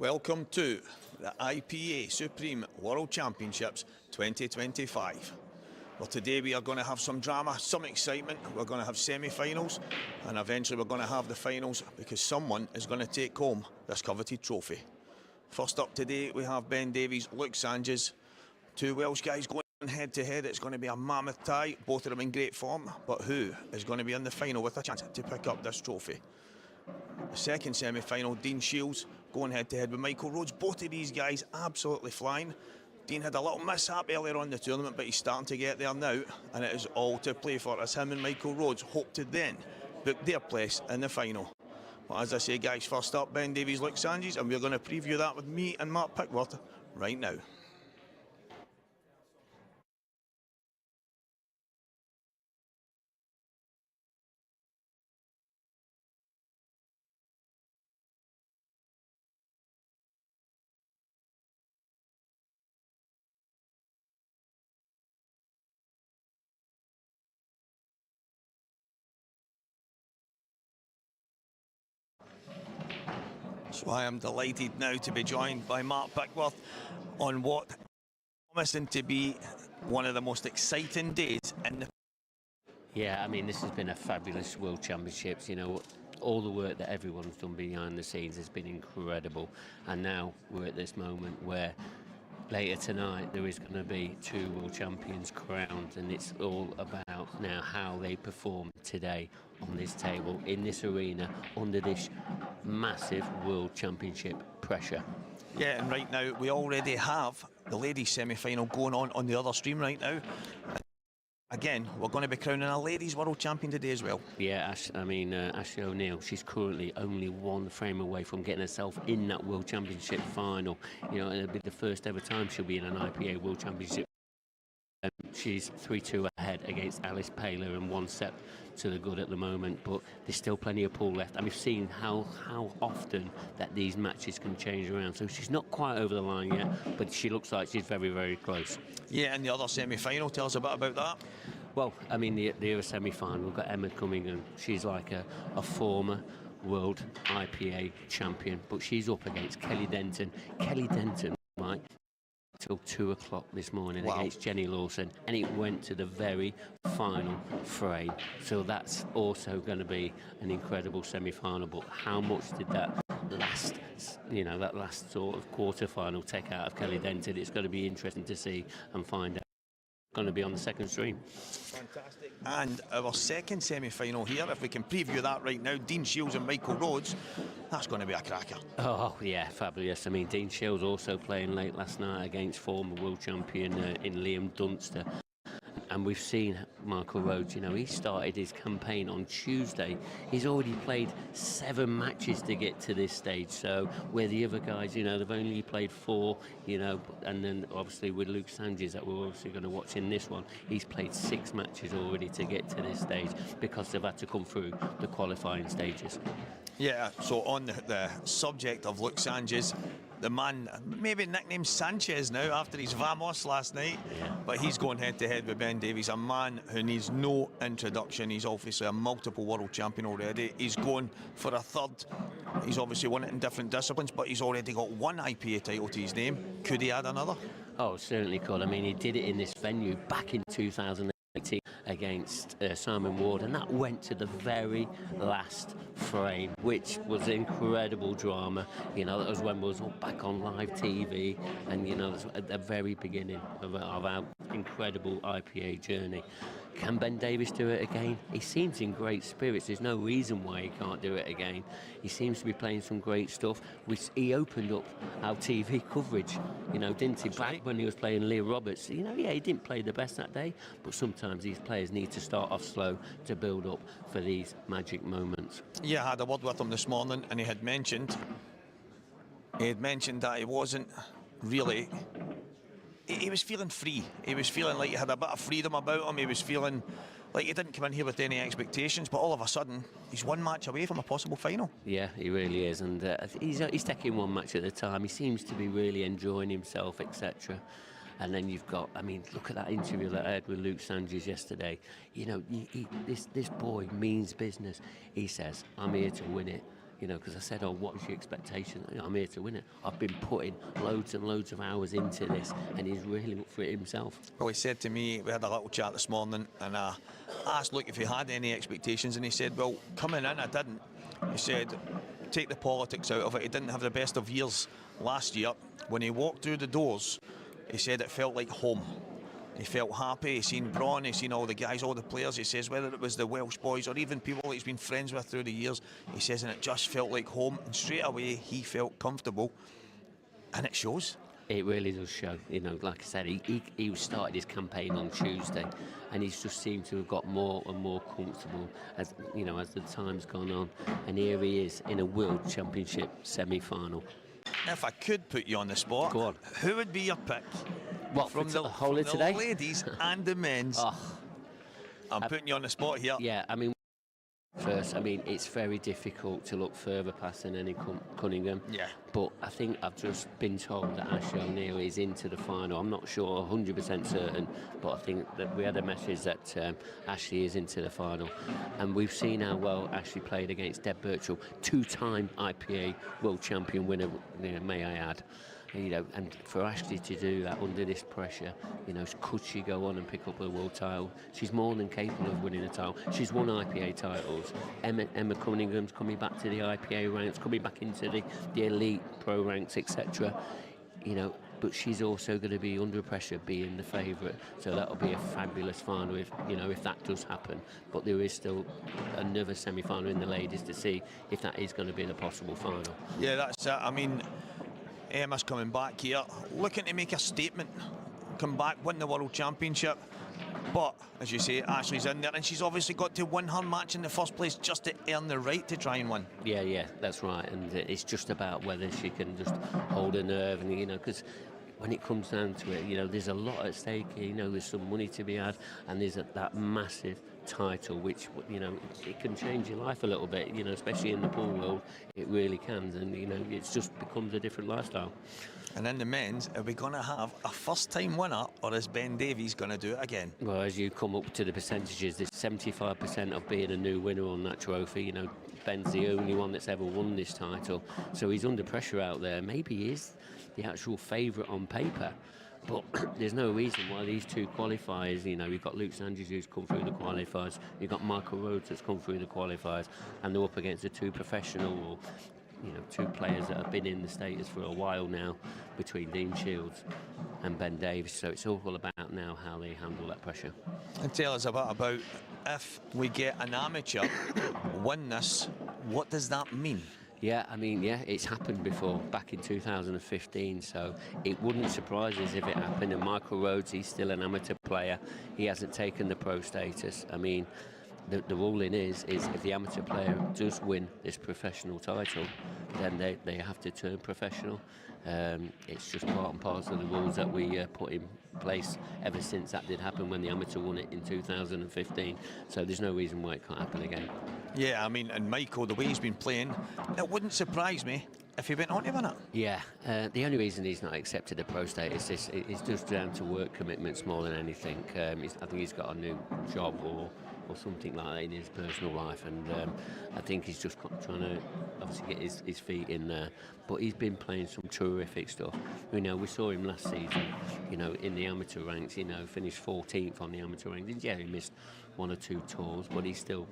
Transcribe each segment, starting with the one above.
Welcome to the IPA Supreme World Championships 2025. Well, today we are going to have some drama, some excitement. We're going to have semi-finals, and eventually we're going to have the finals, because someone is going to take home this coveted trophy. First up today, we have Ben Davies, Luke Sanchez, two Welsh guys going head to head. It's going to be a mammoth tie, both of them in great form, but who is going to be in the final with a chance to pick up this trophy? The second semi-final, Dean Shields going head to head with Michael Rhodes. Both of these guys absolutely flying. Dean had a little mishap earlier on in the tournament, but he's starting to get there now, and it is all to play for as him and Michael Rhodes hope to then book their place in the final. But as I say, guys, first up, Ben Davies, Luke Sanchez, and we're going to preview that with me and Mark Pickworth right now. So I am delighted now to be joined by Mark Pickworth on what is promising to be one of the most exciting days in the... Yeah, I mean, this has been a fabulous World Championships. You know, all the work that everyone's done behind the scenes has been incredible. And now we're at this moment where later tonight there is going to be two World Champions crowned, and it's all about now how they perform today on this table, in this arena, under this massive World Championship pressure. Yeah, and right now we already have the ladies semi-final going on the other stream right now. Again, we're going to be crowning a ladies world champion today as well. Yeah, Ashley O'Neill, she's currently only one frame away from getting herself in that World Championship final. You know, it'll be the first ever time she'll be in an IPA World Championship. She's 3-2 ahead against Alice Paler and one set to the good at the moment, but there's still plenty of pool left, and we've seen how often that these matches can change around. So she's not quite over the line yet, but she looks like she's very, very close. Yeah, and the other semi-final, tell us a bit about that. Well, I mean, the other semi-final, we've got Emma coming, and she's like a former World IPA champion, but she's up against Kelly Denton. Kelly Denton, right, till 2 o'clock this morning against Jenny Lawson, and it went to the very final frame. So that's also going to be an incredible semi-final. But how much did that last sort of quarter-final take out of Kelly Denton? It's going to be interesting to see and find out. Going to be on the second stream. Fantastic. And our second semi-final here, if we can preview that right now, Dean Shields and Michael Rhodes, that's going to be a cracker. Oh yeah, fabulous. I mean, Dean Shields also playing late last night against former world champion in Liam Dunster. And we've seen Michael Rhodes, you know, he started his campaign on Tuesday. He's already played 7 matches to get to this stage. So where the other guys, you know, they've only played 4, you know, and then obviously with Luke Sanchez that we're obviously going to watch in this one, he's played 6 matches already to get to this stage because they've had to come through the qualifying stages. Yeah, so on the subject of Luke Sanchez, the man, maybe nicknamed Sanchez now after his Vamos last night, but he's going head to head with Ben Davies, a man who needs no introduction. He's obviously a multiple world champion already. He's going for a third. He's obviously won it in different disciplines, but he's already got 1 IPA title to his name. Could he add another? Oh, certainly could. I mean, he did it in this venue back in 2018 against Simon Ward, and that went to the very last frame, which was incredible drama. You know, that was when we was all back on live TV, and you know, at the very beginning of our incredible IPA journey. Can Ben Davies do it again? He seems in great spirits. There's no reason why he can't do it again. He seems to be playing some great stuff. He opened up our TV coverage, you know, didn't he? Back when he was playing Leah Roberts. You know, yeah, he didn't play the best that day, but sometimes these players need to start off slow to build up for these magic moments. Yeah, I had a word with him this morning, and he had mentioned that he wasn't really... He was feeling free. He was feeling like he had a bit of freedom about him. He was feeling like he didn't come in here with any expectations, but all of a sudden he's 1 match away from a possible final. Yeah, he really is, and he's taking 1 match at a time. He seems to be really enjoying himself, etc. And then you've got, I mean, look at that interview that I had with Luke Sanchez yesterday. You know, this boy means business. He says, I'm here to win it. you know, because I said, oh, what is your expectation? You know, I'm here to win it. I've been putting loads and loads of hours into this, and he's really up for it himself. Well, he said to me, we had a little chat this morning, and I asked, look, if he had any expectations, and he said, well, coming in, I didn't. He said, take the politics out of it. He didn't have the best of years last year. When he walked through the doors, he said it felt like home. He felt happy. He's seen Braun, he's seen all the guys, all the players. He says whether it was the Welsh boys or even people he's been friends with through the years, he says, and it just felt like home. And straight away, he felt comfortable, and it shows. It really does show. You know, like I said, he started his campaign on Tuesday, and he's just seemed to have got more and more comfortable as, you know, as the time's gone on. And here he is in a World Championship semi-final. If I could put you on the spot, go on. Who would be your pick? What, from the whole of today? Ladies and the men's. Oh, I'm putting you on the spot here. Yeah, I mean, first, I mean, it's very difficult to look further past than any Cunningham. Yeah. But I think I've just been told that Ashley O'Neill is into the final. I'm not sure, 100% certain, but I think that we had a message that Ashley is into the final. And we've seen how well Ashley played against Deb Birchall, two-time IPA World Champion winner, you know, may I add. You know, and for Ashley to do that under this pressure, you know, could she go on and pick up a world title? She's more than capable of winning a title. She's won IPA titles. Emma Cunningham's coming back to the IPA ranks, coming back into the elite pro ranks, etc. You know, but she's also going to be under pressure, being the favourite. So that'll be a fabulous final if, you know, if that does happen. But there is still another semi-final in the ladies to see if that is going to be the possible final. Yeah, that's it. I mean, Emma's coming back here, looking to make a statement, come back, win the World Championship. But, as you say, Ashley's in there, and she's obviously got to win her match in the first place just to earn the right to try and win. Yeah, that's right. And it's just about whether she can just hold her nerve, and, you know, because when it comes down to it, you know, there's a lot at stake here. You know, there's some money to be had, and there's that massive title, which, you know, it can change your life a little bit, you know, especially in the pool world. It really can, and, you know, it just becomes a different lifestyle. And in the men's, are we going to have a first-time winner, or is Ben Davies going to do it again? Well, as you come up to the percentages, there's 75% of being a new winner on that trophy. You know, Ben's the only one that's ever won this title, so he's under pressure out there. Maybe he is the actual favourite on paper, but there's no reason why these two qualifiers, you know, you've got Luke Sanchez who's come through the qualifiers, you've got Michael Rhodes that's come through the qualifiers, and they're up against the two professional, or, you know, two players that have been in the status for a while now, between Dean Shields and Ben Davies. So it's all about now how they handle that pressure. And tell us about if we get an amateur win this, what does that mean? Yeah, I mean, yeah, it's happened before, back in 2015, so it wouldn't surprise us if it happened. And Michael Rhodes, he's still an amateur player. He hasn't taken the pro status. I mean, the ruling is if the amateur player does win this professional title, then they have to turn professional. It's just part and parcel of the rules that we put in place ever since that did happen when the amateur won it in 2015. So there's no reason why it can't happen again. Yeah, I mean, and Michael, the way he's been playing, it wouldn't surprise me if he went on to win it. Yeah, the only reason he's not accepted the pro status is just down to work commitments more than anything. I think he's got a new job or something like that in his personal life, and I think he's just trying to obviously get his feet in there. But he's been playing some terrific stuff. You know, we saw him last season, you know, in the amateur ranks, you know, finished 14th on the amateur ranks. Yeah, he missed one or two tours, but he still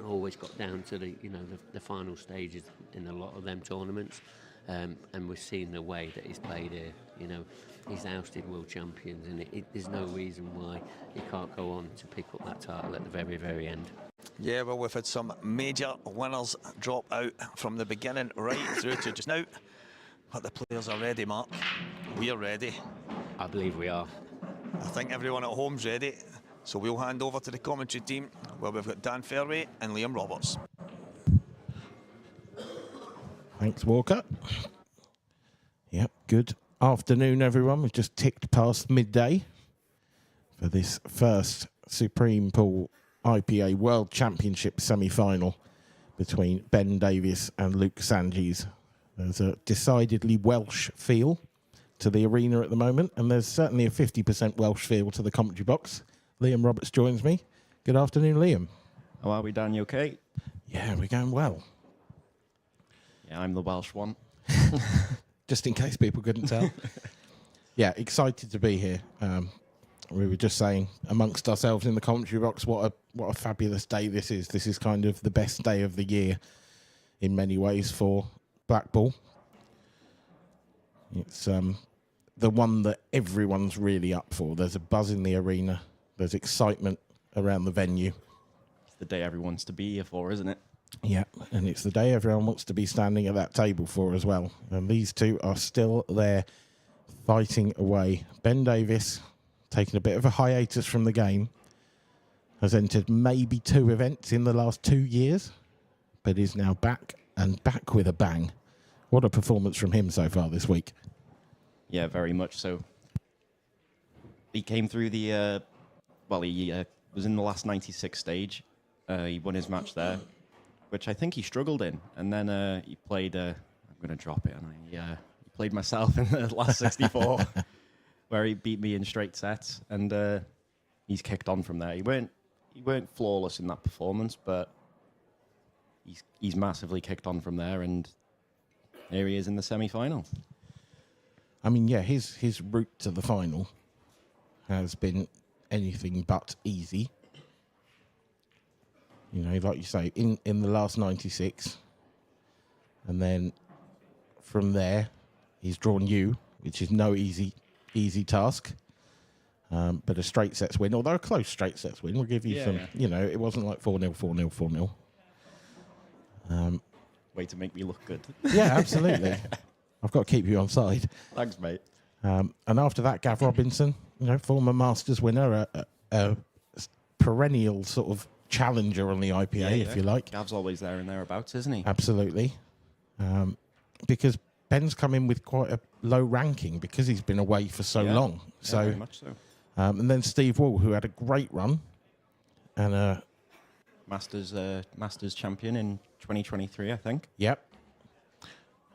always got down to the, you know, the final stages in a lot of them tournaments. And we've seen the way that he's played here. You know, he's ousted world champions, and there's no reason why he can't go on to pick up that title at the very, very end. Yeah, well, we've had some major winners drop out from the beginning right through to just now. But the players are ready, Mark. We're ready. I believe we are. I think everyone at home's ready. So we'll hand over to the commentary team, where we've got Dan Fairway and Liam Roberts. Thanks, Walker. Yep, good afternoon, everyone. We've just ticked past midday for this first Supreme Pool IPA World Championship semi-final between Ben Davies and Luke Sanchez. There's a decidedly Welsh feel to the arena at the moment, and there's certainly a 50% Welsh feel to the commentary box. Liam Roberts joins me. Good afternoon, Liam. How are we, Dan? You okay? Yeah, we're going well. Yeah, I'm the Welsh one. Just in case people couldn't tell. Yeah, excited to be here. We were just saying amongst ourselves in the commentary box what a fabulous day this is. This is kind of the best day of the year in many ways for blackball. It's the one that everyone's really up for. There's a buzz in the arena. There's excitement around the venue. It's the day everyone wants to be here for, isn't it? Yeah, and it's the day everyone wants to be standing at that table for as well. And these two are still there fighting away. Ben Davies, taking a bit of a hiatus from the game, has entered maybe 2 events in the last 2 years, but is now back and back with a bang. What a performance from him so far this week. Yeah, very much so. He came through the, he was in the last 96 stage. He won his match there, which I think he struggled in. And then he played, I'm going to drop it, and he played myself in the last 64, where he beat me in straight sets. And he's kicked on from there. He weren't flawless in that performance, but he's massively kicked on from there, and here he is in the semi-final. I mean, yeah, his route to the final has been anything but easy. You know, like you say, in the last 96, and then from there, he's drawn you, which is no easy task. But a straight sets win, although a close straight sets win, will give you some. Yeah. You know, it wasn't like 4-0, 4-0, 4-0. Way to make me look good. Yeah, absolutely. I've got to keep you on side. Thanks, mate. And after that, Gav Robinson, you know, former Masters winner, a perennial sort of challenger on the IPA, if you like. Gav's always there and thereabouts, isn't he? Absolutely. Because Ben's come in with quite a low ranking because he's been away for so long. So, very much so. And then Steve Wall, who had a great run, and Masters champion in 2023, I think. Yep.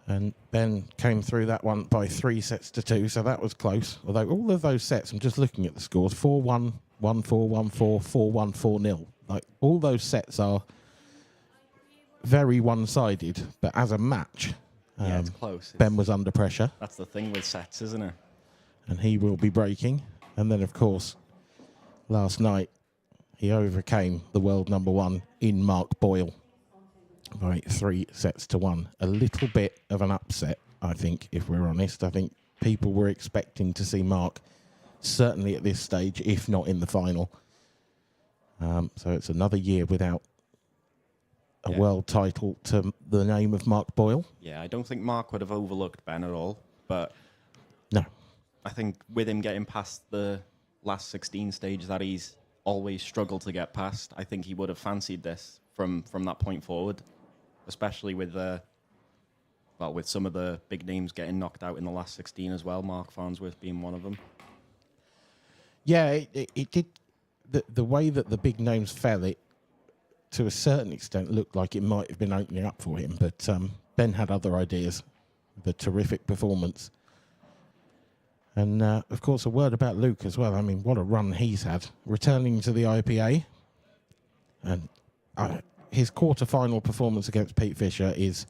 And Ben came through that one by 3-2, so that was close. Although all of those sets, I'm just looking at the scores, 4-1, 1-4, 1-4, 4-1, 4-0. Like, all those sets are very one-sided, but as a match, it's close. Ben was under pressure. That's the thing with sets, isn't it? And he will be breaking. And then, of course, last night, he overcame the world number 1 in Mark Boyle by 3-1. A little bit of an upset, I think, if we're honest. I think people were expecting to see Mark, certainly at this stage, if not in the final. So it's another year without a world title to the name of Mark Boyle. Yeah, I don't think Mark would have overlooked Ben at all, but no, I think with him getting past the last 16 stage that he's always struggled to get past, I think he would have fancied this from that point forward, especially with with some of the big names getting knocked out in the last 16 as well, Mark Farnsworth being one of them. Yeah, it did. The way that the big names fell, it to a certain extent looked like it might have been opening up for him, but Ben had other ideas. The terrific performance. And, of course, a word about Luke as well. I mean, what a run he's had. Returning to the IPA. And his quarter-final performance against Pete Fisher is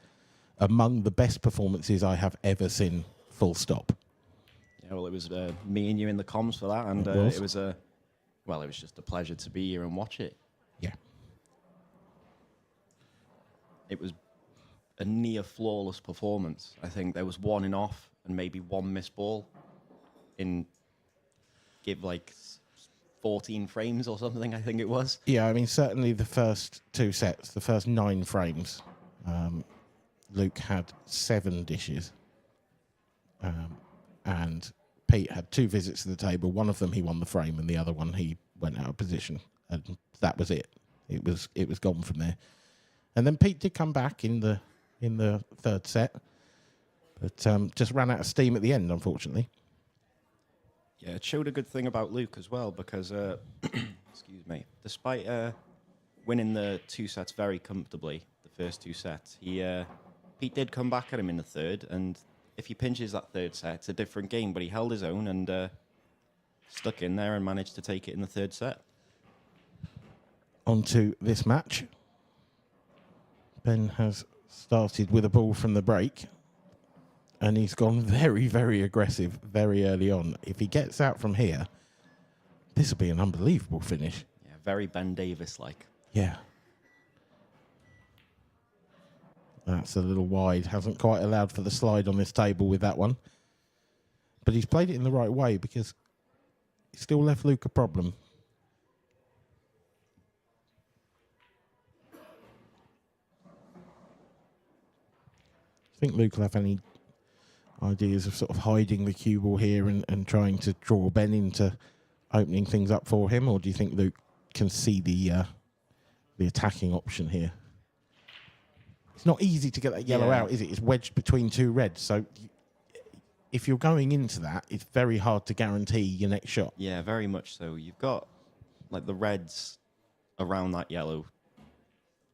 among the best performances I have ever seen, full stop. Yeah, well, it was me and you in the comms for that. And it was just a pleasure to be here and watch it. Yeah. It was a near flawless performance. I think there was one in off and maybe one missed ball in 14 frames or something, I think it was. Yeah, I mean, certainly the first 2 sets, the first 9 frames, Luke had 7 dishes. And Pete had 2 visits to the table. One of them he won the frame, and the other one he went out of position. And that was it. It was gone from there. And then Pete did come back in the 3rd set, but just ran out of steam at the end, unfortunately. Yeah, it showed a good thing about Luke as well because, excuse me, despite winning the 2 sets very comfortably, the first 2 sets, Pete did come back at him in the 3rd, and if he pinches that 3rd set, it's a different game, but he held his own and stuck in there and managed to take it in the 3rd set. On to this match. Ben has started with a ball from the break, and he's gone very, very aggressive very early on. If he gets out from here, this will be an unbelievable finish. Yeah, very Ben Davies-like. Yeah. That's a little wide. Hasn't quite allowed for the slide on this table with that one. But he's played it in the right way because he still left Luke a problem. I think Luke will have any ideas of sort of hiding the cue ball here and trying to draw Ben into opening things up for him, or do you think Luke can see the attacking option here? It's not easy to get that yellow out, is it? It's wedged between two reds, so if you're going into that, it's very hard to guarantee your next shot. Yeah, very much so. You've got like the reds around that yellow.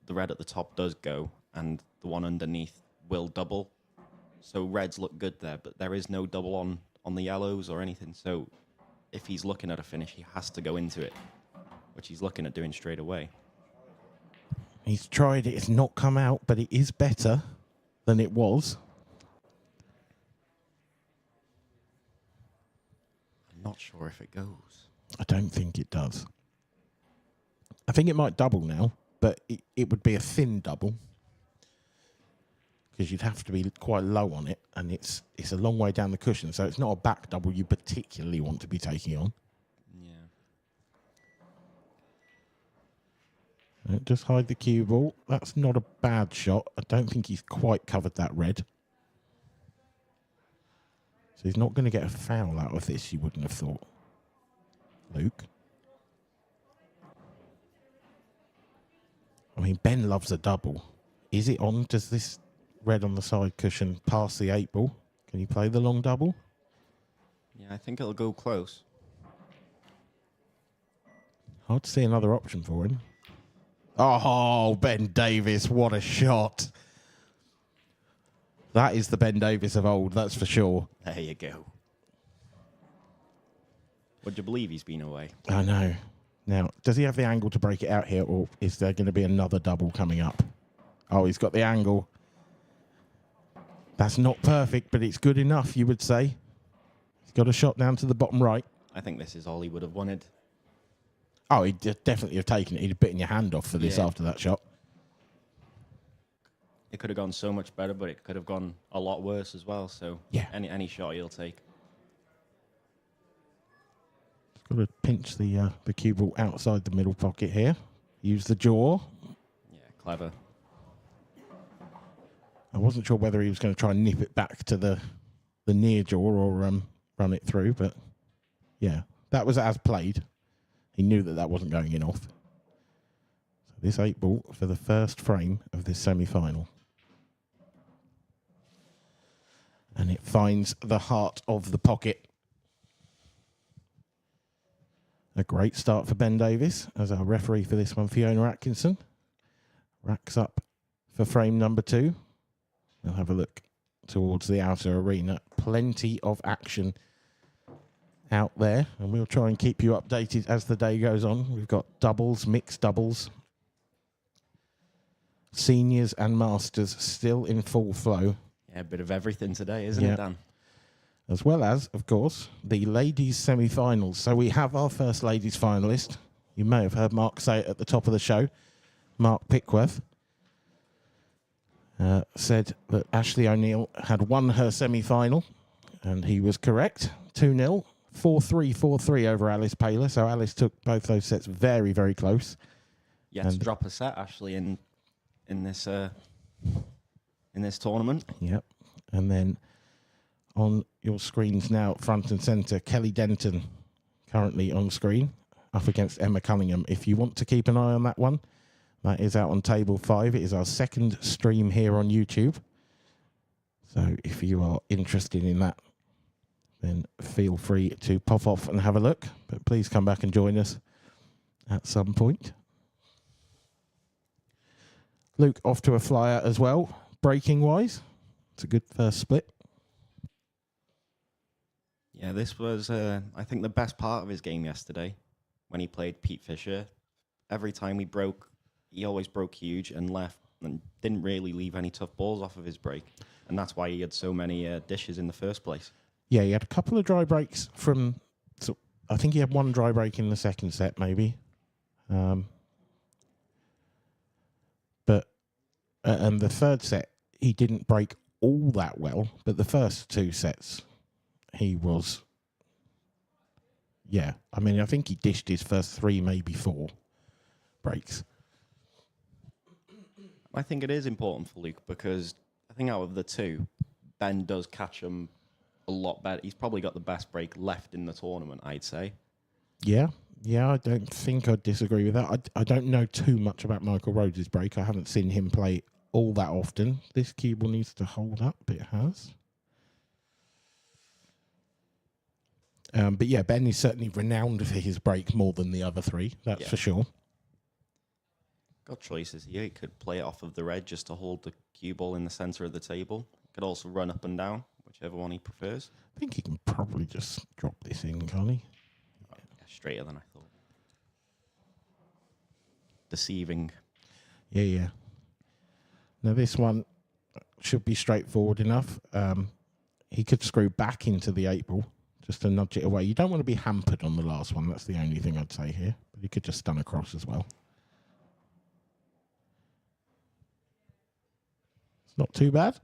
The red at the top does go, and the one underneath will double. So reds look good there, but there is no double on the yellows or anything. So if he's looking at a finish, he has to go into it, which he's looking at doing straight away. He's tried it. It's not come out, but it is better than it was. I'm not sure if it goes. I don't think it does. I think it might double now, but it would be a thin double because you'd have to be quite low on it, and it's a long way down the cushion, so it's not a back double you particularly want to be taking on. Just hide the cue ball. That's not a bad shot. I don't think he's quite covered that red. So he's not going to get a foul out of this, you wouldn't have thought. Luke. I mean, Ben loves a double. Is it on? Does this red on the side cushion pass the 8 ball? Can he play the long double? Yeah, I think it'll go close. Hard to see another option for him. Oh, Ben Davies, what a shot. That is the Ben Davies of old, that's for sure. There you go. Would you believe he's been away? I know. Now, does he have the angle to break it out here, or is there going to be another double coming up? Oh, he's got the angle. That's not perfect, but it's good enough, you would say. He's got a shot down to the bottom right. I think this is all he would have wanted. Oh, he'd definitely have taken it. He'd have bitten your hand off for this after that shot. It could have gone so much better, but it could have gone a lot worse as well. So yeah, any shot he'll take. Got to pinch the cue ball outside the middle pocket here. Use the jaw. Yeah, clever. I wasn't sure whether he was going to try and nip it back to the near jaw or run it through, but yeah, that was as played. He knew that wasn't going in off. So this 8 ball for the first frame of this semi-final. And it finds the heart of the pocket. A great start for Ben Davies as our referee for this one, Fiona Atkinson. Racks up for frame number 2. We'll have a look towards the outer arena. Plenty of action out there, and we'll try and keep you updated as the day goes on. We've got doubles, mixed doubles, seniors and masters still in full flow. Yeah, a bit of everything today, isn't it, Dan? As well as, of course, the ladies' semi-finals. So we have our first ladies' finalist. You may have heard Mark say it at the top of the show. Mark Pickworth said that Ashley O'Neill had won her semi-final, and he was correct. 2-0. 4-3, 4-3 over Alice Paler. So Alice took both those sets very, very close. Yeah, to drop a set, Ashley, in this tournament. Yep. And then on your screens now, front and centre, Kelly Denton, currently on screen, up against Emma Cunningham. If you want to keep an eye on that one, that is out on table 5. It is our second stream here on YouTube. So if you are interested in that, then feel free to pop off and have a look. But please come back and join us at some point. Luke off to a flyer as well, breaking-wise. It's a good first split. Yeah, this was, I think, the best part of his game yesterday when he played Pete Fisher. Every time he broke, he always broke huge and left and didn't really leave any tough balls off of his break. And that's why he had so many dishes in the first place. Yeah, he had a couple of dry breaks from... So I think he had one dry break in the second set, maybe. But and the third set, he didn't break all that well. But the first two sets, he was... Yeah, I mean, I think he dished his first 3, maybe 4 breaks. I think it is important for Luke because I think out of the two, Ben does catch him a lot better. He's probably got the best break left in the tournament, I'd say. Yeah, I don't think I'd disagree with that. I don't know too much about Michael Rhodes' break. I haven't seen him play all that often. This cue ball needs to hold up. It has. But yeah, Ben is certainly renowned for his break more than the other 3. That's for sure. Got choices here. He could play it off of the red just to hold the cue ball in the centre of the table. Could also run up and down, whichever one he prefers. I think he can probably just drop this in, can't he? Yeah, straighter than I thought. Deceiving. Yeah. Now this one should be straightforward enough. He could screw back into the 8 ball just to nudge it away. You don't want to be hampered on the last one. That's the only thing I'd say here. But he could just stun across as well. It's not too bad.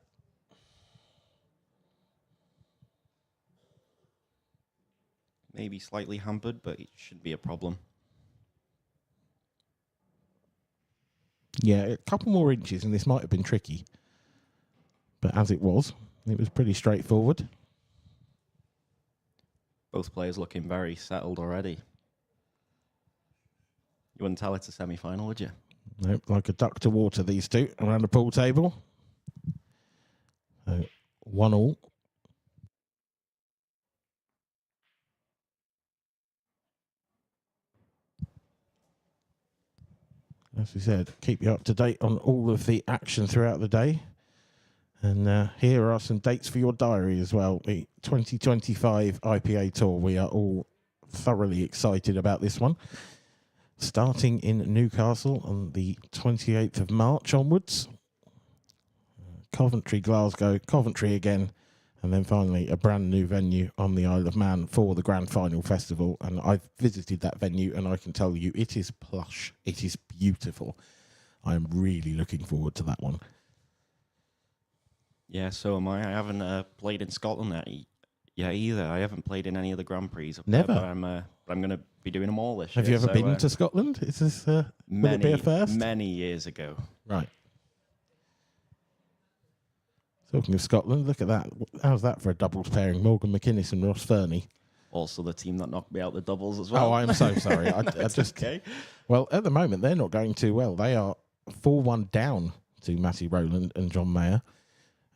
Maybe slightly hampered, but it shouldn't be a problem. Yeah, a couple more inches and this might have been tricky. But as it was pretty straightforward. Both players looking very settled already. You wouldn't tell it's a semi-final, would you? Nope, like a duck to water, these two around the pool table. 1-1. As we said, keep you up to date on all of the action throughout the day. And here are some dates for your diary as well. The 2025 IPA Tour. We are all thoroughly excited about this one. Starting in Newcastle on the 28th of March onwards. Coventry, Glasgow, Coventry again. And then finally a brand new venue on the Isle of Man for the Grand Final Festival. And I've visited that venue and I can tell you it is plush. It is beautiful. I'm really looking forward to that one. Yeah, so am I. I haven't played in Scotland either. I haven't played in any of the Grand Prix. Never. But I'm going to be doing them all this year. Have you ever been to Scotland? Is this will it be a first? Many years ago. Right. Talking of Scotland, look at that. How's that for a doubles pairing? Morgan McInnes and Ross Fernie. Also the team that knocked me out the doubles as well. Oh, I'm so sorry. I just okay. Well, at the moment, they're not going too well. They are 4-1 down to Matty Rowland and John Mayer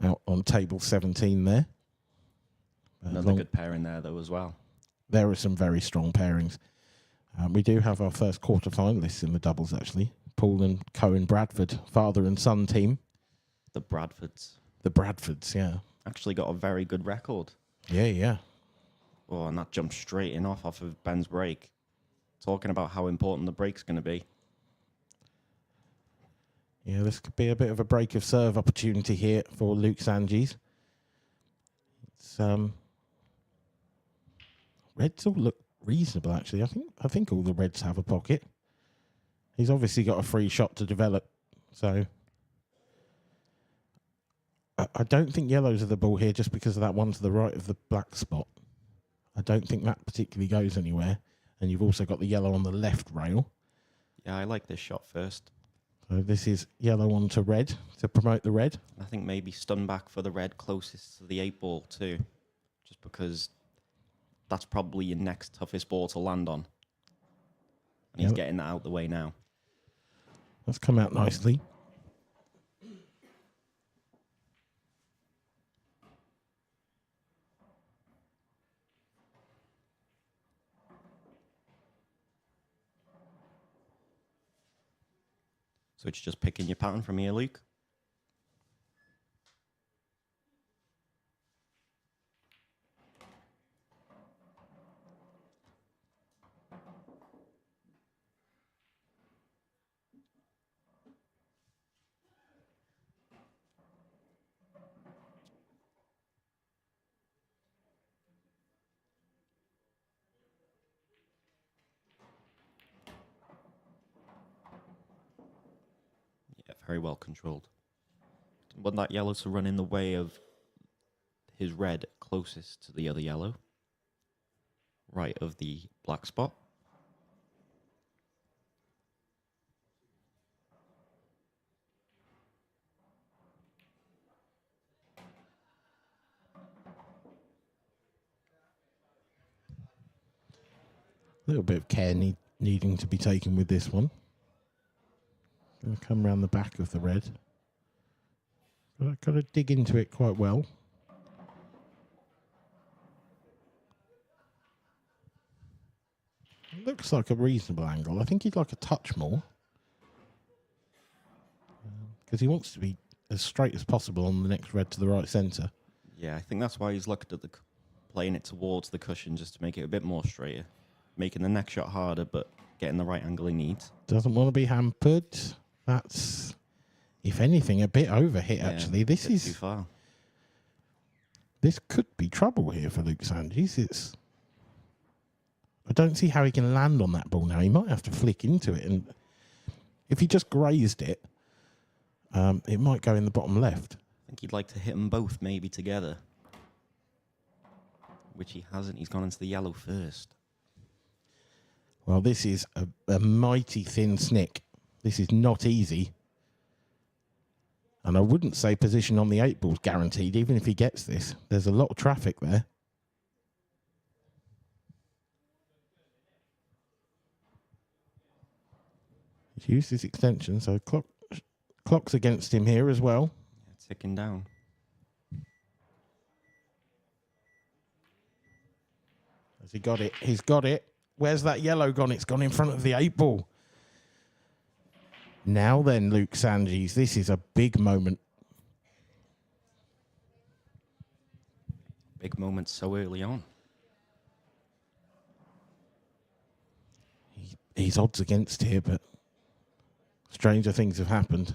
out on table 17 there. Another good pairing there, though, as well. There are some very strong pairings. We do have our first quarter-finalists in the doubles, actually. Paul and Cohen Bradford, father and son team. The Bradfords. The Bradfords, yeah. Actually got a very good record. Yeah. Oh, and that jumped straight in off of Ben's break. Talking about how important the break's going to be. Yeah, this could be a bit of a break of serve opportunity here for Luke Sanges. It's Reds all look reasonable, actually. I think all the Reds have a pocket. He's obviously got a free shot to develop, so I don't think yellows are the ball here just because of that one to the right of the black spot. I don't think that particularly goes anywhere. And you've also got the yellow on the left rail. Yeah, I like this shot first. So this is yellow on to red to promote the red. I think maybe stun back for the red closest to the 8 ball too. Just because that's probably your next toughest ball to land on. And he's getting that out the way now. That's come out nicely. So it's just picking your pattern from here, Luke. very well controlled. Want that yellow to run in the way of his red closest to the other yellow, right of the black spot. A little bit of care needing to be taken with this one. Going to come around the back of the red. But I've got to dig into it quite well. It looks like a reasonable angle. I think he'd like a touch more. Because he wants to be as straight as possible on the next red to the right centre. Yeah, I think that's why he's looked at playing it towards the cushion just to make it a bit more straighter. Making the next shot harder, but getting the right angle he needs. Doesn't want to be hampered. That's, if anything, a bit overhit, actually. This is too far. This could be trouble here for Luke Sandys. I don't see how he can land on that ball now. He might have to flick into it. And if he just grazed it, it might go in the bottom left. I think he'd like to hit them both maybe together. Which he hasn't. He's gone into the yellow first. Well, this is a mighty thin snick. This is not easy. And I wouldn't say position on the 8 ball's guaranteed, even if he gets this. There's a lot of traffic there. He's used his extension, so clock's against him here as well. Yeah, ticking down. Has he got it? He's got it. Where's that yellow gone? It's gone in front of the 8 ball. Now then, Luke Sandys, this is a big moment. Big moment so early on. He's odds against here, but stranger things have happened.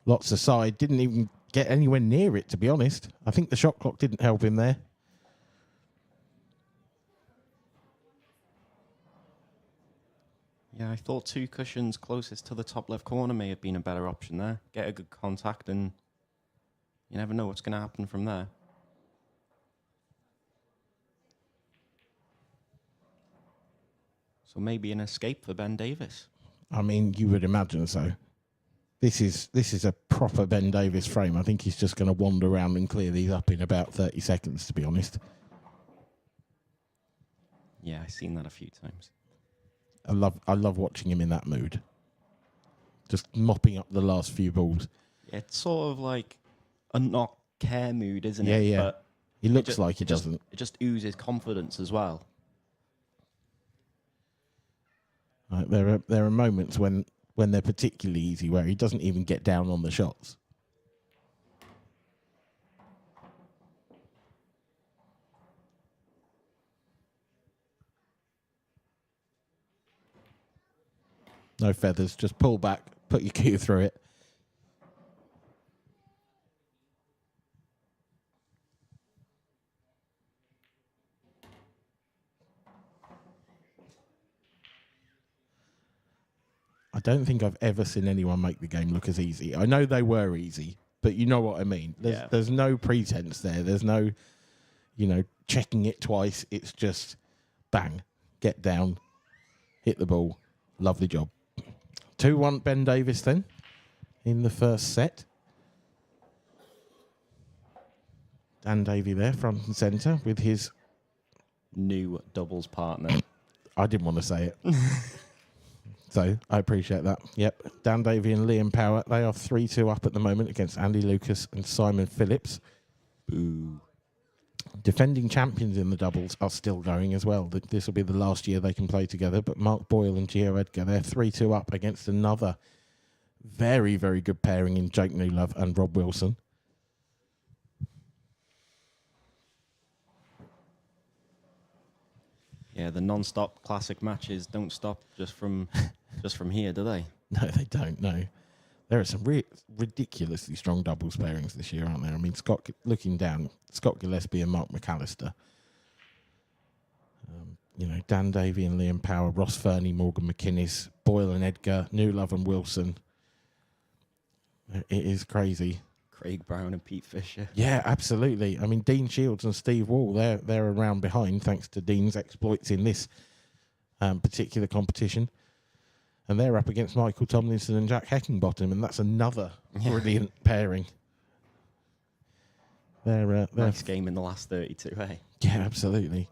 Lots aside, didn't even get anywhere near it, to be honest. I think the shot clock didn't help him there. Yeah, I thought 2 cushions closest to the top left corner may have been a better option there. Get a good contact and you never know what's going to happen from there. So maybe an escape for Ben Davies. I mean, you would imagine so. This is a proper Ben Davies frame. I think he's just going to wander around and clear these up in about 30 seconds, to be honest. Yeah, I've seen that a few times. I love watching him in that mood. Just mopping up the last few balls. Yeah, it's sort of like a not care mood, isn't Yeah, it? yeah. But He looks like he doesn't. It just oozes confidence as well. Like there are moments when they're particularly easy where he doesn't even get down on the shots. No feathers, just pull back, put your cue through it. I don't think I've ever seen anyone make the game look as easy. I know they were easy, but you know what I mean. There's no pretense there. There's no, checking it twice. It's just bang, get down, hit the ball. Lovely job. 2-1 Ben Davies then in the first set. Dan Davey there, front and centre, with his New doubles partner. I didn't want to say it. So I appreciate that. Yep. Dan Davey and Liam Power, they are 3-2 up at the moment against Andy Lucas and Simon Phillips. Boo. Defending champions in the doubles are still going as well. This will be the last year they can play together. But Mark Boyle and Gio Edgar, they're 3-2 up against another very, very good pairing in Jake Newlove and Rob Wilson. Yeah, the non-stop classic matches don't stop just from here, do they? No, they don't. No, there are some ridiculously strong doubles pairings this year, aren't there? I mean, Scott Gillespie and Mark McAllister. you know, Dan Davey and Liam Power, Ross Fernie, Morgan McInnes, Boyle and Edgar, Newlove and Wilson. It is crazy. Craig Brown and Pete Fisher. Yeah, absolutely. I mean, Dean Shields and Steve Wall, they're around behind thanks to Dean's exploits in this particular competition. And they're up against Michael Tomlinson and Jack Heckingbottom, and that's another brilliant pairing. They're Nice game in the last 32, eh? Yeah, absolutely.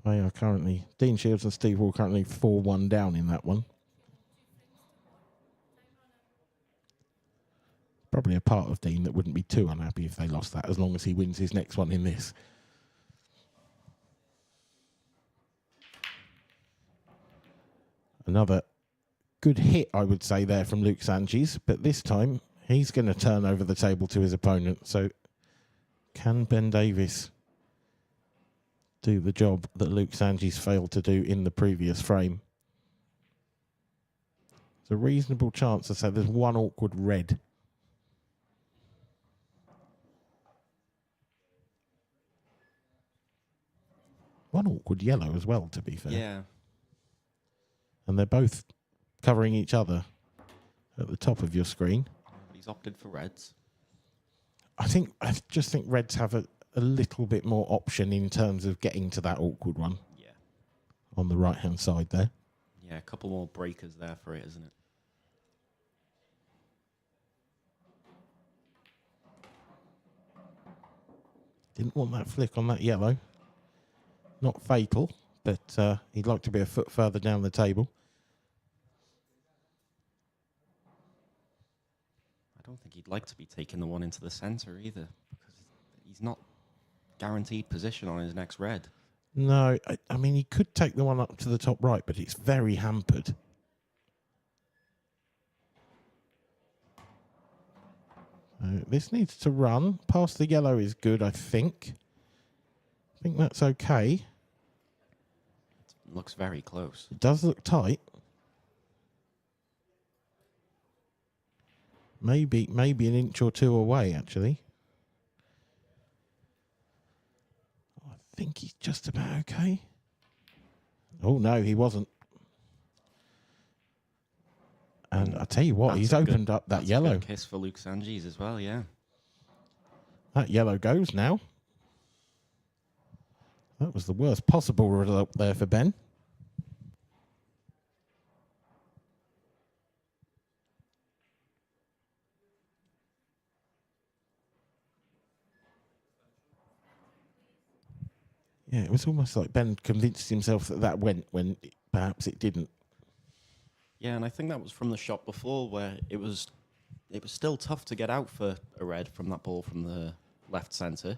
They are currently, Dean Shields and Steve Wall currently 4-1 down in that one. Probably a part of Dean that wouldn't be too unhappy if they lost that, as long as he wins his next one in this. Another good hit, I would say, there from Luke Sanchez, but this time he's going to turn over the table to his opponent. So can Ben Davies do the job that Luke Sanchez failed to do in the previous frame? There's a reasonable chance to say there's one awkward red. One awkward yellow as well, to be fair. Yeah. And they're both covering each other at the top of your screen. He's opted for reds. I just think Reds have a little bit more option in terms of getting to that awkward one. Yeah. On the right-hand side there. Yeah, a couple more breakers there for it, isn't it? Didn't want that flick on that yellow. Not fatal, but he'd like to be a foot further down the table. I don't think he'd like to be taking the one into the centre either, because he's not guaranteed position on his next red. No, I mean, he could take the one up to the top right, but it's very hampered. This needs to run. Past the yellow is good, I think. I think that's okay. Looks very close. It does look tight. Maybe an inch or two away, actually. I think he's just about okay. Oh, no, he wasn't. And I tell you what, he's opened up that yellow. A good kiss for Luke Sanchez as well, yeah. That yellow goes now. That was the worst possible result there for Ben. Yeah, it was almost like Ben convinced himself that went when perhaps it didn't. Yeah, and I think that was from the shot before where it was still tough to get out for a red from that ball from the left centre,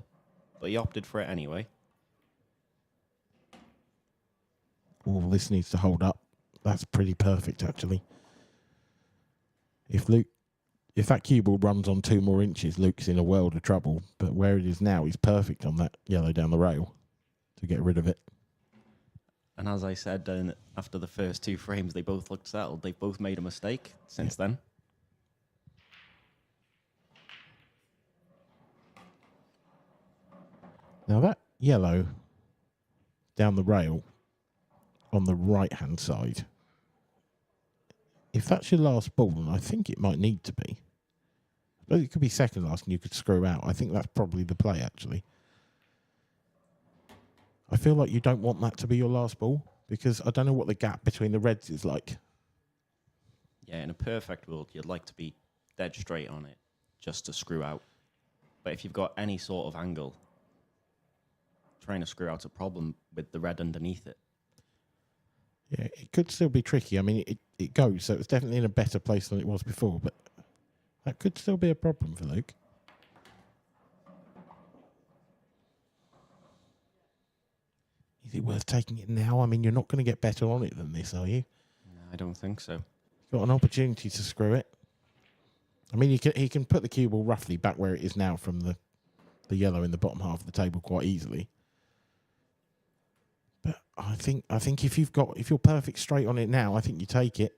but he opted for it anyway. Oh, this needs to hold up. That's pretty perfect, actually. If that cue ball runs on 2 more inches, Luke's in a world of trouble. But where it is now, he's perfect on that yellow down the rail to get rid of it. And as I said, after the first 2 frames, they both looked settled. They've both made a mistake since then. Now that yellow down the rail on the right-hand side, if that's your last ball, and I think it might need to be, but it could be second last and you could screw out. I think that's probably the play, actually. I feel like you don't want that to be your last ball because I don't know what the gap between the reds is like. Yeah, in a perfect world, you'd like to be dead straight on it just to screw out. But if you've got any sort of angle, trying to screw out's a problem with the red underneath it. Yeah, it could still be tricky. I mean, it goes, so it's definitely in a better place than it was before, but that could still be a problem for Luke. Is it worth taking it now? I mean, you're not going to get better on it than this, are you? No, I don't think so. Got an opportunity to screw it. I mean, he can put the cue ball roughly back where it is now from the yellow in the bottom half of the table quite easily. But I think if you're perfect straight on it now, I think you take it.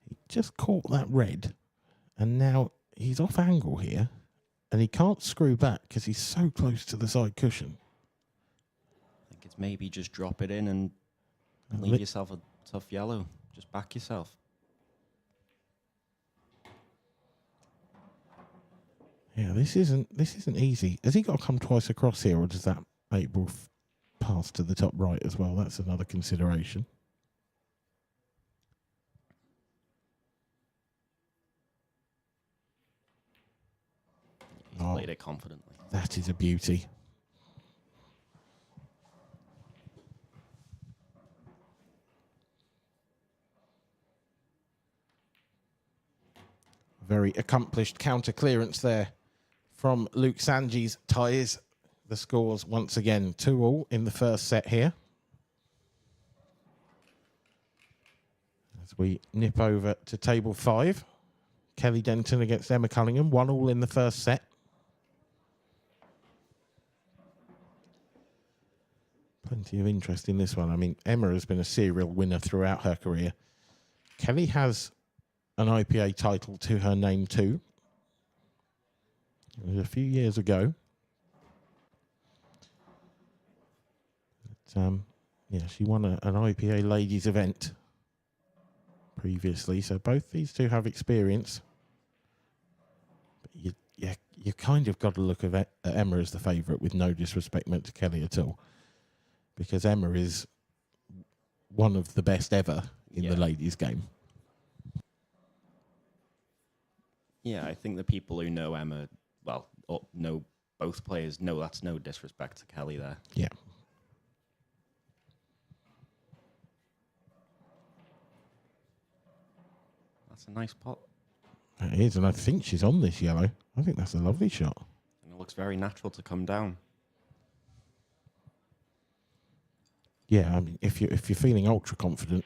He just caught that red, and now he's off angle here, and he can't screw back because he's so close to the side cushion. I think it's maybe just drop it in and leave yourself a tough yellow. Just back yourself. Yeah, this isn't easy. Has he got to come twice across here, or does that 8-ball pass to the top right as well? That's another consideration. He's played it confidently. That is a beauty. Very accomplished counter clearance there from Luke Sanji's ties. The scores once again 2-2 in the first set here. As we nip over to table 5. Kelly Denton against Emma Cunningham, 1-1 in the first set. Plenty of interest in this one. I mean, Emma has been a serial winner throughout her career. Kelly has an IPA title to her name too. It was a few years ago. But, yeah, she won an IPA ladies event previously, so both these two have experience. But you kind of got to look at Emma as the favourite, with no disrespect meant to Kelly at all, because Emma is one of the best ever in the ladies game. Yeah, I think the people who know Emma, well, or know both players, know that's no disrespect to Kelly there. Yeah. That's a nice pot. It is, and I think she's on this yellow. I think that's a lovely shot. And it looks very natural to come down. Yeah, I mean, if you're feeling ultra confident,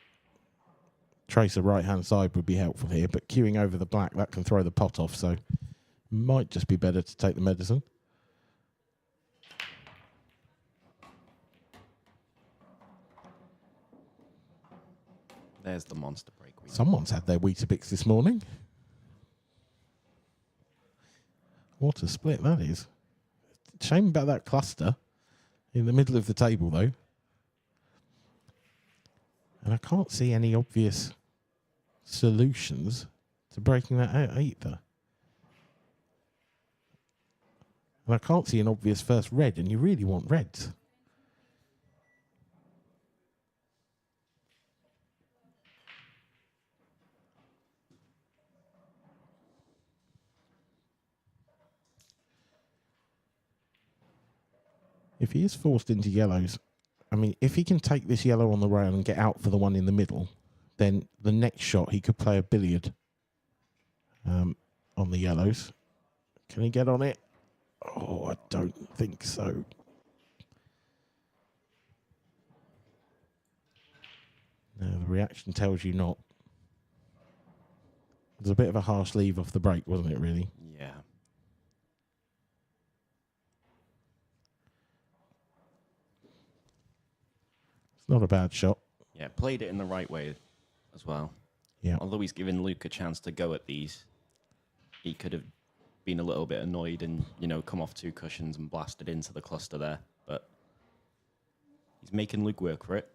trace the right-hand side would be helpful here, but queuing over the black, that can throw the pot off, so might just be better to take the medicine. There's the monster break. Someone's had their Weetabix this morning. What a split that is. Shame about that cluster in the middle of the table, though. And I can't see any obvious solutions to breaking that out either. And I can't see an obvious first red, and you really want reds. If he is forced into yellows, I mean, if he can take this yellow on the rail and get out for the one in the middle, then the next shot he could play a billiard on the yellows. Can he get on it? Oh, I don't think so. No, the reaction tells you not. It was a bit of a harsh leave off the break, wasn't it, really? Yeah. Not a bad shot. Yeah, played it in the right way as well. Yeah. Although he's given Luke a chance to go at these, he could have been a little bit annoyed and, come off 2 cushions and blasted into the cluster there. But he's making Luke work for it.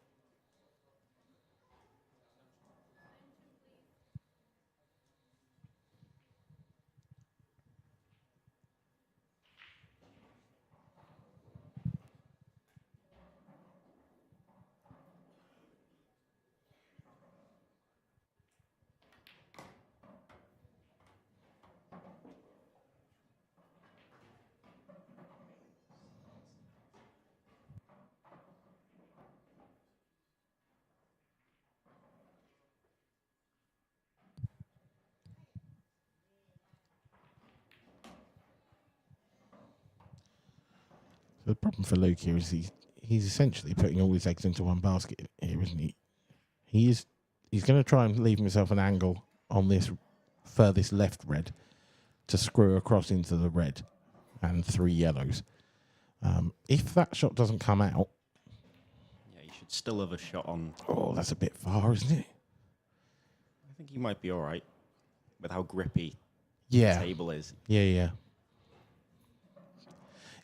The problem for Luke here is he's essentially putting all his eggs into one basket here, isn't he? He's going to try and leave himself an angle on this furthest left red to screw across into the red and 3 yellows. If that shot doesn't come out... Yeah, you should still have a shot on. Oh, that's a bit far, isn't it? I think he might be all right with how grippy Yeah. the table is. Yeah.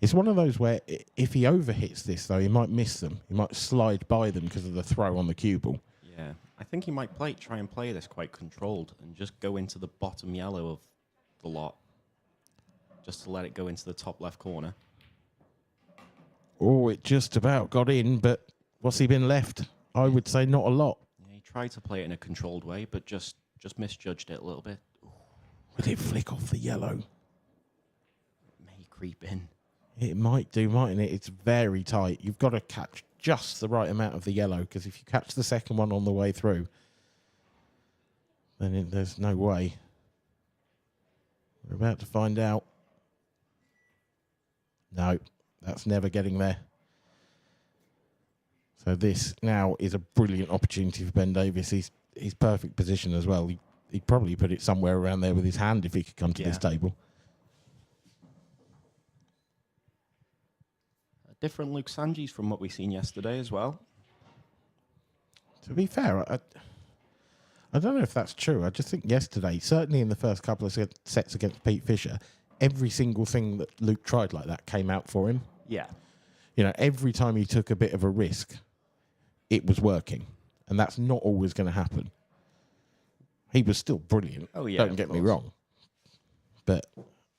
It's one of those where if he overhits this, though, he might miss them. He might slide by them because of the throw on the cue ball. Yeah, I think he might try and play this quite controlled and just go into the bottom yellow of the lot, just to let it go into the top left corner. Oh, it just about got in, but what's he been left? I would say not a lot. Yeah, he tried to play it in a controlled way, but just misjudged it a little bit. Will it flick off the yellow? May creep in. It might do, mightn't it? It's very tight. You've got to catch just the right amount of the yellow, because if you catch the second one on the way through, then there's no way. We're about to find out. No, that's never getting there. So this now is a brilliant opportunity for Ben Davies. He's perfect position as well. He'd probably put it somewhere around there with his hand if he could come to this table. A different Luke Sanjis from what we seen yesterday as well. To be fair, I don't know if that's true. I just think yesterday, certainly in the first couple of sets against Pete Fisher, every single thing that Luke tried like that came out for him. Yeah. You know, every time he took a bit of a risk, it was working. And that's not always going to happen. He was still brilliant. Oh, yeah. Don't get me wrong. But,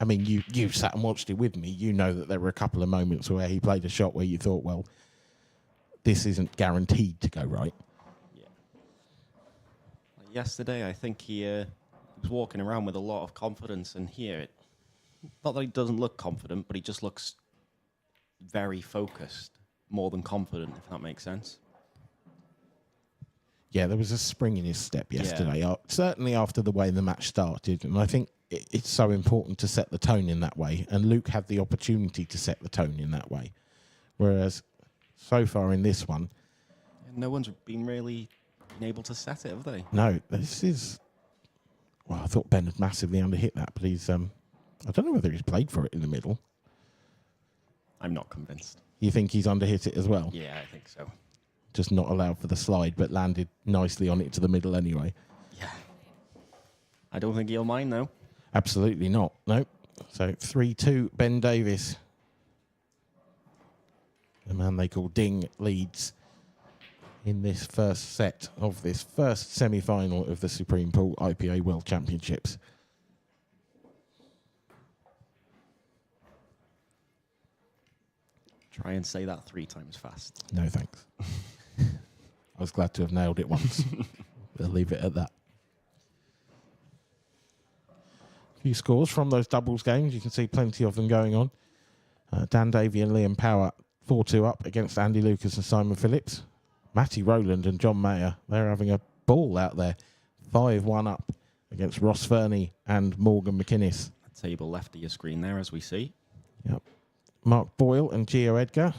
I mean, you sat and watched it with me. You know that there were a couple of moments where he played a shot where you thought, well, this isn't guaranteed to go right. Yeah. Yesterday, I think he was walking around with a lot of confidence. And here, not that he doesn't look confident, but he just looks very focused, more than confident, if that makes sense. Yeah, there was a spring in his step yesterday, certainly after the way the match started. And I think it's so important to set the tone in that way. And Luke had the opportunity to set the tone in that way. Whereas so far in this one... No one's been able to set it, have they? No, this is... Well, I thought Ben had massively underhit that, but he's... I don't know whether he's played for it in the middle. I'm not convinced. You think he's underhit it as well? Yeah, I think so. Just not allowed for the slide, but landed nicely on it to the middle anyway. Yeah. I don't think he'll mind, though. Absolutely not. Nope. So 3-2, Ben Davies. The man they call Ding leads in this first set of this first semi-final of the Supreme Pool IPA World Championships. Try and say that 3 times fast. No, thanks. I was glad to have nailed it once. We'll leave it at that. A few scores from those doubles games. You can see plenty of them going on. Dan Davey and Liam Power 4-2 up against Andy Lucas and Simon Phillips. Matty Rowland and John Mayer, they're having a ball out there. 5-1 up against Ross Fernie and Morgan McInnes. The table left of your screen there, as we see. Yep. Mark Boyle and Gio Edgar,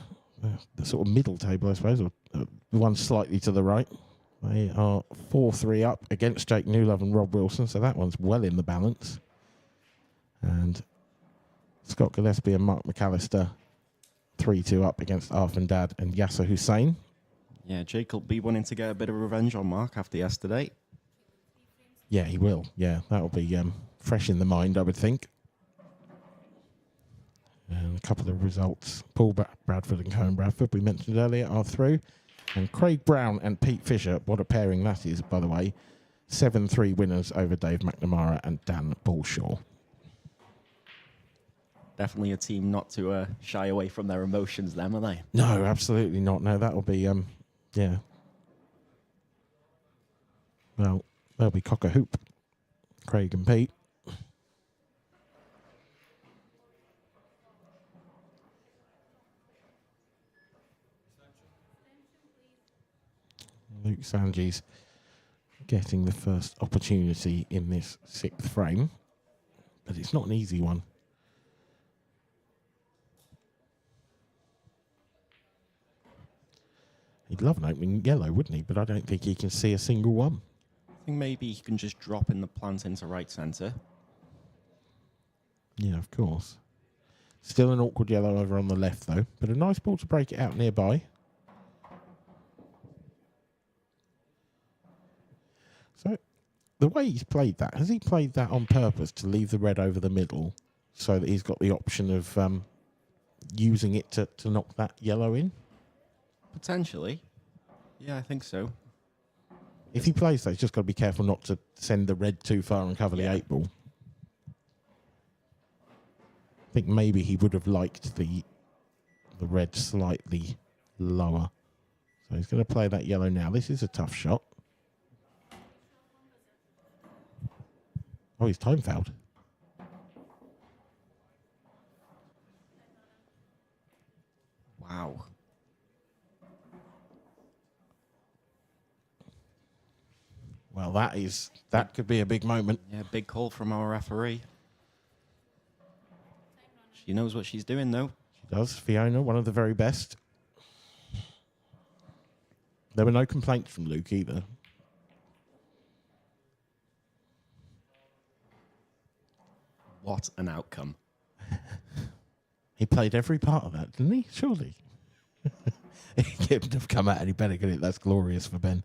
the sort of middle table, I suppose, or the one slightly to the right. They are 4-3 up against Jake Newlove and Rob Wilson, so that one's well in the balance. And Scott Gillespie and Mark McAllister, 3-2 up against Arfan Dad and Yasser Hussain. Yeah, Jake will be wanting to get a bit of revenge on Mark after yesterday. Yeah, he will. Yeah, that'll be fresh in the mind, I would think. And a couple of results. Paul Bradford and Cohen Bradford, we mentioned earlier, are through. And Craig Brown and Pete Fisher, what a pairing that is, by the way. 7-3 winners over Dave McNamara and Dan Bullshaw. Definitely a team not to shy away from their emotions, them, are they? No, absolutely not. No, that'll be, yeah. Well, they'll be cock a hoop. Craig and Pete. Luke Sanjis getting the first opportunity in this 6th frame, but it's not an easy one. He'd love an opening yellow, wouldn't he? But I don't think he can see a single one. I think maybe he can just drop in the plant into right centre. Yeah, of course. Still an awkward yellow over on the left, though, but a nice ball to break it out nearby. So the way he's played that, has he played that on purpose to leave the red over the middle so that he's got the option of using it to knock that yellow in? Potentially. Yeah, I think so. If he plays that, he's just got to be careful not to send the red too far and cover the 8 ball. I think maybe he would have liked the red slightly lower. So he's going to play that yellow now. This is a tough shot. Oh, he's time fouled. Wow. Well, that could be a big moment. Yeah, big call from our referee. She knows what she's doing, though. She does. Fiona, one of the very best. There were no complaints from Luke either. What an outcome. He played every part of that, didn't he? Surely. He couldn't have come out any better, could it? That's glorious for Ben.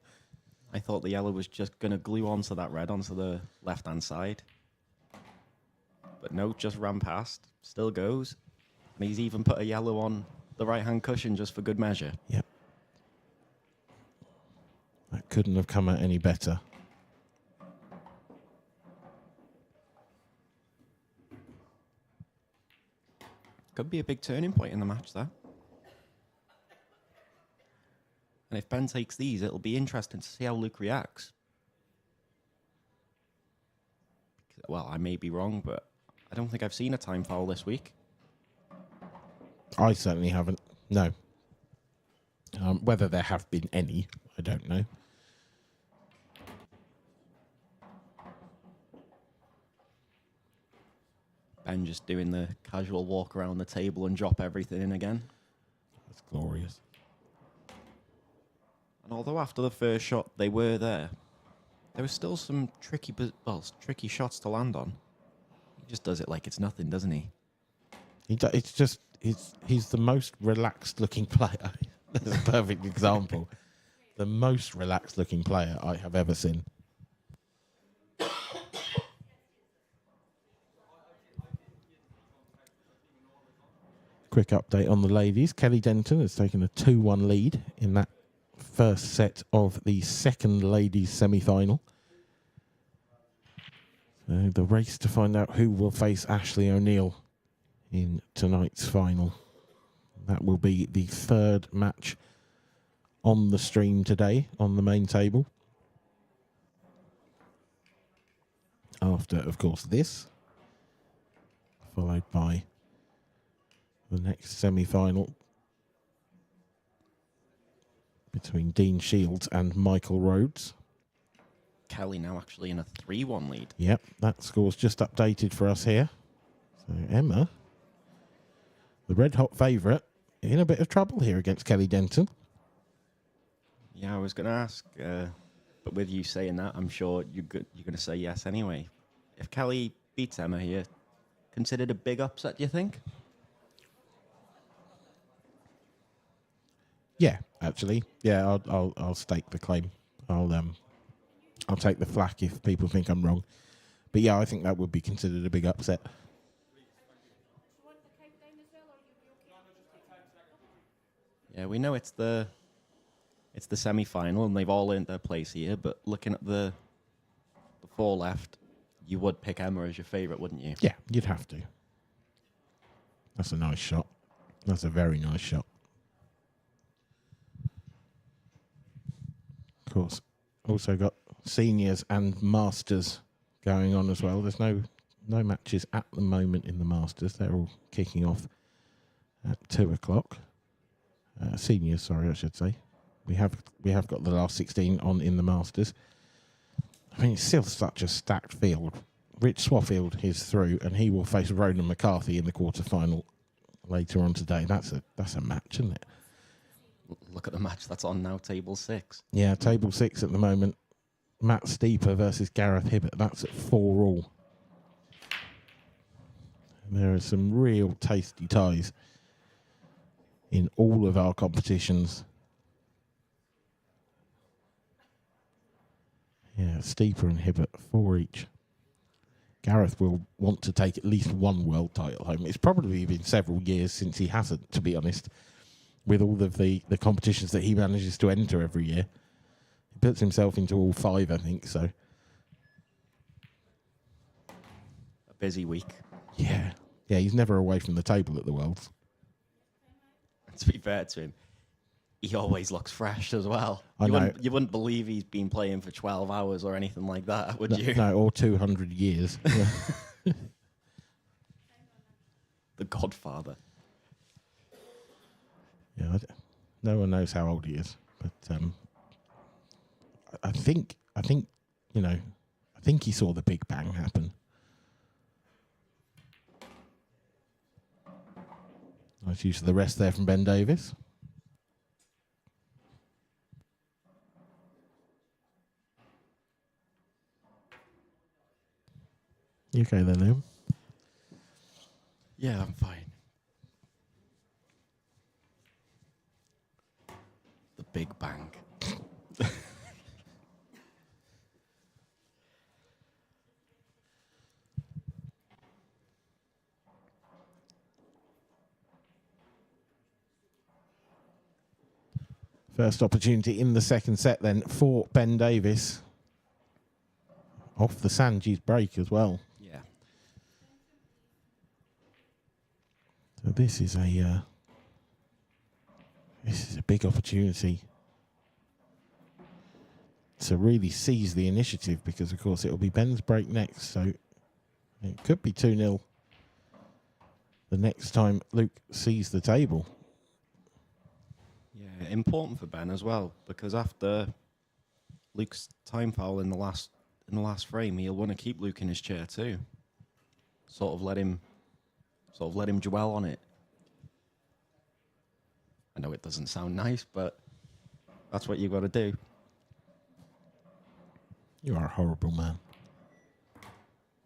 I thought the yellow was just going to glue onto that red onto the left-hand side. But no, just ran past. Still goes. And he's even put a yellow on the right-hand cushion just for good measure. Yep. That couldn't have come out any better. Could be a big turning point in the match, though. And if Ben takes these, it'll be interesting to see how Luke reacts. Well, I may be wrong, but I don't think I've seen a time foul this week. I certainly haven't. No. Whether there have been any, I don't know. Ben just doing the casual walk around the table and drop everything in again. That's glorious. And although after the first shot they were there was still some tricky shots to land on. He just does it like it's nothing, doesn't he? He's the most relaxed looking player. That's a perfect example. The most relaxed looking player I have ever seen. Quick update on the ladies. Kelly Denton has taken a 2-1 lead in that first set of the second ladies semi-final. So the race to find out who will face Ashley O'Neill in tonight's final. That will be the third match on the stream today on the main table. After, of course, this, followed by the next semi-final between Dean Shields and Michael Rhodes. Kelly now actually in a 3-1 lead. Yep, that score's just updated for us here. So Emma, the red-hot favourite, in a bit of trouble here against Kelly Denton. Yeah, I was going to ask, but with you saying that, I'm sure you're going to say yes anyway. If Kelly beats Emma here, considered a big upset, do you think? Yeah, actually, yeah, I'll stake the claim. I'll take the flak if people think I'm wrong, but yeah, I think that would be considered a big upset. Yeah, we know it's the semi-final and they've all earned their place here, but looking at the four left, you would pick Emma as your favourite, wouldn't you? Yeah, you'd have to. That's a nice shot. That's a very nice shot. Of course, also got seniors and masters going on as well. There's no matches at the moment in the masters. They're all kicking off at 2:00. Seniors, sorry, I should say. We have got the last 16 on in the masters. I mean, it's still such a stacked field. Rich Swaffield is through, and he will face Ronan McCarthy in the quarterfinal later on today. That's a match, isn't it? Look at the match that's on now, table 6. Yeah, table 6 at the moment. Matt Steeper versus Gareth Hibbert. That's at 4-all. There are some real tasty ties in all of our competitions. Yeah, steeper and Hibbert, 4 each. Gareth will want to take at least one world title home. It's probably been several years since he hasn't, to be honest, with all of the competitions that he manages to enter every year. He puts himself into all 5, I think, so. A busy week. Yeah. Yeah, he's never away from the table at the Worlds. To be fair to him, he always looks fresh as well. I know. You wouldn't believe he's been playing for 12 hours or anything like that, would you? No, or 200 years. Yeah. The Godfather. Yeah, no one knows how old he is, but I think you know, I think he saw the Big Bang happen. Nice use of the rest there from Ben Davies. You okay there, Liam? Yeah, I'm fine. The Big Bang. First opportunity in the second set then for Ben Davies. Off the Sanji's break as well. Yeah. So this is a big opportunity to really seize the initiative, because of course it'll be Ben's break next, so it could be 2-0 the next time Luke sees the table. Yeah, important for Ben as well, because after Luke's time foul in the last frame, he'll want to keep Luke in his chair too. Sort of let him dwell on it. I know it doesn't sound nice, but that's what you've got to do. You are a horrible man.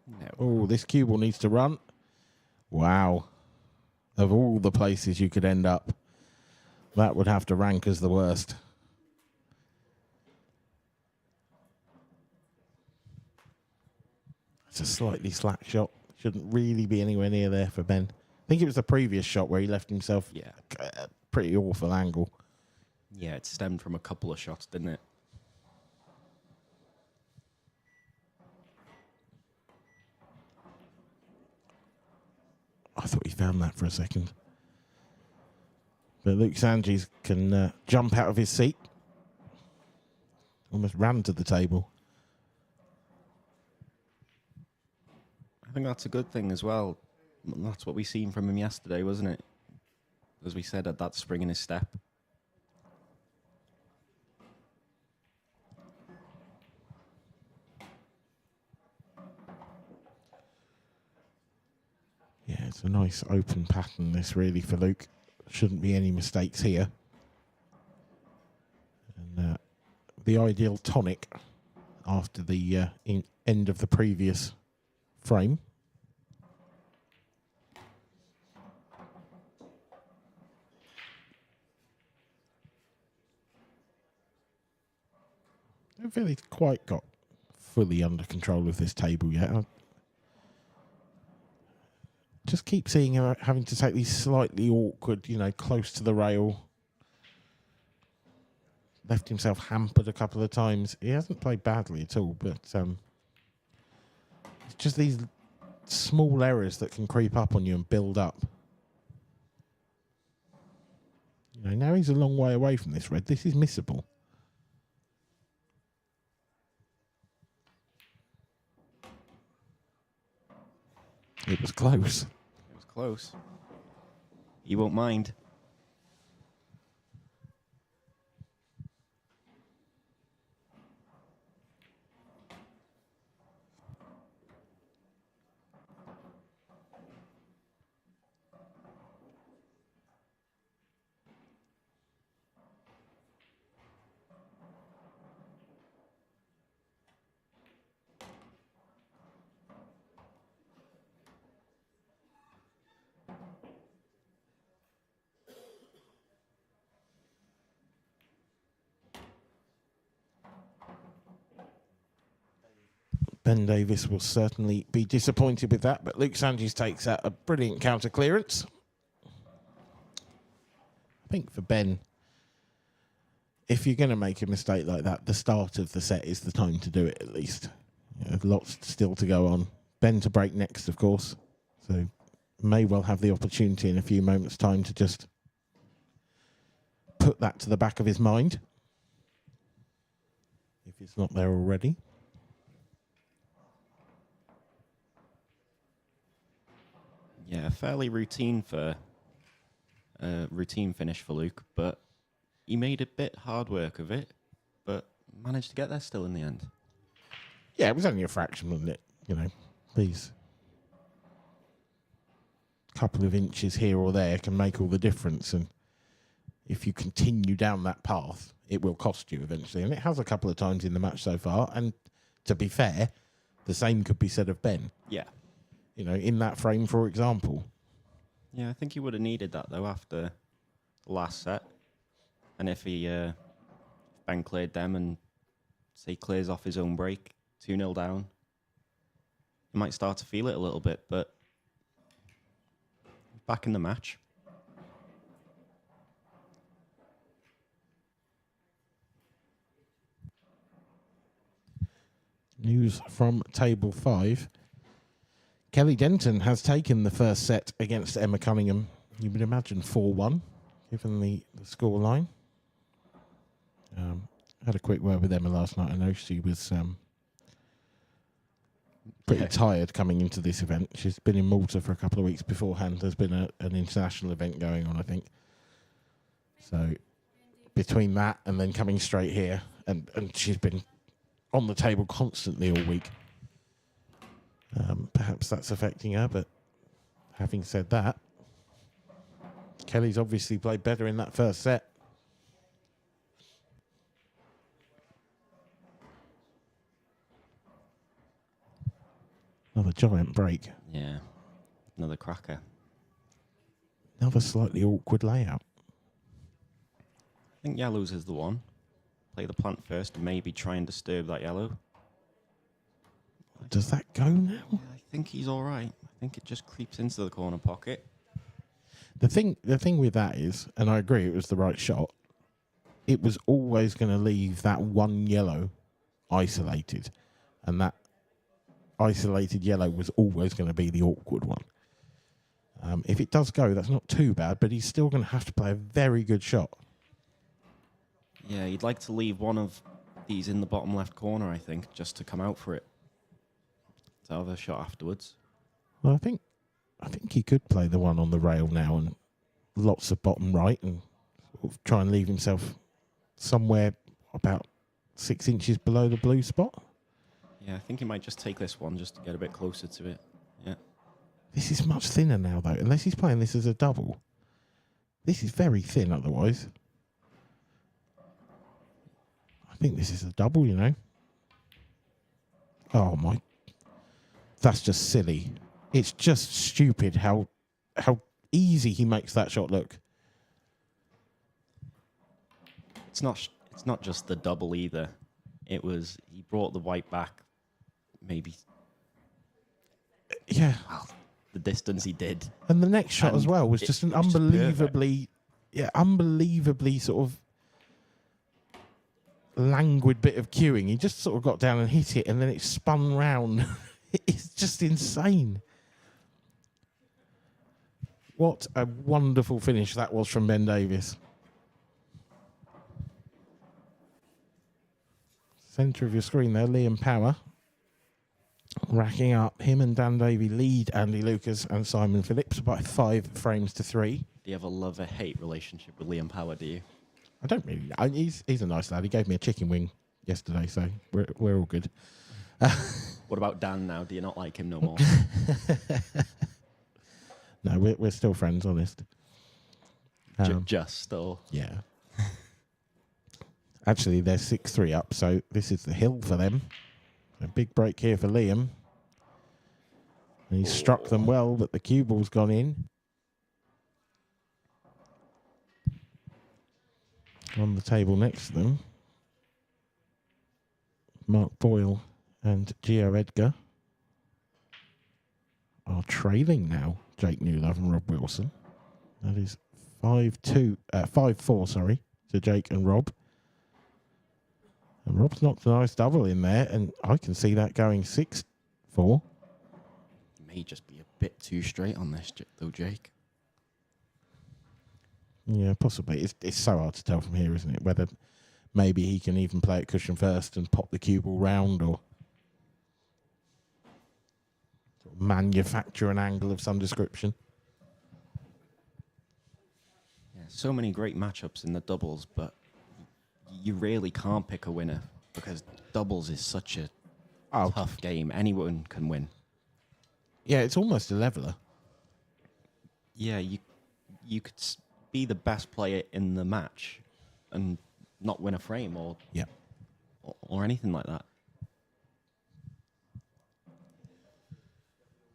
No. Oh, this cue ball needs to run. Wow. Of all the places you could end up, that would have to rank as the worst. It's a slightly slack shot. Shouldn't really be anywhere near there for Ben. I think it was the previous shot where he left himself a pretty awful angle. Yeah, it stemmed from a couple of shots, didn't it? I thought he found that for a second. But Luke Sanjis can jump out of his seat. Almost ran to the table. I think that's a good thing as well. That's what we seen from him yesterday, wasn't it? As we said, at that spring in his step. Yeah, it's a nice open pattern, this, really, for Luke. Shouldn't be any mistakes here. And the ideal tonic after the end of the previous frame. I don't feel he's quite got fully under control of this table yet. I just keep seeing him having to take these slightly awkward, close to the rail. Left himself hampered a couple of times. He hasn't played badly at all, but it's just these small errors that can creep up on you and build up. Now he's a long way away from this red. This is missable. It was close. It was close. He won't mind. Ben Davies will certainly be disappointed with that, but Luke Sanges takes out a brilliant counter clearance. I think for Ben, if you're going to make a mistake like that, the start of the set is the time to do it at least. You know, lots still to go on. Ben to break next, of course. So may well have the opportunity in a few moments' time to just put that to the back of his mind, if it's not there already. Yeah, fairly routine finish for Luke, but he made a bit hard work of it, but managed to get there still in the end. Yeah, it was only a fraction, wasn't it? You know, these couple of inches here or there can make all the difference, and if you continue down that path, it will cost you eventually, and it has a couple of times in the match so far. And to be fair, the same could be said of Ben. Yeah. You know, in that frame, for example. Yeah, I think he would have needed that, though, after the last set. And if Ben cleared them and, say, clears off his own break, 2-0 down, he might start to feel it a little bit, but back in the match. News from table 5. Kelly Denton has taken the first set against Emma Cunningham. You would imagine 4-1, given the score line. Had a quick word with Emma last night. I know she was pretty tired coming into this event. She's been in Malta for a couple of weeks beforehand. There's been an international event going on, I think. So between that and then coming straight here, and she's been on the table constantly all week. Perhaps that's affecting her, but having said that, Kelly's obviously played better in that first set. Another giant break. Yeah, another cracker. Another slightly awkward layout. I think yellows is the one. Play the plant first and maybe try and disturb that yellow. Does that go now? Yeah, I think he's all right. I think it just creeps into the corner pocket. The thing with that is, and I agree, it was the right shot. It was always going to leave that one yellow isolated, and that isolated yellow was always going to be the awkward one. If it does go, that's not too bad, but he's still going to have to play a very good shot. Yeah, you'd like to leave one of these in the bottom left corner, I think, just to come out for it. To have a shot afterwards. Well, I think he could play the one on the rail now and lots of bottom right and sort of try and leave himself somewhere about 6 inches below the blue spot. Yeah, I think he might just take this one just to get a bit closer to it. Yeah. This is much thinner now, though, unless he's playing this as a double. This is very thin otherwise. I think this is a double, you know. Oh, my. That's just silly. It's just stupid how easy he makes that shot look. It's not just the double either. It was, he brought the white back maybe. Yeah. Well, the distance he did. And the next shot as well was just an unbelievably sort of languid bit of cueing. He just sort of got down and hit it, and then it spun round. It's just insane. What a wonderful finish that was from Ben Davies. Centre of your screen there, Liam Power. Racking up. Him and Dan Davey lead Andy Lucas and Simon Phillips by 5 frames to 3. Do you have a love-or-hate relationship with Liam Power, do you? I don't really know. He's a nice lad. He gave me a chicken wing yesterday, so we're all good. What about Dan now? Do you not like him no more? No, we're still friends, honest. Just still. Yeah. Actually, they're 6-3 up, so this is the hill for them. A big break here for Liam. And he's struck them well, but the cue ball's gone in. On the table next to them, Mark Boyle and Gio Edgar are trailing now Jake Newlove and Rob Wilson. That is 5-4, sorry, to Jake and Rob. And Rob's knocked a nice double in there, and I can see that going 6-4. May just be a bit too straight on this, though, Jake. Yeah, possibly. It's so hard to tell from here, isn't it? Whether maybe he can even play it cushion first and pop the cue ball round, or sort of manufacture an angle of some description. Yeah, so many great matchups in the doubles, but you really can't pick a winner because doubles is such a tough game. Anyone can win. Yeah, it's almost a leveler. Yeah, you could be the best player in the match and not win a frame or anything like that. I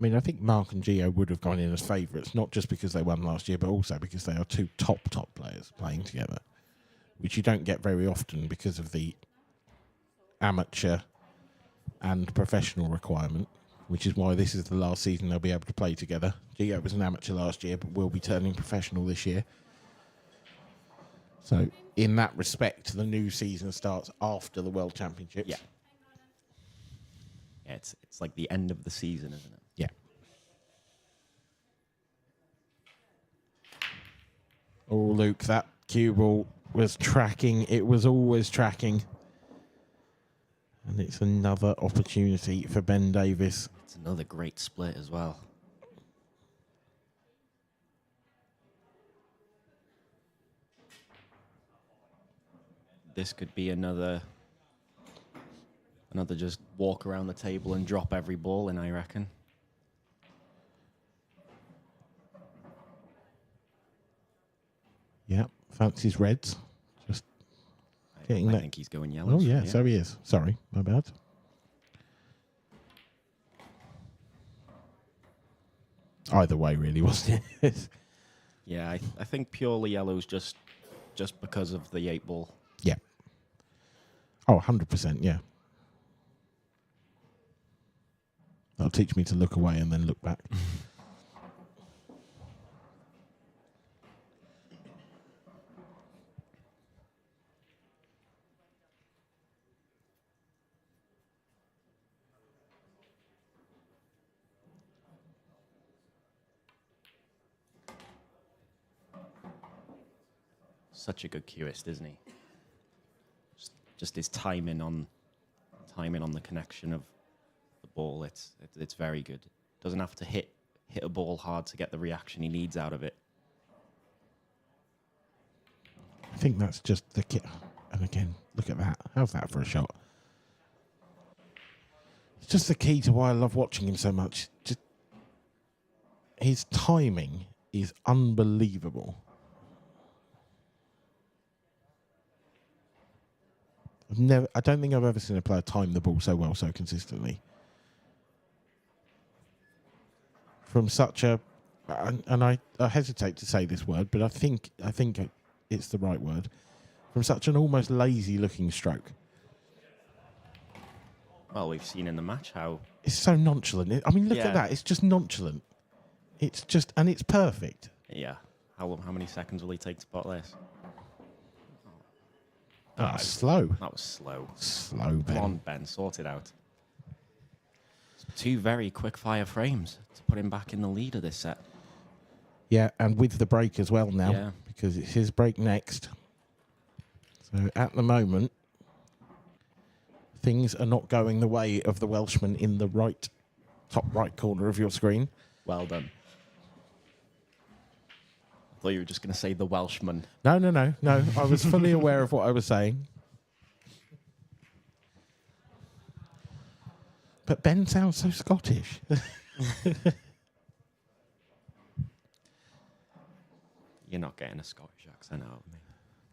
mean, I think Mark and Gio would have gone in as favourites, not just because they won last year, but also because they are two top players playing together, which you don't get very often because of the amateur and professional requirement, which is why this is the last season they'll be able to play together. Gio was an amateur last year, but will be turning professional this year. So, in that respect, the new season starts after the World Championships. Yeah, it's like the end of the season, isn't it? Yeah. Oh, Luke, that cue ball was tracking. It was always tracking. And it's another opportunity for Ben Davies. It's another great split as well. This could be another just walk around the table and drop every ball in, I reckon. Yeah, fancies reds. Just getting I think he's going yellow. Oh, yeah, so he is. Sorry, my bad. Either way, really, wasn't it? Yeah, I think purely yellow's just because of the 8-ball. Yeah. Oh, 100%, yeah. That'll teach me to look away and then look back. Such a good cueist, isn't he? Just his timing on the connection of the ball. It's very good. Doesn't have to hit a ball hard to get the reaction he needs out of it. I think that's just the kit. And again, look at that. How's that for a shot? It's just the key to why I love watching him so much. Just his timing is unbelievable. I don't think I've ever seen a player time the ball so well, so consistently. From such a, and I hesitate to say this word, but I think it's the right word. From such an almost lazy-looking stroke. Well, we've seen in the match how It's so nonchalant. I mean, look at that. It's just nonchalant. It's just, and it's perfect. Yeah. How many seconds will he take to spot this? Oh, slow. That was slow. Slow, Ben. Come on, Ben, sort it out. Two very quick-fire frames to put him back in the lead of this set. Yeah, and with the break as well now, Yeah. because it's his break next. So at the moment, things are not going the way of the Welshman in the top right corner of your screen. Well done. I thought you were just going to say the Welshman. No. I was fully aware of what I was saying. But Ben sounds so Scottish. You're not getting a Scottish accent out of me.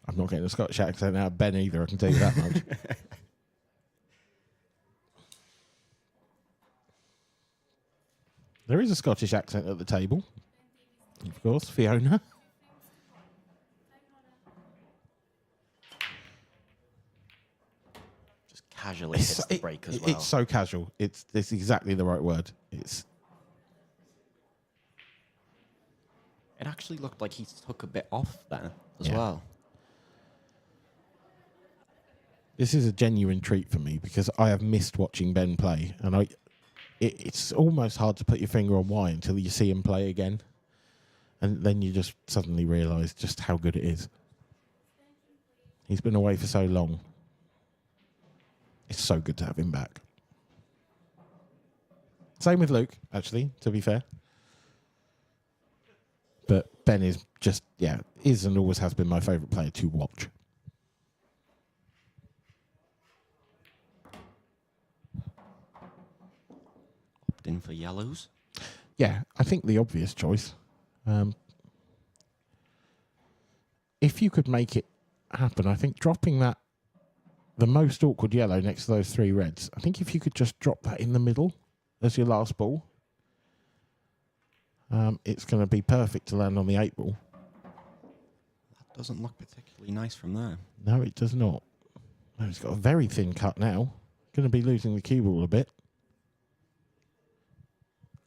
I'm not getting a Scottish accent out of Ben either, I can tell you that much. There is a Scottish accent at the table. Of course, Fiona. Just casually hits the break as well. It's so casual. It's exactly the right word. It actually looked like he took a bit off there as well. This is a genuine treat for me because I have missed watching Ben play, and it's almost hard to put your finger on why until you see him play again, and then you just suddenly realise just how good it is. He's been away for so long. It's so good to have him back. Same with Luke, actually, to be fair. But Ben is just, is and always has been my favourite player to watch. In for yellows. Yeah, I think the obvious choice. If you could make it happen, I think dropping the most awkward yellow next to those 3 reds, I think if you could just drop that in the middle as your last ball, it's going to be perfect to land on the 8 ball. That doesn't look particularly nice from there. No, it does not. No, he's got a very thin cut now. Going to be losing the cue ball a bit.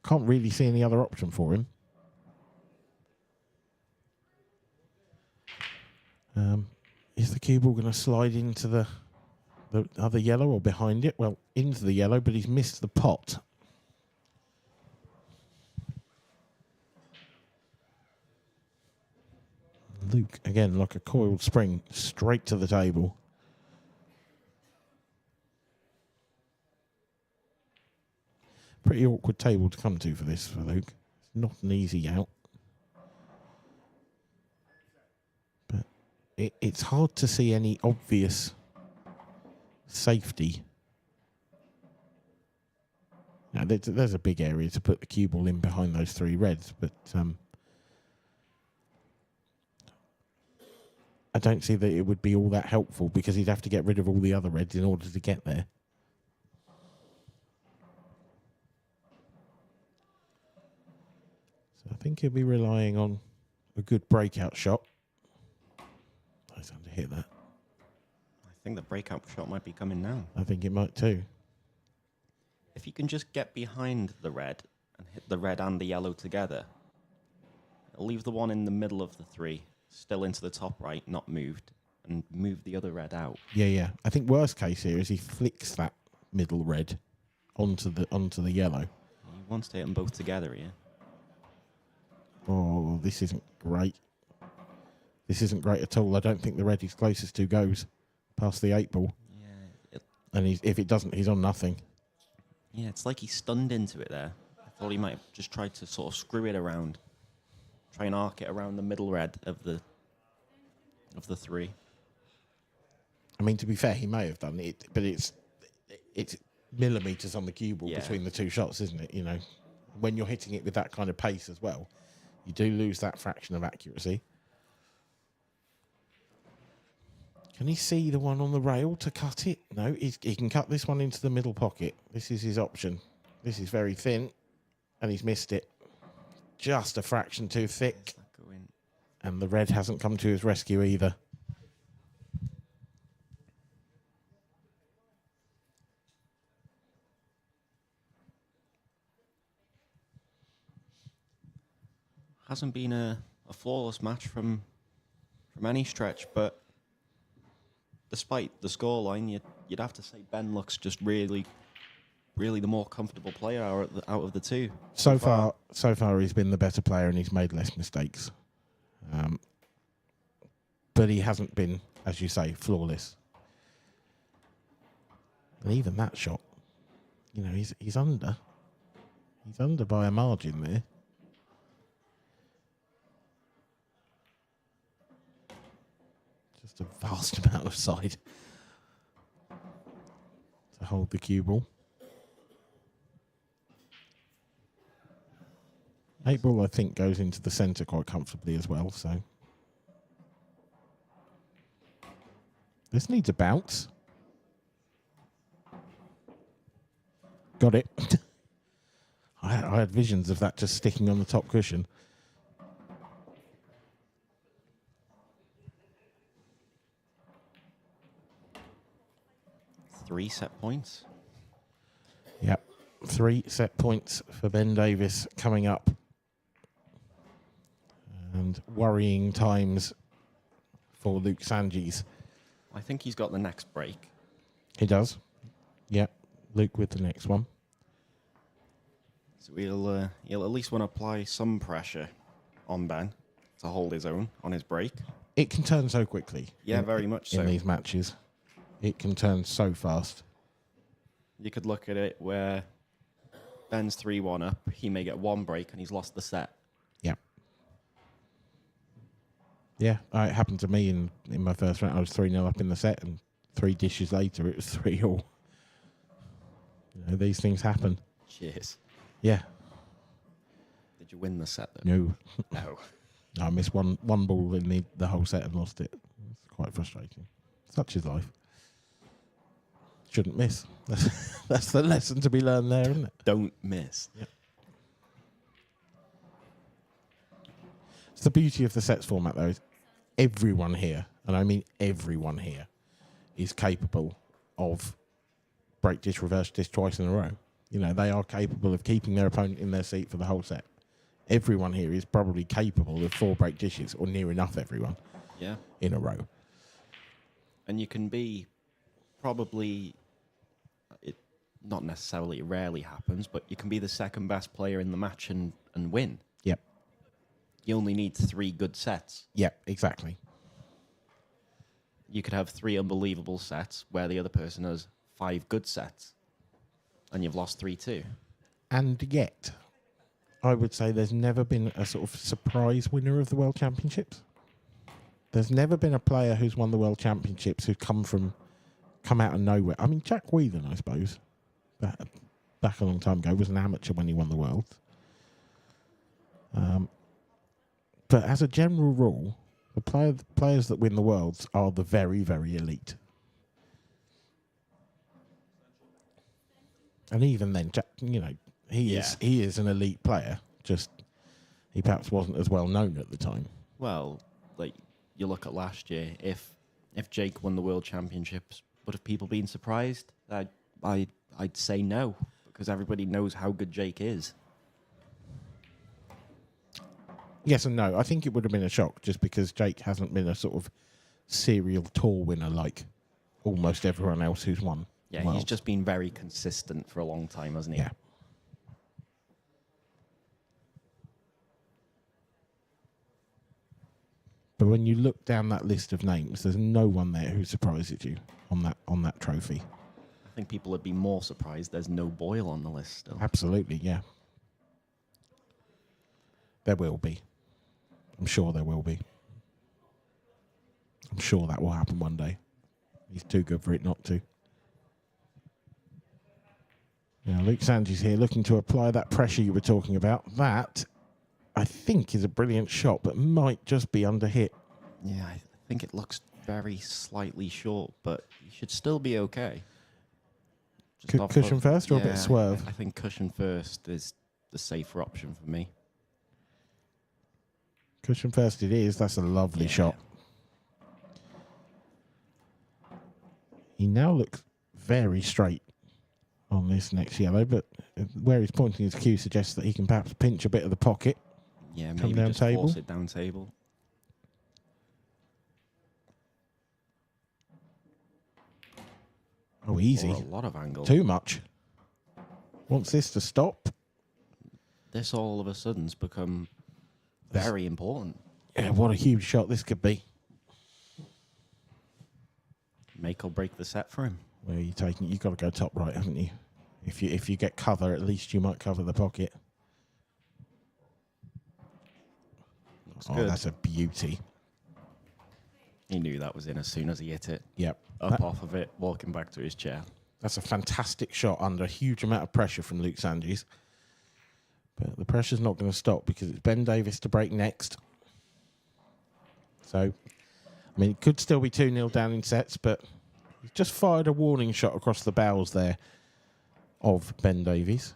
Can't really see any other option for him. Is the cue ball going to slide into the other yellow or behind it? Well, into the yellow, but he's missed the pot. Luke, again, like a coiled spring, straight to the table. Pretty awkward table to come to for this for Luke. It's not an easy out. But it's hard to see any obvious safety. Now, there's a big area to put the cue ball in behind those 3 reds, but I don't see that it would be all that helpful because he'd have to get rid of all the other reds in order to get there. I think he'll be relying on a good breakout shot. Nice under hit that. I think the breakout shot might be coming now. I think it might too. If you can just get behind the red and hit the red and the yellow together, leave the one in the middle of the 3 still into the top right, not moved, and move the other red out. Yeah. I think worst case here is he flicks that middle red onto the yellow. He wants to hit them both together, yeah. Oh, this isn't great. This isn't great at all. I don't think the red he's closest to goes past the 8 ball. Yeah. And if it doesn't, he's on nothing. Yeah, it's like he's stunned into it there. I thought he might have just tried to sort of screw it around. Try and arc it around the middle red of the 3. I mean, to be fair, he may have done it, but it's millimetres on the cue ball between the 2 shots, isn't it? You know, when you're hitting it with that kind of pace as well, you do lose that fraction of accuracy. Can he see the one on the rail to cut it? No, he can cut this one into the middle pocket. This is his option. This is very thin, and he's missed it. Just a fraction too thick. And the red hasn't come to his rescue either. Hasn't been a flawless match from any stretch, but despite the scoreline, you'd have to say Ben looks just really the more comfortable player out of the 2. So far, he's been the better player and he's made less mistakes. But he hasn't been, as you say, flawless. And even that shot, you know, he's under. He's under by a margin there. Just a vast amount of side to hold the cue ball. 8 ball, I think, goes into the centre quite comfortably as well, so. This needs a bounce. Got it. I had visions of that just sticking on the top cushion. 3 set points. Yep. 3 set points for Ben Davies coming up. And worrying times for Luke Sanjis. I think he's got the next break. He does. Yep. Luke with the next one. So he'll at least want to apply some pressure on Ben to hold his own on his break. It can turn so quickly. Yeah, very much so. In these matches. It can turn so fast. You could look at it where Ben's 3-1 up. He may get 1 break and he's lost the set. Yeah. Yeah, it happened to me in my first round. I was 3-0 up in the set, and 3 dishes later, it was 3-all. You know, these things happen. Cheers. Yeah. Did you win the set, though? No. No. I missed one ball in the whole set and lost it. It's quite frustrating. Such is life. Shouldn't miss. That's the lesson to be learned there, isn't it? Don't miss. Yep. It's the beauty of the sets format, though. Is everyone here, and I mean everyone here, is capable of break dish, reverse dish twice in a row. You know, they are capable of keeping their opponent in their seat for the whole set. Everyone here is probably capable of 4 break dishes, or near enough everyone, in a row. And you can be probably, it not necessarily rarely happens, but you can be the second best player in the match and win. Yep. You only need 3 good sets. Yep, exactly. You could have 3 unbelievable sets where the other person has 5 good sets, and you've lost 3-2. And yet, I would say there's never been a sort of surprise winner of the World Championships. There's never been a player who's won the World Championships who's come out of nowhere. I mean, Jack Whelan, I suppose, back a long time ago, was an amateur when he won the World. But as a general rule, the players that win the Worlds are the very, very elite. And even then, Jack, you know, he is an elite player. Just he perhaps wasn't as well known at the time. Well, like you look at last year, if Jake won the World Championships, would have people been surprised? I'd say no, because everybody knows how good Jake is. Yes and no. I think it would have been a shock just because Jake hasn't been a sort of serial tour winner like almost everyone else who's won. Yeah, Worlds. he's just been very consistent for a long time, hasn't he? Yeah. But when you look down that list of names, there's no one there who surprises you on that trophy. I think people would be more surprised there's no Boyle on the list still. Absolutely, yeah. There will be. I'm sure there will be. I'm sure that will happen one day. He's too good for it not to. Now, Luke Sanjis here looking to apply that pressure you were talking about. That, I think, is a brilliant shot, but might just be under hit. Yeah, I think it looks very slightly short, but you should still be okay. Cushion first or a bit of swerve? I think cushion first is the safer option for me. Cushion first it is. That's a lovely shot. He now looks very straight on this next yellow, but where he's pointing his cue suggests that he can perhaps pinch a bit of the pocket. Yeah, come maybe down just table. force it down table. Oh, easy. Or a lot of angle. Too much. Wants this to stop. This all of a sudden's become very important. Yeah, what a huge shot this could be. Make or break the set for him. Where are you taking it? You've got to go top right, haven't you? If you get cover, at least you might cover the pocket. Looks Oh, good. that's a beauty. He knew that was in as soon as he hit it. Yep. Up off of it, walking back to his chair. That's a fantastic shot under a huge amount of pressure from Luke Sanjis. But the pressure's not going to stop because it's Ben Davies to break next. So, I mean, it could still be 2-0 down in sets, but he's just fired a warning shot across the bows there of Ben Davies.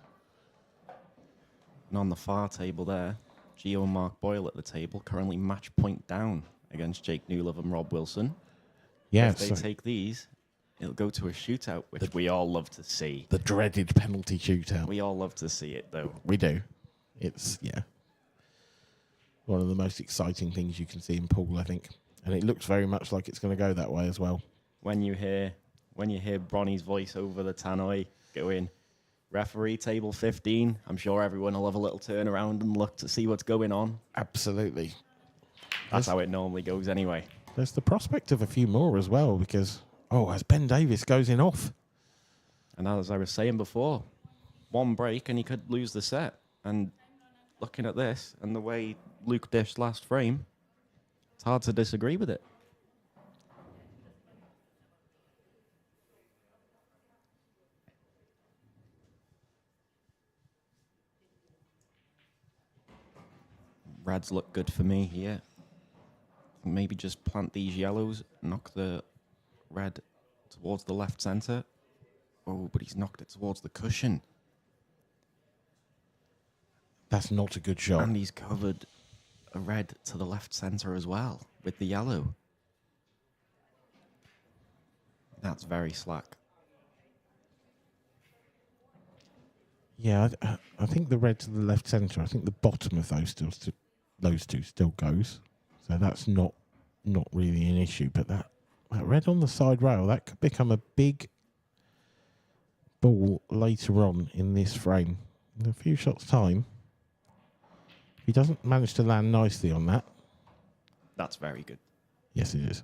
And on the far table there, Gio and Mark Boyle at the table, currently match point down against Jake Newlove and Rob Wilson. Yeah, If they take these, it'll go to a shootout, which we all love to see. The dreaded penalty shootout. We all love to see it, though. We do. It's, one of the most exciting things you can see in pool, I think. And it looks very much like it's going to go that way as well. When you hear Bronny's voice over the tannoy going, referee table 15, I'm sure everyone will have a little turn around and look to see what's going on. Absolutely. That's how it normally goes anyway. There's the prospect of a few more as well because, as Ben Davies goes in off. And as I was saying before, one break and he could lose the set. And looking at this and the way Luke dished last frame, it's hard to disagree with it. Reds look good for me here. Maybe just plant these yellows, knock the red towards the left center. Oh, but he's knocked it towards the cushion. That's not a good shot. And he's covered a red to the left center as well with the yellow. That's very slack. Yeah, I think the red to the left centre, I think the bottom of those two still goes. So that's not really an issue. But that red on the side rail, that could become a big ball later on in this frame. In a few shots' time, if he doesn't manage to land nicely on that. That's very good. Yes, it is.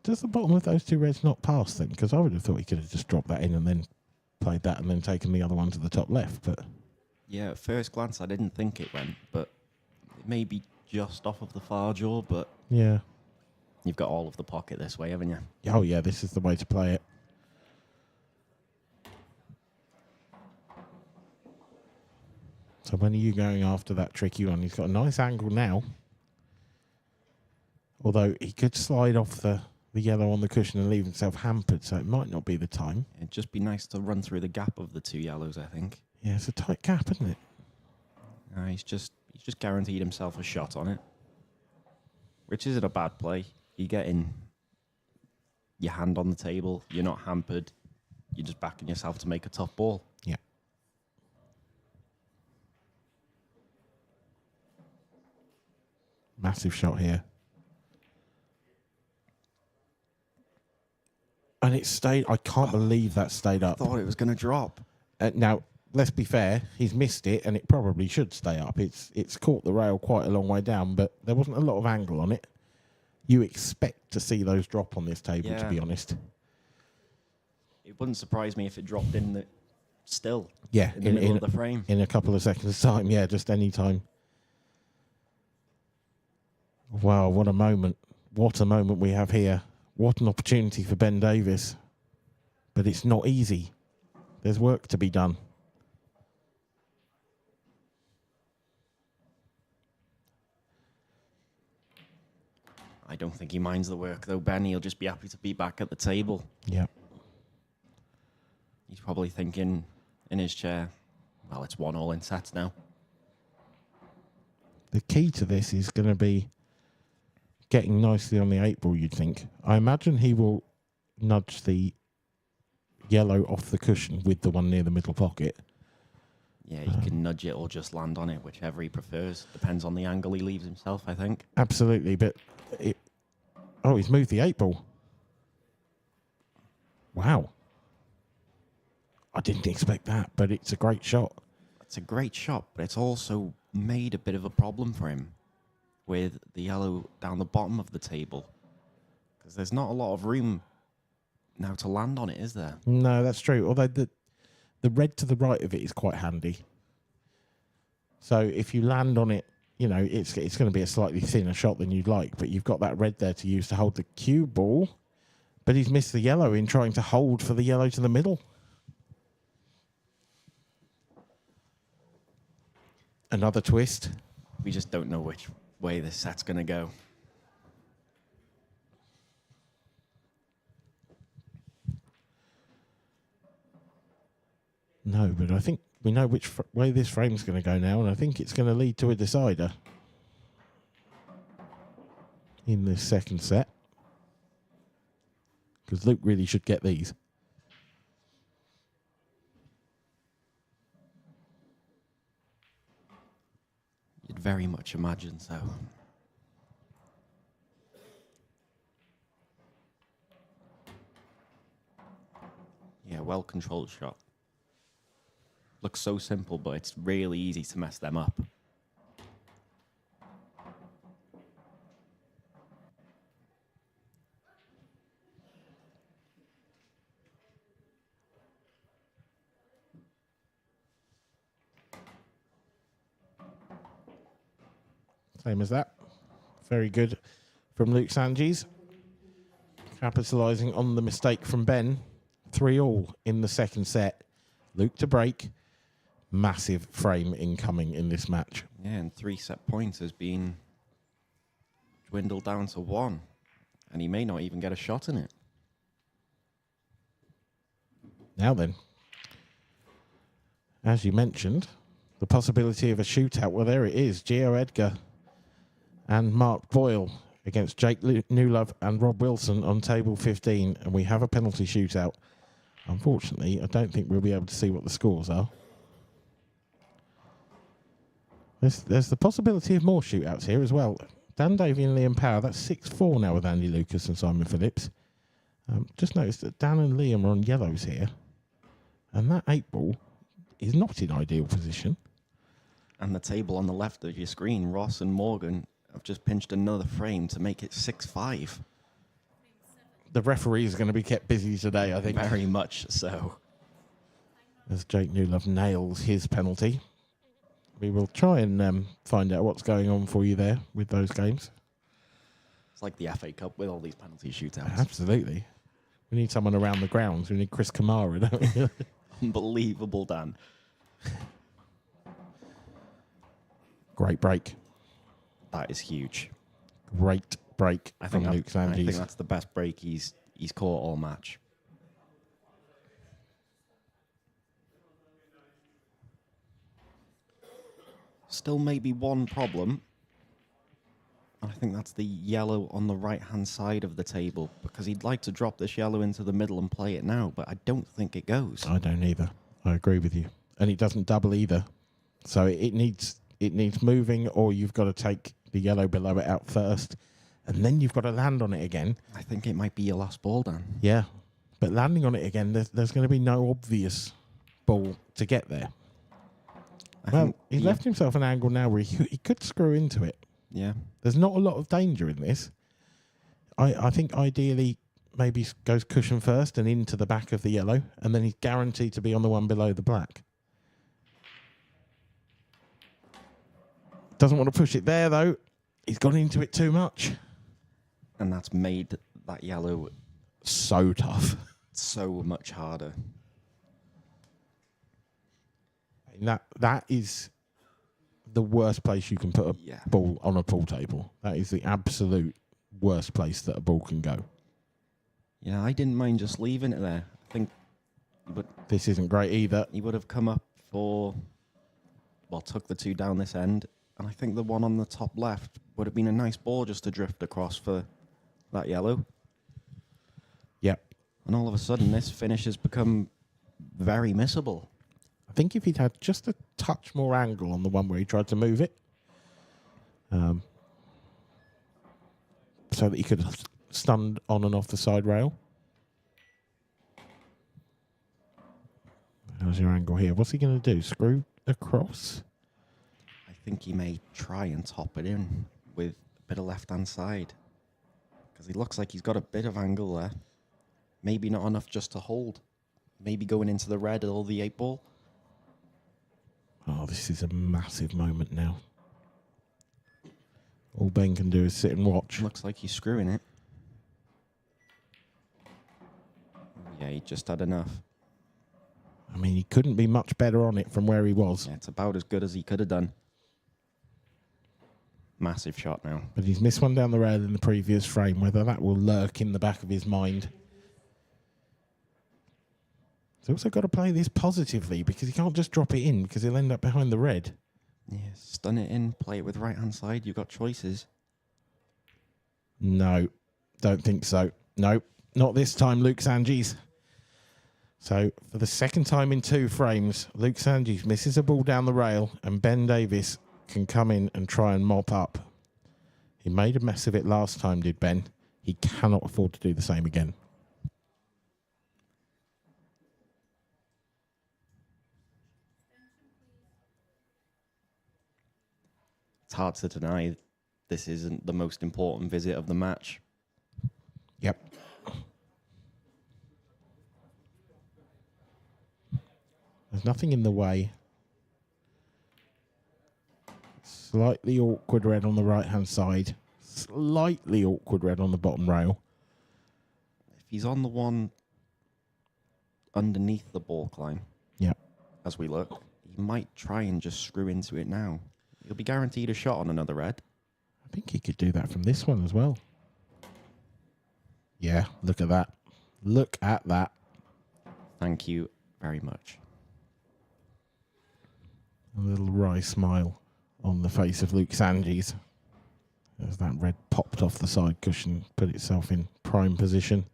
Does the bottom of those two reds not pass then? Because I would have thought he could have just dropped that in and then played that and then taken the other one to the top left. But yeah, at first glance, I didn't think it went, but it may be just off of the far jaw, but yeah. You've got all of the pocket this way, haven't you? Oh, yeah, this is the way to play it. So when are you going after that tricky one? He's got a nice angle now. Although he could slide off the yellow on the cushion and leave himself hampered, so it might not be the time. It'd just be nice to run through the gap of the two yellows, I think. Yeah, it's a tight gap, isn't it? He's just guaranteed himself a shot on it, which isn't a bad play. You're getting your hand on the table. You're not hampered. You're just backing yourself to make a tough ball. Yeah. Massive shot here. And it stayed. I can't believe that stayed up. I thought it was going to drop. Now, let's be fair. He's missed it, and it probably should stay up. It's caught the rail quite a long way down, but there wasn't a lot of angle on it. You expect to see those drop on this table, to be honest. It wouldn't surprise me if it dropped in the still. Yeah, in the middle of the frame. In a couple of seconds' time. Yeah, just any time. Wow, what a moment. What a moment we have here. What an opportunity for Ben Davies. But it's not easy. There's work to be done. I don't think he minds the work, though, Ben. He'll just be happy to be back at the table. Yeah. He's probably thinking in his chair, well, it's 1-1 in sets now. The key to this is going to be getting nicely on the 8 ball, you'd think. I imagine he will nudge the yellow off the cushion with the one near the middle pocket. Yeah, he can nudge it or just land on it, whichever he prefers. Depends on the angle he leaves himself, I think. Absolutely, but... he's moved the 8 ball. Wow. I didn't expect that, but it's a great shot. It's a great shot, but it's also made a bit of a problem for him with the yellow down the bottom of the table. Because there's not a lot of room now to land on it, is there? No, that's true. Although the red to the right of it is quite handy. So if you land on it, you know, it's going to be a slightly thinner shot than you'd like, but you've got that red there to use to hold the cue ball. But he's missed the yellow in trying to hold for the yellow to the middle. Another twist. We just don't know which way this set's going to go. No, but I think we know which way this frame's going to go now, and I think it's going to lead to a decider in this second set. because Luke really should get these. You'd very much imagine so. Yeah, well-controlled shot. Looks so simple, but it's really easy to mess them up. Same as that. Very good from Luke Sanges. Capitalising on the mistake from Ben. 3-all in the second set. Luke to break. Massive frame incoming in this match. Yeah, and 3 set points has been dwindled down to 1. And he may not even get a shot in it. Now then, as you mentioned, the possibility of a shootout. Well, there it is. Gio Edgar and Mark Boyle against Jake Newlove and Rob Wilson on table 15. And we have a penalty shootout. Unfortunately, I don't think we'll be able to see what the scores are. There's the possibility of more shootouts here as well. Dan Davey and Liam Power, that's 6-4 now with Andy Lucas and Simon Phillips. Just noticed that Dan and Liam are on yellows here. And that 8-ball is not in ideal position. And the table on the left of your screen, Ross and Morgan have just pinched another frame to make it 6-5. The referees are going to be kept busy today, I think. Very much so. As Jake Newlove nails his penalty. We will try and find out what's going on for you there with those games. It's like the FA Cup with all these penalty shootouts. Absolutely. We need someone around the grounds. We need Chris Kamara, don't we? Unbelievable, Dan. Great break. That is huge. Great break from Luke I think Sanges. that's the best break he's caught all match. Still maybe one problem. I think that's the yellow on the right-hand side of the table, because he'd like to drop this yellow into the middle and play it now, but I don't think it goes. I don't either. I agree with you. And it doesn't double either. So it needs moving, or you've got to take the yellow below it out first, and then you've got to land on it again. I think it might be your last ball, Dan. Yeah. But landing on it again, there's going to be no obvious ball to get there. Well, he's left himself an angle now where he could screw into it. Yeah. There's not a lot of danger in this. I think ideally maybe goes cushion first and into the back of the yellow, and then he's guaranteed to be on the one below the black. Doesn't want to push it there, though. He's gone into it too much. And that's made that yellow So tough. so much harder. And that is the worst place you can put a ball on a pool table. That is the absolute worst place that a ball can go. Yeah, I didn't mind just leaving it there. I think this isn't great either. He would have come up for, well, took the 2 down this end. And I think the one on the top left would have been a nice ball just to drift across for that yellow. Yep. And all of a sudden, this finish has become very missable. I think if he'd had just a touch more angle on the one where he tried to move it, so that he could have stunned on and off the side rail. How's your angle here? What's he going to do? Screw across? I think he may try and top it in with a bit of left-hand side. Because he looks like he's got a bit of angle there. Maybe not enough just to hold. Maybe going into the red or the 8-ball. Oh, this is a massive moment now. All Ben can do is sit and watch. Looks like he's screwing it. Yeah, he just had enough. I mean, he couldn't be much better on it from where he was. Yeah, it's about as good as he could have done. Massive shot now. But he's missed one down the rail in the previous frame. Whether that will lurk in the back of his mind. He's also got to play this positively, because he can't just drop it in, because he'll end up behind the red. Yeah, stun it in, play it with right-hand side. You've got choices. No, don't think so. Nope. not this time, Luke Sanges. So for the second time in 2 frames, Luke Sanges misses a ball down the rail and Ben Davies can come in and try and mop up. He made a mess of it last time, did Ben. He cannot afford to do the same again. It's hard to deny this isn't the most important visit of the match. Yep. There's nothing in the way. Slightly awkward red on the right-hand side. Slightly awkward red on the bottom rail. If he's on the one underneath the ball climb, Yep. as we look, he might try and just screw into it now. He'll be guaranteed a shot on another red. I think he could do that from this one as well. Yeah, look at that. Look at that. Thank you very much. A little wry smile on the face of Luke Sanges as that red popped off the side cushion, put itself in prime position.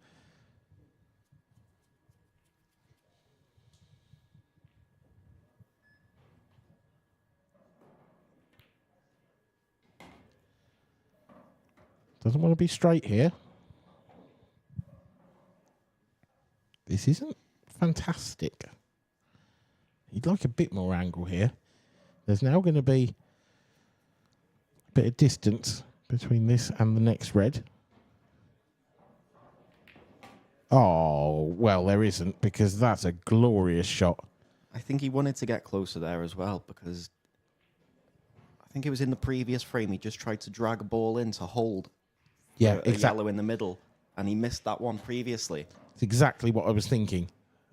Doesn't want to be straight here. This isn't fantastic. He'd like a bit more angle here. There's now going to be a bit of distance between this and the next red. Oh, well, there isn't, because that's a glorious shot. I think he wanted to get closer there as well, because I think it was in the previous frame. He just tried to drag a ball in to hold Yeah, a yellow in the middle, and he missed that one previously. It's exactly what I was thinking.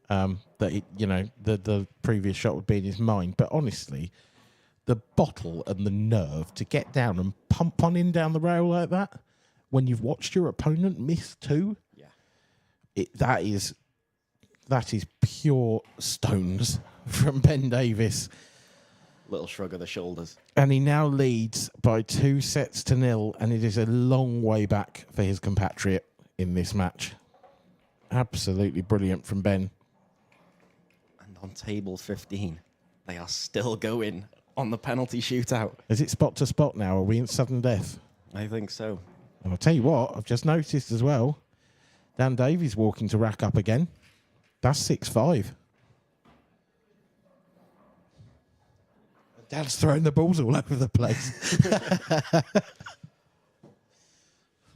That it, you know, the previous shot would be in his mind, but honestly, the bottle and the nerve to get down and pump one in down the rail like that when you've watched your opponent miss 2, Yeah, that is pure stones from Ben Davies. little shrug of the shoulders. And he now leads by 2-0, and it is a long way back for his compatriot in this match. Absolutely brilliant from Ben. And on table 15, they are still going on the penalty shootout. Is it spot to spot now? Are we in sudden death? I think so. And I'll tell you what, I've just noticed as well, Dan Davies walking to rack up again. That's 6-5. Dan's throwing the balls all over the place.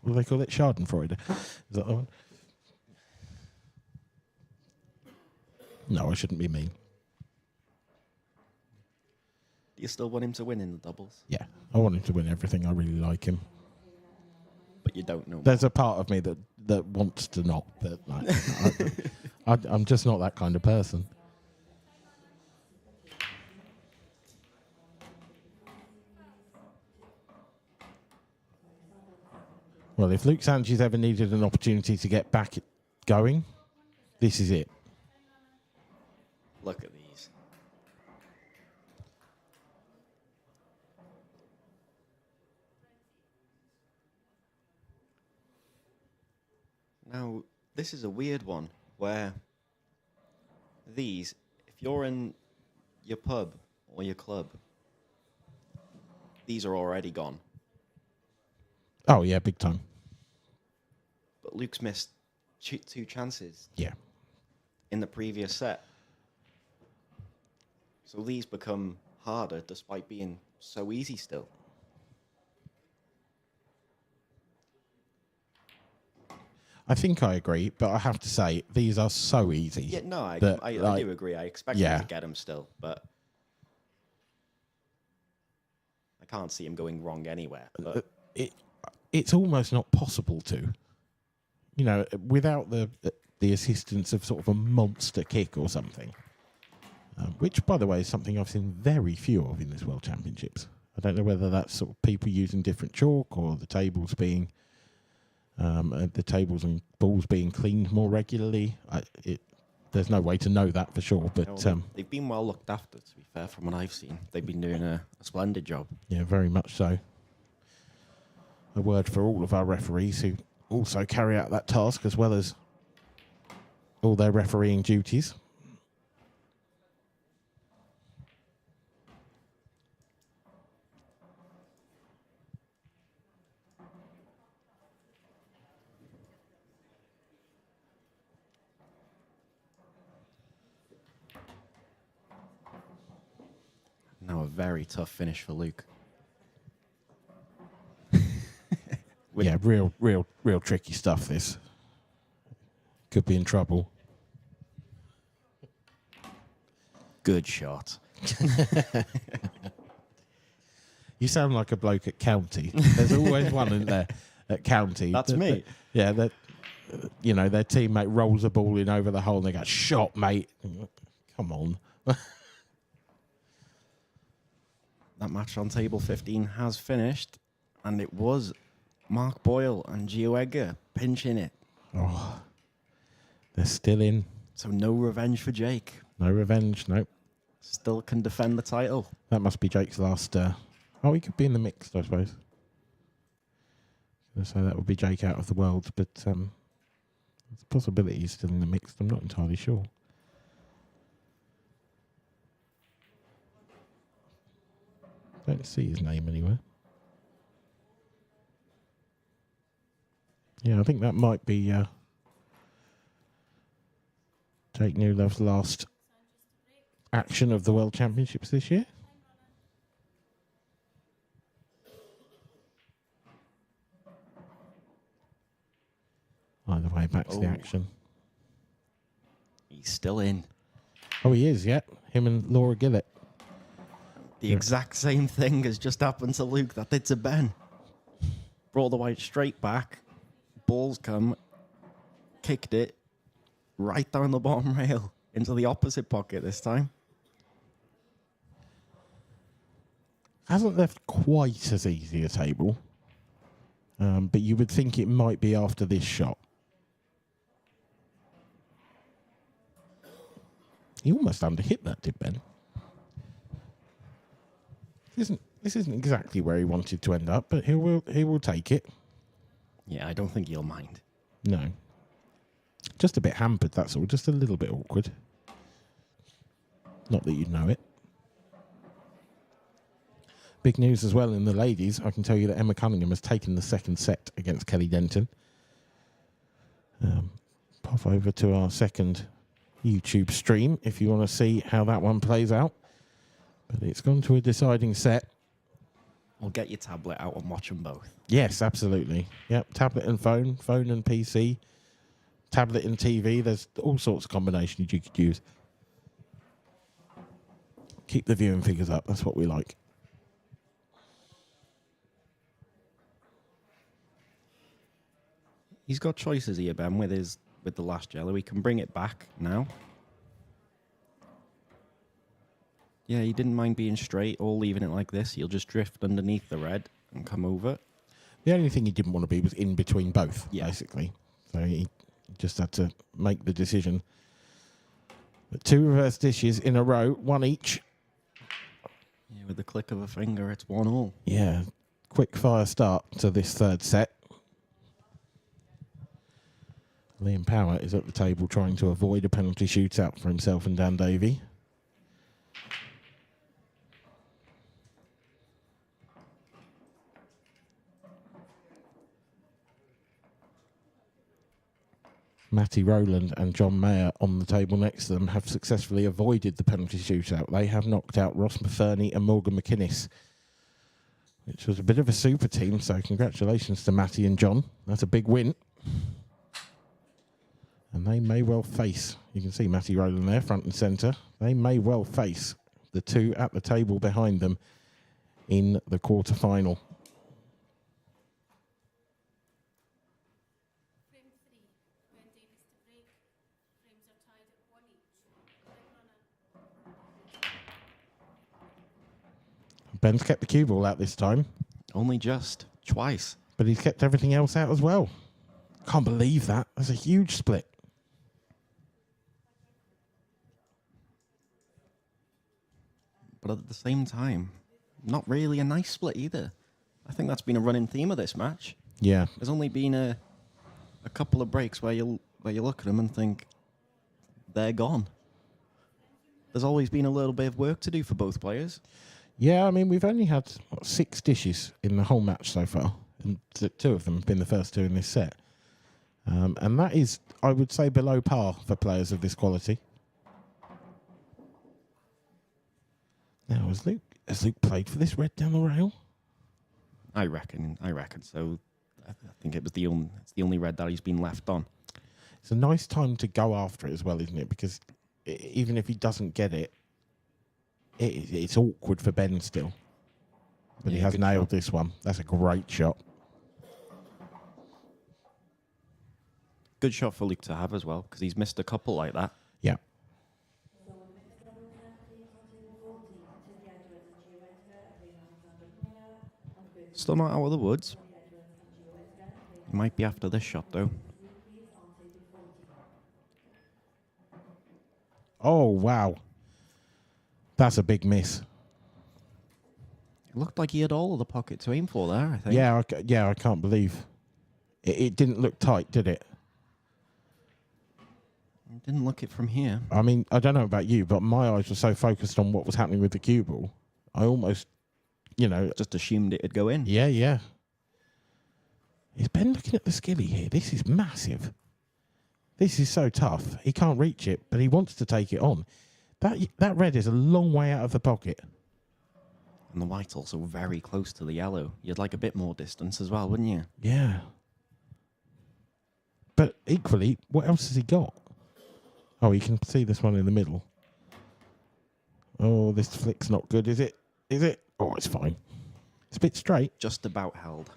What do they call it? Schadenfreude. Is that the one? No, I shouldn't be mean. Do you still want him to win in the doubles? Yeah, I want him to win everything. I really like him. But you don't know. There's a part of me that wants to not, but I'm just not that kind of person. Well, if Luke Sanches ever needed an opportunity to get back going, this is it. Look at these. Now, this is a weird one where these, if you're in your pub or your club, these are already gone. Oh, yeah, big time. But Luke's missed 2 chances Yeah. in the previous set. So these become harder despite being so easy still. I think I agree, but I have to say, these are so easy. Yeah, no, I that, do agree. I expect yeah. him to get them still, but I can't see him going wrong anywhere. But It's almost not possible to. You know, without the assistance of sort of a monster kick or something. Which, by the way, is something I've seen very few of in this World Championships. I don't know whether that's sort of people using different chalk or the tables being, the tables and balls being cleaned more regularly. There's no way to know that for sure. But they've been well looked after, to be fair, from what I've seen. They've been doing a splendid job. yeah, very much so. A word for all of our referees who also carry out that task as well as all their refereeing duties. Now a very tough finish for Luke. Yeah, real tricky stuff, this. Could be in trouble. Good shot. You sound like a bloke at county. There's always one in there at county. That's me. Yeah, that their teammate rolls a ball in over the hole and they go, "Shot, mate." Come on. That match on table 15 has finished, and it was Mark Boyle and Gio Edgar pinching it. Oh, they're still in. So no revenge for Jake. No revenge, nope. Still can defend the title. That must be Jake's last. Oh, he could be in the mix, I suppose. So that would be Jake out of the world, but there's a possibility he's still in the mix. I'm not entirely sure. Don't see his name anywhere. Yeah, I think that might be Jake Newlove's last action of the World Championships this year. Either way, back to the action. He's still in. Oh, he is, yeah. Him and Laura Gillett. The exact same thing has just happened to Luke that did to Ben. Brought the white straight back. Balls come. Kicked it right down the bottom rail into the opposite pocket this time. Hasn't left quite as easy a table. But you would think it might be after this shot. He almost underhit that, did Ben? This isn't exactly where he wanted to end up, but he will take it. Yeah, I don't think he'll mind. No. Just a bit hampered, that's all. Just a little bit awkward. Not that you know it. Big news as well in the ladies. I can tell you that Emma Cunningham has taken the second set against Kelly Denton. Pop over to our second YouTube stream if you want to see how that one plays out. But it's gone to a deciding set. We'll get your tablet out and watch them both. Yes, absolutely. Yep, tablet and phone, phone and PC, tablet and TV. There's all sorts of combinations you could use. Keep the viewing figures up. That's what we like. He's got choices here, Ben, with the last jello. He can bring it back now. Yeah, he didn't mind being straight or leaving it like this. He'll just drift underneath the red and come over. The only thing he didn't want to be was in between both, yeah, basically. So he just had to make the decision. But two reverse dishes in a row, one each. Yeah, with the click of a finger, it's 1-1. Yeah, quick fire start to this third set. Liam Power is at the table trying to avoid a penalty shootout for himself and Dan Davey. Matty Rowland and John Mayer on the table next to them have successfully avoided the penalty shootout. They have knocked out Ross Matherney and Morgan McInnes, which was a bit of a super team, so congratulations to Matty and John. That's a big win. And they may well face, you can see Matty Rowland there, front and centre. They may well face the two at the table behind them in the quarter-final. Ben's kept the cue ball out this time. Only just. Twice. But he's kept everything else out as well. Can't believe that. That's a huge split. But at the same time, not really a nice split either. I think that's been a running theme of this match. Yeah. There's only been a a couple of breaks where you look at them and think they're gone. There's always been a little bit of work to do for both players. Yeah, I mean, we've only had 6 dishes in the whole match so far, and 2 of them have been the first 2 in this set. And that is, I would say, below par for players of this quality. Now, has Luke played for this red down the rail? I reckon so. I think it's the only red that he's been left on. It's a nice time to go after it as well, isn't it? Because even if he doesn't get it, it's awkward for Ben still. But he has nailed this one. That's a great shot. Good shot for Luke to have as well, because he's missed a couple like that. Yeah. Still not out of the woods. He might be after this shot, though. Oh, wow. That's a big miss. It looked like he had all of the pocket to aim for there, I think. Yeah, I can't believe. It didn't look tight, did it? It didn't look it from here. I mean, I don't know about you, but my eyes were so focused on what was happening with the cue ball, I almost, Just assumed it'd go in. Yeah. Is Ben looking at the skilly here? This is massive. This is so tough. He can't reach it, but he wants to take it on. That red is a long way out of the pocket. And the white's also very close to the yellow. You'd like a bit more distance as well, wouldn't you? Yeah. But equally, what else has he got? Oh, you can see this one in the middle. Oh, this flick's not good, is it? Is it? Oh, it's fine. It's a bit straight. Just about held.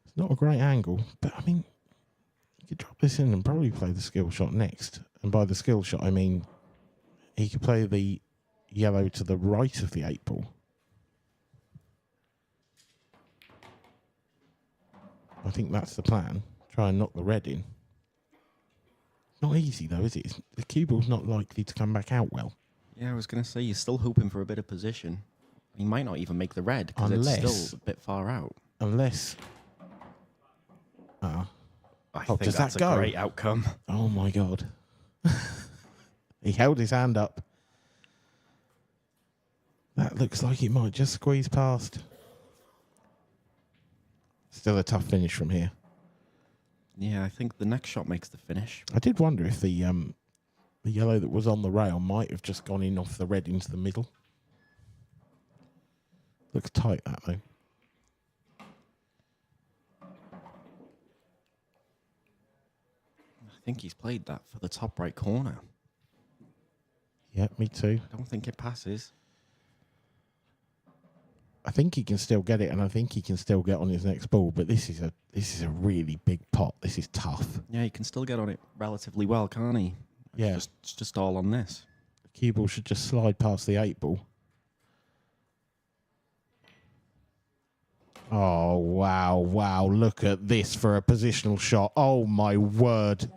It's not a great angle, but I mean, you could drop this in and probably play the skill shot next. And by the skill shot, I mean he could play the yellow to the right of the 8 ball. I think that's the plan. Try and knock the red in. Not easy though, is it? The cue ball's not likely to come back out well. Yeah, I was going to say, you're still hoping for a bit of position. He might not even make the red, because it's still a bit far out. Unless... I Oh, think does that's that go? a great outcome. Oh my God. He held his hand up. That looks like it might just squeeze past. Still a tough finish from here. Yeah, I think the next shot makes the finish. I did wonder if the yellow that was on the rail might have just gone in off the red into the middle. Looks tight, that though. I think he's played that for the top right corner. Yeah, me too. I don't think it passes. I think he can still get it, and I think he can still get on his next ball. But this is a really big pot. This is tough. Yeah, he can still get on it relatively well, can't he? Yeah. It's just all on this. The cue ball should just slide past the 8 ball. Oh, wow. Look at this for a positional shot. Oh, my word.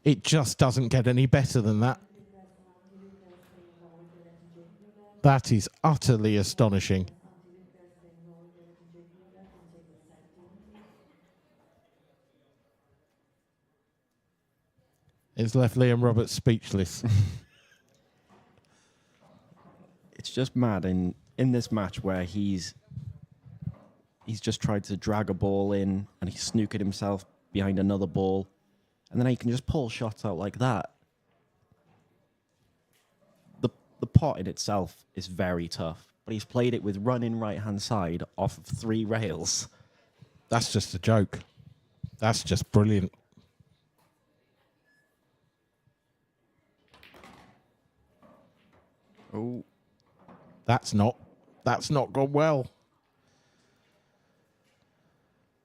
It just doesn't get any better than that. That is utterly astonishing. It's left Liam Roberts speechless. It's just mad in this match where he's just tried to drag a ball in and he's snookered himself behind another ball, and then he can just pull shots out like that. The pot in itself is very tough, but he's played it with run-in right-hand side off of 3 rails. That's just a joke. That's just brilliant. Oh, That's not gone well.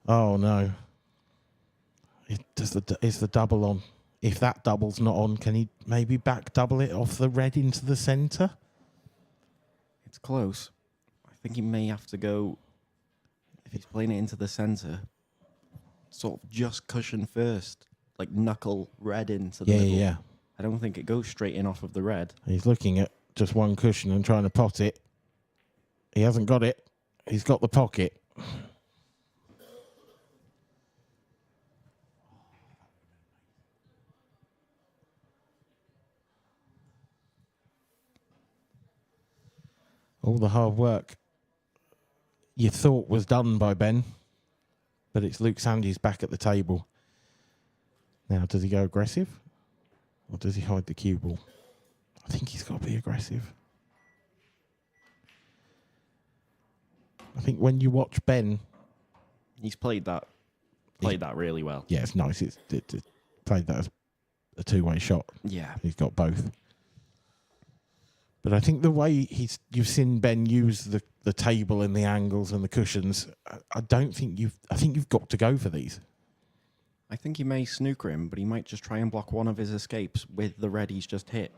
Oh no. Is the double on? If that double's not on, can he maybe back double it off the red into the centre? it's close. I think he may have to go, if he's playing it into the centre, sort of just cushion first, like knuckle red into the middle. Yeah. I don't think it goes straight in off of the red. He's looking at just one cushion and trying to pot it. He hasn't got it. He's got the pocket. All the hard work you thought was done by Ben, but it's Luke Sandy's back at the table. Now, does he go aggressive or does he hide the cue ball? I think he's got to be aggressive. I think when you watch Ben, He's played that really well. yeah, it's nice. It's played that as a two-way shot. Yeah. He's got both. But I think the way you've seen Ben use the table and the angles and the cushions, I think you've got to go for these. I think he may snooker him, but he might just try and block one of his escapes with the red he's just hit.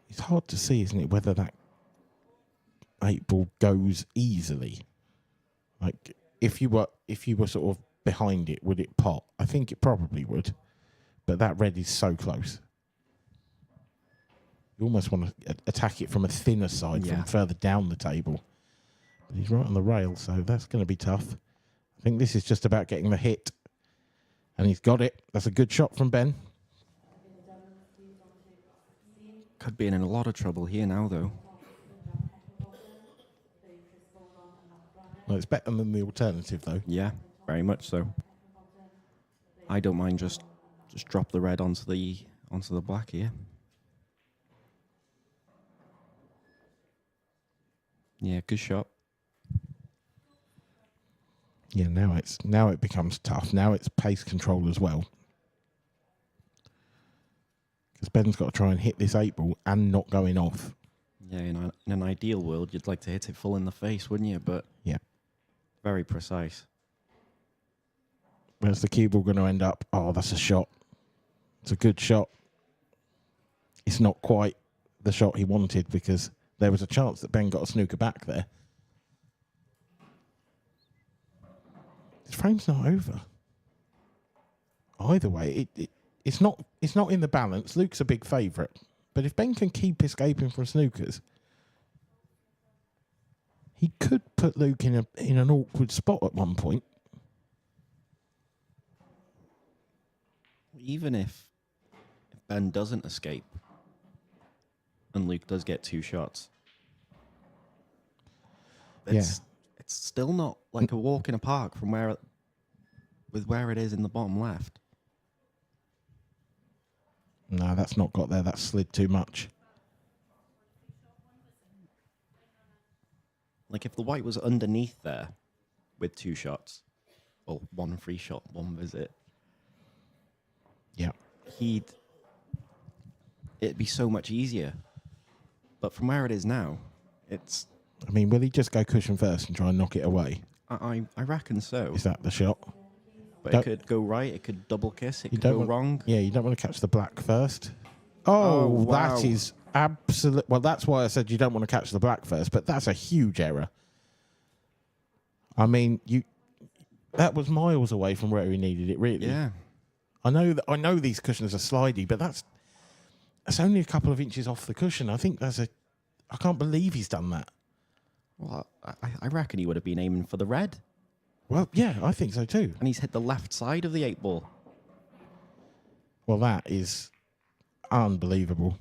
It's hard to see, isn't it, whether that 8-ball goes easily. Like if you were sort of behind it, would it pot? I think it probably would, but that red is so close. You almost want to attack it from a thinner side, from further down the table. But he's right on the rail, so that's going to be tough. I think this is just about getting the hit, and he's got it. That's a good shot from Ben. Could be in a lot of trouble here now, though. Well, it's better than the alternative, though. Yeah, very much so. I don't mind just drop the red onto the black here. Yeah, good shot. Yeah, now it becomes tough. Now it's pace control as well. Because Ben's got to try and hit this 8-ball and not going off. Yeah, in an ideal world, you'd like to hit it full in the face, wouldn't you? But yeah, very precise. Where's the cue ball going to end up? Oh, that's a shot. It's a good shot. It's not quite the shot he wanted because there was a chance that Ben got a snooker back there. His frame's not over. Either way, it's not in the balance. Luke's a big favourite. But if Ben can keep escaping from snookers, he could put Luke in an awkward spot at one point. Even if Ben doesn't escape and Luke does get 2 shots, it's still not like a walk in a park from where it is in the bottom left. No, that's not got there. That's slid too much. Like if the white was underneath there with 2 shots, or 1 free shot, 1 visit, yeah, it'd be so much easier. But from where it is now, it's... I mean, will he just go cushion first and try and knock it away? I reckon so. Is that the shot? But it could go right, it could double kiss, it could go wrong. Yeah, you don't want to catch the black first. Oh, wow. That is absolute. Well, that's why I said you don't want to catch the black first, but that's a huge error. I mean, that was miles away from where he needed it, really. Yeah. I know these cushions are slidey, but that's only a couple of inches off the cushion. I think I can't believe he's done that. Well, I reckon he would have been aiming for the red. Well, yeah, I think so too. And he's hit the left side of the 8-ball. Well, that is unbelievable.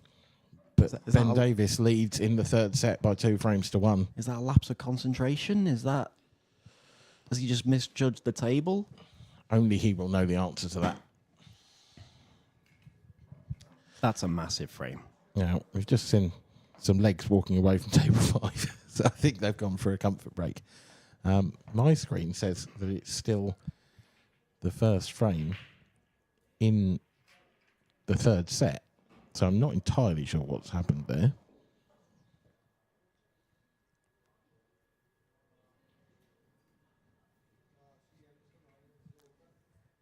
But is Ben that Davies leads in the 3rd set by 2 frames to 1. Is that a lapse of concentration? Has he just misjudged the table? Only he will know the answer to that. That's a massive frame. Now, we've just seen some legs walking away from table 5. So I think they've gone for a comfort break. My screen says that it's still the first frame in the 3rd set. So I'm not entirely sure what's happened there.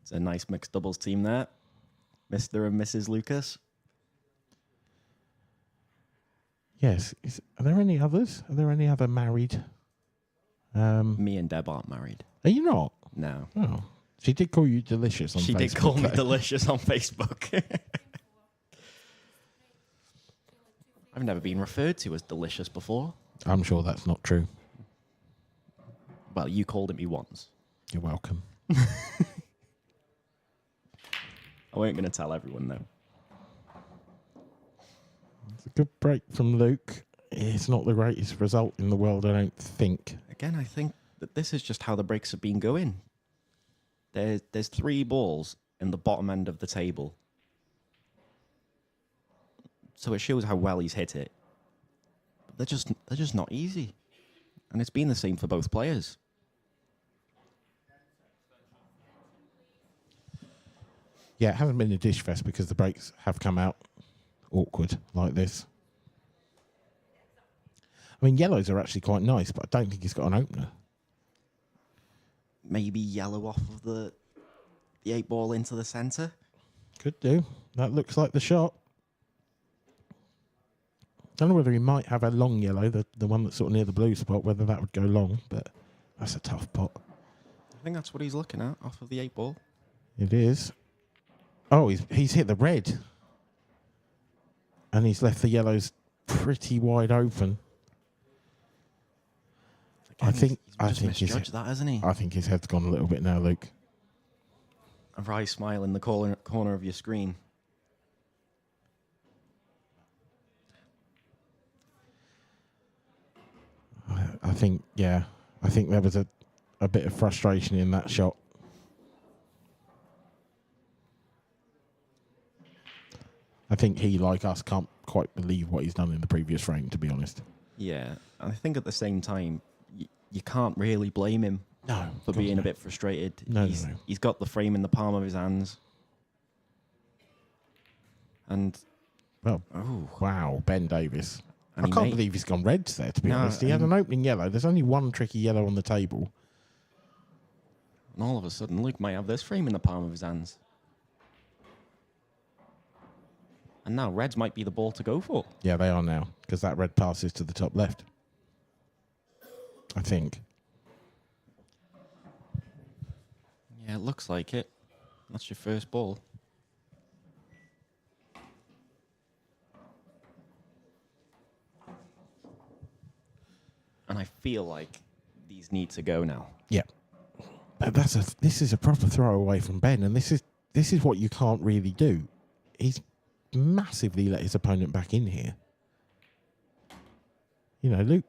It's a nice mixed doubles team there. Mr. and Mrs. Lucas. Yes. Are there any others? Are there any other married? Me and Deb aren't married. Are you not? No. Oh. She did call you delicious on Facebook. She did call me delicious on Facebook. I've never been referred to as delicious before. I'm sure that's not true. Well, you called it me once. You're welcome. I weren't going to tell everyone, though. It's a good break from Luke. It's not the greatest result in the world, I don't think. Again, I think that this is just how the breaks have been going. There's 3 balls in the bottom end of the table. So it shows how well he's hit it. But they're just not easy. And it's been the same for both players. Yeah, it hasn't been a dish fest because the breaks have come out awkward like this. I mean, yellows are actually quite nice, but I don't think he's got an opener. Maybe yellow off of the 8 ball into the centre. Could do. That looks like the shot. Don't know whether he might have a long yellow, the one that's sort of near the blue spot, whether that would go long, but that's a tough pot. I think that's what he's looking at off of the 8 ball. It is. Oh, he's hit the red. And he's left the yellows pretty wide open. Again, he's misjudged that, hasn't he? I think his head's gone a little bit now, Luke. A wry smile in the corner of your screen. I think there was a bit of frustration in that shot. I think he, like us, can't quite believe what he's done in the previous frame, to be honest. Yeah, and I think at the same time, you can't really blame him for being a bit frustrated. No. He's got the frame in the palm of his hands. And, Well, wow, Ben Davies. And I can't believe he's gone reds there, to be honest. He had an opening yellow. There's only one tricky yellow on the table. And all of a sudden, Luke might have this frame in the palm of his hands. And now reds might be the ball to go for. Yeah, they are now, because that red passes to the top left. I think. Yeah, it looks like it. That's your first ball. And I feel like these need to go now. Yeah. But this is a proper throwaway from Ben, and this is what you can't really do. He's massively let his opponent back in here. You know,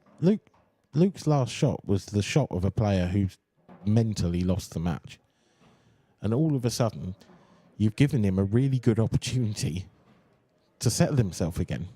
Luke's last shot was the shot of a player who's mentally lost the match. And all of a sudden, you've given him a really good opportunity to settle himself again.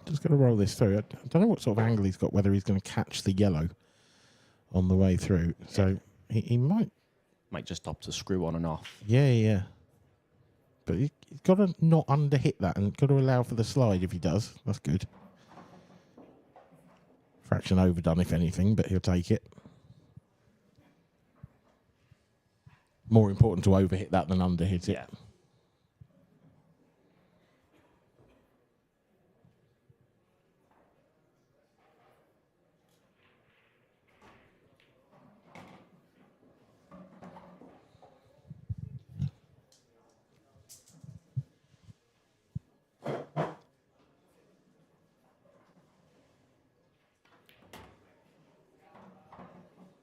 Just going to roll this through. I don't know what sort of angle he's got, whether he's going to catch the yellow on the way through. So he might... Might just opt to screw on and off. Yeah. But he's got to not underhit that and got to allow for the slide if he does. That's good. Fraction overdone, if anything, but he'll take it. More important to overhit that than underhit it. Yeah.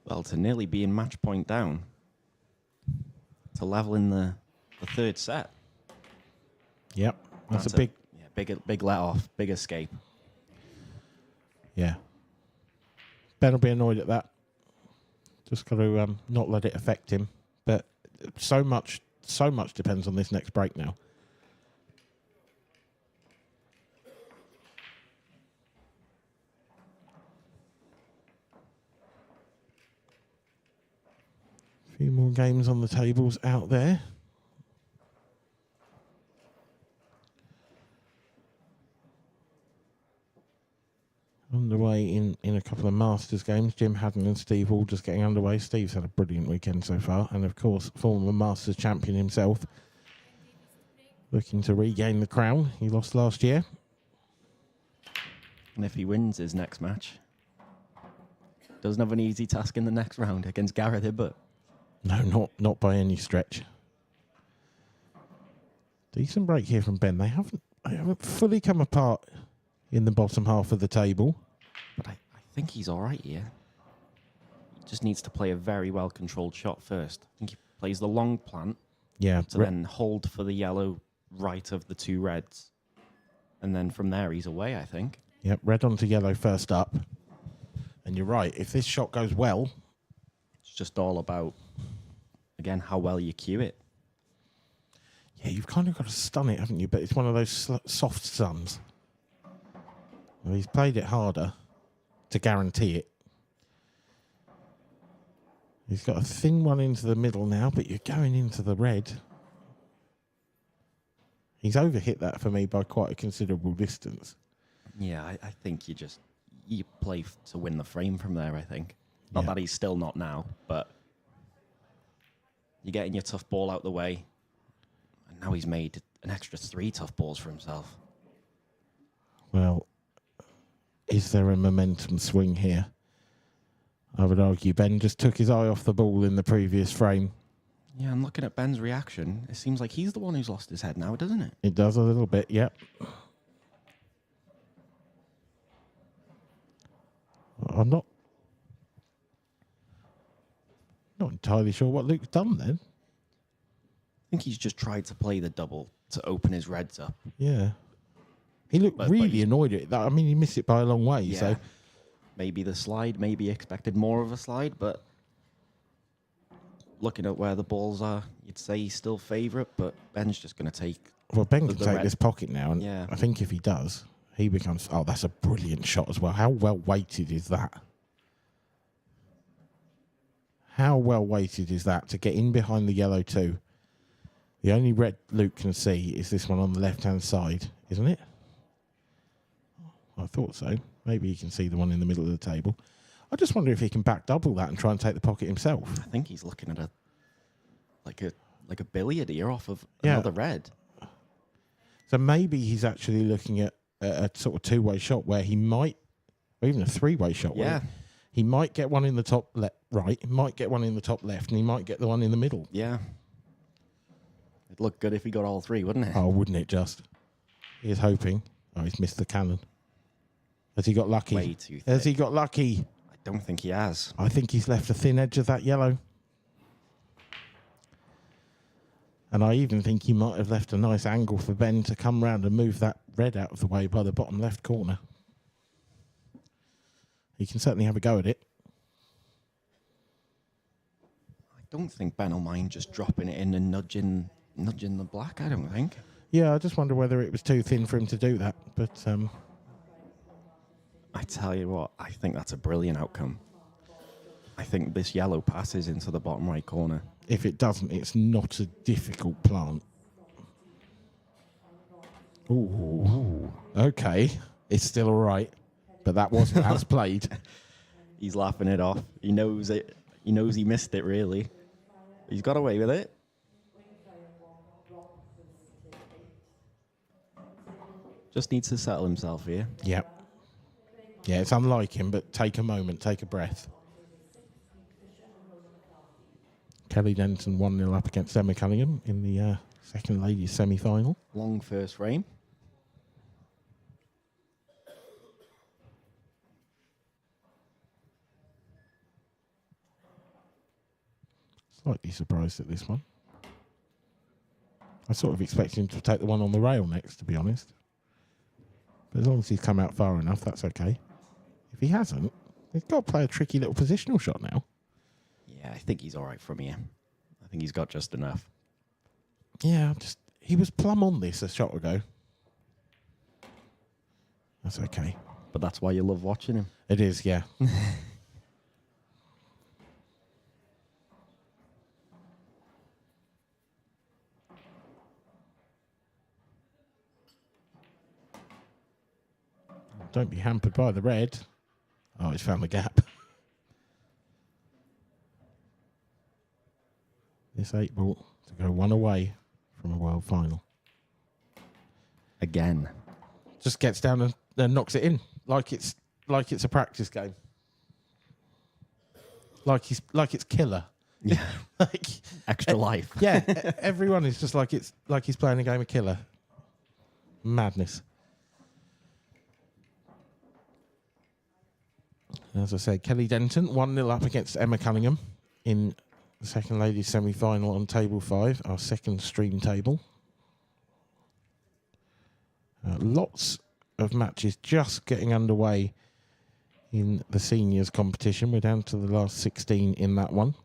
Well, to nearly be in match point down, to level in the third set. Yep, that's a big... Yeah, big let off, big escape. Yeah. Ben will be annoyed at that. Just got to not let it affect him. But so much depends on this next break now. A few more games on the tables out there. underway in a couple of Masters games. Jim Haddon and Steve all just getting underway. Steve's had a brilliant weekend so far. And, of course, former Masters champion himself, looking to regain the crown he lost last year. And if he wins his next match, doesn't have an easy task in the next round against Gareth Hibbert. No, not by any stretch. Decent break here from Ben. They haven't fully come apart in the bottom half of the table. But I think he's all right here. He just needs to play a very well-controlled shot first. I think he plays the long plant Yeah. to then hold for the yellow right of the two reds. And then from there, he's away, I think. Yep, red onto yellow first up. And you're right, if this shot goes well... It's just all about, again, how well you cue it. Yeah, you've kind of got to stun it, haven't you? But it's one of those soft stuns. Well, he's played it harder to guarantee it. He's got a thin one into the middle now, but you're going into the red. He's overhit that for me by quite a considerable distance. Yeah, I think you play to win the frame from there, I think. Not that he's still not now, but you're getting your tough ball out the way. And now he's made an extra 3 tough balls for himself. Well, is there a momentum swing here? I would argue Ben just took his eye off the ball in the previous frame. Yeah, and looking at Ben's reaction, it seems like he's the one who's lost his head now, doesn't it? It does a little bit, yep. I'm not entirely sure what Luke's done then. I think he's just tried to play the double to open his reds up. Yeah. He looked really annoyed at that. I mean, he missed it by a long way, Yeah. so... Maybe the slide, maybe expected more of a slide, but looking at where the balls are, you'd say he's still favourite, but Ben's just going to take... Well, Ben can the take red. this pocket now, and Yeah. I think if he does, he becomes... Oh, that's a brilliant shot as well. How well weighted is that? How well weighted is that to get in behind the yellow two? The only red Luke can see is this one on the left-hand side, isn't it? I thought so. Maybe he can see the one in the middle of the table. I just wonder if he can back double that and try and take the pocket himself. I think he's looking at a billiard here off of another red. So maybe he's actually looking at a sort of two-way shot where he might, or even a three-way shot. Yeah. Where he might get one in the top right, he might get one in the top left, and he might get the one in the middle. Yeah. It'd look good if he got all 3, wouldn't it? Oh, wouldn't it just? He is hoping. Oh, he's missed the cannon. Has he got lucky? Way too thick. Has he got lucky? I don't think he has. I think he's left a thin edge of that yellow. And I even think he might have left a nice angle for Ben to come round and move that red out of the way by the bottom left corner. He can certainly have a go at it. I don't think Ben will mind just dropping it in and nudging the black, I don't think. Yeah, I just wonder whether it was too thin for him to do that. But I tell you what, I think that's a brilliant outcome. I think this yellow passes into the bottom right corner. if it doesn't, it's not a difficult plant. Ooh. Okay. It's still all right. But that wasn't as played. He's laughing it off. He knows it. He knows he missed it, really. He's got away with it. Just needs to settle himself here. Yep. Yeah, it's unlike him, but take a moment, take a breath. Kelly Denton 1-0 up against Emma Cunningham in the second ladies semi-final. Long first frame. Slightly surprised at this one. I sort of expected him to take the one on the rail next, to be honest. But as long as he's come out far enough, that's okay. If he hasn't, he's got to play a tricky little positional shot now. Yeah, I think he's all right from here. I think he's got just enough. Yeah, he was plumb on this a shot ago. That's okay. But that's why you love watching him. It is, yeah. don't be hampered by the red. Oh, he's found the gap. This 8-ball to go one away from a world final. Again. Just gets down and then knocks it in like it's a practice game. Like it's killer. Yeah. Like Extra life. Yeah, everyone is just like he's playing a game of killer. Madness. As I said, Kelly Denton 1-0 up against Emma Cunningham in the second ladies semi-final on table 5, our second stream table. Lots of matches just getting underway in the seniors competition. We're down to the last 16 in that one.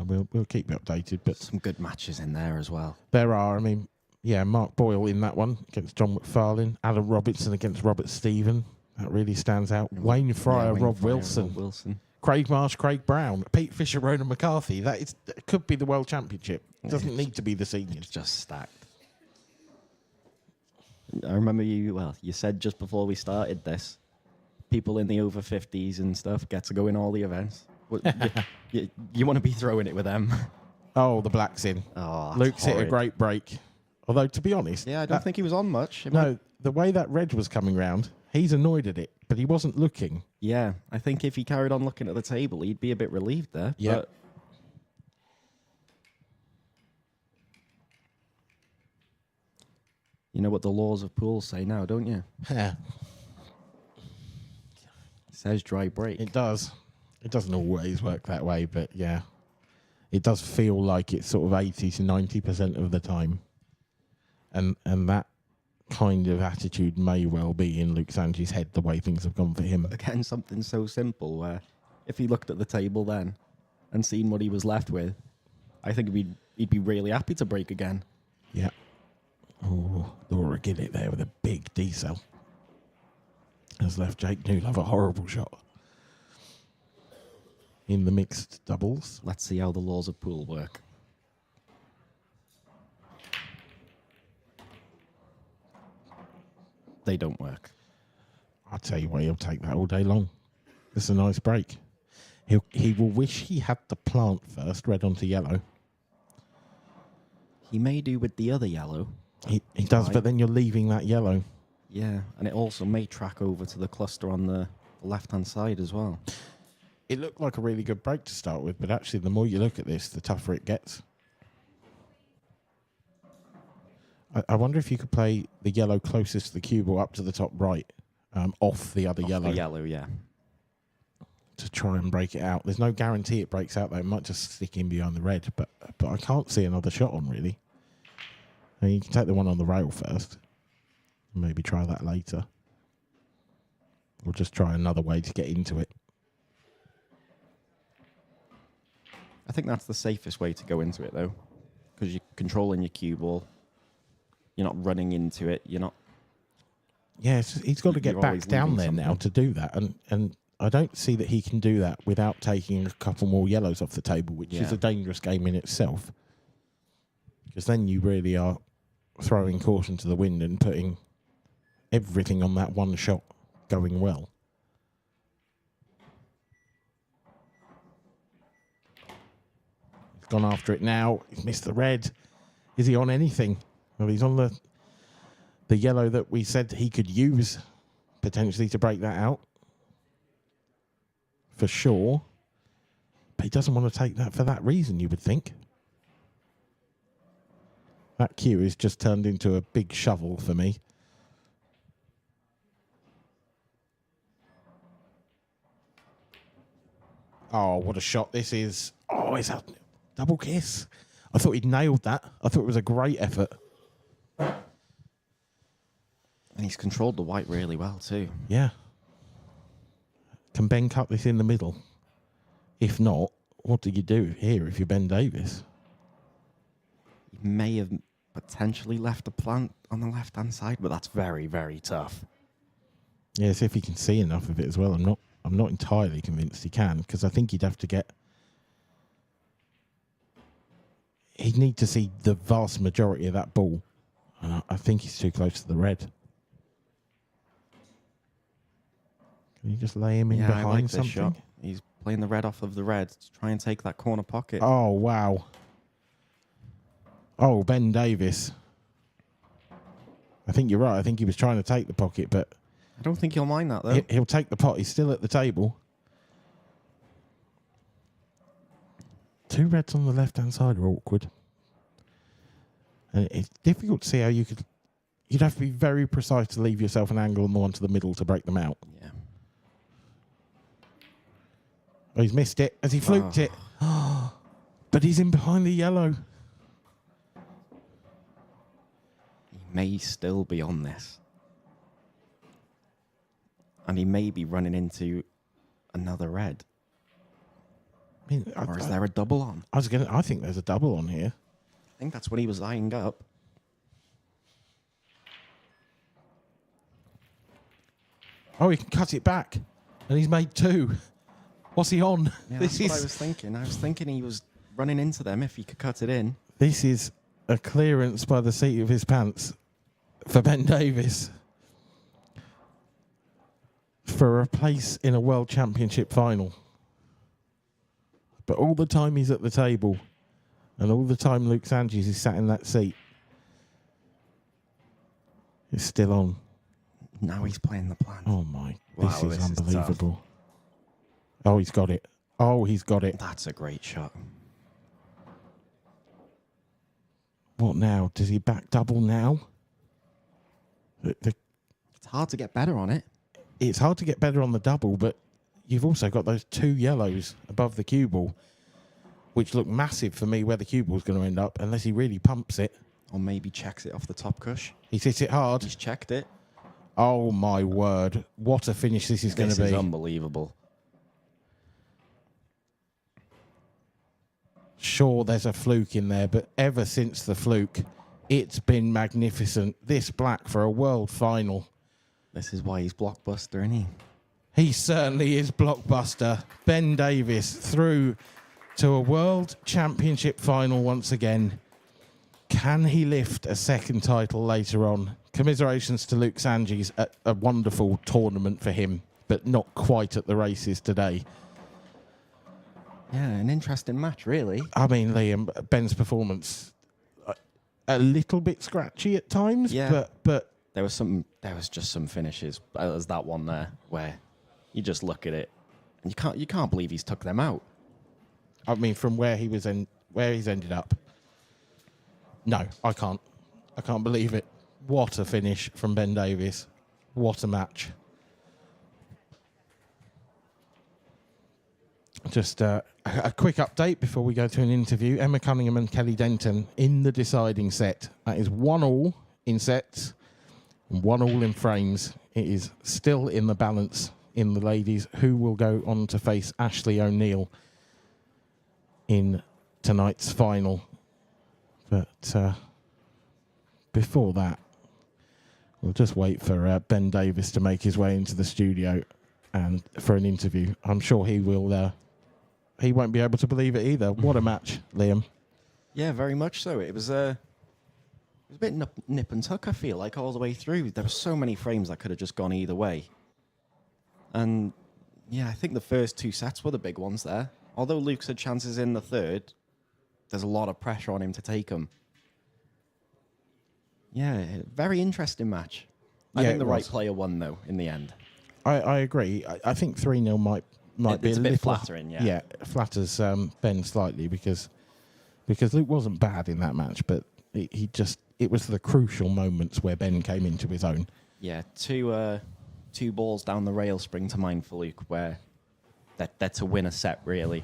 We'll keep you updated, but Some good matches in there as well. there are. I mean, yeah, Mark Boyle in that one against John McFarlane. Adam Robertson against Robert Stephen. That really stands out. Wayne Fryer, Wayne Rob Fryer, Wilson. Rob Wilson. Craig Marsh, Craig Brown, Pete Fisher, Ronan McCarthy. That could be the World Championship. It doesn't need to be the It's seniors. just stacked. I remember you said just before we started this, people in the over 50s and stuff get to go in all the events. You want to be throwing it with them. Oh, the Black's in. Oh, that's Luke's hit a horrid. great break. Although, to be honest... Yeah, I don't think he was on much. No, the way that red was coming round, he's annoyed at it, but he wasn't looking. Yeah, I think if he carried on looking at the table, he'd be a bit relieved there. Yeah. But you know what the laws of pools say now, don't you? Yeah, It says dry break. it does. It doesn't always work that way, but yeah. It does feel like it's sort of 80 to 90% of the time. And that kind of attitude may well be in Luke Sanji's head, the way things have gone for him. Again, something so simple where if he looked at the table then and seen what he was left with, I think he'd be really happy to break again. Yeah. Oh, Laura Ginnett there with a big D-cell. Has left Jake Newlove a horrible shot. In the mixed doubles. Let's see how the laws of pool work. They don't work. I'll tell you what, he'll take that all day long. It's a nice break. He will wish he had the plant first, red onto yellow. He may do with the other yellow. He does, Right. but then you're leaving that yellow. Yeah, and it also may track over to the cluster on the left-hand side as well. It looked like a really good break to start with, but actually the more you look at this, the tougher it gets. I wonder if you could play the yellow closest to the cue ball up to the top right, off the other Off yellow, the yellow, yeah. to try and break it out. There's no guarantee it breaks out, though. It might just stick in behind the red, but I can't see another shot on, really. I mean, you can take the one on the rail first. Maybe try that later. Or just try another way to get into it. I think that's the safest way to go into it, though, because you're controlling your cue ball. You're not running into it. You're not. Yeah, he's got to get You're back always down leaving there now something. to do that. And I don't see that he can do that without taking a couple more yellows off the table, which is Yeah. a dangerous game in itself. Because then you really are throwing caution to the wind and putting everything on that one shot going well. He's gone after it now. He's missed the red. Is he on anything? Well, he's on the yellow that we said he could use potentially to break that out. For sure. But he doesn't want to take that for that reason, you would think. That cue is just turned into a big shovel for me. Oh, what a shot this is. Oh, it's a double kiss. I thought he'd nailed that. I thought it was a great effort. And he's controlled the white really well, too. Yeah. Can Ben cut this in the middle? If not, what do you do here if you're Ben Davies? He may have potentially left a plant on the left-hand side, but that's very, very tough. Yeah, see if he can see enough of it as well. I'm not entirely convinced he can, because I think he'd have to get... He'd need to see the vast majority of that ball. And I think he's too close to the red. Can you just lay him in Yeah, behind I like this something? shot. He's playing the red off of the red to try and take that corner pocket. Oh, wow. Oh, Ben Davies. I think you're right. I think he was trying to take the pocket, but I don't think he'll mind that, though. he'll take the pot. He's still at the table. 2 reds on the left-hand side are awkward. And it's difficult to see how you could... You'd have to be very precise to leave yourself an angle on the one to the middle to break them out. Yeah. Oh, he's missed it as he fluked it. But he's in behind the yellow. He may still be on this. And he may be running into another red. I mean, Or is there a double on? I think there's a double on here. I think that's what he was eyeing up. Oh, he can cut it back. And he's made 2. What's he on? Yeah, that's what I was thinking. I was thinking he was running into them if he could cut it in. This is a clearance by the seat of his pants for Ben Davies for a place in a World Championship final. But all the time he's at the table and all the time Luke Sanchez is sat in that seat, he's still on. Now he's playing the plan. Oh my, Wow, this is this is unbelievable. Oh, he's got it. Oh, he's got it. That's a great shot. What now? Does he back double now? It's hard to get better on it. It's hard to get better on the double, but you've also got those 2 yellows above the cue ball, which look massive for me where the cue ball's going to end up, unless he really pumps it. Or maybe checks it off the top cush. He's hit it hard. He's checked it. Oh, my word. What a finish this is going to be. This is unbelievable. Sure, there's a fluke in there, but ever since the fluke, it's been magnificent. This black for a world final. This is why he's blockbuster, isn't he? He certainly is blockbuster. Ben Davies through to a World Championship final once again. Can he lift a second title later on? Commiserations to Luke Sanchez at a wonderful tournament for him, but not quite at the races today. Yeah, an interesting match, really. I mean, Liam, Ben's performance, a little bit scratchy at times, Yeah. but There was just some finishes. There's that one there where you just look at it and you can't believe he's took them out. I mean, from where he's ended up. No, I can't believe it. What a finish from Ben Davies. What a match. Just a quick update before we go to an interview. Emma Cunningham and Kelly Denton in the deciding set. That is 1-1 in sets and 1-1 in frames. It is still in the balance in the ladies, who will go on to face Ashley O'Neill in tonight's final. But before that, we'll just wait for Ben Davies to make his way into the studio and for an interview. I'm sure he will. He won't be able to believe it either. What a match, Liam. Yeah, very much so. It was a bit nip and tuck, I feel like, all the way through. There were so many frames that could have just gone either way. And yeah, I think the first 2 sets were the big ones there. Although Luke's had chances in the third, there's a lot of pressure on him to take them. Yeah, very interesting match. I think the right player won, though, in the end. I agree. I think 3-0 might be It's a a bit little flattering, yeah. Yeah, flatters Ben slightly because Luke wasn't bad in that match, but it was the crucial moments where Ben came into his own. Yeah, two balls down the rail spring to mind for Luke, where they're to win a set, really,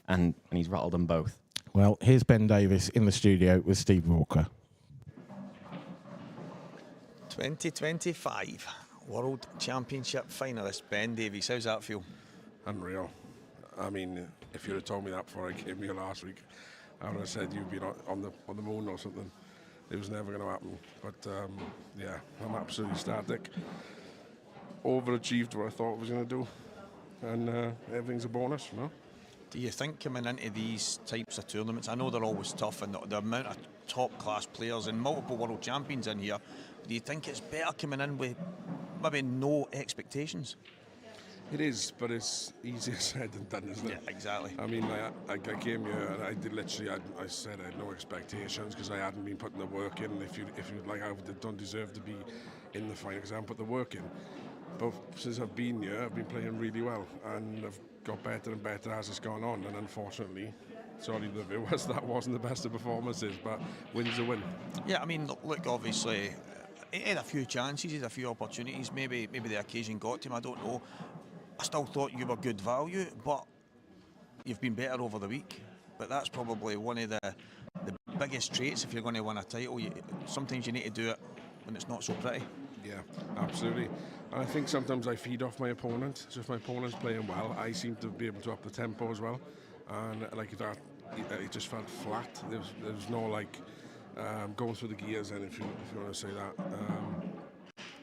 and he's rattled them both. Well, here's Ben Davies in the studio with Steve Walker. 2025 World Championship finalist Ben Davies. How's that feel? Unreal. I mean, if you'd have told me that before I came here last week, I would have said you'd been on the moon or something. It was never going to happen. But yeah, I'm absolutely ecstatic. Overachieved what I thought I was going to do, and everything's a bonus, you know. Do you think coming into these types of tournaments, I know they're always tough, and the amount of top-class players and multiple world champions in here, do you think it's better coming in with maybe no expectations? It is, but it's easier said than done, isn't it? Yeah, exactly. I mean, I came here and I did literally. I said I had no expectations because I hadn't been putting the work in. If you like, I don't deserve to be in the final because I haven't put the work in. But since I've been here, I've been playing really well, and I've got better and better as it's gone on. And unfortunately, sorry the viewers, that wasn't the best of performances, but win's a win. Yeah, I mean, look, obviously, he had a few chances, he had a few opportunities. Maybe the occasion got to him. I don't know. I still thought you were good value, but you've been better over the week. But that's probably one of the biggest traits if you're going to win a title. Sometimes you need to do it when it's not so pretty. Yeah, absolutely. And I think sometimes I feed off my opponent. So if my opponent's playing well, I seem to be able to up the tempo as well. And like that, it just felt flat. There was no like going through the gears, and if you want to say that.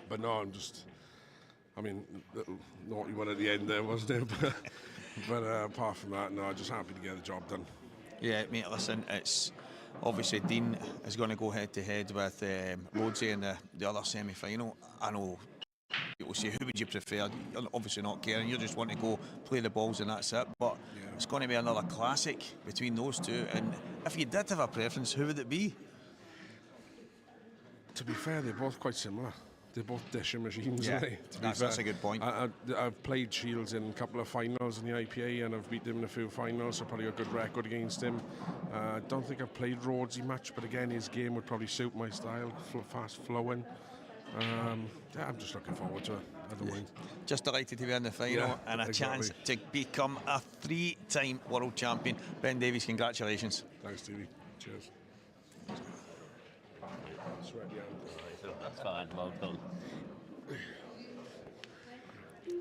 But no, I mean, little naughty one at the end there, wasn't it? But apart from that, no, just happy to get the job done. Yeah, mate, listen, it's obviously Dean is going to go head to head with Rhodes in the other semi-final. I know people say, who would you prefer? You're obviously not caring, you just want to go play the balls and that's it. But it's going to be another classic between those two. And if you did have a preference, who would it be? To be fair, they're both quite similar. They're both dishing machines, Yeah, aren't they? that's a good point. I've played Shields in a couple of finals in the IPA, and I've beat him in a few finals, so probably a good record against him. I don't think I've played Rhodesy much, but again, his game would probably suit my style, fast flowing. Yeah, I'm just looking forward to it. I don't mind. Just delighted to be in the final and a chance to become a 3-time world champion. Ben Davies, congratulations. Thanks, Stevie. Cheers. Sweaty hand. That's fine, well done.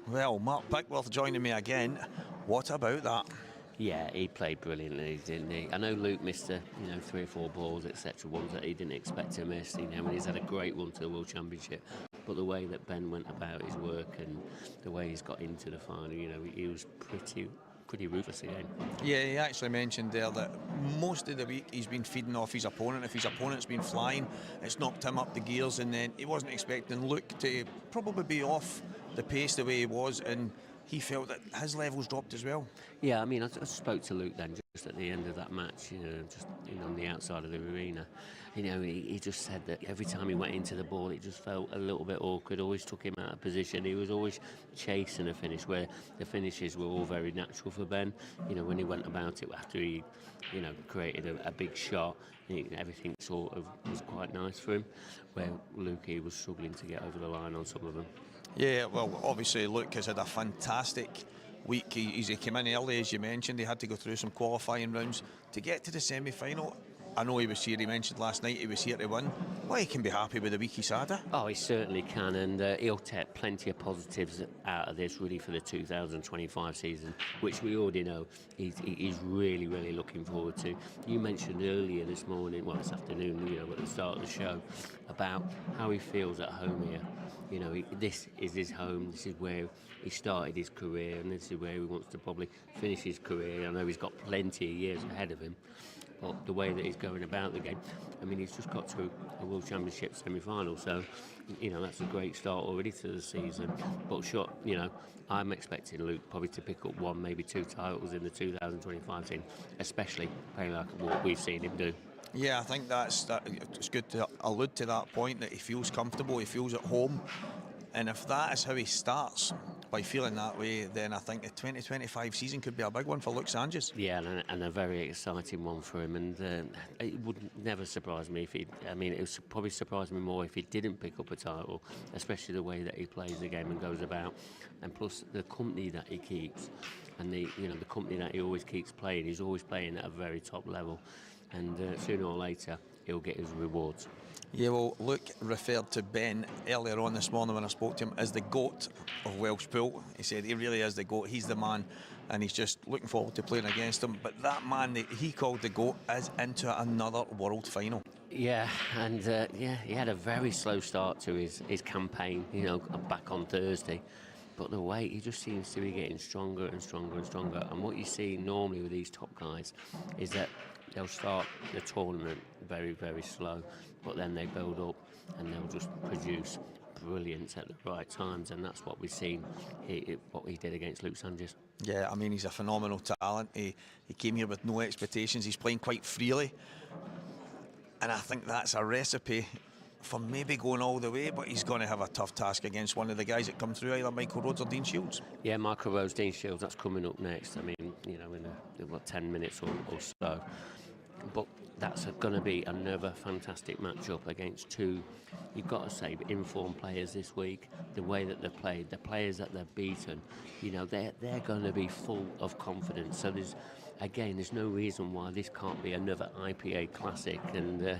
Well, Mark Pickworth joining me again. What about that? Yeah, he played brilliantly, didn't he? I know Luke missed 3 or 4 balls, etc., ones that he didn't expect to miss. And he's had a great run to the World Championship. But the way that Ben went about his work and the way he's got into the final, he was pretty ruthless again. Yeah, he actually mentioned there that most of the week he's been feeding off his opponent. If his opponent's been flying, it's knocked him up the gears, and then he wasn't expecting Luke to probably be off the pace the way he was, and he felt that his levels dropped as well. Yeah, I mean, I spoke to Luke then just at the end of that match, just on the outside of the arena. He just said that every time he went into the ball, it just felt a little bit awkward, always took him out of position. He was always chasing a finish, where the finishes were all very natural for Ben. When he went about it after he, created a big shot, everything sort of was quite nice for him, where Luke, he was struggling to get over the line on some of them. Yeah, well, obviously Luke has had a fantastic week. He came in early, as you mentioned. He had to go through some qualifying rounds to get to the semi-final. I know he was here, he mentioned last night he was here to win. Well, he can be happy with the week he's had. Oh, he certainly can, and he'll take plenty of positives out of this, really, for the 2025 season, which we already know he's really, really looking forward to. You mentioned earlier this afternoon, at the start of the show, about how he feels at home here. This is his home, this is where he started his career, and this is where he wants to probably finish his career. I know he's got plenty of years ahead of him, but the way that he's going about the game, I mean, he's just got to a World Championship semi-final, so, that's a great start already to the season. But sure, I'm expecting Luke probably to pick up 1, maybe 2 titles in the 2025 season, especially playing like what we've seen him do. Yeah, I think it's good to allude to that point, that he feels comfortable, he feels at home. And if that is how he starts, by feeling that way, then I think the 2025 season could be a big one for Luke Sanchez. Yeah, and a very exciting one for him. And it would never surprise me it would probably surprise me more if he didn't pick up a title, especially the way that he plays the game and goes about. And plus the company that he keeps, and the company that he always keeps playing. He's always playing at a very top level. And sooner or later, he'll get his rewards. Yeah, well, Luke referred to Ben earlier on this morning when I spoke to him as the GOAT of Welsh pool. He said he really is the GOAT, he's the man, and he's just looking forward to playing against him. But that man that he called the GOAT is into another world final. Yeah, and he had a very slow start to his campaign, back on Thursday. But the weight, he just seems to be getting stronger and stronger and stronger. And what you see normally with these top guys is that they'll start the tournament very, very slow, but then they build up and they'll just produce brilliant at the right times, and that's what we've seen. What he did against Luke Sanchez. Yeah, I mean, he's a phenomenal talent. He came here with no expectations. He's playing quite freely, and I think that's a recipe for maybe going all the way, but he's going to have a tough task against one of the guys that come through, either Michael Rhodes or Dean Shields. Yeah, Michael Rhodes, Dean Shields, that's coming up next. I mean, you know, in about 10 minutes or so. But that's going to be another fantastic matchup against two, you've got to say, informed players this week. The way that they've played, the players that they've beaten, you know, they're going to be full of confidence. So there's no reason why this can't be another IPA classic. And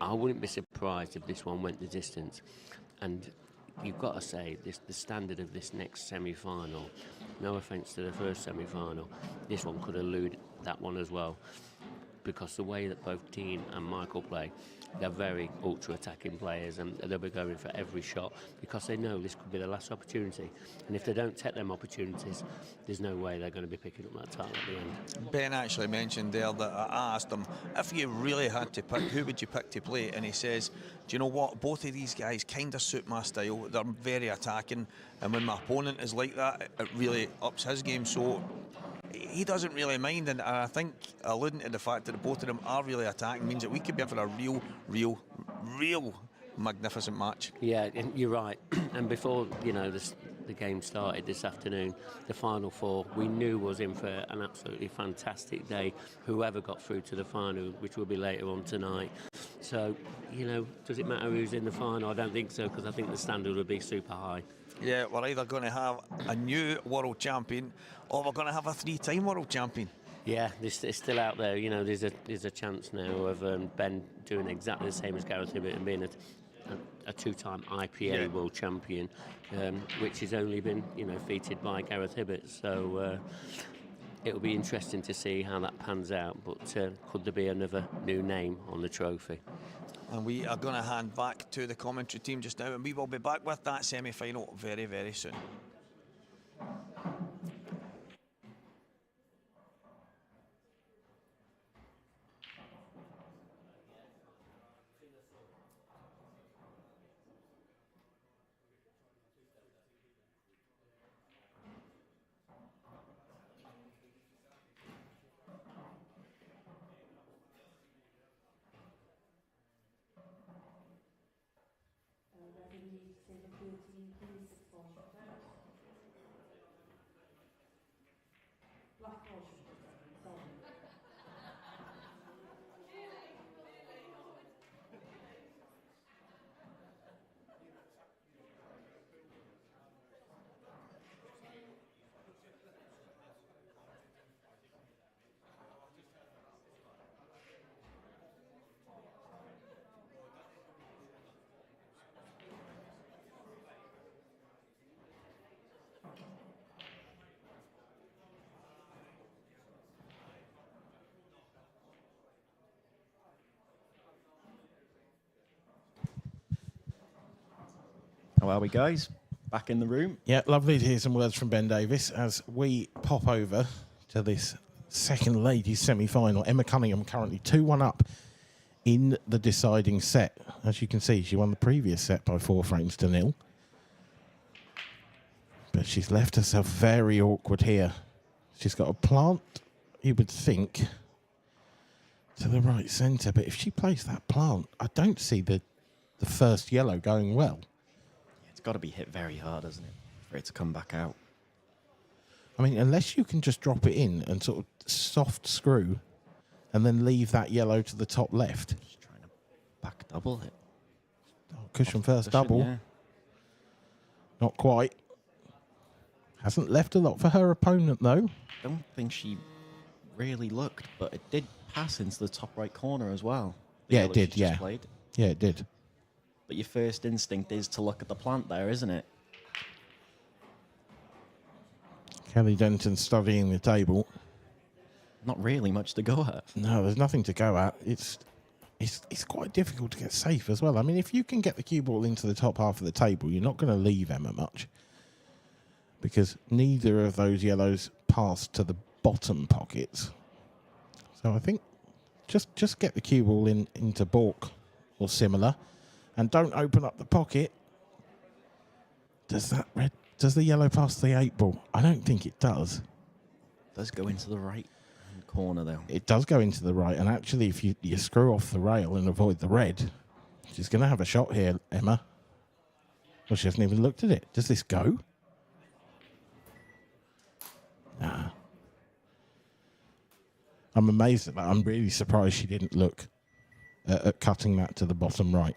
I wouldn't be surprised if this one went the distance. And you've got to say, the standard of this next semi-final, no offence to the first semi-final, this one could elude that one as well. Because the way that both Dean and Michael play, they're very ultra-attacking players, and they'll be going for every shot because they know this could be the last opportunity. And if they don't take them opportunities, there's no way they're going to be picking up that title at the end. Ben actually mentioned there that I asked him, if you really had to pick, who would you pick to play? And he says, do you know what? Both of these guys kind of suit my style. They're very attacking, and when my opponent is like that, it really ups his game. So he doesn't really mind, and I think alluding to the fact that both of them are really attacking means that we could be in for a real magnificent match. Yeah, and you're right. And before, you know, the game started this afternoon, the final four we knew was in for an absolutely fantastic day. Whoever got through to the final, which will be later on tonight. So, you know, does it matter who's in the final? I don't think so, because I think the standard will be super high. Yeah, we're either going to have a new world champion or we're going to have a 3-time world champion. Yeah, it's still out there. You know, there's a chance now of Ben doing exactly the same as Gareth Hibbert and being a 2-time IPA World Champion, which has only been, you know, featured by Gareth Hibbert. So it'll be interesting to see how that pans out. But could there be another new name on the trophy? And we are going to hand back to the commentary team just now, and we will be back with that semi-final very, very soon. How are we, guys? Back in the room? Yeah, lovely to hear some words from Ben Davies as we pop over to this second ladies semi-final. Emma Cunningham currently 2-1 up in the deciding set. As you can see, she won the previous set by 4-0. But she's left herself very awkward here. She's got a plant, you would think, to the right centre. But if she plays that plant, I don't see the first yellow going well. It's got to be hit very hard, hasn't it, for it to come back out? I mean, unless you can just drop it in and sort of soft screw and then leave that yellow to the top left. Just trying to back double it. Oh, cushion first Cushion, double. yeah. Not quite. Hasn't left a lot for her opponent, though. Don't think she really looked, but it did pass into the top right corner as well. The Yeah, yellow it did, she just yeah. played. Yeah, it did. But your first instinct is to look at the plant there, isn't it? Kelly Denton studying the table. Not really much to go at. No, there's nothing to go at. It's quite difficult to get safe as well. I mean, if you can get the cue ball into the top half of the table, you're not going to leave Emma much. Because neither of those yellows passed to the bottom pockets. So I think just get the cue ball into balk or similar. And don't open up the pocket. Does the yellow pass the 8 ball? I don't think it does. Does go into the right corner though. It does go into the right, and actually, if you screw off the rail and avoid the red, she's going to have a shot here, Emma. Well, she hasn't even looked at it. Does this go? Nah. I'm amazed at that. I'm really surprised she didn't look at cutting that to the bottom right.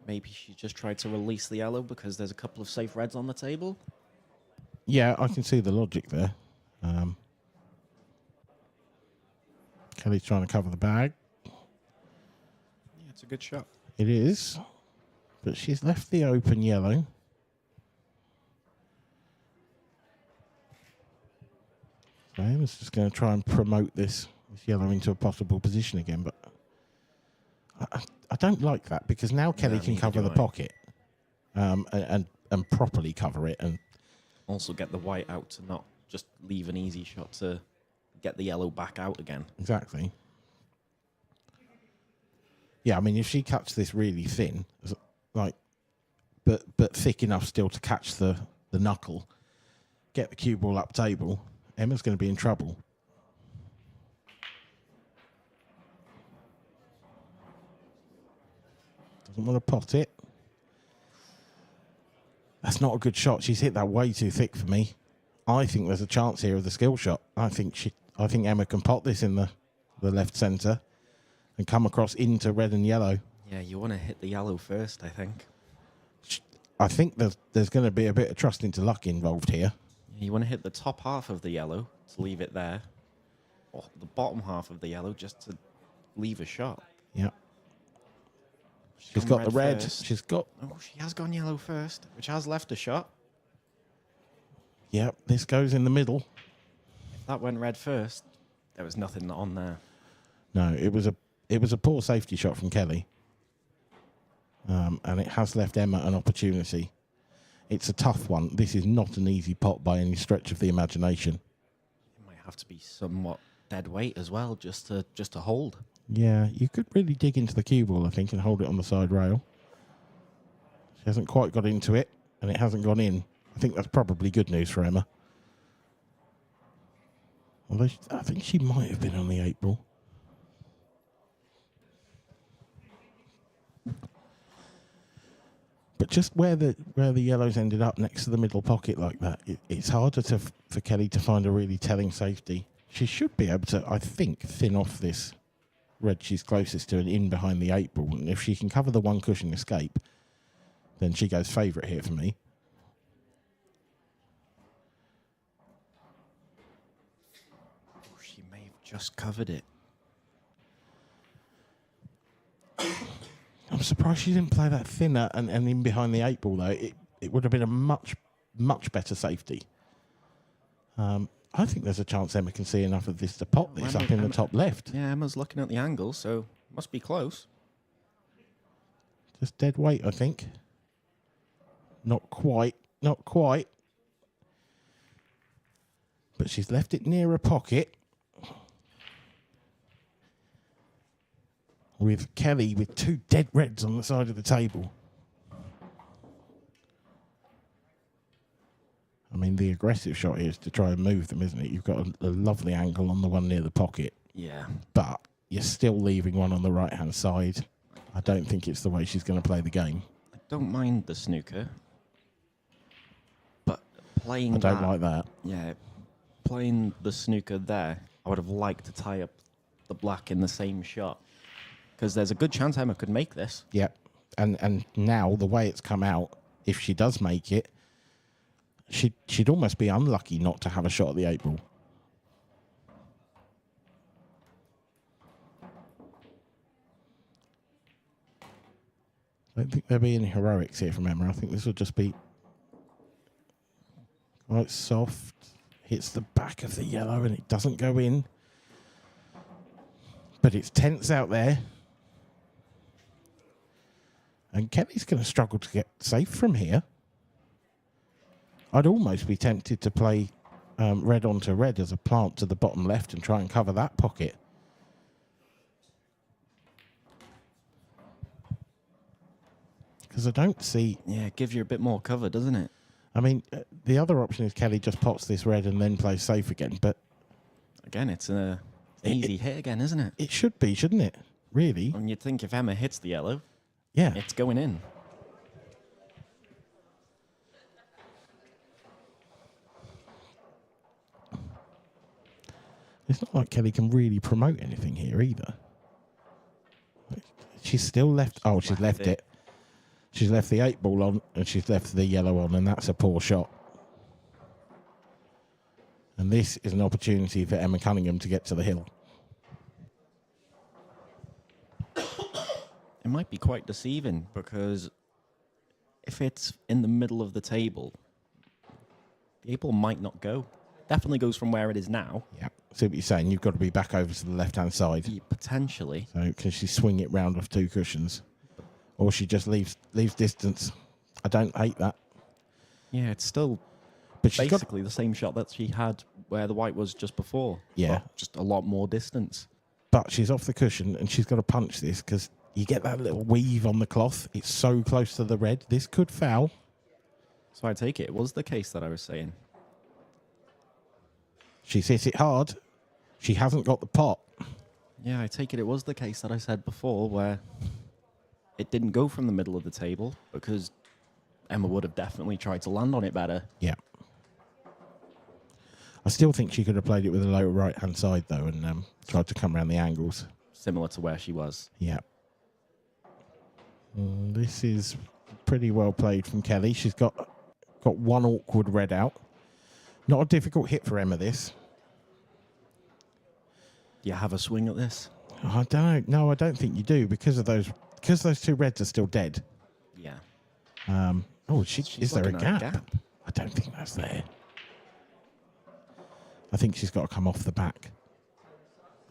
Maybe she just tried to release the yellow because there's a couple of safe reds on the table. Yeah, I can see the logic there. Kelly's trying to cover the bag. Yeah, it's a good shot. It is. But she's left the open yellow. So Emma's just going to try and promote this yellow into a possible position again. But I don't like that because now Kelly can cover the pocket and properly cover it. And also get the white out to not just leave an easy shot to get the yellow back out again. Exactly. Yeah, I mean, if she cuts this really thin, like, but thick enough still to catch the knuckle, get the cue ball up table, Emma's going to be in trouble. Doesn't want to pot it. That's not a good shot. She's hit that way too thick for me. I think there's a chance here of the skill shot. I think Emma can pot this in the left centre and come across into red and yellow. Yeah, you want to hit the yellow first, I think. I think there's going to be a bit of trust into luck involved here. You want to hit the top half of the yellow to leave it there, or the bottom half of the yellow just to leave a shot. Yeah. She's got the red. First. She's got... Oh, she has gone yellow first, which has left a shot. Yep, this goes in the middle. If that went red first, there was nothing on there. No, it was a poor safety shot from Kelly. And it has left Emma an opportunity. It's a tough one. This is not an easy pot by any stretch of the imagination. It might have to be somewhat dead weight as well, just to hold. Yeah, you could really dig into the cue ball, I think, and hold it on the side rail. She hasn't quite got into it, and it hasn't gone in. I think that's probably good news for Emma. Although I think she might have been on the 8 ball. But just where the yellows ended up next to the middle pocket like that, it's harder for Kelly to find a really telling safety. She should be able to, I think, thin off this red she's closest to and in behind the 8 ball. And if she can cover the one cushion escape, then she goes favourite here for me. Oh, she may have just covered it. I'm surprised she didn't play that thinner and in behind the 8 ball, though. It would have been a much, much better safety. I think there's a chance Emma can see enough of this to pot this up in the top left. Yeah, Emma's looking at the angle, so must be close. Just dead weight, I think. Not quite. Not quite. But she's left it near a pocket. With Kelly with 2 dead reds on the side of the table. I mean, the aggressive shot here is to try and move them, isn't it? You've got a lovely angle on the one near the pocket. Yeah. But you're still leaving one on the right-hand side. I don't think it's the way she's going to play the game. I don't mind the snooker. But playing I don't like that. Yeah. Playing the snooker there, I would have liked to tie up the black in the same shot. Because there's a good chance Emma could make this. Yep. And now, the way it's come out, if she does make it, she'd almost be unlucky not to have a shot at the 8 ball. I don't think there'll be any heroics here from Emma. I think this will just be quite soft. Hits the back of the yellow and it doesn't go in. But it's tense out there. And Kelly's going to struggle to get safe from here. I'd almost be tempted to play red onto red as a plant to the bottom left and try and cover that pocket. Because I don't see... Yeah, it gives you a bit more cover, doesn't it? I mean, the other option is Kelly just pots this red and then plays safe again, but... Again, it's an easy hit again, isn't it? It should be, shouldn't it? Really? And you'd think if Emma hits the yellow, Yeah. it's going in. It's not like Kelly can really promote anything here either. She's still left... Oh, she's left it. She's left the 8 ball on and she's left the yellow on, and that's a poor shot. And this is an opportunity for Emma Cunningham to get to the hill. It might be quite deceiving because if it's in the middle of the table, the 8 ball might not go. Definitely goes from where it is now. Yeah. See what you're saying? You've got to be back over to the left-hand side. Yeah, potentially. So can she swing it round off 2 cushions? Or she just leaves distance. I don't hate that. Yeah, it's still But she's got... basically the same shot that she had where the white was just before. Yeah. But just a lot more distance. But she's off the cushion and she's got to punch this because you get that little weave on the cloth. It's so close to the red. This could foul. So I take it was the case that I was saying. She's hit it hard. She hasn't got the pot. Yeah, I take it was the case that I said before where it didn't go from the middle of the table because Emma would have definitely tried to land on it better. Yeah. I still think she could have played it with a lower right-hand side, though, and tried to come around the angles. Similar to where she was. Yeah. This is pretty well played from Kelly. She's got one awkward red out. Not a difficult hit for Emma, this. Do you have a swing at this? I don't know. No, I don't think you do because those 2 reds are still dead. Yeah. Is there a looking at gap? I don't think that's there. I think she's got to come off the back.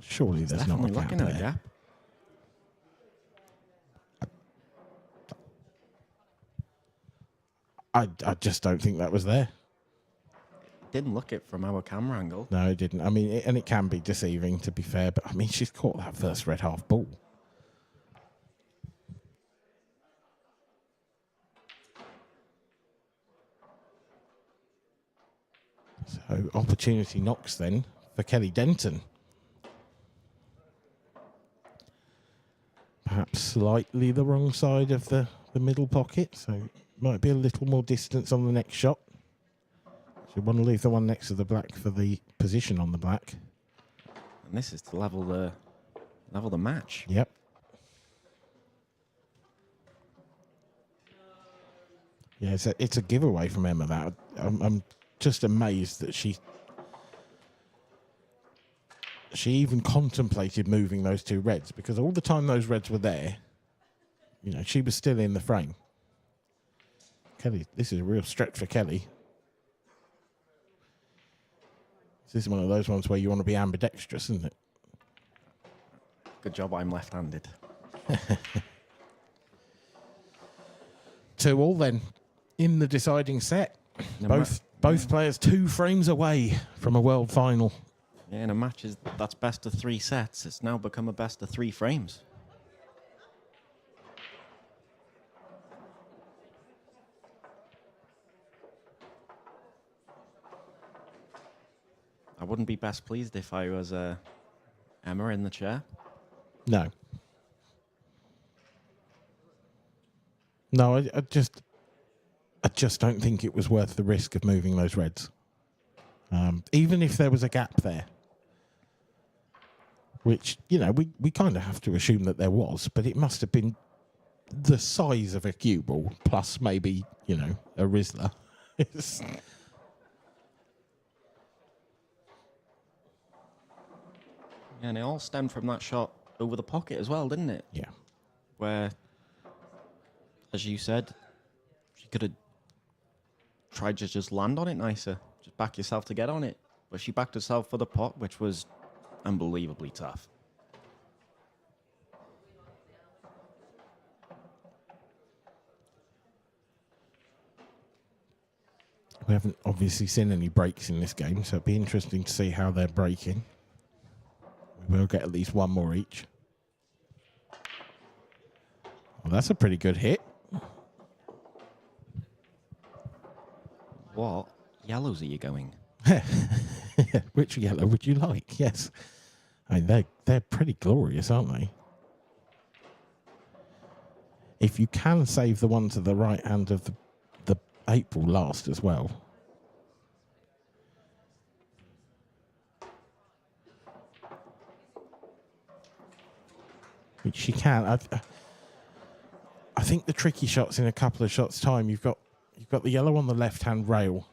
Surely there's not a Definitely gap looking at a there. gap. I just don't think that was there. Didn't look it from our camera angle. No, it didn't. I mean, and it can be deceiving, to be fair, but I mean, she's caught that first red half ball. So, opportunity knocks then for Kelly Denton. Perhaps slightly the wrong side of the middle pocket, so might be a little more distance on the next shot. So you want to leave the one next to the black for the position on the black. And this is to level the match. Yep. Yeah, it's a giveaway from Emma. That I'm just amazed that she even contemplated moving those 2 reds, because all the time those reds were there, she was still in the frame. Kelly, this is a real stretch for Kelly. This is one of those ones where you want to be ambidextrous, isn't it? Good job I'm left-handed. 2-2 then in the deciding set. Both players 2 frames away from a world final. Yeah, in a match that's best of 3 sets. It's now become a best of 3 frames. I wouldn't be best pleased if I was Emma in the chair. No. No, I just don't think it was worth the risk of moving those reds. Even if there was a gap there. Which, we kind of have to assume that there was, but it must have been the size of a cue ball plus maybe, a Rizzler. And it all stemmed from that shot over the pocket as well, didn't it? Yeah. Where, as you said, she could have tried to just land on it nicer. Just back yourself to get on it. But she backed herself for the pot, which was unbelievably tough. We haven't obviously seen any breaks in this game, so it'd be interesting to see how they're breaking. We will get at least one more each. Well, that's a pretty good hit. What yellows are you going? Which yellow would you like? Yes. I mean, they're pretty glorious, aren't they? If you can save the one to the right hand of the 8 ball last as well. Which she can. I think the tricky shots in a couple of shots' time, you've got the yellow on the left-hand rail.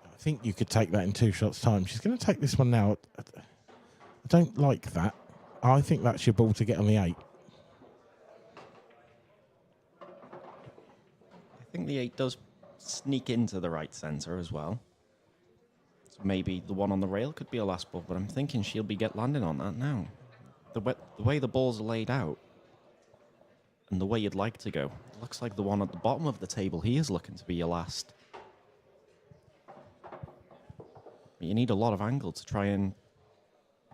I think you could take that in 2 shots' time. She's going to take this one now. I don't like that. I think that's your ball to get on the 8. I think the 8 does sneak into the right centre as well. So maybe the one on the rail could be a last ball, but I'm thinking she'll be landing on that now. The way the balls are laid out and the way you'd like to go, it looks like the one at the bottom of the table here is looking to be your last. But you need a lot of angle to try and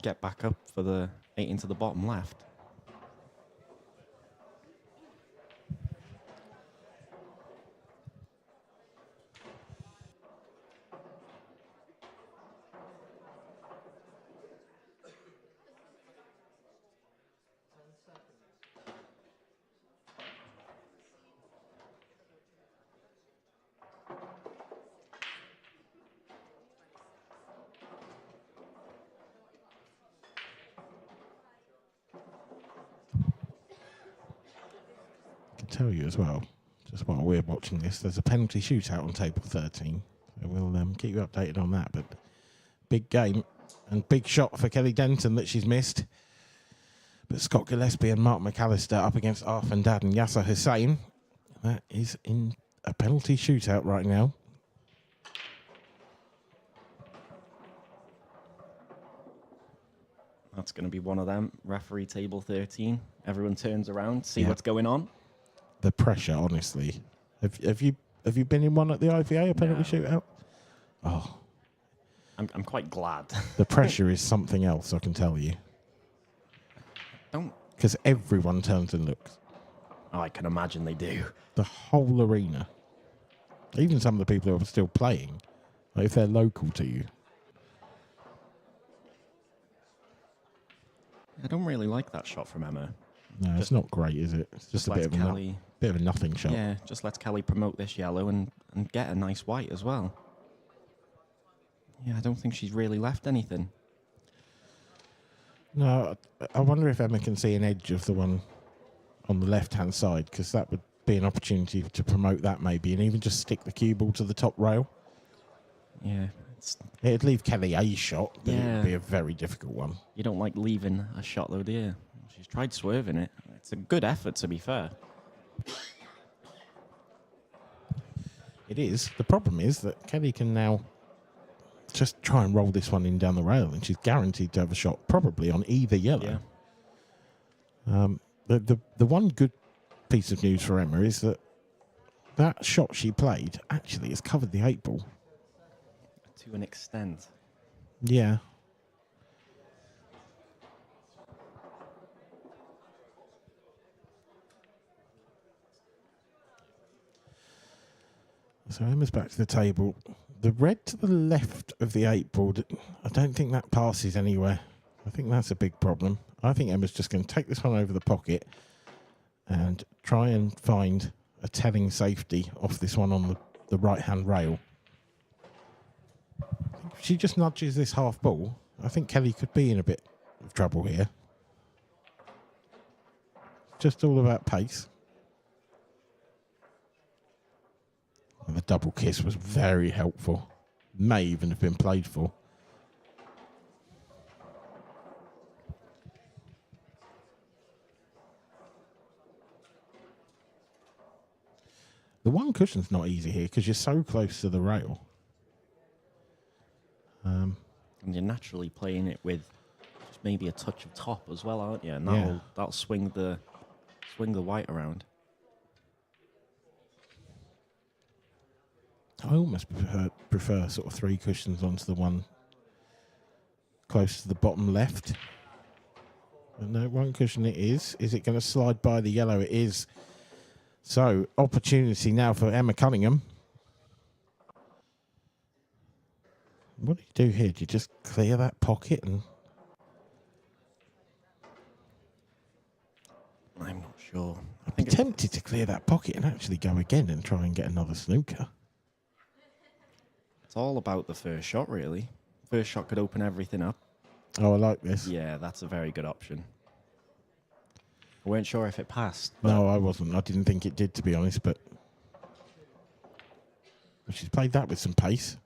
get back up for the 8 into the bottom left. Tell you as well, just while we're watching this, there's a penalty shootout on table 13. So we'll keep you updated on that. But big game and big shot for Kelly Denton that she's missed. But Scott Gillespie and Mark McAllister up against Arfan Dad and Yasser Hussain. That is in a penalty shootout right now. That's going to be one of them. Referee table 13. Everyone turns around, see what's going on. The pressure, honestly. Have you been in one at the IPA, a penalty shootout? Oh, I'm quite glad. the pressure is something else, I can tell you. Because everyone turns and looks. Oh, I can imagine they do. The whole arena. Even some of the people who are still playing, like if they're local to you. I don't really like that shot from Emma. No, it's not great, is it? It's just a bit of a nothing shot. Yeah, just lets Kelly promote this yellow and get a nice white as well. Yeah, I don't think she's really left anything. No, I wonder if Emma can see an edge of the one on the left-hand side, because that would be an opportunity to promote that maybe, and even just stick the cue ball to the top rail. Yeah. It'd leave Kelly a shot, but it would be a very difficult one. You don't like leaving a shot, though, do you? She's tried swerving it. It's a good effort, to be fair. It is. The problem is that Kelly can now just try and roll this one in down the rail, and she's guaranteed to have a shot, probably on either yellow. Yeah. The one good piece of news for Emma is that shot she played actually has covered the 8 ball. To an extent. Yeah. So Emma's back to the table. The red to the left of the 8 ball, I don't think that passes anywhere. I think that's a big problem. I think Emma's just going to take this one over the pocket and try and find a telling safety off this one on the right-hand rail. If she just nudges this half ball, I think Kelly could be in a bit of trouble here. Just all about pace. And the double kiss was very helpful. May even have been played for. The one cushion's not easy here because you're so close to the rail. And you're naturally playing it with just maybe a touch of top as well, aren't you? And that'll swing the white around. I almost prefer sort of 3 cushions onto the one close to the bottom left. But no, 1 cushion it is. Is it going to slide by the yellow? It is. So, opportunity now for Emma Cunningham. What do you do here? Do you just clear that pocket and... I'm not sure. I'd be tempted to clear that pocket and actually go again and try and get another snooker. It's all about the first shot, really. First shot could open everything up. Oh, I like this. Yeah, that's a very good option. I weren't sure if it passed. No, I wasn't. I didn't think it did, to be honest, but... She's played that with some pace.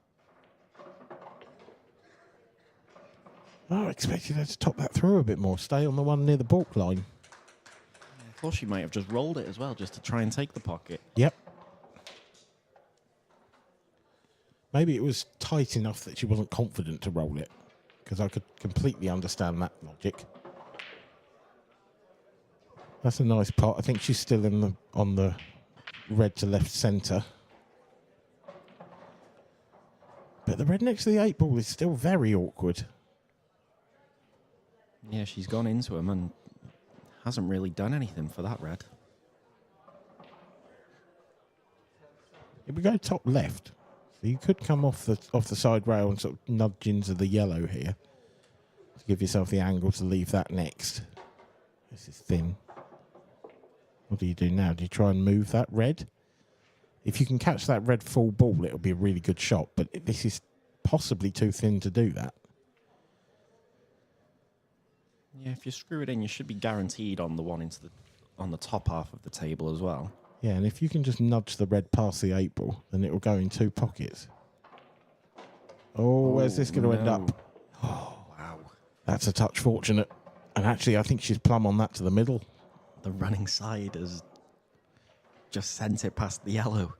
Oh, I expected her to top that through a bit more. Stay on the one near the balk line. I thought she might have just rolled it as well, just to try and take the pocket. Yep. Maybe it was tight enough that she wasn't confident to roll it, because I could completely understand that logic. That's a nice pot. I think she's still in on the red to left centre. But the red next to the 8 ball is still very awkward. Yeah, she's gone into him and hasn't really done anything for that red. If we go top left, so you could come off the side rail and sort of nudge into the yellow here to give yourself the angle to leave that next. This is thin. What do you do now? Do you try and move that red? If you can catch that red full ball, it'll be a really good shot, but this is possibly too thin to do that. Yeah, if you screw it in, you should be guaranteed on the one on the top half of the table as well. Yeah, and if you can just nudge the red past the 8 ball, then it will go in 2 pockets. Oh, where's this going to end up? Oh, wow. That's a touch fortunate. And actually, I think she's plumb on that to the middle. The running side has just sent it past the yellow.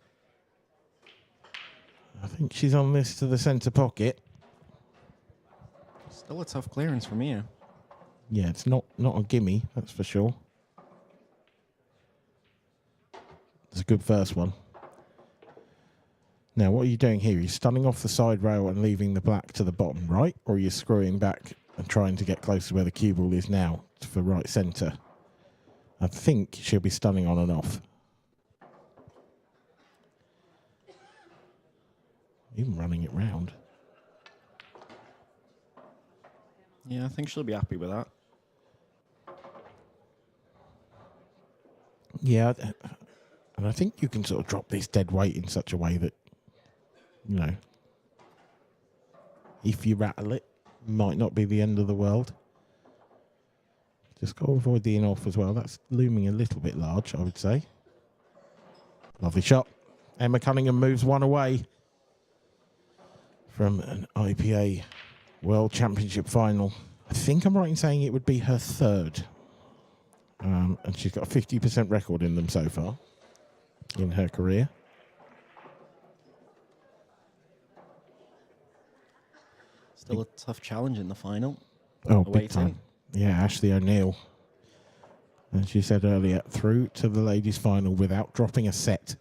I think she's on this to the centre pocket. Still a tough clearance from here. Yeah, it's not a gimme, that's for sure. It's a good first one. Now, what are you doing here? You're stunning off the side rail and leaving the black to the bottom, right? Or are you screwing back and trying to get close to where the cue ball is now for right centre? I think she'll be stunning on and off. Even running it round. Yeah, I think she'll be happy with that. Yeah, and I think you can sort of drop this dead weight in such a way that, you know, if you rattle it, might not be the end of the world. Just got to avoid the in-off as well. That's looming a little bit large, I would say. Lovely shot. Emma Cunningham moves one away from an IPA World Championship final. I think I'm right in saying it would be her third. And she's got a 50% record in them so far in her career. Still a tough challenge in the final. Oh, big time. Yeah, Ashley O'Neill. As you said earlier, through to the ladies' final without dropping a set.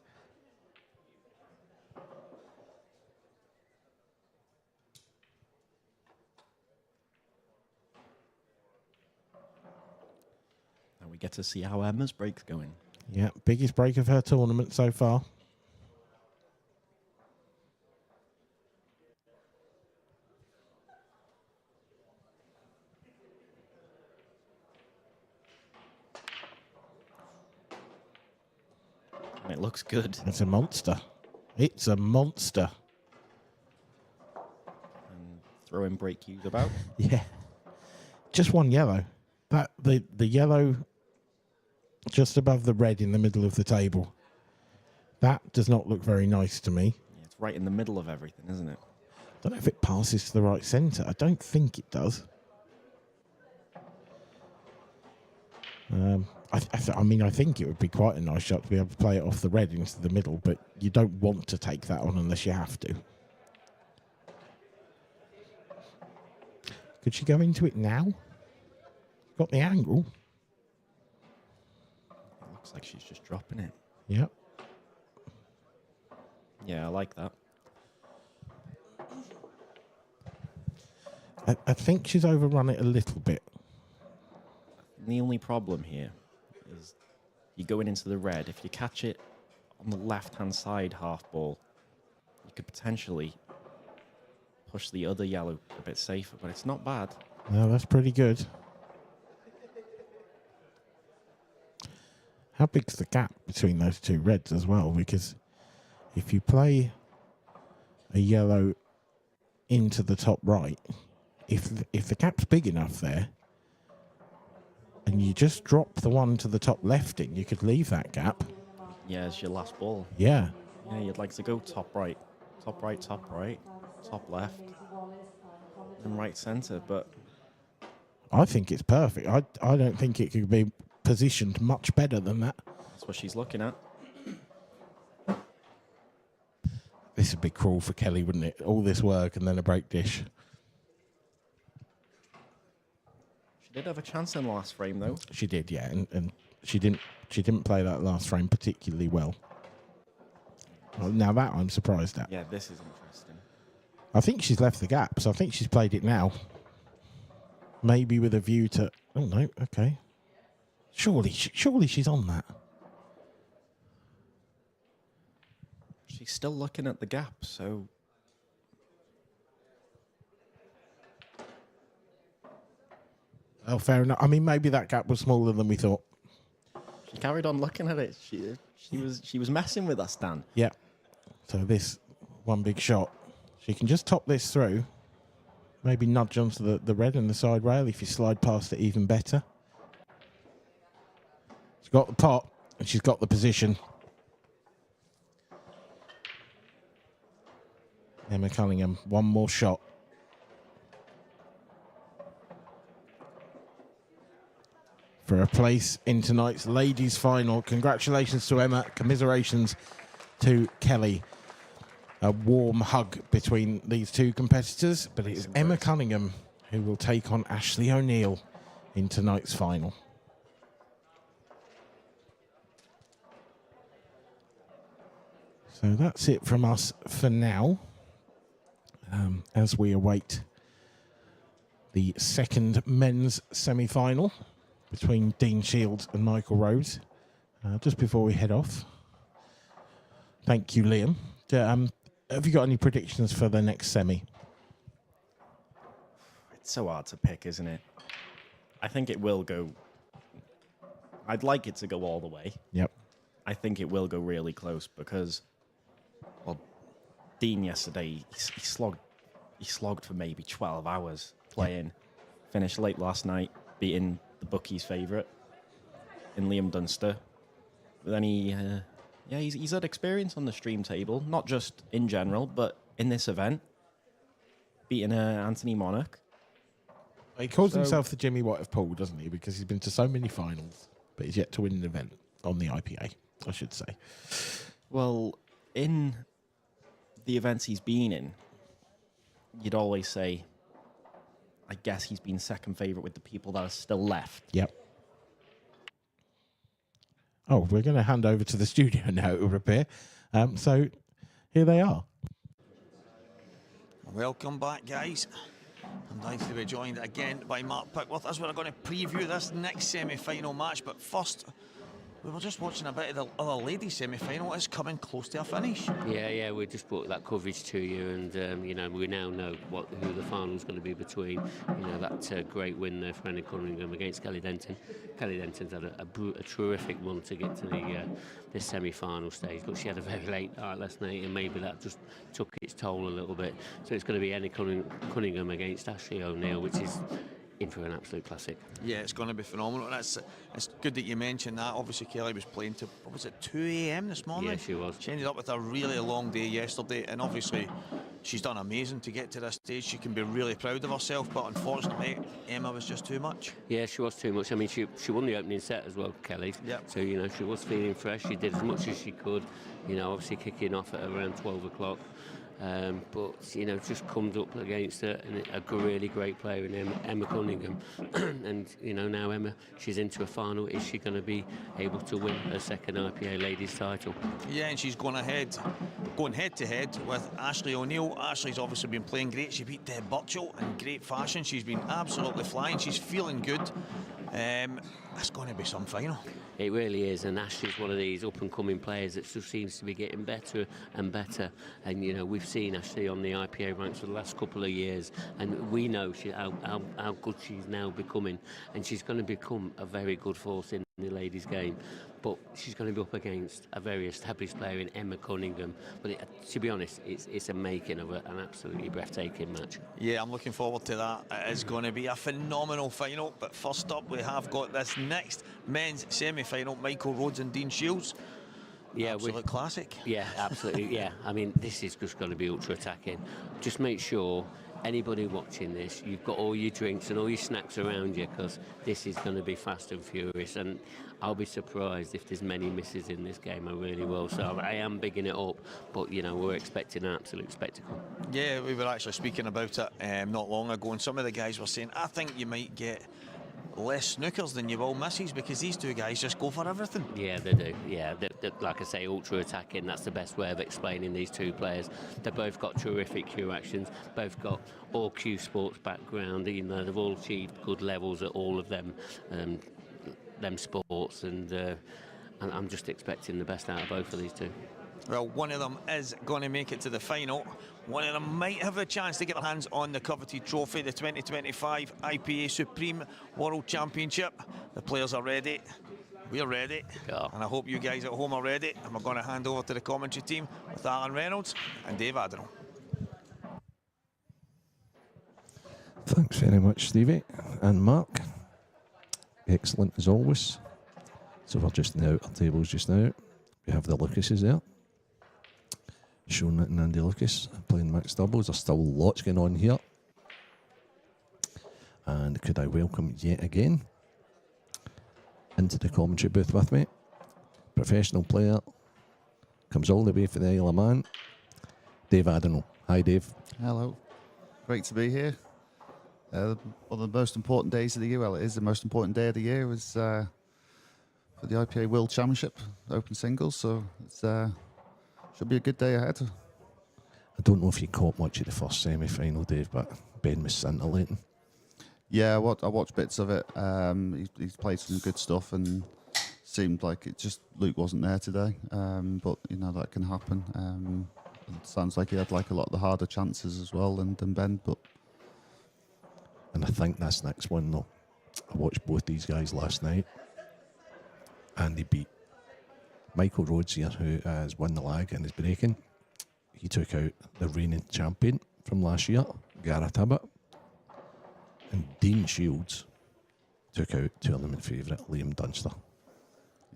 Now we get to see how Emma's break's going. Yeah, biggest break of her tournament so far. And it looks good. It's a monster. It's a monster. And throwing break cues about. Yeah. Just one yellow. That the yellow just above the red in the middle of the table. That does not look very nice to me. Yeah, it's right in the middle of everything, isn't it? I don't know if it passes to the right centre. I don't think it does. I mean, I think it would be quite a nice shot to be able to play it off the red into the middle, but you don't want to take that on unless you have to. Could she go into it now? Got the angle. It looks like she's just dropping it. Yep. Yeah, I like that. I think she's overrun it a little bit. The only problem here is you're going into the red. If you catch it on the left-hand side half ball, you could potentially push the other yellow a bit safer, but it's not bad. No, that's pretty good. How big's the gap between those two reds as well? Because if you play a yellow into the top right, if the gap's big enough there, and you just drop the one to the top left in, you could leave that gap. Yeah, it's your last ball. Yeah. Yeah, you'd like to go top right, top right, top right, top left, and right centre, but I think it's perfect. I don't think it could be positioned much better than that. that's what she's looking at. This would be cruel for Kelly, wouldn't it? All this work and then a break dish. She did have a chance in the last frame, though. She did, yeah, and she didn't play that last frame particularly well. Well, now that I'm surprised at. Yeah, this is interesting. I think she's left the gap, so I think she's played it now. Maybe with a view to... Oh, no, okay. Surely she's on that. She's still looking at the gap, so... Oh, fair enough. I mean, maybe that gap was smaller than we thought. She carried on looking at it. She was messing with us, Dan. Yeah. So this one big shot. She can just top this through. Maybe nudge onto the red and the side rail. If you slide past it, even better. She's got the pot and she's got the position. Emma Cunningham, one more shot. For a place in tonight's ladies' final. Congratulations to Emma. Commiserations to Kelly. A warm hug between these two competitors, but it is Emma Cunningham who will take on Ashley O'Neill in tonight's final. So that's it from us for now, as we await the second men's semi-final between Dean Shields and Michael Rhodes. Just before we head off, thank you, Liam. Have you got any predictions for the next semi? It's so hard to pick, isn't it? I think it will go... I'd like it to go all the way. Yep. I think it will go really close because, well, Dean yesterday, he slogged for maybe 12 hours playing. Yep. Finished late last night, beating the bookies' favourite in Liam Dunster. But then he's had experience on the stream table, not just in general, but in this event, beating Anthony Monarch. He calls himself the Jimmy White of pool, doesn't he? Because he's been to so many finals, but he's yet to win an event on the IPA, I should say. Well, in the events he's been in, you'd always say, I guess he's been second favourite with the people that are still left. Yep. Oh, we're going to hand over to the studio now to repair. So here they are. Welcome back, guys. I'm delighted to be joined again by Mark Pickworth as we're going to preview this next semi-final match. But first, we were just watching a bit of the other ladies' semi-final. It's coming close to a finish. Yeah, we just brought that coverage to you, and we now know who the final's going to be between. That great win there for Annie Cunningham against Kelly Denton. Kelly Denton's had a terrific run to get to this semi-final stage, but she had a very late night last night, and maybe that just took its toll a little bit. So it's going to be Annie Cunningham against Ashley O'Neill, which is in for an absolute classic. Yeah, it's going to be phenomenal. And it's good that you mentioned that. Obviously, Kelly was playing to, what was it, 2 a.m. this morning? Yeah, she was. She ended up with a really long day yesterday, and obviously she's done amazing to get to this stage. She can be really proud of herself, but unfortunately, Emma was just too much. Yeah, she was too much. I mean, she won the opening set as well, Kelly. Yep. So, she was feeling fresh. She did as much as she could, obviously kicking off at around 12 o'clock. But just comes up against a really great player in Emma Cunningham, and now Emma, she's into a final. Is she going to be able to win her second IPA ladies title? Yeah, and she's going head to head with Ashley O'Neill. Ashley's obviously been playing great. She beat Deb Burchell in great fashion. She's been absolutely flying. She's feeling good. It's going to be some final. It really is, and Ashley's one of these up-and-coming players that just seems to be getting better and better. And you know, we've seen Ashley on the IPA ranks for the last couple of years, and we know how good she's now becoming, and she's going to become a very good force in the ladies' game. But she's going to be up against a very established player in Emma Cunningham. But to be honest, it's a making of an absolutely breathtaking match. Yeah, I'm looking forward to that. It is going to be a phenomenal final. But first up, we have got this next men's semi-final, Michael Rhodes and Dean Shields. Yeah, absolute classic. Yeah, absolutely. Yeah, I mean, this is just going to be ultra attacking. Just make sure anybody watching this, you've got all your drinks and all your snacks around you, because this is going to be fast and furious. And I'll be surprised if there's many misses in this game. I really will. So I am bigging it up, but you know, we're expecting an absolute spectacle. Yeah, we were actually speaking about it not long ago, and some of the guys were saying, I think you might get less snookers than you will misses, because these two guys just go for everything. Yeah, they do. Yeah, they're, like I say, ultra attacking. That's the best way of explaining these two players. They've both got terrific Q actions, both got all Cuesports background. You know, they've all achieved good levels at all of them sports, and I'm just expecting the best out of both of these two. Well, one of them is going to make it to the final. One of them might have a chance to get their hands on the coveted trophy, the 2025 IPA Supreme World Championship. The players are ready. We're ready. Yeah. And I hope you guys at home are ready. And we're going to hand over to the commentary team with Alan Reynolds and Dave Adderall. Thanks very much, Stevie and Mark. Excellent as always. So we're just now, our tables just now. We have the Lucases there. Sean and Andy Lucas playing mixed doubles. There's still lots going on here. And could I welcome yet again into the commentary booth with me, professional player, comes all the way from the Isle of Man, Dave Adderall. Hi, Dave. Hello. Great to be here. One of the most important days of the year, well, it is the most important day of the year, is for the IPA World Championship, Open Singles, so it's should be a good day ahead. I don't know if you caught much of the first semi-final, Dave, but Ben was scintillating. Yeah, I watched bits of it. He's played some good stuff, and seemed like it just Luke wasn't there today. But you know, that can happen. It sounds like he had like a lot of the harder chances as well than Ben. But And I think this next one, though, I watched both these guys last night, and they beat Michael Rhodes here, who has won the lag and is breaking. He took out the reigning champion from last year, Garrett Abbott. And Dean Shields took out tournament favourite Liam Dunster.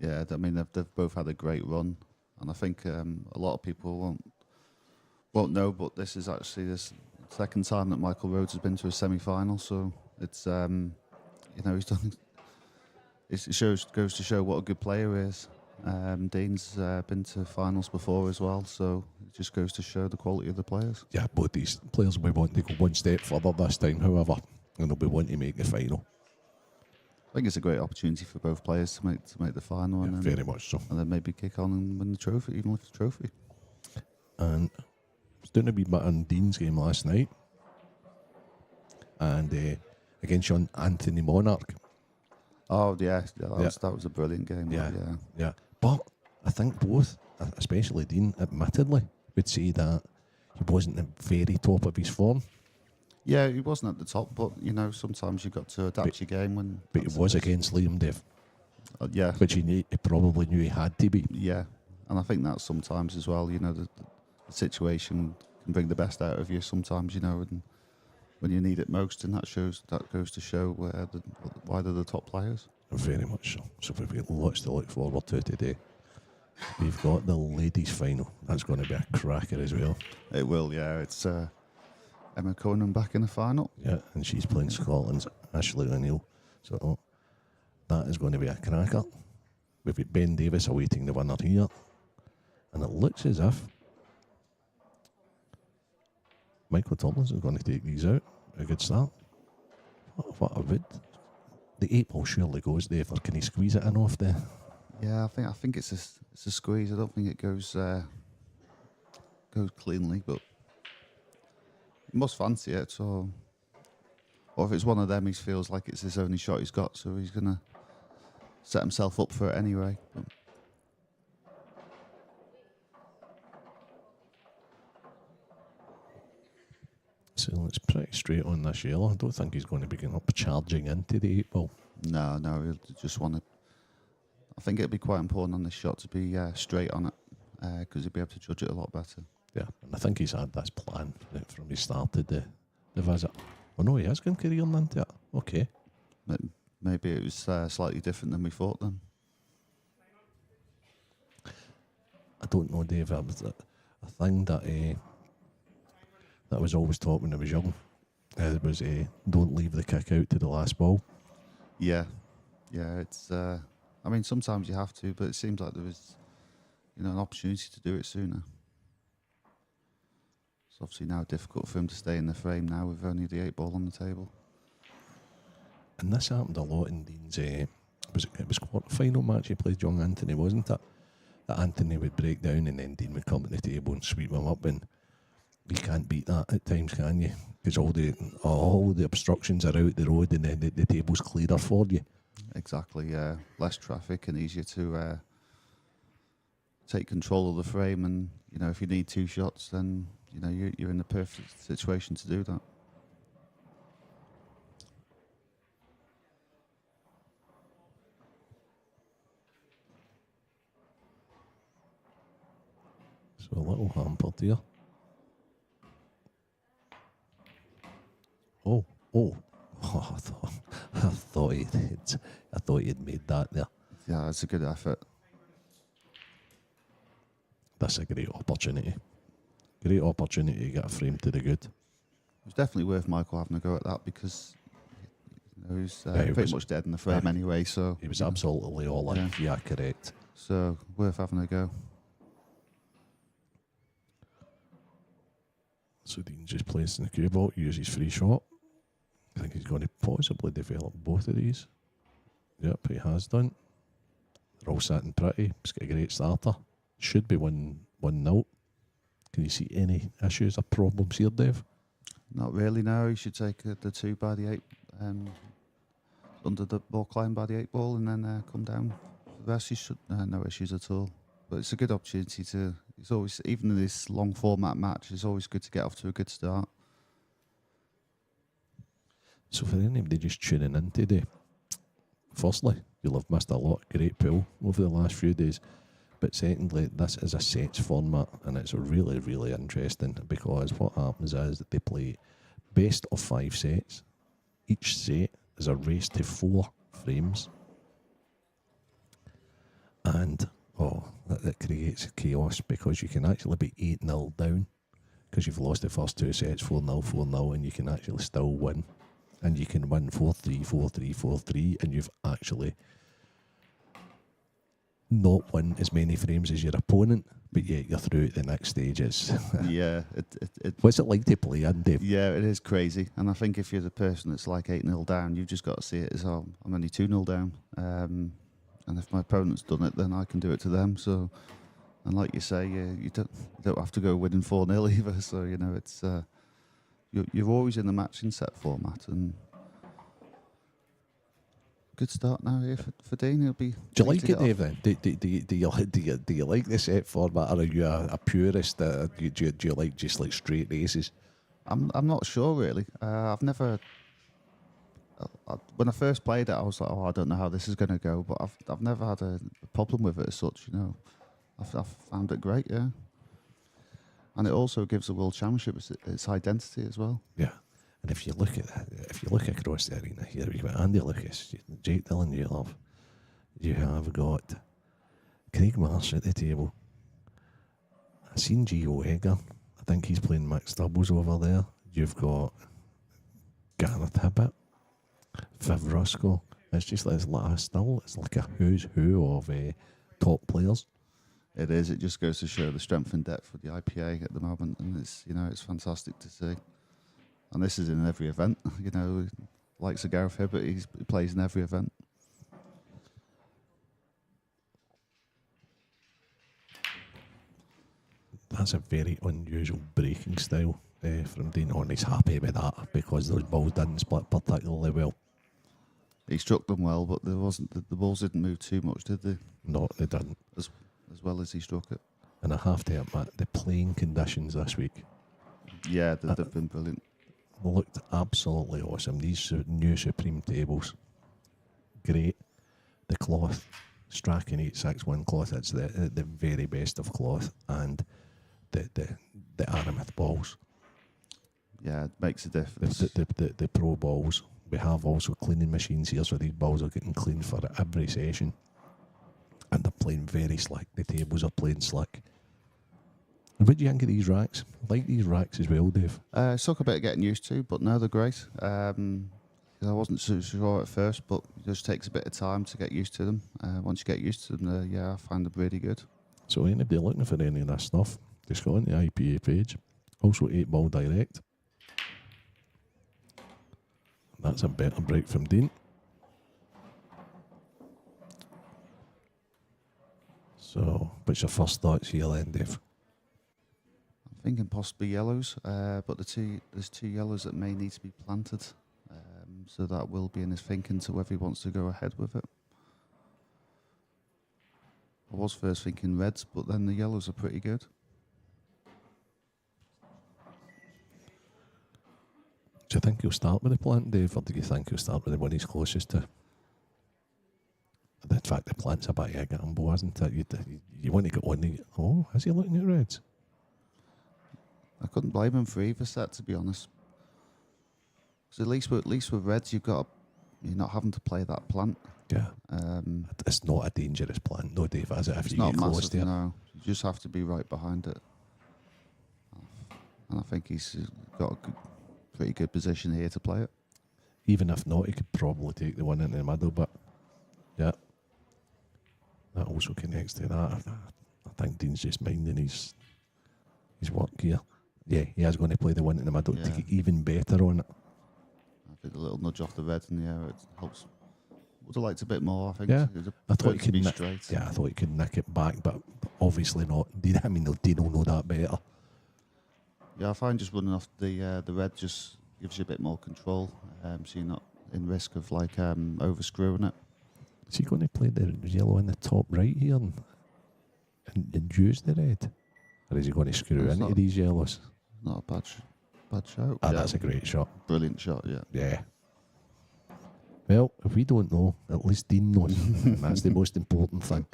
yeah, I mean they've both had a great run, and I think a lot of people won't know, but this is actually the second time that Michael Rhodes has been to a semi-final. So it's you know, he's done. Goes to show what a good player he is. Dean's been to finals before as well, so it just goes to show the quality of the players. Yeah, both these players will be wanting to go one step further this time, however, and they'll be wanting to make the final. I think it's a great opportunity for both players to make the final, Yeah, and very much so. and then maybe kick on and win the trophy, even lift the trophy. And I was doing a wee bit on Dean's game last night, and against Sean Anthony Monarch. Oh yeah, that was a brilliant game. Yeah. But I think both, especially Dean, admittedly, would say that he wasn't the very top of his form. Yeah, he wasn't at the top, but you know, sometimes you've got to adapt your game when. But it was against Liam, Dave. Yeah, Which he probably knew he had to be. yeah, and I think that sometimes as well. You know, the situation can bring the best out of you sometimes. You know, and when you need it most, and that goes to show why they're the top players. Very much so. So we've got lots to look forward to today. We've got the ladies' final. That's going to be a cracker as well. It will, yeah. It's Emma Conan back in the final. Yeah, and she's playing Scotland's Ashley O'Neill. So that is going to be a cracker. We've got Ben Davies awaiting the winner here. And it looks as if Michael Tomlinson is going to take these out. A good start. What a vid. The 8 ball surely goes there, or can he squeeze it in off there? Yeah, I think it's a squeeze. I don't think it goes cleanly, but he must fancy it. So Or if it's one of them, he feels like it's his only shot he's got, so he's going to set himself up for it anyway. But So it's pretty straight on this yellow. I don't think he's going to be getting up charging into the 8 ball. no, he'll just want to. I think it'd be quite important on this shot to be straight on it, because he'll be able to judge it a lot better. Yeah, and I think he's had this plan from he started the visit. Oh no, he has gone careering into it. Okay. Maybe it was slightly different than we thought then. I don't know, Dave. It was a thing that that was always taught when I was young. It was don't leave the kick out to the last ball. Yeah, it's. I mean, sometimes you have to, but it seems like there was, an opportunity to do it sooner. It's obviously now difficult for him to stay in the frame now with only the 8 ball on the table. And this happened a lot in Dean's. It was quarter-final match he played young Anthony, wasn't it? That Anthony would break down and then Dean would come to the table and sweep him up, and you can't beat that at times, can you? Because all the obstructions are out the road and then the table's clearer for you. Exactly, yeah. Less traffic and easier to take control of the frame, and if you need 2 shots, then you're in the perfect situation to do that. So a little hampered here. Oh, I thought he'd made that there. Yeah, it's a good effort. That's a great opportunity. Great opportunity to get a frame to the good. It was definitely worth Michael having a go at that, because he's he pretty much dead in the frame anyway. So he was absolutely all in. Yeah, correct. So worth having a go. So Dean just plays in the cue ball, uses free shot. I think he's going to possibly develop both of these. Yep, he has done. They're all sitting pretty. He's got a great starter. Should be 1-0. Can you see any issues or problems here, Dave? Not really, no. He should take the 2 by the 8, under the ball, climb by the 8 ball, and then come down. The rest, he should no issues at all. But it's a good opportunity to. It's always, even in this long format match, it's always good to get off to a good start. So for anybody just tuning in today, firstly, you'll have missed a lot. Great pool over the last few days. But secondly, this is a sets format, and it's really, really interesting, because what happens is that they play best of 5 sets. Each set is a race to 4 frames. And, that creates chaos, because you can actually be 8-0 down, because you've lost the first 2 sets, 4-0, 4-0, and you can actually still win. And you can win 4-3, 4-3, 4-3, and you've actually not win as many frames as your opponent, but yet you're through to the next stages. Yeah. What's it like to play in, Dave? Yeah, it is crazy. And I think if you're the person that's like 8-0 down, you've just got to see it as, I'm only 2-0 down. And if my opponent's done it, then I can do it to them. So, and like you say, you don't have to go winning 4-0 either. So, it's you're always in the matching set format, and good start now here for Dean. He'll be. Do you like it, Dave? Then do you like the set format, or are you a purist? Do you like just like straight races? I'm not sure really. I've never. When I first played it, I was like, I don't know how this is going to go, but I've never had a problem with it as such. I've found it great, yeah. And it also gives the World Championship its identity as well. Yeah. And if you look across the arena here, we've got Andy Lucas, Jake Dillon, you have got Craig Marsh at the table. I've seen Gio Egger. I think he's playing mixed doubles over there. You've got Gareth Hibbett, Viv Roscoe. It's just it's like a who's who of top players. It is. It just goes to show the strength and depth of the IPA at the moment, and it's fantastic to see. And this is in every event, like Sir Gareth Hibbett, he plays in every event. That's a very unusual breaking style from Dean, and he's happy with that because those balls didn't split particularly well. He struck them well, but there wasn't the balls didn't move too much, did they? No, they didn't. As well as he struck it. And I have to admit, the playing conditions this week Yeah, they've been brilliant. looked absolutely awesome. These new Supreme tables, great. The cloth, Strachan 861 cloth, it's the very best of cloth, and the Aramith balls, Yeah, it makes a difference. the pro balls. We have also cleaning machines here, so these balls are getting cleaned for every session, and they're playing very slick. The tables are playing slick. And what do you think of these racks? I like these racks as well, Dave. It took a bit of getting used to, but no, they're great. I wasn't so sure at first, but it just takes a bit of time to get used to them. Once you get used to them, I find them really good. So anybody looking for any of that stuff, just go on the IPA page. Also 8-ball direct. That's a better break from Dean. So, what's your first thoughts here then, Dave? I'm thinking possibly yellows, but there's two yellows that may need to be planted. So that will be in his thinking to whether he wants to go ahead with it. I was first thinking reds, but then the yellows are pretty good. Do you think he'll start with the plant, Dave, or do you think he'll start with the one he's closest to? In fact, the plant's a bit of a gamble, isn't it? You want to get one. Oh, is he looking at reds? I couldn't blame him for either set, to be honest. Because at least with reds, you're not having to play that plant. Yeah. It's not a dangerous plant, no, Dave, is it? If It's you not get close massive, to it. no. You just have to be right behind it. And I think he's got a pretty good position here to play it. Even if not, he could probably take the one into the middle, but yeah. That also connects to that. I think Dean's just minding his work here. Yeah, he is going to play the one in the middle to get even better on it. I think a little nudge off the red in the air, it helps. Would have liked a bit more, I think. Yeah, I thought he could could be straight. Yeah, I thought he could nick it back, but obviously not. I mean, Dean will know that better. Yeah, I find just running off the red just gives you a bit more control, so you're not in risk of over screwing it. Is he going to play the yellow in the top right here and use the red? Or is he going to screw It's into not- these yellows? Not a bad shot. Ah, that's a great shot. Brilliant shot, yeah. Yeah. Well, if we don't know, at least Dean knows. And that's the most important thing.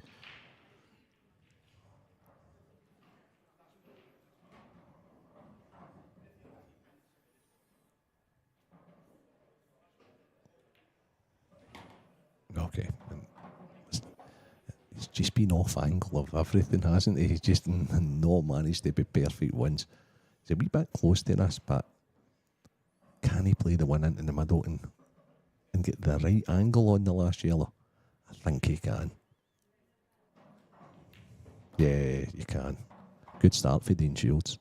Okay. He's just been off angle of everything, hasn't he? He's just not managed to be perfect once. He's a wee bit close to this, but can he play the one into the middle and get the right angle on the last yellow? I think he can. Yeah, you can. Good start for Dean Shields.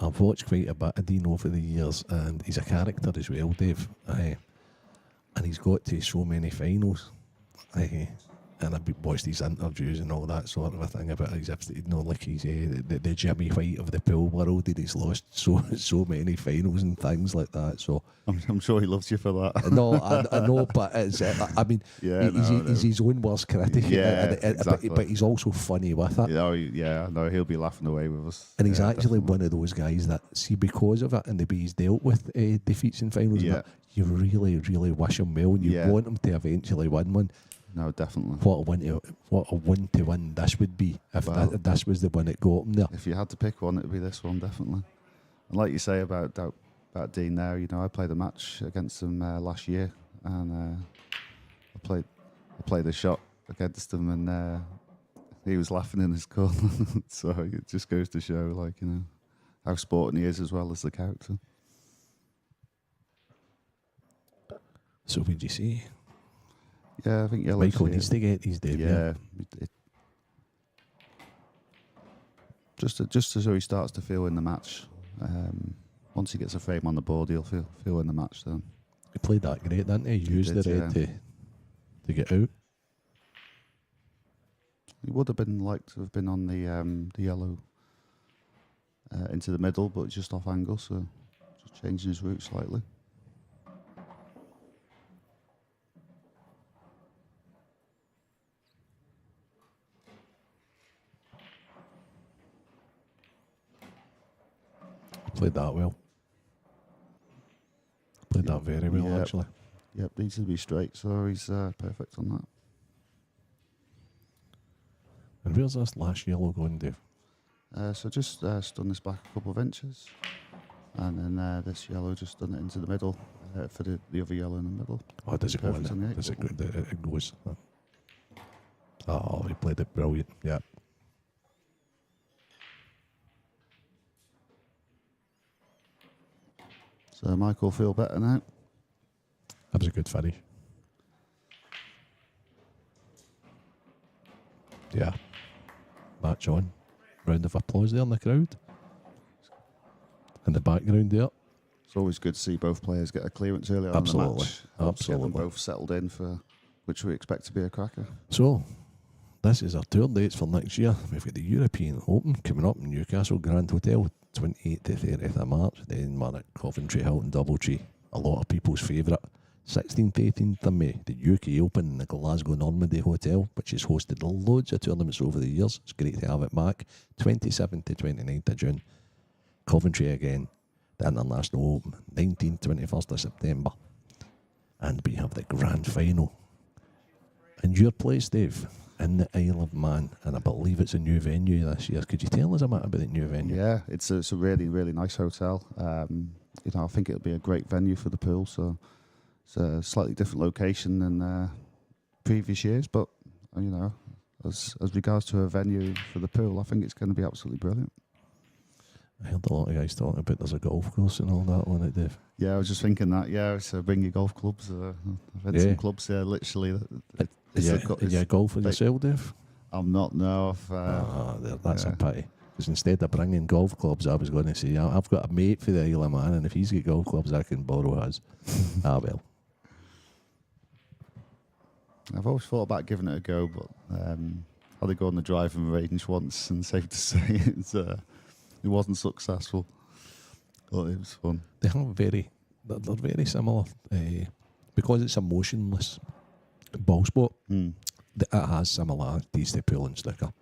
I've watched quite a bit of Dean over the years, and he's a character as well, Dave. And he's got to so many finals. And I've watched his interviews and all that sort of a thing about his, like he's the Jimmy White of the pool world, and he's lost so many finals and things like that. So I'm sure he loves you for that. no, I know, but it's, I mean, Yeah, he's his own worst critic. Yeah, exactly. But he's also funny with it. No, he'll be laughing away with us. And he's Yeah, actually definitely. one of those guys that, see, because of it and the way he's dealt with defeats in finals, and Yeah. that, you really, really wish him well, and you Yeah. want him to eventually win one. No, definitely. What a win to win this would be if Well, this was the one that got him there. If you had to pick one, it'd be this one, definitely. And like you say about Dean now, I played a match against him last year, and I played a shot against him, and he was laughing in his corner. So it just goes to show, how sporting he is as well as the character. So what did you say? Yeah, I think yellow. Michael needs to get his debut. Yeah, just as he starts to feel in the match. Once he gets a frame on the board, he'll feel in the match then. He played that great, didn't he? He used did, the red to get out. He would have been like to have been on the yellow into the middle, but just off angle, so just changing his route slightly. Played that well. Played that very well, actually. Yep, needs to be straight, so he's perfect on that. And where's this last yellow going, Dave? So just stun this back a couple of inches, and then this yellow just done it into the middle for the other yellow in the middle. Oh, does it go in Perfect on the there? eight Does it go? button. It goes. Oh, he played it brilliant. Yeah. So Michael feel better now. That was a good finish. Yeah. Match on. Round of applause there in the crowd. In the background there. It's always good to see both players get a clearance earlier on in the Absolutely. match. Helps get them Absolutely. both settled in for which we expect to be a cracker. So, this is our tour dates for next year. We've got the European Open coming up in Newcastle Grand Hotel, 28th to 30th of March. Then we're at Coventry Hilton Doubletree, a lot of people's favourite. 16th, 18th of May, the UK Open in the Glasgow Normandy Hotel, which has hosted loads of tournaments over the years. It's great to have it back. 27th to 29th of June. Coventry again, the International Open, 19th, 21st of September. And we have the grand final. And your place, Dave, in the Isle of Man, and I believe it's a new venue this year. Could you tell us a bit about the new venue? Yeah, it's a really, really nice hotel. I think it'll be a great venue for the pool. So it's a slightly different location than previous years, but as regards to a venue for the pool, I think it's going to be absolutely brilliant. I heard a lot of guys talking about there's a golf course and all that on it, Dave. Yeah, I was just thinking that. Yeah, so bring your golf clubs. I've had some clubs there, literally. Yeah, golfing yourself, Dave? I'm not, no. That's a pity. Because instead of bringing golf clubs, I was going to say, I've got a mate for the Isle of Man, and if he's got golf clubs, I can borrow his. Well. I've always thought about giving it a go, but I had to go on the driving range once, and safe to say it wasn't successful. But it was fun. They have they're very similar. Because it's a motionless ball sport, it has similarities to pool and snooker.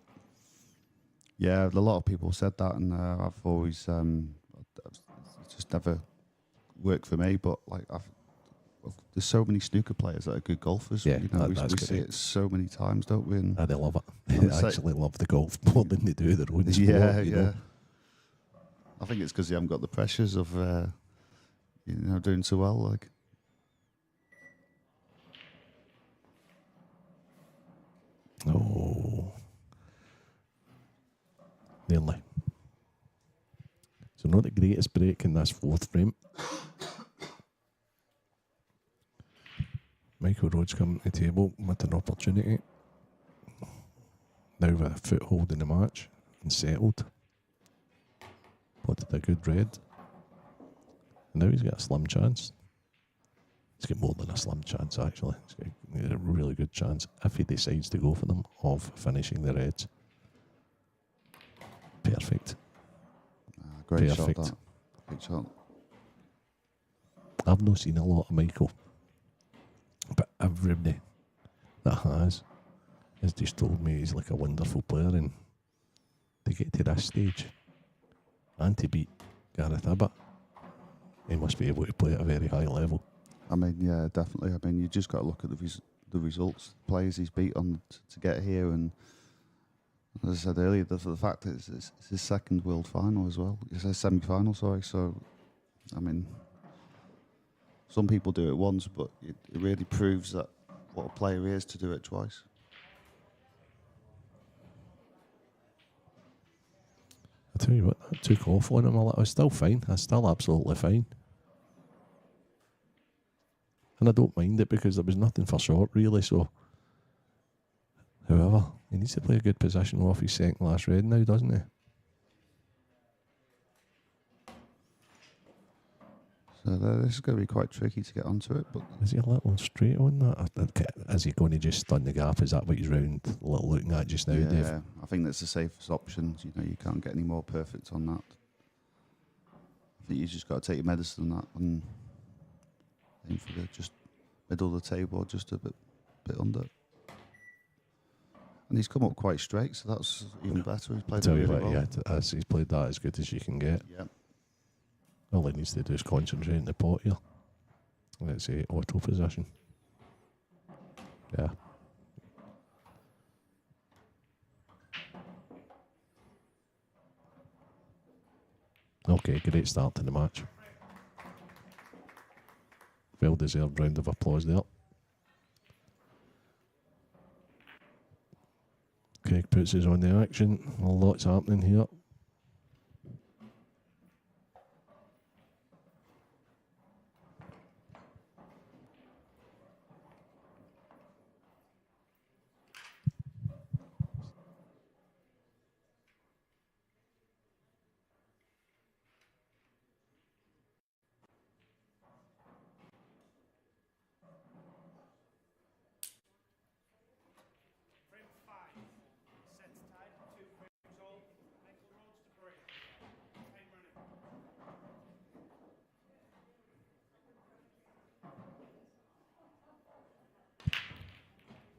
Yeah, a lot of people said that, and I've always it's just never worked for me. But there's so many snooker players that are good golfers. Yeah, we see it so many times, don't we? And they love it. They actually love the golf more than they do their own sport. Yeah, you know? I think it's because they haven't got the pressures of doing so well. Oh. Nearly. So not the greatest break in this fourth frame. Michael Rhodes coming to the table with an opportunity. Now with a foothold in the match and settled. Plotted a good red. And now he's got a slim chance. He's got more than a slim chance, actually. He's got a really good chance, if he decides to go for them, of finishing the reds. Perfect. Great Perfect. shot, that. Great shot. I've not seen a lot of Michael, but everybody that has just told me he's like a wonderful player, and to get to this stage and to beat Gareth Abbott, he must be able to play at a very high level. I mean, yeah, definitely. I mean, you just got to look at the results, the players he's beat on to get here, and as I said earlier, the fact that it's his second world final as well. It's a semi-final, sorry. So, I mean, some people do it once, but it really proves that what a player he is to do it twice. I tell you what, that took off on him a little. I was still fine. I was still absolutely fine. And I don't mind it because there was nothing for short, really. So, however, he needs to play a good position off his second last red now, doesn't he? So this is going to be quite tricky to get onto it. But Is he a little straight on that? Is he going to just stun the gap? Is that what he's round looking at just now, Dave? yeah, I think that's the safest option. You know, you can't get any more perfect on that. I think you just got to take your medicine on that and aim for the just middle of the table, just a bit under. And he's come up quite straight, so that's even better. He's played Tell it you really what, well. yeah, he's played that as good as you can get. Yeah. All he needs to do is concentrate in the pot here. Let's say auto position. Yeah. Okay, great start to the match. Well deserved round of applause there. Craig puts us on the action. A lot's happening here.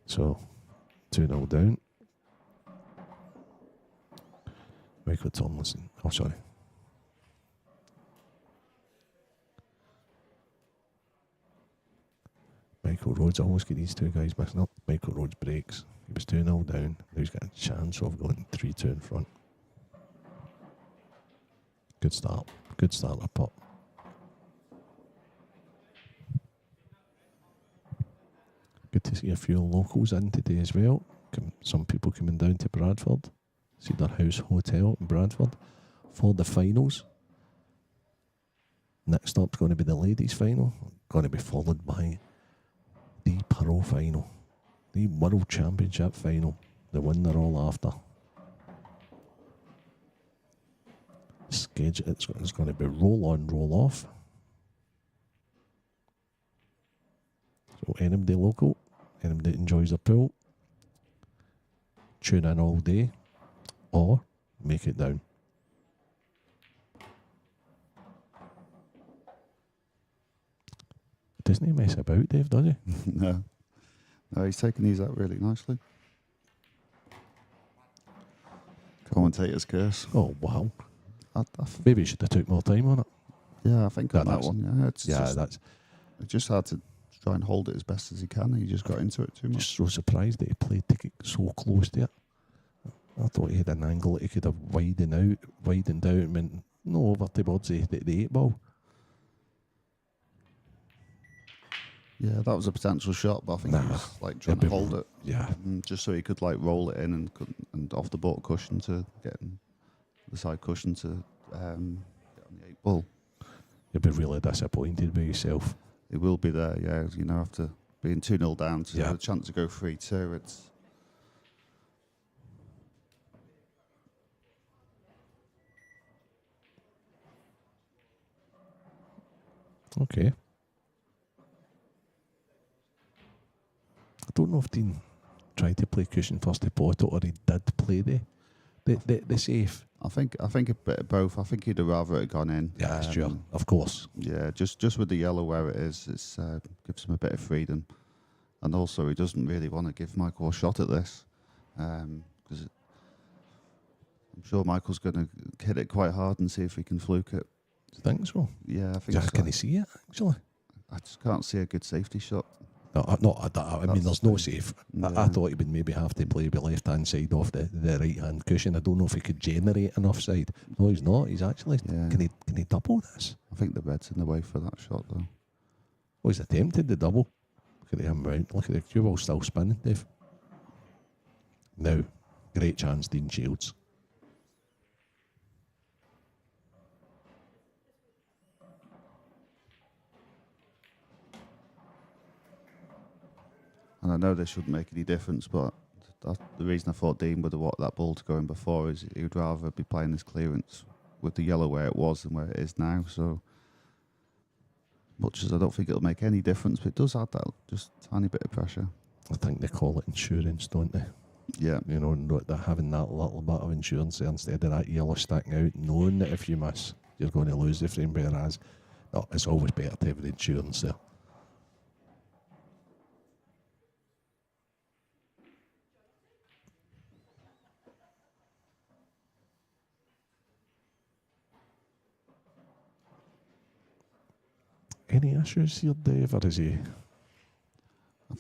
So, 2-0 down. Michael Tomlinson. Oh, sorry. Michael Rhodes, always get these two guys mixing up. Michael Rhodes breaks. He was 2-0 down. Now he's got a chance of going 3-2 in front. Good start. Good start of pot. Good to see a few locals in today as well. Some people coming down to Bradford. See their house hotel in Bradford for the finals. Next up's going to be the ladies' final. Going to be followed by the Pro final. The World Championship final. The one they're all after. Schedule, it's going to be roll on, roll off. So anybody local, anybody that enjoys the pool, tune in all day or make it down. Doesn't he mess about, Dave, does he? No, he's taking these out really nicely. Commentator's curse. Oh, wow. I Maybe he should have took more time on it. Yeah, I think on that That's- one. Yeah, That's it's just hard to try and hold it as best as he can. He just got into it too much. just so surprised that he played to get so close to it. I thought he had an angle that he could have widened out and went over towards the 8 ball. Yeah, that was a potential shot, but I think he was like trying Yeah, to but- hold it, Yeah. just so he could like roll it in and off the ball cushion to get the side cushion to get on the 8 ball. You'll be really disappointed with yourself. It will be there, yeah. You know, after being 2-0 down to Yeah. a chance to go 3-2, it's. Okay. I don't know if Dean tried to play cushion first to pot or he did play the safe. I think a bit of both. I think he'd have rather it gone in. Yeah, sure. Of course. Yeah, just with the yellow where it is, it's gives him a bit of freedom, and also he doesn't really want to give Michael a shot at this, because I'm sure Michael's going to hit it quite hard and see if he can fluke it. Do you think so? Yeah, I think Yeah, so. can he see it, actually? I just can't see a good safety shot. No, I mean, there's no safe. I Yeah. thought he would maybe have to play with left-hand side off the right-hand cushion. I don't know if he could generate an offside. No, he's not. He's actually... Yeah. Can he double this? I think the red's in the way for that shot, though. Oh, he's attempted the double. Look at him round. Look at the cue ball still spinning, Dave. Now, great chance, Dean Shields. And I know this shouldn't make any difference, but the reason I thought Dean would have wanted that ball to go in before is he would rather be playing this clearance with the yellow where it was than where it is now. So much as I don't think it'll make any difference, but it does add that just tiny bit of pressure. I think they call it insurance, don't they? Yeah. You know, they're having that little bit of insurance there instead of that yellow sticking out, knowing that if you miss, you're going to lose the frame, whereas no, it's always better to have the insurance there. Any issues here, Dave, or is he...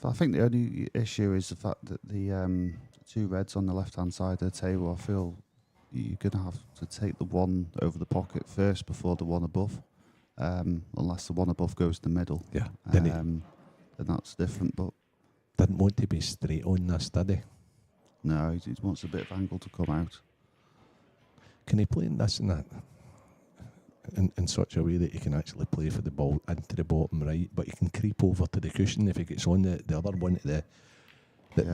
I think the only issue is the fact that the two reds on the left-hand side of the table, I feel you're going to have to take the one over the pocket first before the one above, unless the one above goes to the middle. Yeah. Then that's different, but... Didn't want to be straight on this, did he? No, he wants a bit of angle to come out. Can he play in this and that in such a way that he can actually play for the ball into the bottom right, but he can creep over to the cushion if he gets on the other one to the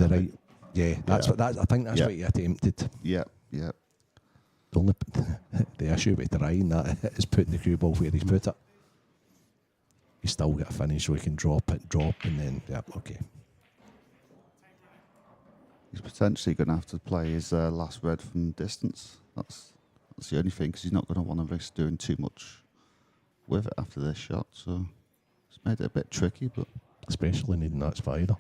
right? Yeah, that's what I think that's what he attempted. Yeah. The only the issue with trying that is putting the cue ball where he's put it. He's still got a finish so he can drop, and then okay. He's potentially going to have to play his last red from distance. That's the only thing, because he's not going to want to risk doing too much with it after this shot. So it's made it a bit tricky, but especially needing that spider.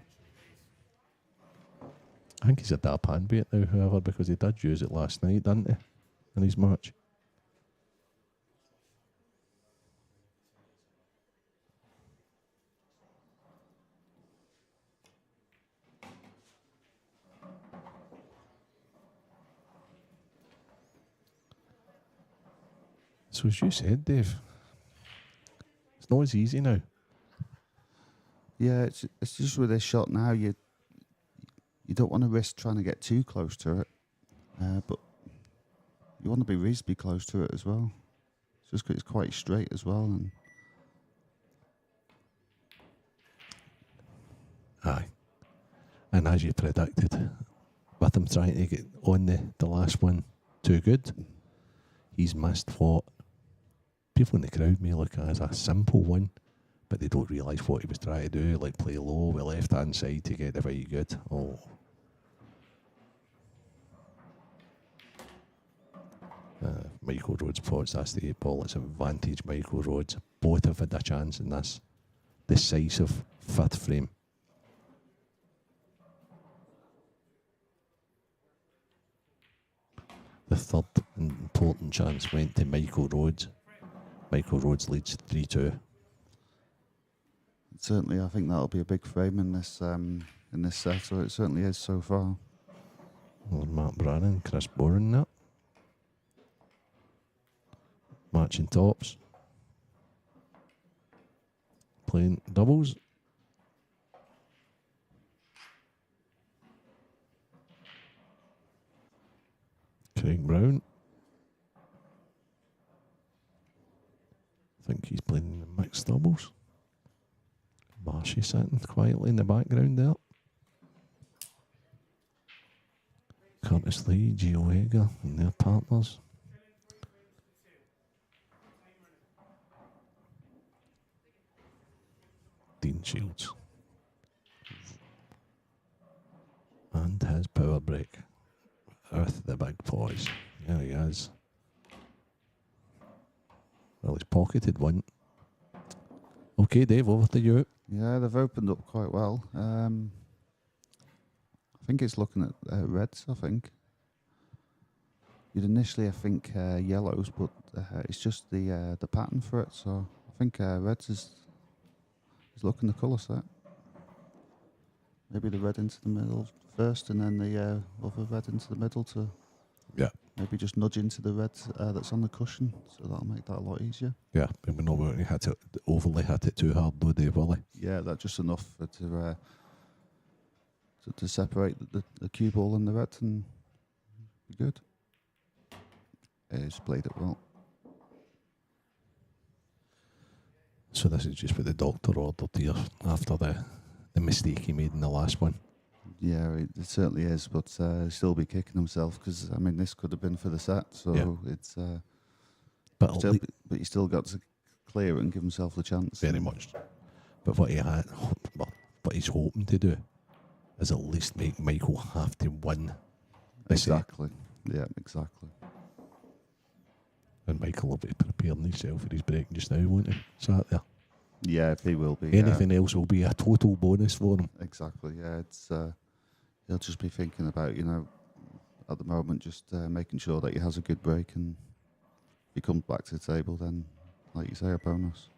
I think he's a dab hand bait now, however, because he did use it last night, didn't he, in his match? So as you said, Dave, it's not as easy now. yeah, it's just with this shot now, you don't want to risk trying to get too close to it, but you want to be reasonably close to it as well. It's just 'cause it's quite straight as well, and Aye. And as you predicted, with him trying to get on the last one too good, he's missed what people in the crowd may look at as a simple one, but they don't realise what he was trying to do, like play low with left hand side to get the very good. Oh. Michael Rhodes pots, that's the 8 ball. It's advantage Michael Rhodes. Both have had a chance in this decisive fifth frame. The third important chance went to Michael Rhodes. Michael Rhodes leads 3-2. certainly I think that'll be a big frame in this set, so it certainly is so far. Well, Matt Brannan, Chris Boren, that. Matching tops. Playing doubles. Craig Brown. I think he's playing the mixed doubles. Marshy sitting quietly in the background there. Curtis Lee, Gio Hager and their partners. Dean Shields. And his power break. With the big boys. There he is. Well, he's pocketed one. Okay, Dave, over to you. Yeah, they've opened up quite well. I think it's looking at reds, I think. You'd initially, I think, yellows, but it's just the pattern for it. So I think reds is looking the colour set. Maybe the red into the middle first, and then the other red into the middle to maybe just nudge into the red that's on the cushion. So that'll make that a lot easier. Yeah, but we're not going to overly hit it too hard, though, Dave, will he? Yeah, that's just enough to separate the cue ball and the red, and be good. He's played it well. So this is just what the doctor ordered here after the mistake he made in the last one. Yeah, it certainly is, but he'll still be kicking himself because, I mean, this could have been for the set, so it's... But you still got to clear it and give himself the chance. Very much. But what what he's hoping to do is at least make Michael have to win. Exactly. Yeah, exactly. And Michael will be preparing himself for his break just now, won't he? Sat there. Yeah, he will be. Anything else will be a total bonus for him. Exactly. Yeah, it's he'll just be thinking about, at the moment, just making sure that he has a good break, and if he comes back to the table, then, like you say, a bonus.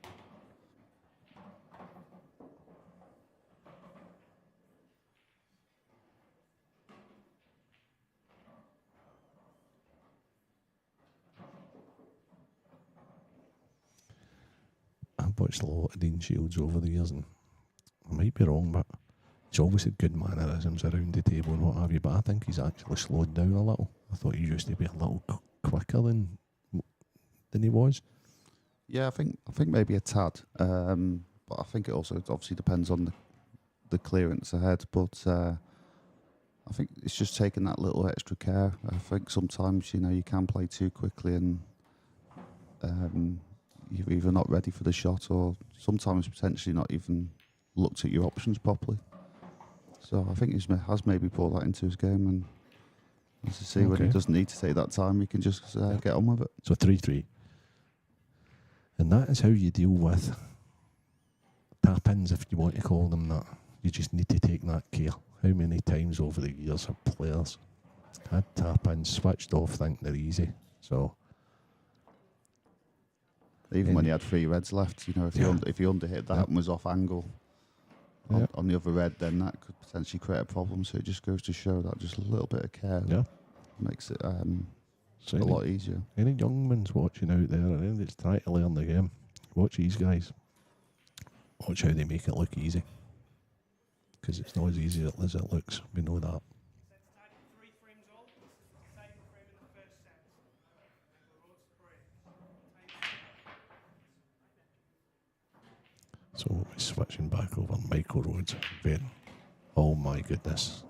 I've watched a lot of Dean Shields over the years, and I might be wrong, but he's always had good mannerisms around the table and what have you, but I think he's actually slowed down a little. I thought he used to be a little quicker than he was. Yeah, I think maybe a tad, but I think it also obviously depends on the clearance ahead. But I think it's just taking that little extra care. I think sometimes you can play too quickly, and you're either not ready for the shot, or sometimes potentially not even looked at your options properly. So I think he has maybe brought that into his game, and as you see, when he doesn't need to take that time, he can just get on with it. So 3-3. And that is how you deal with tap-ins, if you want to call them that. You just need to take that care. How many times over the years have players had tap-ins, switched off, think they're easy? So even when he had 3 reds left, if he underhit that and was off angle on the other red, then that could potentially create a problem. So it just goes to show that just a little bit of care makes it a lot easier. Any young ones watching out there, and anyone that's trying to learn the game, watch these guys. Watch how they make it look easy. Because it's not as easy as it looks. We know that. So we're switching back over Michael Rhodes. Oh my goodness.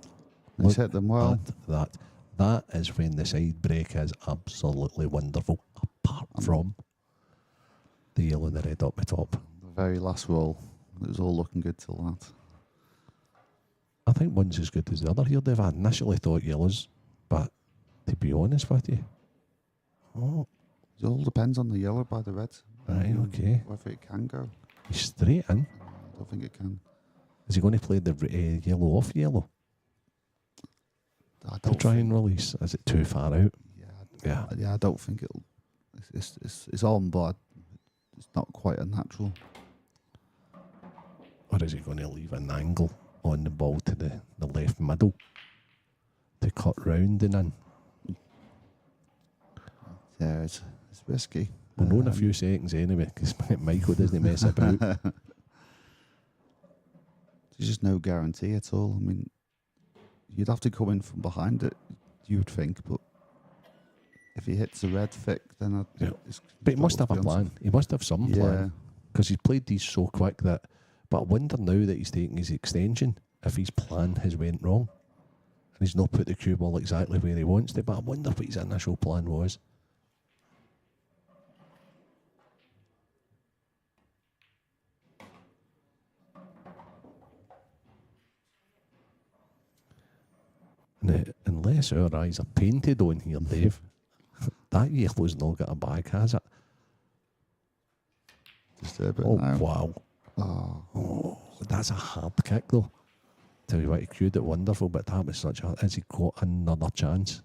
He's hit them well. That is when the side break is absolutely wonderful, apart from the yellow and the red up the top. The very last roll, it was all looking good till that. I think one's as good as the other here, Dave. I initially thought yellows, but to be honest with you, it all depends on the yellow by the red. Right, okay. Whether it can go. He's straight in. I don't think it can. Is he going to play the yellow off yellow? I To don't try and release? Is it too far out? Yeah, I don't think it'll. It's on, but it's not quite a natural. Or is he going to leave an angle on the ball to the left middle to cut round and in? Yeah, it's risky. We'll know in a few seconds anyway, because Michael doesn't mess about. There's just no guarantee at all. I mean, you'd have to come in from behind it, you would think, but if he hits the red thick, then But he must have a plan. He must have some plan, because he's played these so quick that. But I wonder now that he's taking his extension, if his plan has went wrong, and he's not put the cue ball exactly where he wants to. But I wonder what his initial plan was. Now, unless our eyes are painted on here, Dave, that yellow's not got a bag, has it? Disturb it Oh, now. wow. Oh, that's a hard kick, though. Tell you what, he cued it wonderful, but that was such a... Has he got another chance?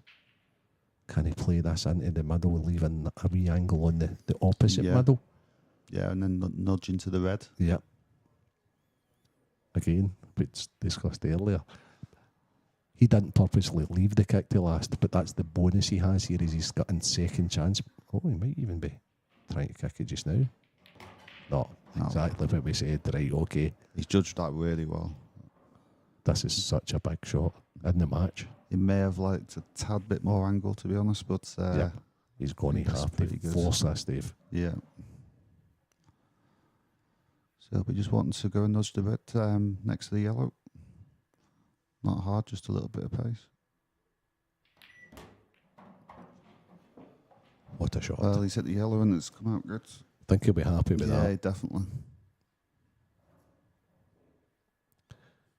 Can he play this into the middle, leaving a wee angle on the opposite middle? Yeah, and then nudge into the red. Yep. Again, which discussed earlier. He didn't purposely leave the kick to last, but that's the bonus he has here, is he's got a second chance. Oh, he might even be trying to kick it just now. No, exactly what we said. Right, okay. He's judged that really well. This is such a big shot in the match. He may have liked a tad bit more angle, to be honest, but he's going to have to force this, Dave. Yeah. So we just wanting to go and nudge the red next to the yellow. Not hard, just a little bit of pace. What a shot. Well, he's hit the yellow and it's come out good. think he'll be happy with that. Yeah, definitely.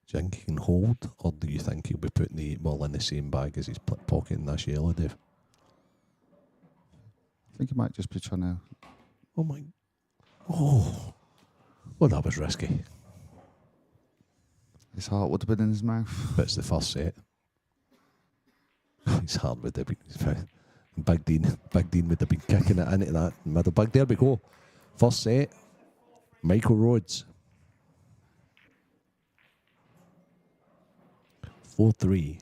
Do you think he can hold, or do you think he'll be putting the 8 ball in the same bag as he's pocketing this yellow, Dave? I think he might just be trying to... Oh my... Oh, well, that was risky. His heart would have been in his mouth. But it's the first set. His heart would have been... Big Dean would have been kicking it into that middle bag. There we go. First set. Michael Rhodes. 4-3.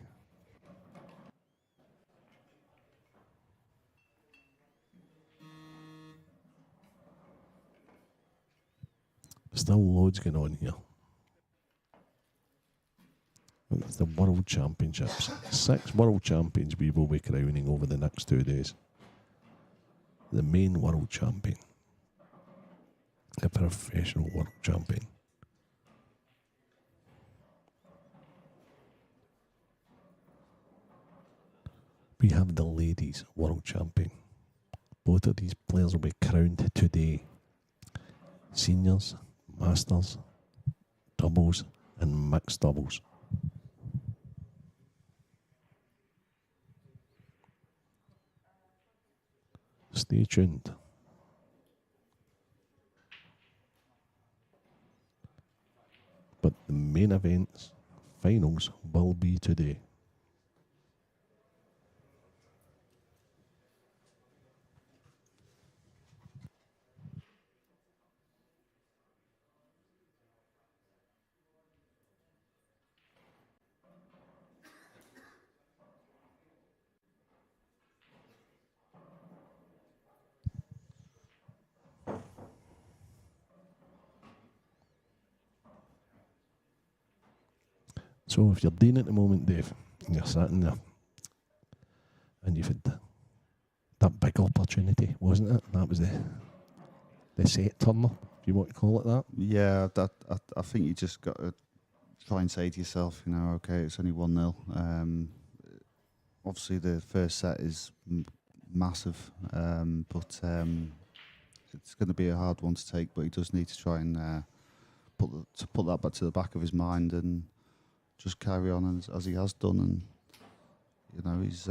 Still loads going on here. It's the World Championships. 6 World Champions we will be crowning over the next 2 days. The main World Champion. The professional World Champion. We have the Ladies World Champion. Both of these players will be crowned today. Seniors, Masters, doubles and mixed doubles. Stay tuned. But the main events, finals, will be today. So if you're Dean at the moment, Dave, and you're sitting there and you've had that big opportunity, wasn't it? That was the set turner, if you want to call it that. Yeah, I think you just got to try and say to yourself, you know, okay, it's only 1-0. Obviously, the first set is massive, but it's going to be a hard one to take. But he does need to try and put that back to the back of his mind and just carry on as he has done. And you know, he's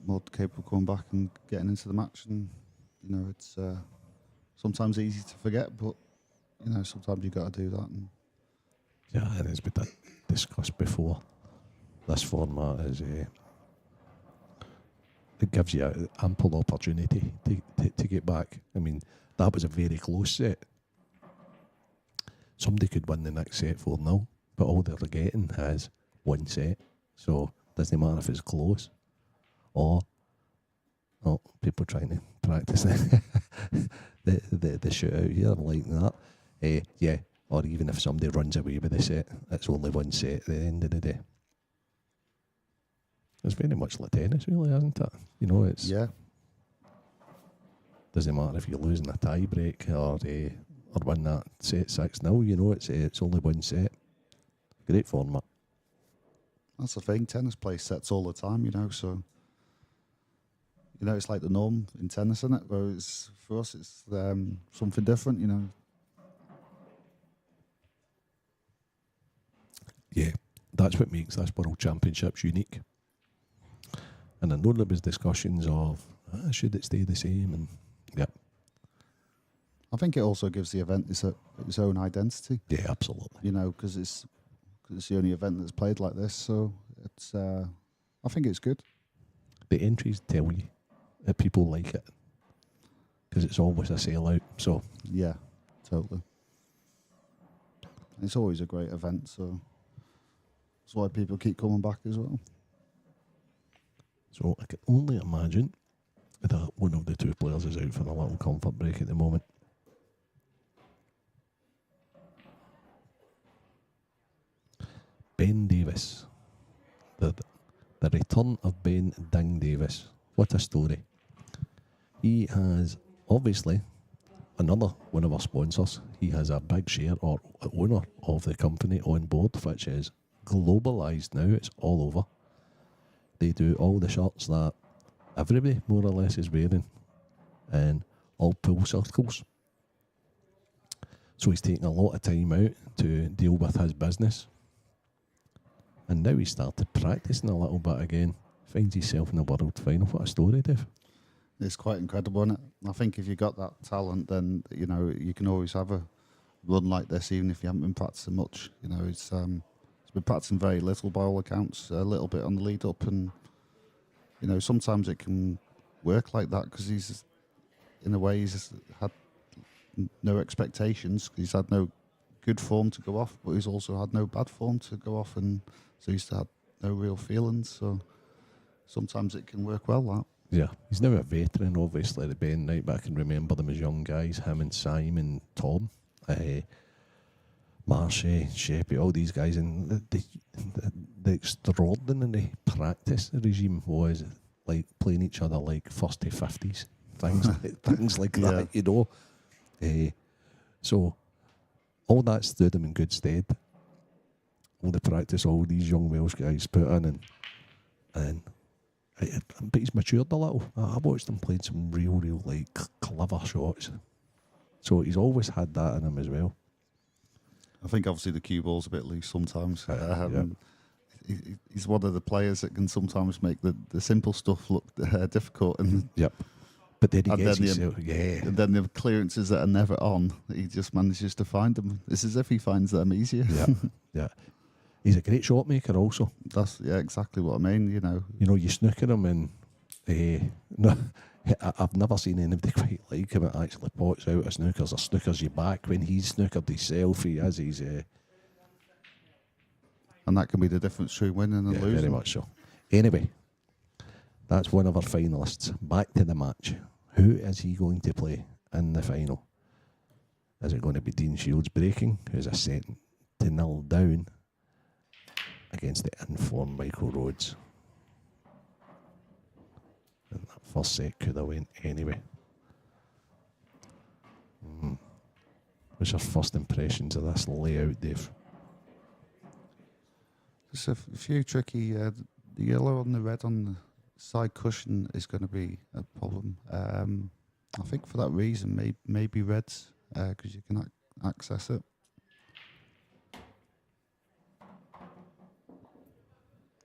more capable of going back and getting into the match. And you know, it's sometimes easy to forget, but you know, sometimes you got to do that. And yeah, and it's been discussed before. This format is it gives you an ample opportunity to get back. I mean, that was a very close set. Somebody could win the next set 4-0, but all they're getting is one set. So it doesn't matter if it's close or people trying to practice the shootout here like that. Yeah, or even if somebody runs away with the set, it's only one set at the end of the day. It's very much like tennis, really, isn't it? You know, it's doesn't matter if you're losing a tie break or win that set 6-0. You know, it's only one set. Great format. that's the thing. Tennis plays sets all the time, you know. So you know, it's like the norm in tennis, isn't it? Whereas for us, it's something different, you know. Yeah, that's what makes this World Championships unique. And I know there was discussions of should it stay the same, and I think it also gives the event its own identity. yeah, absolutely. You know, because it's the only event that's played like this. So it's I think it's good. The entries tell you that people like it because it's always a sellout. So Yeah, totally. It's always a great event, so that's why people keep coming back as well. I can only imagine that one of the two players is out for a little comfort break at the moment. Ben Davies. The return of Ben Ding Davies. What a story. He has, obviously, another one of our sponsors. He has a big share or owner of the company on board, which is globalised now. It's all over. They do all the shirts that everybody more or less is wearing in all pool circles. So he's taking a lot of time out to deal with his business. And now he's started practicing a little bit again. Finds himself in the world final. What a story, Dave. It's quite incredible, isn't it? I think if you got that talent, then you know you can always have a run like this, even if you haven't been practicing much. You know, he's been practicing very little by all accounts, a little bit on the lead up, and you know sometimes it can work like that because he's, in a way, he's had no expectations. He's had no good form to go off, but he's also had no bad form to go off, and so he's had no real feelings. So sometimes it can work well. That. Yeah, he's now a veteran, obviously, the Ben Knight, but I can remember them as young guys, him and Simon, Tom, Marshy, Sheppy, all these guys, and the extraordinary practice regime was like playing each other like first to 50s, things like that, you know. So all that stood him in good stead. All the practice all these young Welsh guys put in, and but he's matured a little. I watched him playing some real like clever shots. So he's always had that in him as well. I think obviously the cue ball's a bit loose sometimes. He's one of the players that can sometimes make the simple stuff look difficult. And yep. But then he and gets then himself, and then the clearances that are never on, he just manages to find them. It's as if he finds them easier. Yeah, yeah. He's a great shot maker also. That's exactly what I mean. You know, you snooker him, and no, I've never seen anybody quite like him. It actually pots out a snookers or snookers you back when he's snookered himself. He has his, and that can be the difference between winning and losing. Very much so. Anyway, that's one of our finalists. Back to the match. Who is he going to play in the final? Is it going to be Dean Shields breaking, who's a set to 0 down, against the informed Michael Rhodes? And that first set could have went anyway. What's your first impressions of this layout, Dave? There's a few tricky. The yellow and the red on the side cushion is going to be a problem. I think for that reason, maybe reds, because you can access it.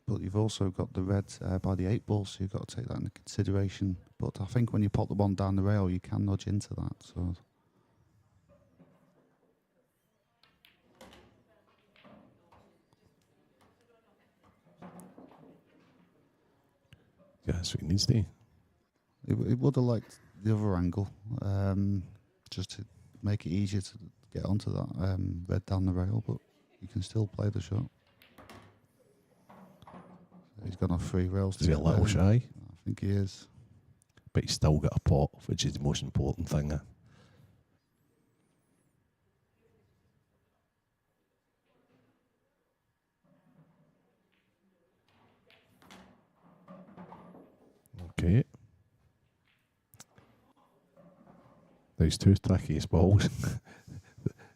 But you've also got the red by the 8 ball, so you've got to take that into consideration. But I think when you pop the one down the rail, you can nudge into that. So. Yeah, that's what he needs to. It would have liked the other angle, just to make it easier to get onto that red down the rail, but you can still play the shot. He's gone off 3 rails. Is he a little shy? I think he is. But he's still got a pot, which is the most important thing. Okay. Those 2 trickiest balls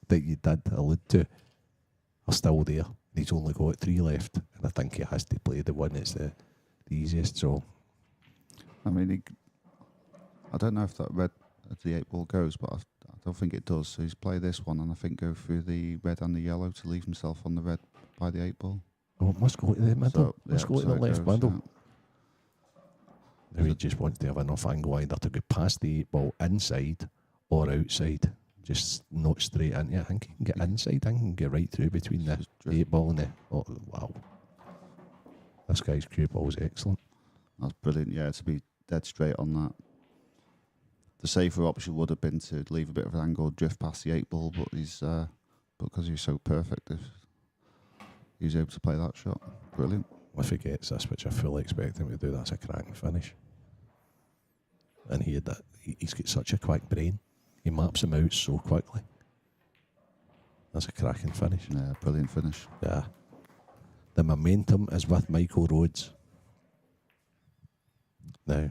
that you did allude to are still there. He's only got 3 left, and I think he has to play the one that's the easiest. So, I mean, I don't know if that red at the 8 ball goes, but I don't think it does. So he's played this one, and I think go through the red and the yellow to leave himself on the red by the 8 ball. Oh, it must go to the middle. So, must go to the left goes, middle. Now he just wants to have enough angle either to go past the 8 ball inside or outside. Just not straight into it. I think he can get inside. I think he can get right through between the 8 ball and the... Oh, wow. This guy's cue ball is excellent. That's brilliant, yeah, to be dead straight on that. The safer option would have been to leave a bit of an angle, drift past the 8 ball, but because he's so perfect, he was able to play that shot. Brilliant. If he gets this, which I fully expect him to do, that's a cracking finish. And he had that. He's got such a quick brain. He maps him out so quickly. That's a cracking finish. Yeah, brilliant finish. Yeah. The momentum is with Michael Rhodes. Now,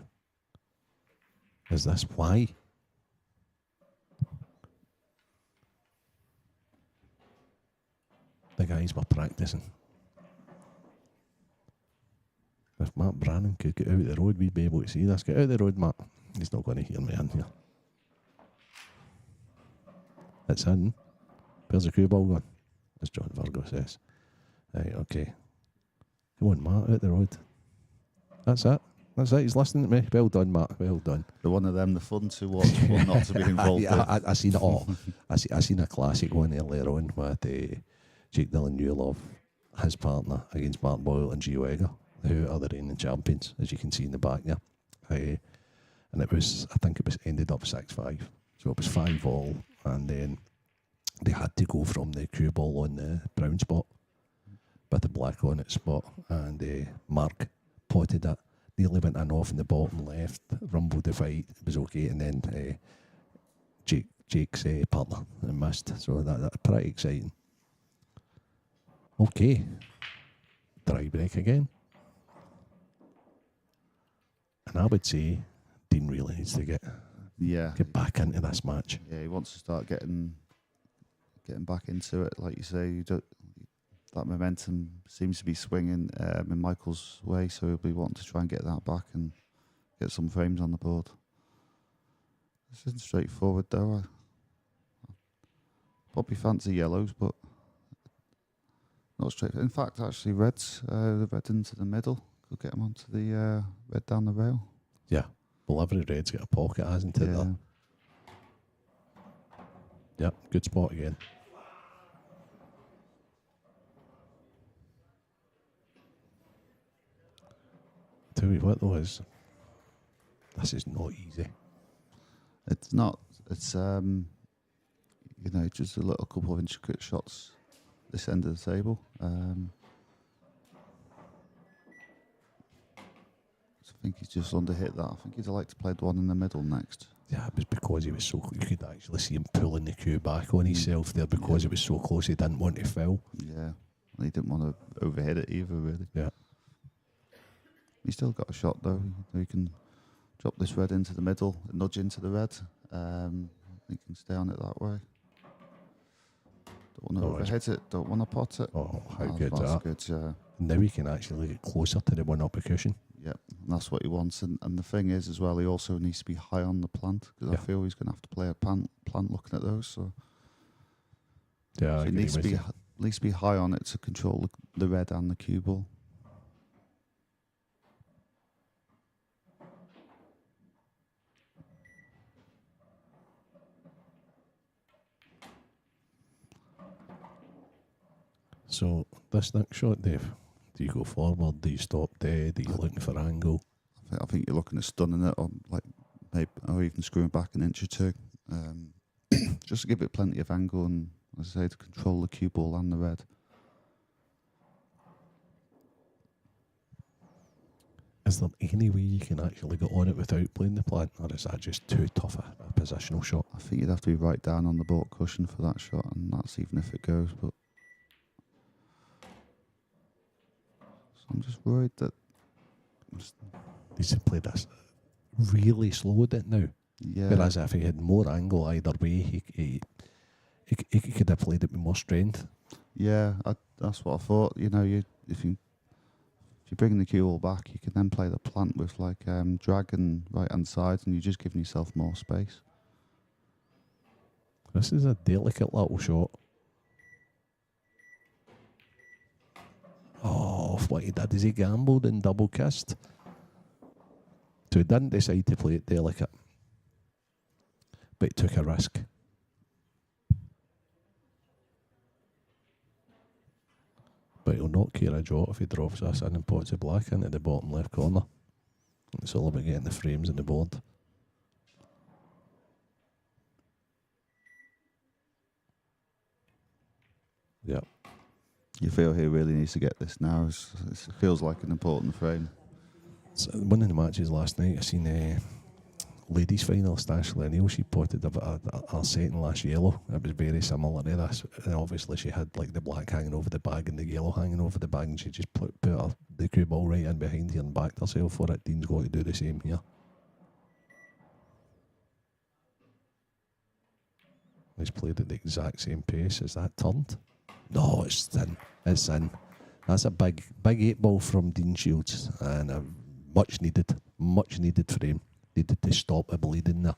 is this why? The guys were practicing. If Matt Brannan could get out the road, we'd be able to see this. Get out the road, Matt. He's not going to hear me in here. It's in. Where's the cue ball gone? As John Virgo says. Right, okay. Come on, Matt, out the road. That's it. That's it. He's listening to me. Well done, Matt. Well done. The one of them, the fun to watch, but not to be involved Yeah, with. I seen it all. I seen a classic one earlier on with Jake Dylan-Newlove, his partner, against Mark Boyle and Gio Egger, who are the reigning champions, as you can see in the back there. And it was, I think it was ended up 6-5. So it was 5 all, and then they had to go from the cue ball on the brown spot with the black on its spot, and Mark potted it, nearly went in off in the bottom left, rumbled the fight, it was okay, and then Jake's partner and missed, so that's pretty exciting. Okay, dry break again, and I would say Dean really needs to get back into this match. Yeah, he wants to start getting back into it. Like you say, that momentum seems to be swinging in Michael's way, so he'll be wanting to try and get that back and get some frames on the board. This isn't straightforward though. I probably fancy yellows, but not straight. In fact, actually, reds, the red into the middle could get him onto the red down the rail. Yeah, well, every red's got a pocket, hasn't it? Yeah. Yep, good spot again. Tell you what though, this is not easy. It's not. It's just a little couple of intricate shots this end of the table. I think he's just underhit that. I think he'd like to play the one in the middle next. Yeah, it was because he was so. You could actually see him pulling the cue back on himself there because it was so close. He didn't want to foul. Yeah, and he didn't want to overhit it either, really. Yeah. He's still got a shot though. He can drop this red into the middle, nudge into the red. He can stay on it that way. Don't want to overhit it. Don't want to pot it. Oh, how good is that? That's good. Yeah. Now he can actually get closer to the one up the cushion. Yep, and that's what he wants. And the thing is, as well, he also needs to be high on the plant because I feel he's going to have to play a plant looking at those. So yeah, he needs to be at least be high on it to control the red and the cue ball. So this next shot, Dave, do you go forward? Do you stop dead? Are you looking for angle? I think you're looking at stunning it, or or even screwing back an inch or two, just to give it plenty of angle and, as I say, to control the cue ball and the red. Is there any way you can actually get on it without playing the plant, or is that just too tough a positional shot? I think you'd have to be right down on the board cushion for that shot, and that's even if it goes. But so I'm just worried that He's played this really slowed it now. Yeah. Whereas if he had more angle either way, he could have played it with more strength. Yeah, that's what I thought. You know, if you bring the cue ball back, you can then play the plant with drag and right hand side, and you're just giving yourself more space. This is a delicate little shot. Oh, what he did is he gambled and double kissed. So he didn't decide to play it delicate, but he took a risk. But he'll not care a jot if he drops this in and pots it black into the bottom left corner. It's all about getting the frames on the board. Yeah. You feel he really needs to get this now. It feels like an important frame. So one of the matches last night, I seen ladies finalist Ashley O'Neill. She potted a second last yellow. It was very similar to this. And obviously she had like the black hanging over the bag and the yellow hanging over the bag, and she just put the cue ball right in behind here and backed herself for it. Dean's got to do the same here. He's played at the exact same pace. Is that turned? No, it's thin. It's in. That's a big 8 ball from Dean Shields, and a much needed frame. Needed to stop the bleeding there.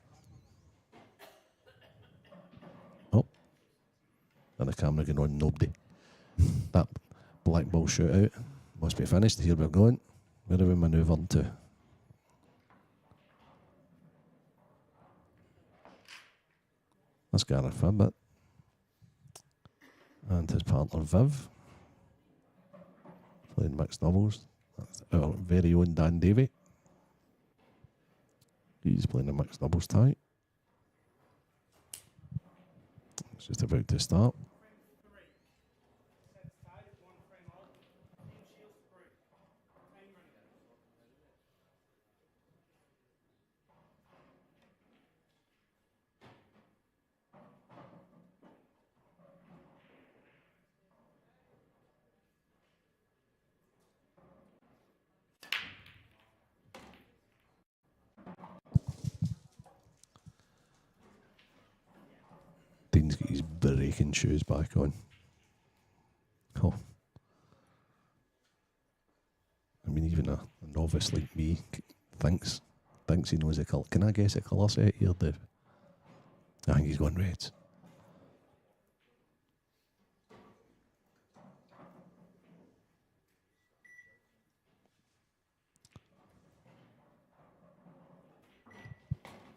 Oh, And the camera going on, nobody. That black ball shootout must be finished. Here we're going. Where are we manoeuvring to? That's Gareth Fibbett. And his partner Viv. Playing mixed doubles. That's our very own Dan Davey. He's playing a mixed doubles tie. It's just about to start. Dean's got his breaking shoes back on. Oh. I mean, even a novice like me thinks he knows the colour. Can I guess a colour set here, Dave? I think he's going Reds.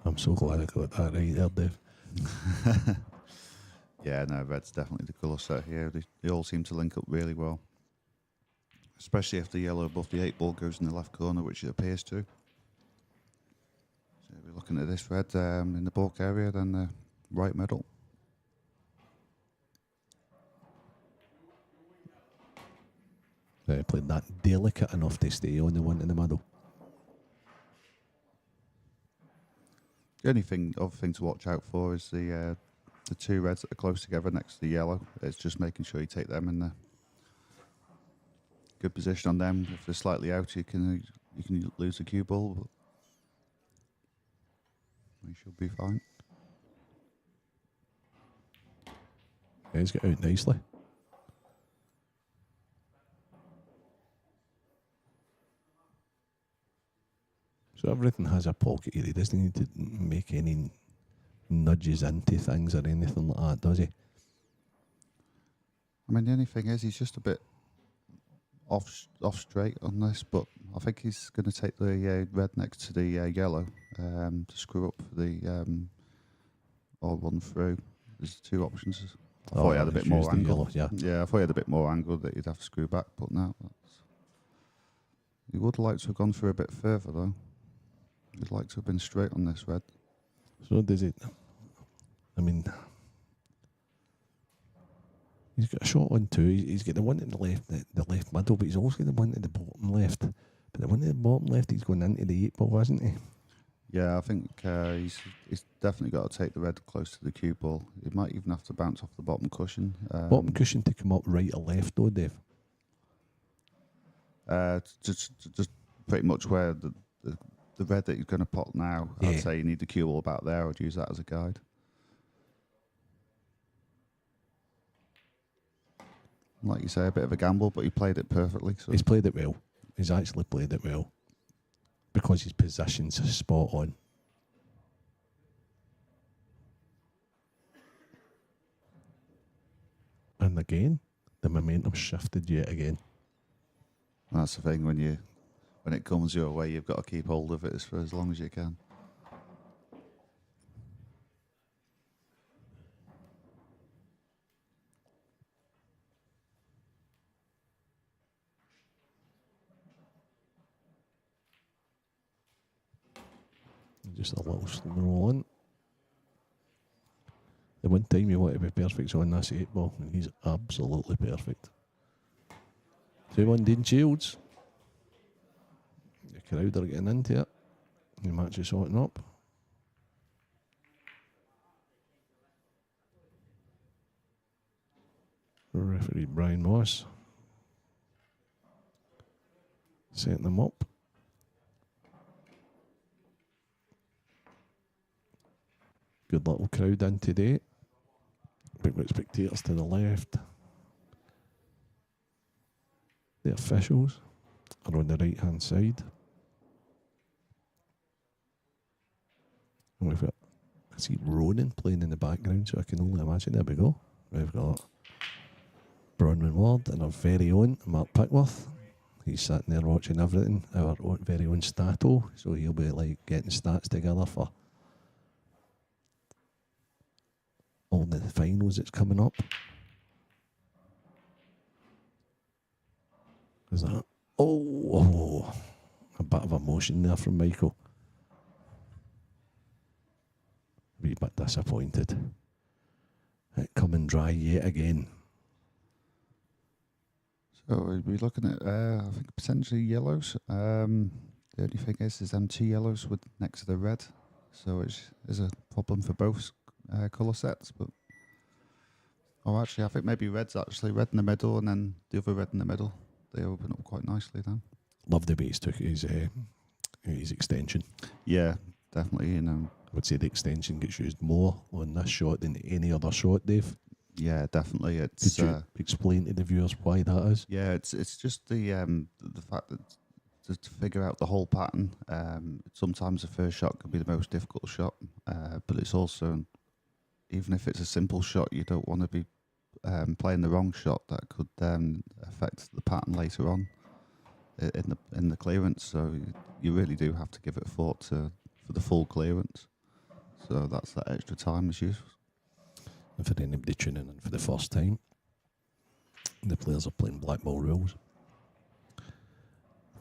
I'm so glad I got that right there, Dave. Yeah, no, red's definitely the colour set here. They all seem to link up really well. Especially if the yellow above the 8 ball goes in the left corner, which it appears to. So we're looking at this red in the bulk area, then the right middle. They played that delicate enough to stay on the one in the middle. The only other thing to watch out for is the 2 reds that are close together next to the yellow. It's just making sure you take them in the good position on them. If they're slightly out, you can lose the cue ball, but we should be fine. Yeah, he's got out nicely. So everything has a pocket here. He doesn't need to make any nudges into things or anything like that, does he? I mean, the only thing is he's just a bit off straight on this, but I think he's going to take the red next to the yellow to screw up for the odd one through. There's 2 options. I thought he had a bit more angle. Yellow, Yeah, I thought he had a bit more angle that he'd have to screw back, but no. He would like to have gone through a bit further, though. He'd like to have been straight on this red. So does it? I mean, he's got a shot on 2. He's got the one at the left middle, but he's also got the one at the bottom left. But the one at the bottom left, he's going into the 8 ball, hasn't he? Yeah, I think he's definitely got to take the red close to the cue ball. He might even have to bounce off the bottom cushion. Bottom cushion to come up right or left, though, Dave? Just pretty much where the red that you're going to pot now, Yeah. I'd say you need the cue ball about there. I'd use that as a guide. Like you say, a bit of a gamble, but he played it perfectly. So He's played it well. He's actually played it well because his position's spot on. And again, the momentum shifted yet again. that's the thing, when it comes your way, you've got to keep hold of it for as long as you can. Just a little roll on. The one time you want to be perfect on this 8 ball, and he's absolutely perfect. 2-1 Dean Shields. The crowd are getting into it. The match is sorting up. Referee Brian Moss setting them up. Good little crowd in today. Big spectators to the left. The officials are on the right hand side. And we've got, I see Ronan playing in the background, so I can only imagine. There we go. We've got Bronwyn Ward and our very own Mark Pickworth. He's sitting there watching everything. Our very own Stato, so he'll be like getting stats together for all the finals that's coming up. Is that? Oh, a bit of emotion there from Michael. A wee bit disappointed. It coming dry yet again. So we're looking at, I think, potentially yellows. The only thing is them two yellows with next to the red. So it is a problem for both colour sets. But actually, I think maybe red's actually red in the middle and then the other red in the middle. They open up quite nicely then. Love the way he's took his extension. Yeah, definitely. I would say the extension gets used more on this shot than any other shot, Dave. Yeah, definitely. It's Could you explain to the viewers why that is? Yeah, it's just the fact that to figure out the whole pattern. Sometimes the first shot can be the most difficult shot, but it's also, even if it's a simple shot, you don't want to be playing the wrong shot that could affect the pattern later on in the clearance. So you really do have to give it a thought for the full clearance. So that's that extra time is useful. And for anybody tuning in for the first time, the players are playing blackball rules.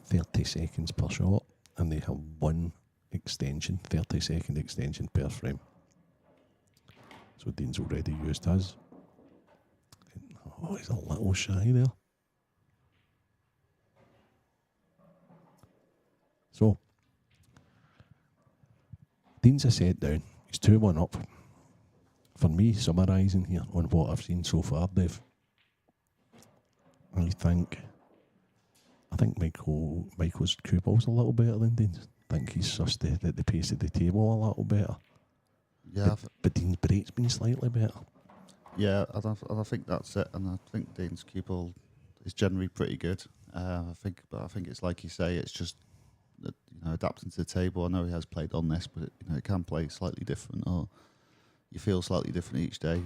30 seconds per shot, and they have one extension, 30-second extension per frame. So Dean's already used his. Oh, he's a little shy there. So, Dean's a set down. He's 2-1 up. For me, summarising here on what I've seen so far, Dave, I think Michael's cue ball's a little better than Dean's. I think he's sussed the pace of the table a little better. Yeah, but Dean's break's been slightly better. Yeah, I think that's it, and I think Dean's cue ball is generally pretty good. I think it's like you say, it's just adapting to the table. I know he has played on this, but it can play slightly different, or you feel slightly different each day.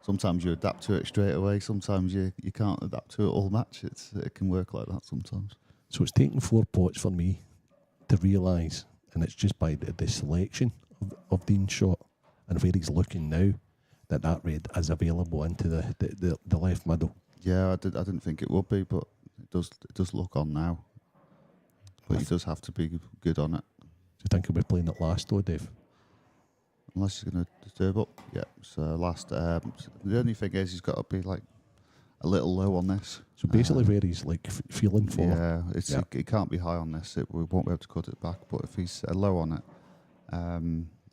Sometimes you adapt to it straight away. Sometimes you can't adapt to it all match. It can work like that sometimes. So it's taken 4 pots for me to realise, and it's just by the selection of Dean's shot and where he's looking now, that red is available into the left middle. Yeah, I didn't think it would be, but it does look on now. But he does have to be good on it. Do you think he'll be playing it last though, Dave? Unless he's going to disturb up. Yeah, so last. The only thing is he's got to be like a little low on this. So basically where he's like feeling for. Yeah, it can't be high on this. We won't be able to cut it back. But if he's low on it,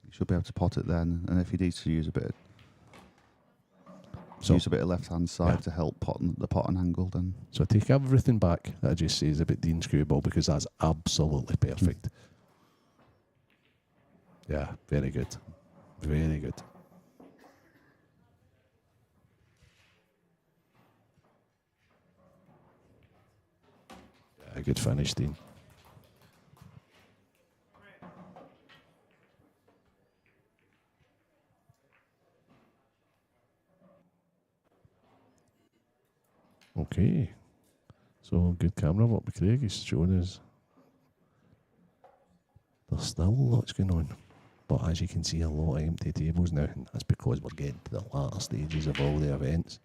he should be able to pot it then. And if he needs to use a bit of left-hand side to help the potting angle, then. So I take everything back that I just says about Dean's cue ball, because that's absolutely perfect. Yeah, very good. Very good. Yeah, good finish, Dean. Okay. So good camera work with Craig. He's showing us there's still lots going on. But as you can see, a lot of empty tables now, and that's because we're getting to the latter stages of all the events.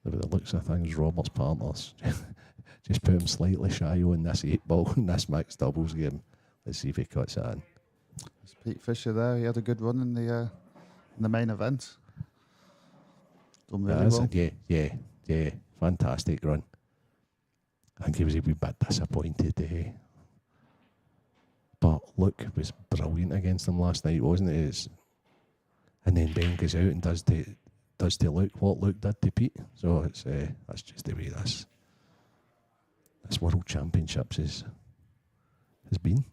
By the looks of things, Robert's partners just put him slightly shy on this 8-ball in this mixed doubles game. Let's see if he cuts it in. There's Pete Fisher there. He had a good run in the main event. Done really well. Yeah. Fantastic run. I think he was a wee bit disappointed. But Luke was brilliant against him last night, wasn't it? And then Ben goes out and does to Luke what Luke did to Pete. So it's that's just the way this World Championships has been.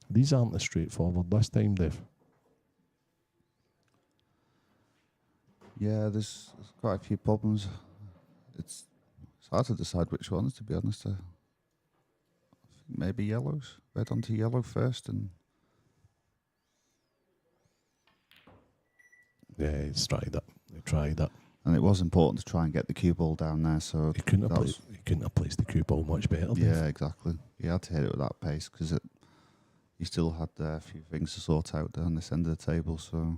These aren't as straightforward this time, Dave. Yeah, there's quite a few problems. it's hard to decide which ones, to be honest. I think maybe yellows. Red onto yellow first, and Yeah, he's tried that. He tried that. and it was important to try and get the cue ball down there. So He couldn't that have placed the cue ball much better. yeah, exactly. He had to hit it with that pace because he still had a few things to sort out down this end of the table. So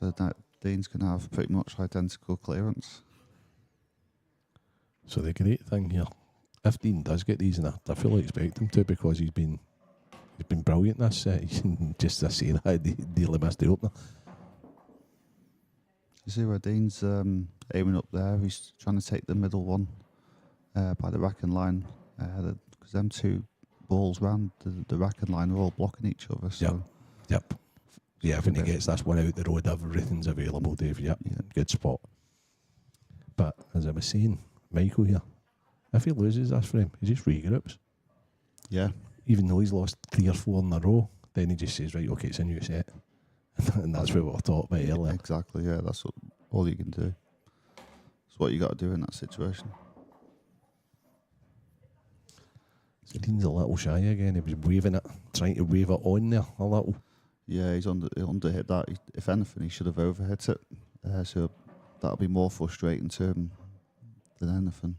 that Dean's going to have pretty much identical clearance. So the great thing here, if Dean does get these, and I fully expect him to, because he's been brilliant in this set. He's just to say that he nearly missed the opener. You see where Dean's aiming up there? He's trying to take the middle one by the rack and line, because them two balls round the rack and line are all blocking each other. So Yep. Yeah, when he gets this one out the road, everything's available, Dave. Yep. Yeah. Good spot. But as I was saying, Michael here, if he loses this frame, he just regroups. yeah, Even though he's lost 3 or 4 in a row, then he just says, right, okay, it's a new set. And that's what we were talking about earlier. exactly. Yeah, that's all you can do. It's what you got to do in that situation. So Dean's a little shy again. He was waving it, trying to wave it on there a little. Yeah, he's underhit that. If anything, he should have overhit it. So that'll be more frustrating to him than anything.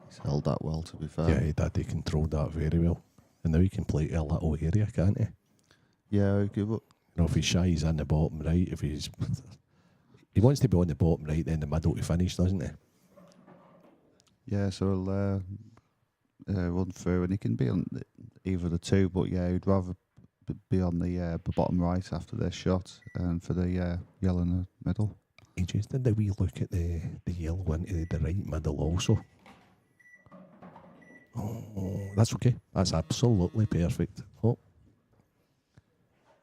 He's held that well, to be fair. Yeah, he did. He controlled that very well. And now he can play to a little area, can't he? Yeah, okay, but You know, if he's shy, he's in the bottom right. If he wants to be on the bottom right, then the middle to finish, doesn't he? yeah, so he'll run through, and he can be on either the two, but yeah, he'd rather be on the bottom right after this shot, and for the yellow in the middle. He just did a wee look at the yellow into the right middle also. Oh, that's okay. That's absolutely perfect. Oh,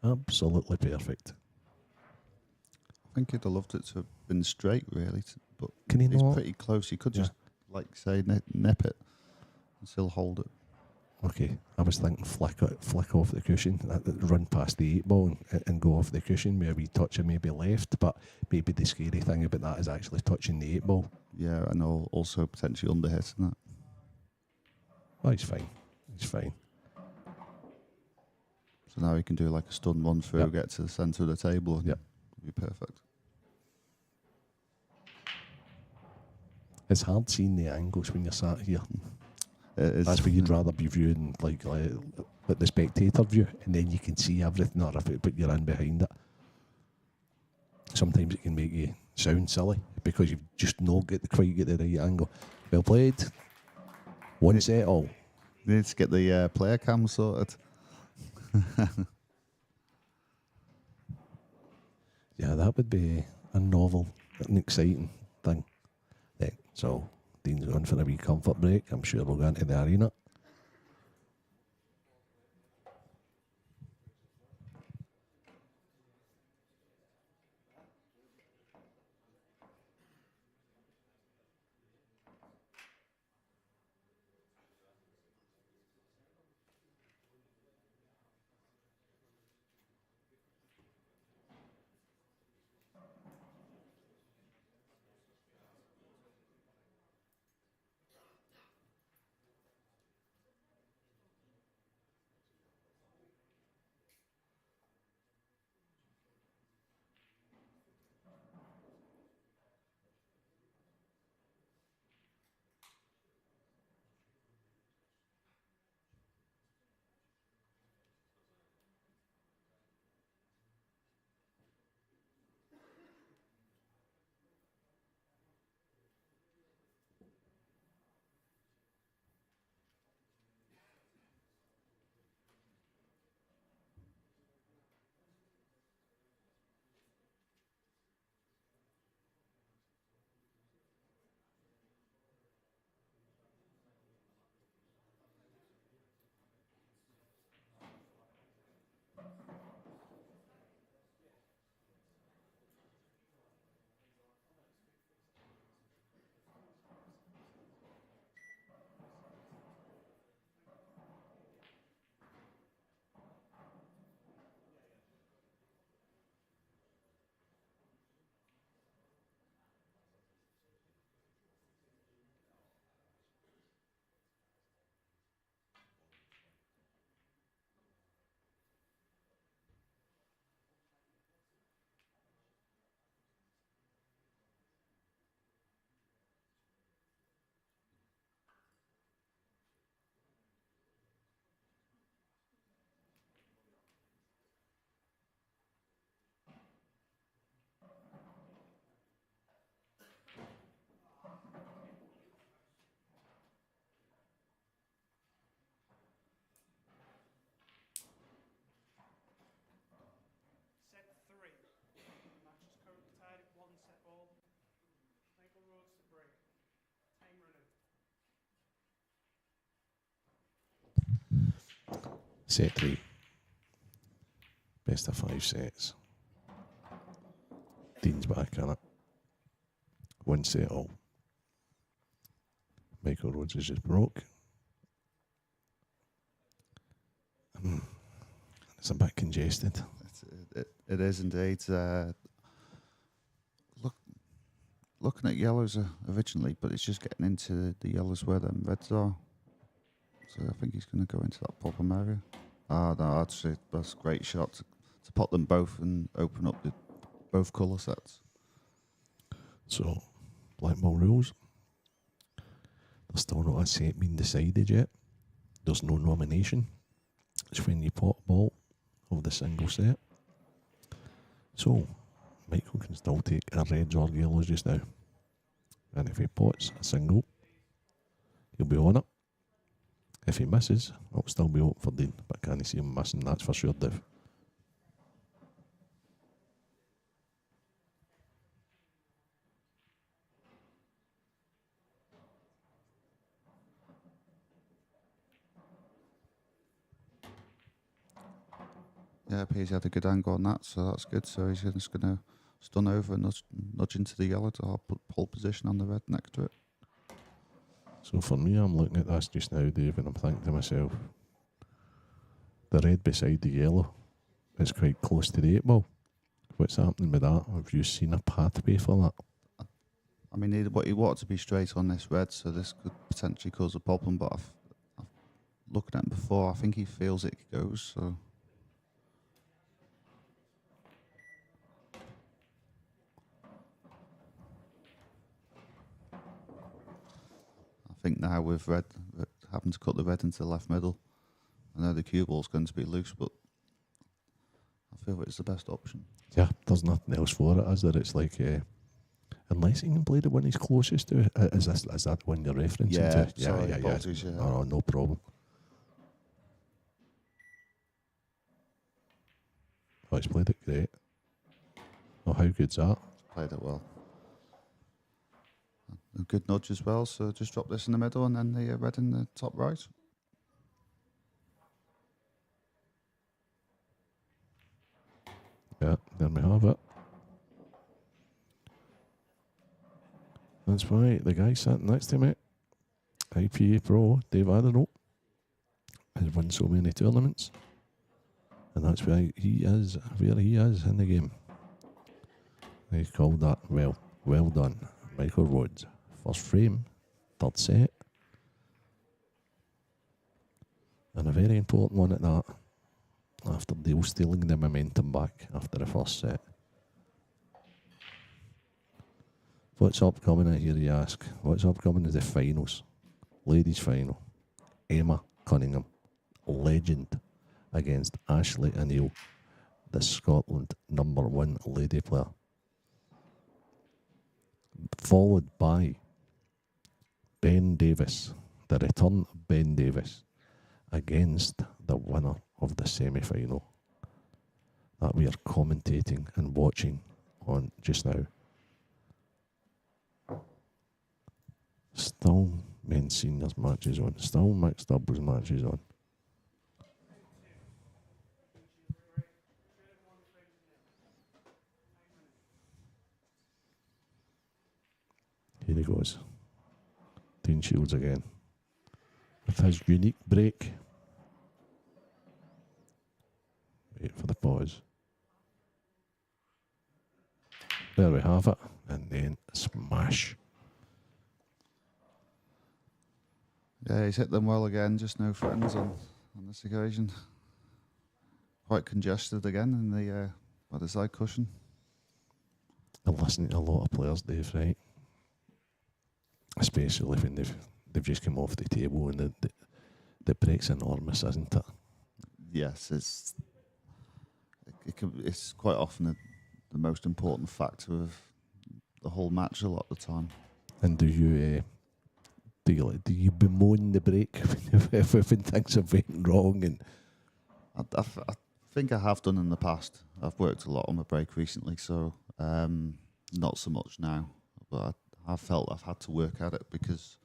absolutely perfect. I think he'd have loved it to have been straight, really, but Can he he's not? pretty close. He could Yeah. just, like say, nip it and still hold it. Okay, I was thinking flick off the cushion, run past the 8 ball and go off the cushion with a wee touch of maybe left, but maybe the scary thing about that is actually touching the 8 ball. Yeah, and also potentially underhitting that. Oh, he's fine. He's fine. So now he can do like a stun run through, Yep. get to the centre of the table, and Yep. be perfect. It's hard seeing the angles when you're sat here. It is. That's where you'd rather be viewing like the spectator view, and then you can see everything, or but you're in behind it. Sometimes it can make you sound silly because you've just not quite get the right angle. Well played. One set all. You need to get the player cam sorted. Yeah, that would be a novel, an exciting thing. Yeah, so Dean's going for a wee comfort break. I'm sure we'll go into the arena. Set 3. Best of 5 sets. Dean's back on it. 1 set all. Michael Rhodes is just broke. It's a bit congested. It is indeed. Looking at yellows originally, but it's just getting into the yellows where them reds are. So I think he's going to go into that bottom area. No, actually, that's a great shot to pot them both and open up both colour sets. So, blackball rules. There's still not a set being decided yet. There's no nomination. It's when you pot a ball of the single set. So, Michael can still take a reds or yellows just now. And if he pots a single, he'll be on it. If he misses, it'll still be open for Dean. But can he see him missing? That's for sure, Div. Yeah, he's had a good angle on that, so that's good. So he's just going to stun over and nudge into the yellow to put pole position on the red next to it. So for me, I'm looking at this just now, Dave, and I'm thinking to myself, the red beside the yellow is quite close to the 8 ball. What's happening with that? Have you seen a pathway for that? I mean, he wanted to be straight on this red, so this could potentially cause a problem, but I've looked at him before, I think he feels it goes, so... I think now with red having to cut the red into the left middle, I know the cue ball's going to be loose, but I feel it's the best option. Yeah, there's nothing else for it, is there? It's like, unless he can play the one he's closest to, is that the one you're referencing to? Yeah. Oh, no problem. Oh, he's played it great. Oh, how good's that? Played it well. A good nudge as well, so just drop this in the middle and then the red in the top right. Yeah, there we have it. That's right, the guy sitting next to me, IPA Pro, Dave Adderall, has won so many tournaments. And that's why he is where he is in the game. He called that well done, Michael Rhodes. First frame, third set. And a very important one at that, after Dale stealing the momentum back after the first set. What's upcoming, I hear you ask? What's upcoming is the finals. Ladies' final. Emma Cunningham, legend, against Ashley O'Neill, the Scotland #1 lady player. Followed by Ben Davies, the return of Ben Davies, against the winner of the semi-final that we are commentating and watching on just now. Still men's seniors matches on, still mixed doubles matches on. Here he goes. Dean Shields again. With his unique break. Wait for the pause. There we have it. And then smash. Yeah, he's hit them well again, just no friends on this occasion. Quite congested again in the by the side cushion. I'm listening to a lot of players, Dave, right? Especially when they've just come off the table and the break's enormous, isn't it? Yes, it's quite often the most important factor of the whole match a lot of the time. And do you bemoan the break if things have went wrong? And I think I have done in the past. I've worked a lot on my break recently, so not so much now. But I felt I've had to work at it because,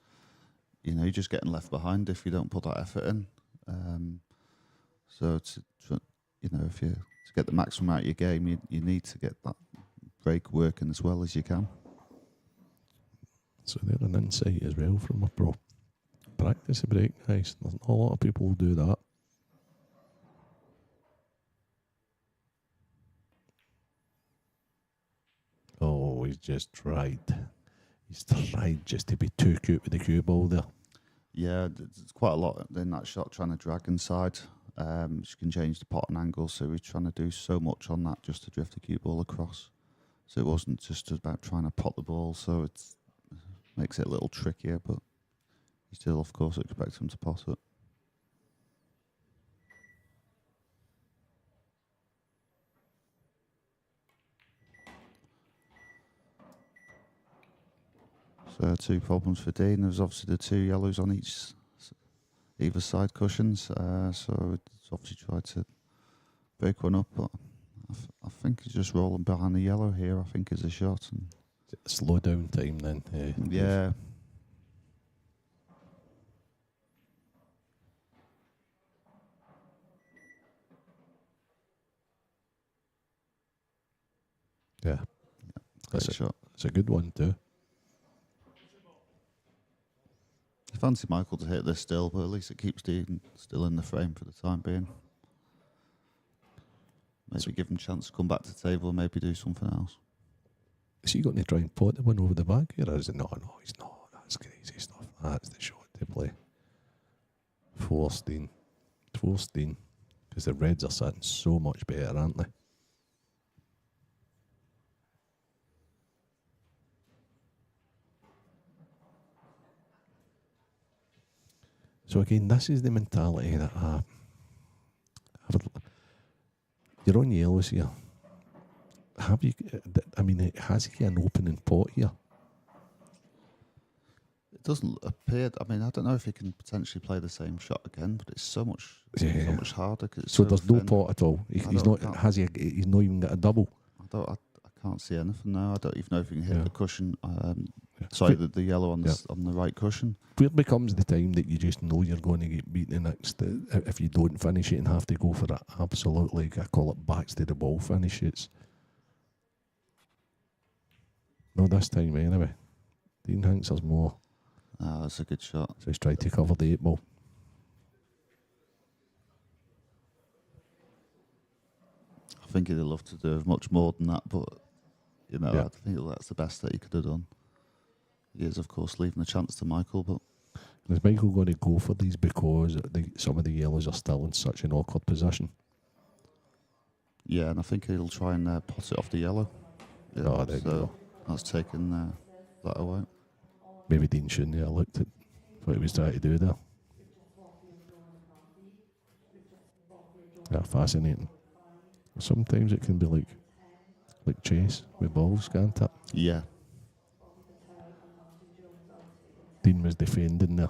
you're just getting left behind if you don't put that effort in. So if you to get the maximum out of your game, you need to get that break working as well as you can. So they're an insight as well from a pro. Practice a break, guys. There's not a lot of people who do that. Oh, he's tried just to be too cute with the cue ball there. Yeah, there's quite a lot in that shot trying to drag inside. You can change the pot and angle, so he's trying to do so much on that just to drift the cue ball across. So it wasn't just about trying to pot the ball, so it makes it a little trickier, but you still, of course, expect him to pot it. So 2 problems for Dean. There's obviously the 2 yellows on either side cushions, so it's obviously tried to break one up, but I think he's just rolling behind the yellow here, I think, is a shot. And slow down time then. Yeah. Yeah. That's a shot. It's a good one too. I fancy Michael to hit this still, but at least it keeps Dean still in the frame for the time being. Maybe give him a chance to come back to the table and maybe do something else. Is he going to try and pot the one over the back here? Or is it? No, he's not. That's crazy stuff. That's the shot to play. 14. Because the Reds are sitting so much better, aren't they? So again, this is the mentality that you're on yellows here. Have you? I mean, has he an opening pot here? It doesn't appear. I mean, I don't know if he can potentially play the same shot again, but it's so much harder. Cause it's so there's thin. no pot at all. He's not. Has he? He's not even got a double. I can't see anything now. I don't even know if he can hit the cushion. Sorry, the yellow on the right cushion. Where becomes the time that you just know you're going to get beaten the next, if you don't finish it and have to go for that absolutely, I call it backs to the ball finish. It's not this time anyway. Dean thinks there's more. That's a good shot. So he's tried to cover the 8 ball. I think he'd have loved to do much more than that, but I think that's the best that he could have done. He is, of course, leaving the chance to Michael, but is Michael going to go for these because some of the yellows are still in such an awkward position? Yeah, and I think he'll try and pot it off the yellow. Yeah, there you go. That's taken that away. Maybe Dean shouldn't have looked at what he was trying to do there. Yeah, fascinating. Sometimes it can be like chess with balls, can't it? Yeah. Dean was defending there.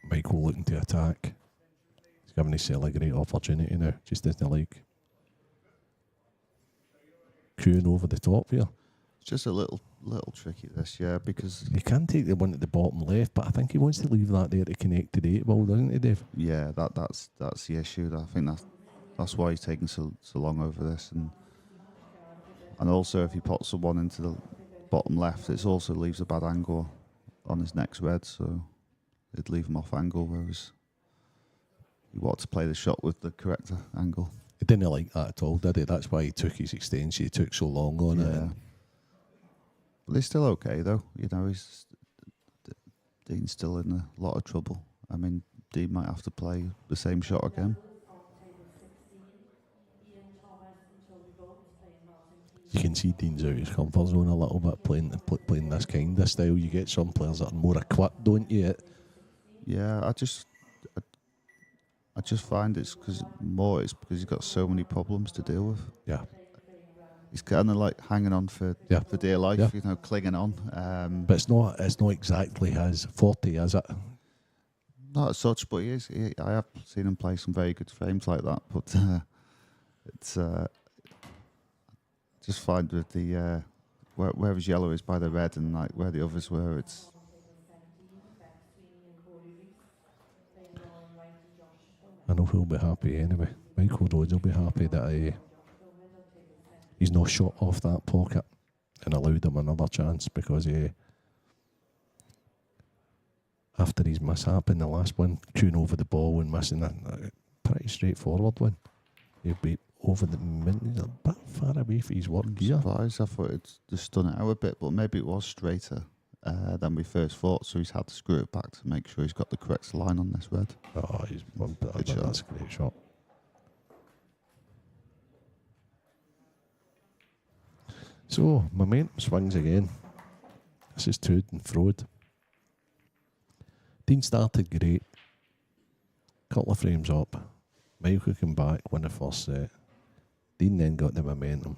Michael looking to attack. He's giving himself a great opportunity now. Just doesn't like queuing over the top here. It's just a little tricky this, because he can take the one at the bottom left, but I think he wants to leave that there to connect to the 8 ball, doesn't he, Dave? Yeah, that's the issue. I think that's why he's taking so long over this, and also if he pots the one into the bottom left, it also leaves a bad angle on his next red, so it'd leave him off angle, whereas he wanted to play the shot with the correct angle. He didn't like that at all, did he? That's why he took his extension. He took so long on it. But they're still okay, though. Dean's still in a lot of trouble. I mean, Dean might have to play the same shot again. You can see Dean's out of his comfort zone a little bit playing this kind of style. You get some players that are more equipped, don't you? Yeah, I just find it's because he's got so many problems to deal with. Yeah. He's kind of like hanging on for dear life, clinging on. But it's not exactly his forte, is it? Not as such, but he is. I have seen him play some very good frames like that. But it's just find with the where his yellow is by the red and like where the others were, I know he'll be happy anyway. Michael Rhodes will be happy that he's not shot off that pocket and allowed him another chance, because after his mishap in the last one, queuing over the ball and missing a pretty straightforward one, he'll be over the minute. He's a bit far away for his work gear. Surprised. I thought it's just done it out a bit, but maybe it was straighter than we first thought, so he's had to screw it back to make sure he's got the correct line on this red. Oh, that's a great shot. So, momentum swings again. This is to and froed. Dean started great. Couple of frames up. Michael came back, won the first set. Dean then got the momentum.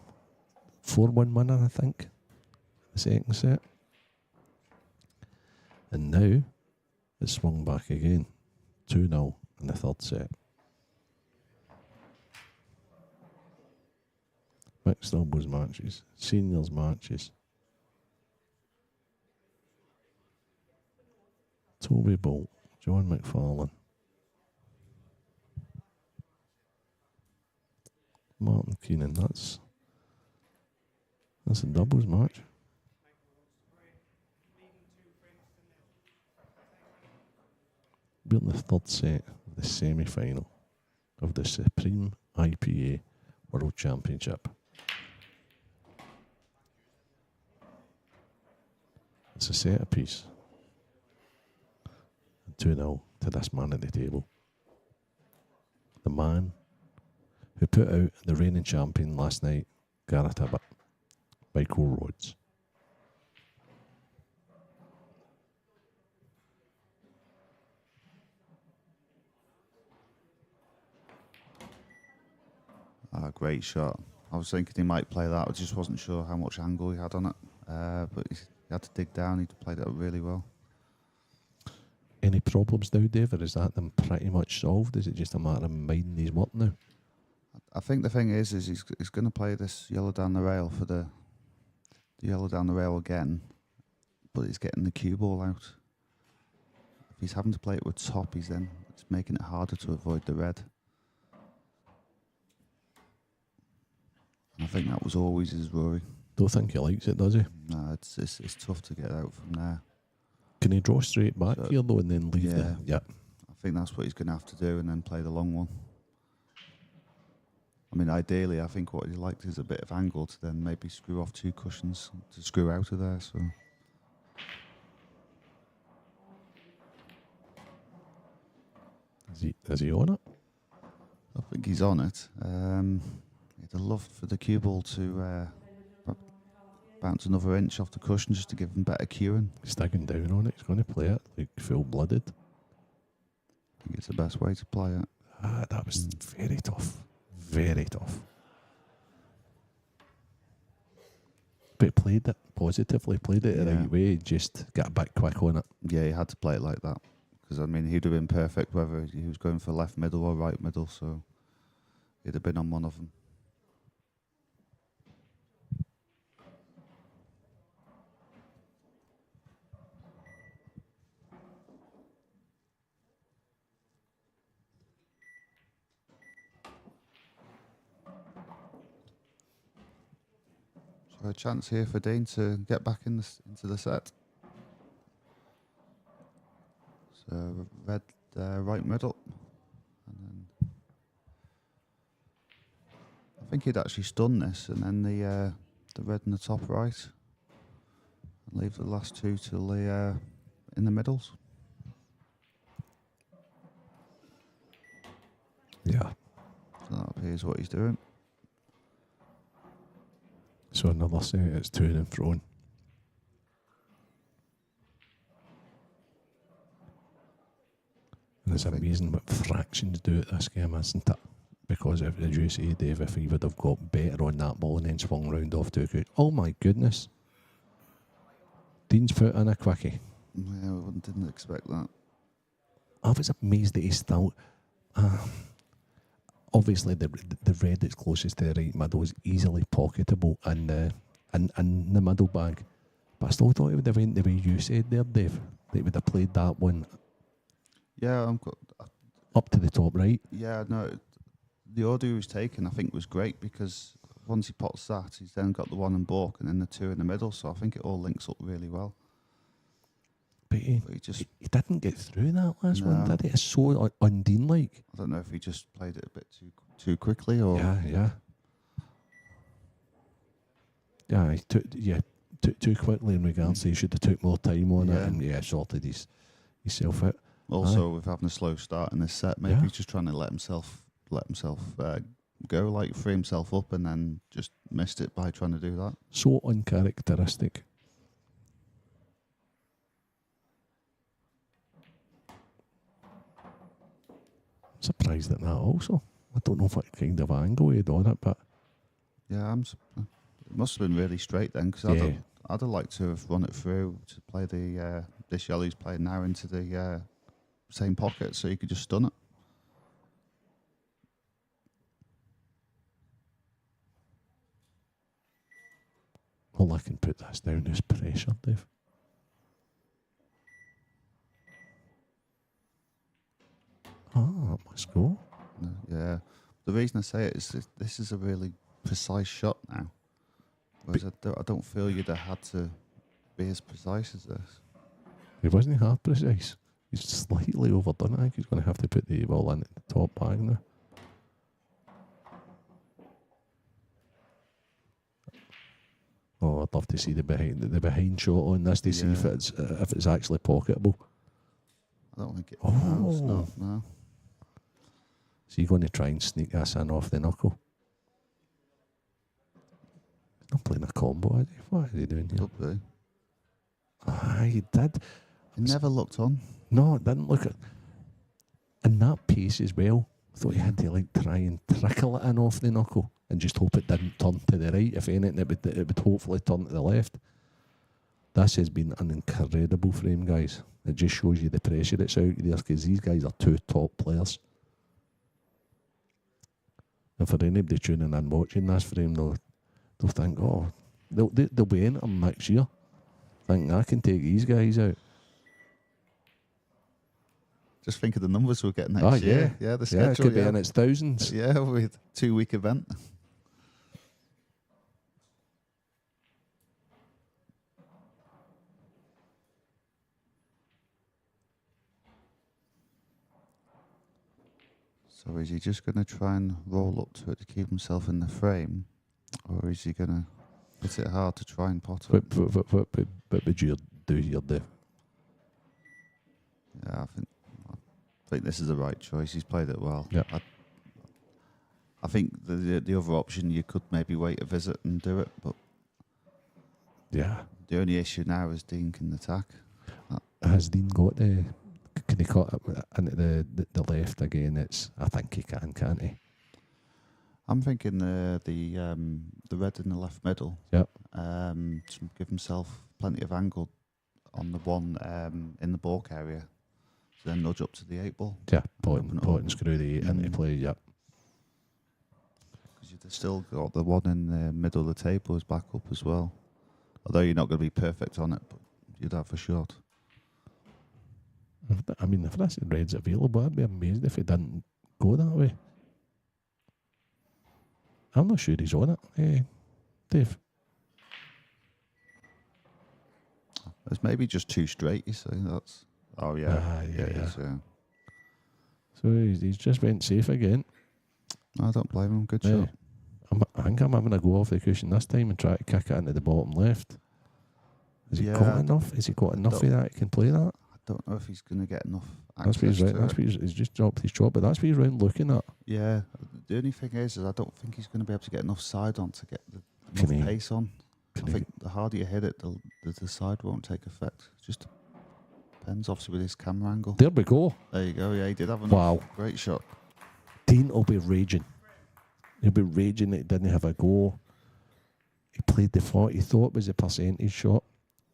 4-1 winner, I think, the second set. And now, it swung back again. 2-0 in the third set. Mixed doubles matches, seniors matches. Toby Bolt, John McFarlane, Martin Keenan. That's a doubles match. We're in the third set of the semi-final of the Supreme IPA World Championship. It's a centrepiece. 2-0 to this man at the table. The man who put out the reigning champion last night, Garrett Hibbert, Michael Rhodes. Great shot. I was thinking he might play that. I just wasn't sure how much angle he had on it. But he had to dig down. He played it really well. Any problems now, Dave, or is that them pretty much solved? Is it just a matter of minding his work now? I think the thing is he's going to play this yellow down the rail for the yellow down the rail again, but he's getting the cue ball out. If he's having to play it with top, it's making it harder to avoid the red. And I think that was always his worry. Don't think he likes it, does he? No, it's tough to get out from there. Can he draw straight back here though and then leave the... Yeah. I think that's what he's going to have to do, and then play the long one. I mean, ideally, I think what he liked is a bit of angle to then maybe screw off 2 cushions to screw out of there. So Is he on it? I think he's on it. He'd have loved for the cue ball to bounce another inch off the cushion just to give him better cueing. He's staggering down on it. He's going to play it like full-blooded. I think it's the best way to play it. That was very tough. Very tough. But he played it positively, played it the right way, just got back quick on it. Yeah, he had to play it like that. Because, I mean, he'd have been perfect whether he was going for left middle or right middle, so he'd have been on one of them. So a chance here for Dean to get back into the set. So red right middle, and then I think he'd actually stun this, and then the red in the top right, and leave the last 2 till the in the middles. Yeah. So that appears what he's doing. So another set, it's to and fro. And it's amazing what fractions do at this game, isn't it? Because, as you say, Dave, if he would have got better on that ball and then swung round off to a good... Oh, my goodness. Dean's put in a quickie. Yeah, I didn't expect that. I was amazed that he still... obviously, the red that's closest to the right middle is easily pocketable in the middle bag. But I still thought it would have went the way you said there, Dave. That he would have played that one. Yeah, up to the top right. Yeah, no, the order he was taking, I think, was great because once he pots that, he's then got the one in balk and then the two in the middle. So I think it all links up really well. But he didn't get through that last one, did he? It's so Undine-like. I don't know if he just played it a bit too quickly or... Yeah. Yeah, he took too quickly in regards to he should have took more time on it and sorted himself out. Also, with having a slow start in this set, maybe he's just trying to let himself go, like free himself up, and then just missed it by trying to do that. So uncharacteristic. Surprised at that also. I don't know what kind of angle he had on it, but yeah, it must have been really straight then, because I'd have liked to have run it through to play the this yellow he's playing now into the same pocket, so you could just stun it. All I can put this down is pressure, Dave. That must go. Yeah. The reason I say it is this is a really precise shot now. Whereas I don't feel you'd have had to be as precise as this. He wasn't half precise. He's slightly overdone it. I think he's going to have to put the ball in at the top bag now. Oh, I'd love to see the behind shot on this to see if it's actually pocketable. I don't think it. Oh, no, it's not. No. So you're going to try and sneak this in off the knuckle? He's not playing a combo, is he? What are they doing here? Could be. Ah, he did. He never looked on. No, it didn't look at. And that pace as well. I thought he had to try and trickle it in off the knuckle and just hope it didn't turn to the right. If anything, it would hopefully turn to the left. This has been an incredible frame, guys. It just shows you the pressure that's out there because these guys are two top players. And for anybody tuning in watching this frame, they'll think, oh, they'll be entering next year. Thinking, I can take these guys out. Just think of the numbers we're getting next year. Yeah, the schedule. It could be in its thousands. Yeah, with a 2-week event. So is he just going to try and roll up to it to keep himself in the frame? Or is he going to hit it hard to try and pot it? What would you do here, Dave? Yeah, I think this is the right choice. He's played it well. Yeah. I think the other option, you could maybe wait a visit and do it, but yeah, the only issue now is Dean can attack. Has Dean got the? Can he cut into the left again? I think he can, can't he? I'm thinking the red in the left middle. Yep. To give himself plenty of angle on the one in the balk area. So then nudge up to the 8 ball. Yeah, point and screw the 8 into play. Yep. Because you've still got the one in the middle of the table as backup as well. Although you're not going to be perfect on it, but you'd have a shot. I mean, if this red's available, I'd be amazed if it didn't go that way. I'm not sure he's on it, Dave. It's maybe just too straight, you see. That's... Oh, yeah. Yeah. So he's just went safe again. I don't blame him. Good shot. I think I'm having a go off the cushion this time and try to kick it into the bottom left. Has he got enough? Has he got enough of that he can play that? I don't know if he's going to get enough access. That's what he's right. That's what he's just dropped his chop, but that's what he's round looking at. Yeah. The only thing is I don't think he's going to be able to get enough side on to get enough pace on. I think the harder you hit it, the side won't take effect. Just depends, obviously, with his camera angle. There we go. There you go. Yeah, he did have enough. Wow. Great shot. Dean will be raging. He'll be raging that he didn't have a go. He played the 40 he thought was a percentage shot.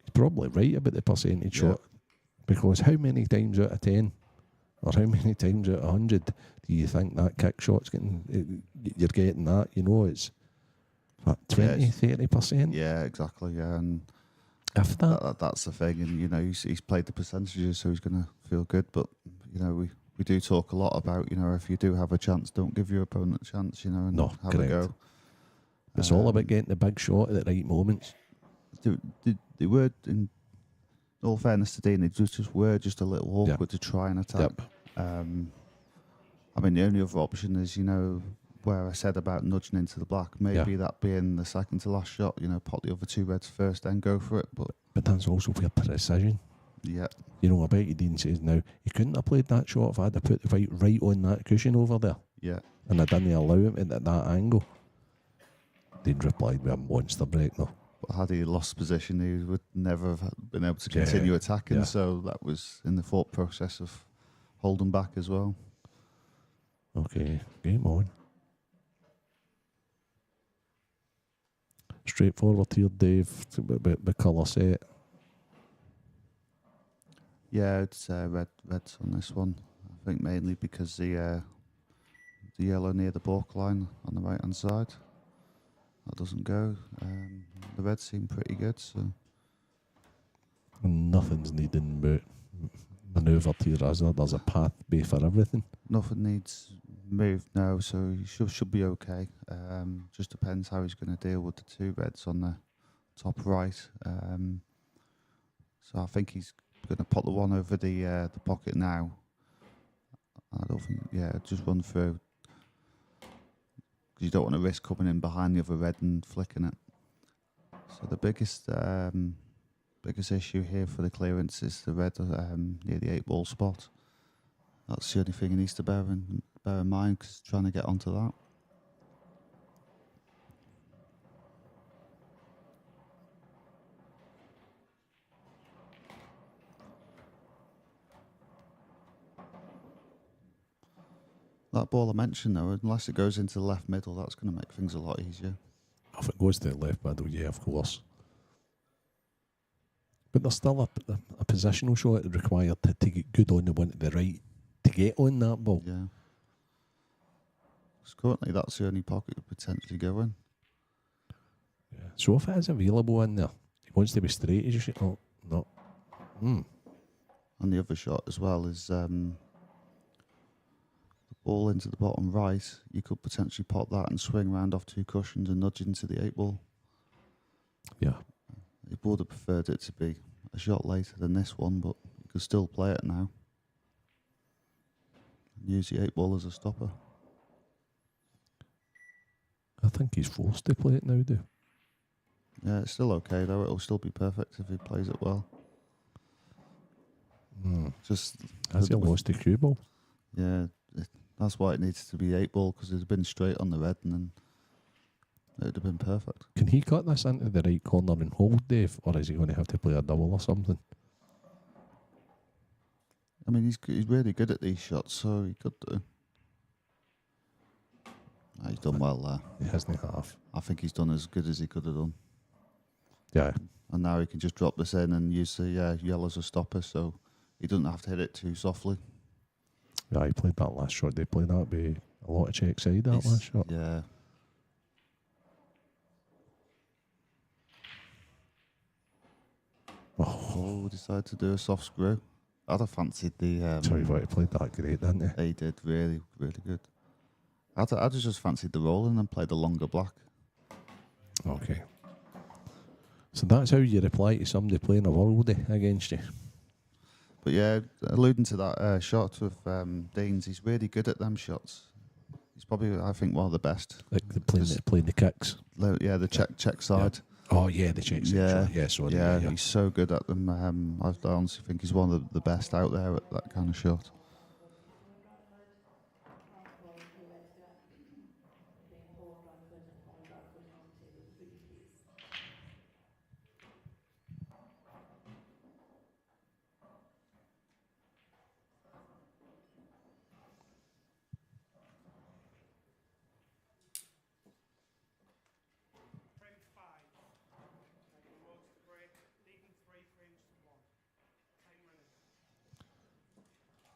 He's probably right about the percentage shot. Because how many times out of 10 or how many times out of 100 do you think that kick shot's you're getting that? You know, it's what, 20, 30%? Yeah, exactly. Yeah, and if that's the thing. And, you know, he's played the percentages, so he's going to feel good. But, you know, we we do talk a lot about, if you do have a chance, don't give your opponent a chance, and No, have correct. a go. It's all about getting the big shot at the right moments. They were, in all fairness to Dean, they just were just a little awkward to try and attack. Yep. The only other option is, where I said about nudging into the black, maybe that being the second to last shot, pot the other two reds first, then go for it. But that's also for precision. Yeah. I bet you Dean says now, he couldn't have played that shot if I had to put the fight right on that cushion over there. Yeah. And I didn't allow him at that angle. Dean replied with a monster break though. But had he lost position, he would never have been able to continue attacking. Yeah. So that was in the thought process of holding back as well. Okay, game on. Straightforward here, Dave, the colour set. Yeah, it's reds on this one. I think mainly because the yellow near the balk line on the right hand side, that doesn't go. The reds seem pretty good, so Nothing's needing but manoeuvre here, as there's a path bay for everything. nothing needs moved now, so he should be okay. Just depends how he's going to deal with the two reds on the top right. So I think he's going to pop the one over the pocket now. I don't think, just run through. Because you don't want to risk coming in behind the other red and flicking it. So the biggest issue here for the clearance is the red near the 8-ball spot. That's the only thing he needs to bear in mind, because trying to get onto that. That ball I mentioned, though, unless it goes into the left middle, that's going to make things a lot easier. If it goes to the left middle, yeah, of course. But there's still a positional shot required to get good on the one to the right to get on that ball. Yeah. So currently, that's the only pocket could potentially go in. Yeah. So if it is available in there, he wants to be straight, he just no. And the other shot as well is the ball into the bottom right. You could potentially pop that and swing round off two cushions and nudge into the 8-ball. Yeah. He would have preferred it to be a shot later than this one, but you could still play it now. Use the 8-ball as a stopper. I think he's forced to play it now, though. Yeah, it's still okay though. It'll still be perfect if he plays it well. Just Has he lost the cue ball? Yeah, that's why it needs to be 8-ball, because it's been straight on the red and then it would have been perfect. Can he cut this into the right corner and hold, Dave, or is he going to have to play a double or something? I mean, he's really good at these shots, so he could do. He's done well there. He hasn't half. I think he's done as good as he could have done. Yeah. And now he can just drop this in and use the yellow as a stopper, so he doesn't have to hit it too softly. Yeah, he played that last shot. They played that be a lot of check side, that last shot. Yeah. Oh, decided to do a soft screw. I'd have fancied the... Tell you what, he played that great, didn't he? He did, really, really good. I'd have just fancied the rolling and played the longer black. Okay. So that's how you reply to somebody playing a worldie against you. But yeah, alluding to that shot with Deans, he's really good at them shots. He's probably, I think, one of the best. Like playing the kicks. Yeah, the check side. Yeah. Oh yeah, the check side. Yeah, Yeah, sorry. yeah, he's so good at them. I honestly think he's one of the best out there at that kind of shot.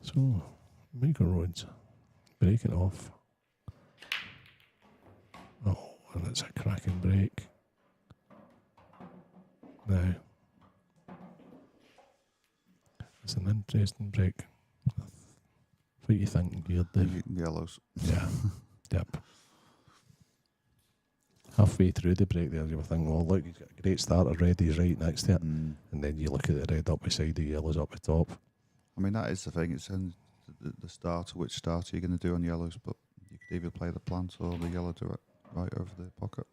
So, Michael Rhodes, break it off. Oh, and it's a cracking break. Now, it's an interesting break. What do you think, Gear, Dave? Yellows. Yeah. Yep. Halfway through the break there, you were thinking, well, look, he's got a great start already, he's right next to it. And then you look at the red up beside the yellows up the top. I mean, that is the thing. It's in the starter, which starter you're going to do on yellows, but you could either play the plant or the yellow direct right over the pocket.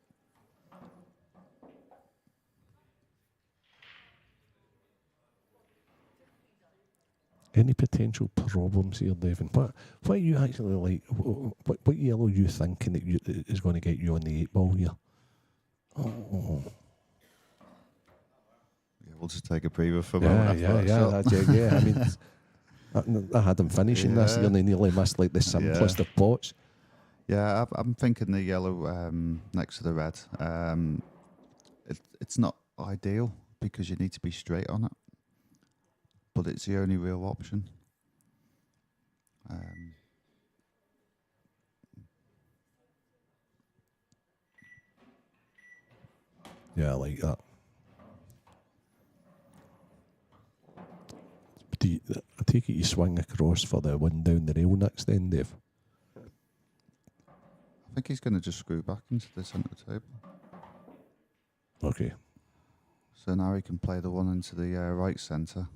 Any potential problems here, David? What are you actually like? What yellow are you thinking that is going to get you on the 8 ball here? Oh. Yeah, we'll just take a breather for a Yeah, moment after that shot. that's it, yeah. I mean, I had him finishing this year and they nearly missed like the simplest of pots. Yeah, I'm thinking the yellow next to the red. It's not ideal because you need to be straight on it, but it's the only real option. Yeah, I like that. I take it you swing across for the one down the rail next then, Dave? I think he's going to just screw back into the centre table. Okay. So now he can play the one into the right centre,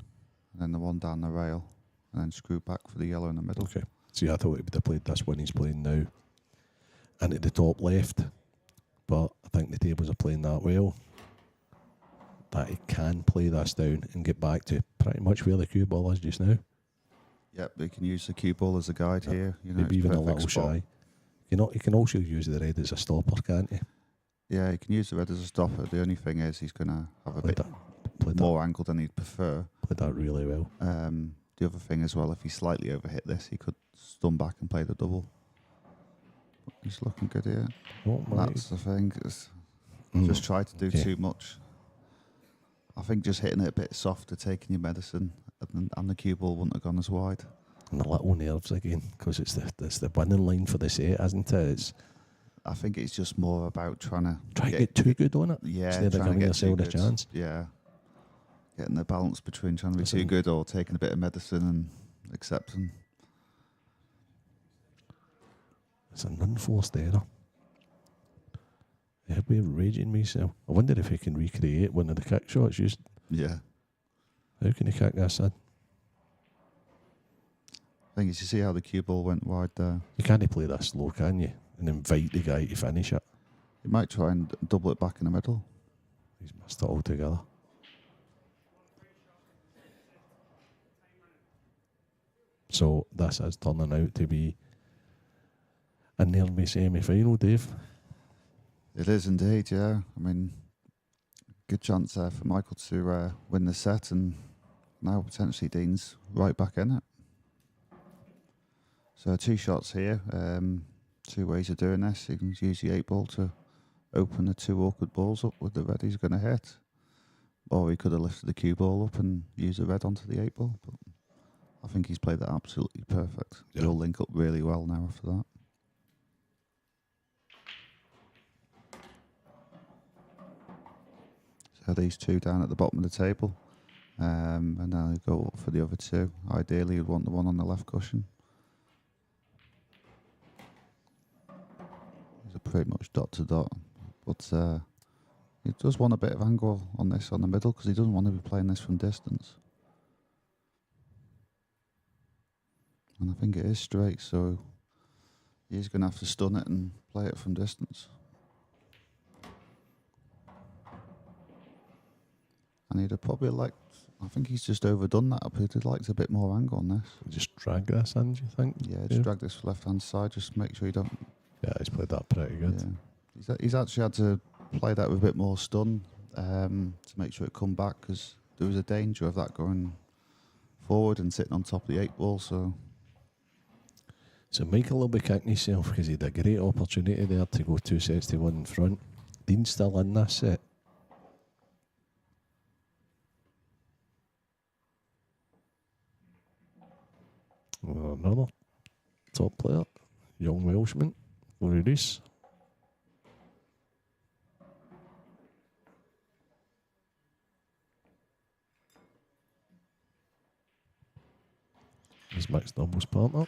and then the one down the rail, and then screw back for the yellow in the middle. Okay. See, I thought he would have played this one he's playing now into the top left, but I think the tables are playing that well that he can play this down and get back to pretty much where the cue ball is just now. Yep, he can use the cue ball as a guide here. You know, Maybe it's even a perfect little spot. shy. He can also use the red as a stopper, can't he? Yeah, he can use the red as a stopper. The only thing is he's going to have a bit more angle than he'd prefer. Played that really well. The other thing as well, if he slightly overhit this, he could stun back and play the double. He's looking good here. Oh, That's the thing. Just try to do too much. I think just hitting it a bit softer, taking your medicine, and the cue ball wouldn't have gone as wide. And the little nerves again, because it's the winning line for the set, isn't it? I think it's just more about trying to get too good on it. Yeah, instead of giving yourself a chance. Yeah, getting the balance between trying to be too good or taking a bit of medicine and accepting. It's an unforced error. I'd be raging myself. I wonder if he can recreate one of the kick shots used. Yeah. How can he kick this in? I think you see how the cue ball went wide there. You can't play this slow, can you? And invite the guy to finish it. You might try and double it back in the middle. He's missed it altogether. So this is turning out to be a nearly semi-final, Dave. It is indeed, yeah. I mean, good chance there for Michael to win the set, and now potentially Dean's right back in it. So 2 shots here, 2 ways of doing this. You can use the 8 ball to open the 2 awkward balls up with the red he's going to hit, or he could have lifted the cue ball up and used the red onto the 8 ball. But I think he's played that absolutely perfect. Yeah. They'll link up really well now after that. So these 2 down at the bottom of the table, and now they go up for the other 2. Ideally, you'd want the one on the left cushion. These are pretty much dot to dot, but he does want a bit of angle on this on the middle because he doesn't want to be playing this from distance. And I think it is straight, so he's going to have to stun it and play it from distance. And he'd have probably liked, I think he's just overdone that. He'd have liked a bit more angle on this. Just drag this in, do you think? Yeah, just drag this left-hand side, just make sure you don't... Yeah, he's played that pretty good. Yeah. He's actually had to play that with a bit more stun to make sure it come back, because there was a danger of that going forward and sitting on top of the 8 ball, so... So Michael will be kicking himself because he had a great opportunity there to go 2 sets to 1 in front. Dean's still in this set. Another top player, young Welshman, Rhodes. His mixed doubles partner.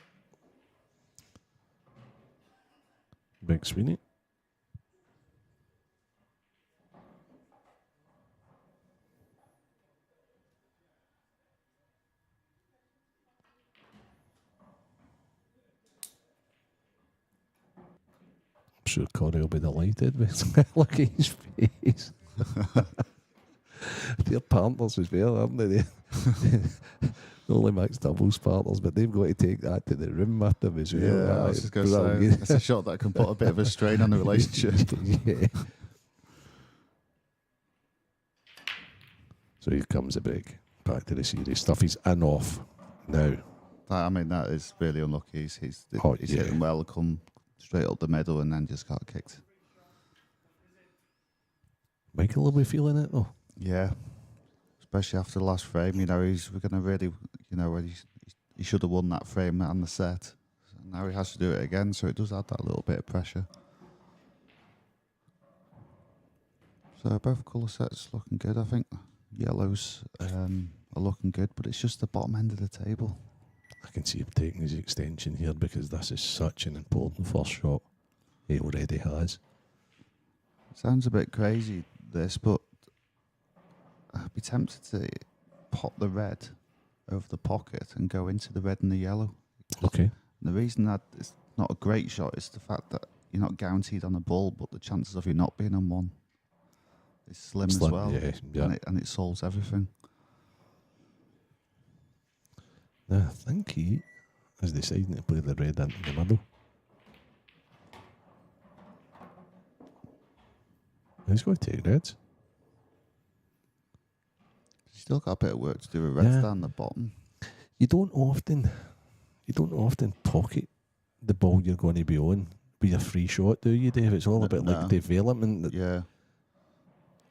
Sweeney. I'm sure Corey will be delighted with look at his face. They're partners as well, aren't they? Not only mixed doubles partners, but they've got to take that to the room with them as well. Yeah, I was just going to say, it's a shot that can put a bit of a strain on the relationship. Yeah. So here comes the break. Back to the serious stuff. He's in off now. I mean, that is really unlucky. He's Yeah. hitting well, come straight up the middle and then just got kicked. Michael will be feeling it though. Yeah, especially after the last frame. We're going to really, he should have won that frame and the set. So now he has to do it again, so it does add that little bit of pressure. So both colour sets looking good, I think. Yellows are looking good, but it's just the bottom end of the table. I can see him taking his extension here because this is such an important first shot. He already has. Sounds a bit crazy, this, but I'd be tempted to pop the red over the pocket and go into the red and the yellow. Okay. And the reason that it's not a great shot is the fact that you're not guaranteed on a ball, but the chances of you not being on one is slim as well. Yeah. And it solves everything. Now, I think he is deciding to play the red into the middle. He's going to take reds. Still got a bit of work to do with reds down the bottom. You don't often pocket the ball you're going to be on with a free shot, do you, Dave? It's all about like development. Yeah.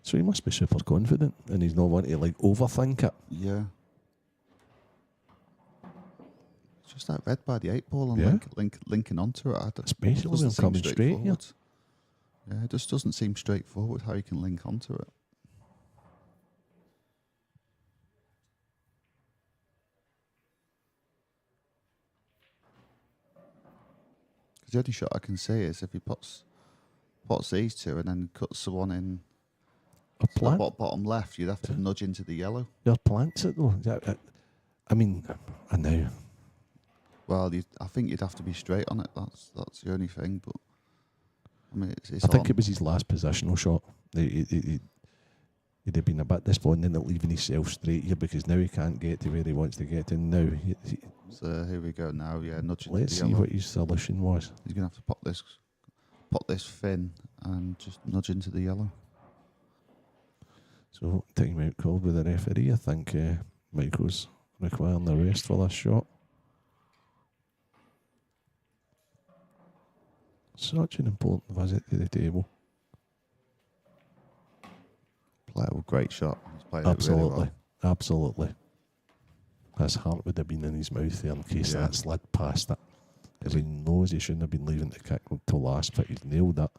So he must be super confident, and he's not wanting to like overthink it. Yeah. It's just that red by the 8 ball and linking onto it. Especially when coming straight here. Yeah, it just doesn't seem straightforward how you can link onto it. Because the only shot I can see is if he pots these two and then cuts the one in bottom left, you'd have to nudge into the yellow. Your plants it though. I mean, I know. Well, I think you'd have to be straight on it. That's the only thing. But I mean, it's I think it was his last positional shot. He'd have been a bit despondent at leaving himself straight here because now he can't get to where he wants to get to. Now, so here we go. Now, nudging. Let's see what his solution was. He's gonna have to pop this fin and just nudge into the yellow. So time out called with the referee. I think Michael's requiring the rest for this shot. Such an important visit to the table. Playable, great shot. He's played Absolutely, it really well. absolutely. His heart would have been in his mouth there in case that slid past it. Because he knows he shouldn't have been leaving the kick until last, but he's nailed that.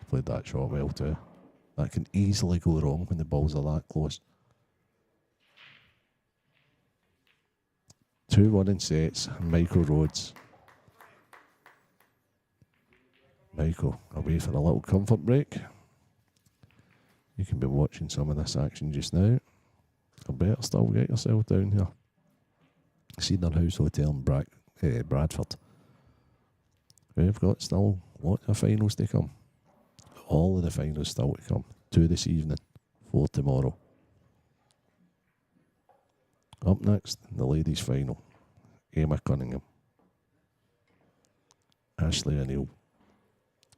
Played that shot well too. That can easily go wrong when the balls are that close. 2-1 in sets. Michael Rhodes. Michael, away for a little comfort break. You can be watching some of this action just now. I better still get yourself down here. Cedar House Hotel in Bradford. We've got still lots of finals to come. All of the finals still to come. 2 this evening, 4 tomorrow. Up next, the ladies' final. Emma Cunningham, Ashley O'Neill,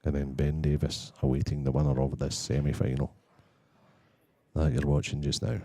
and then Ben Davies awaiting the winner of this semi-final that you're watching just now.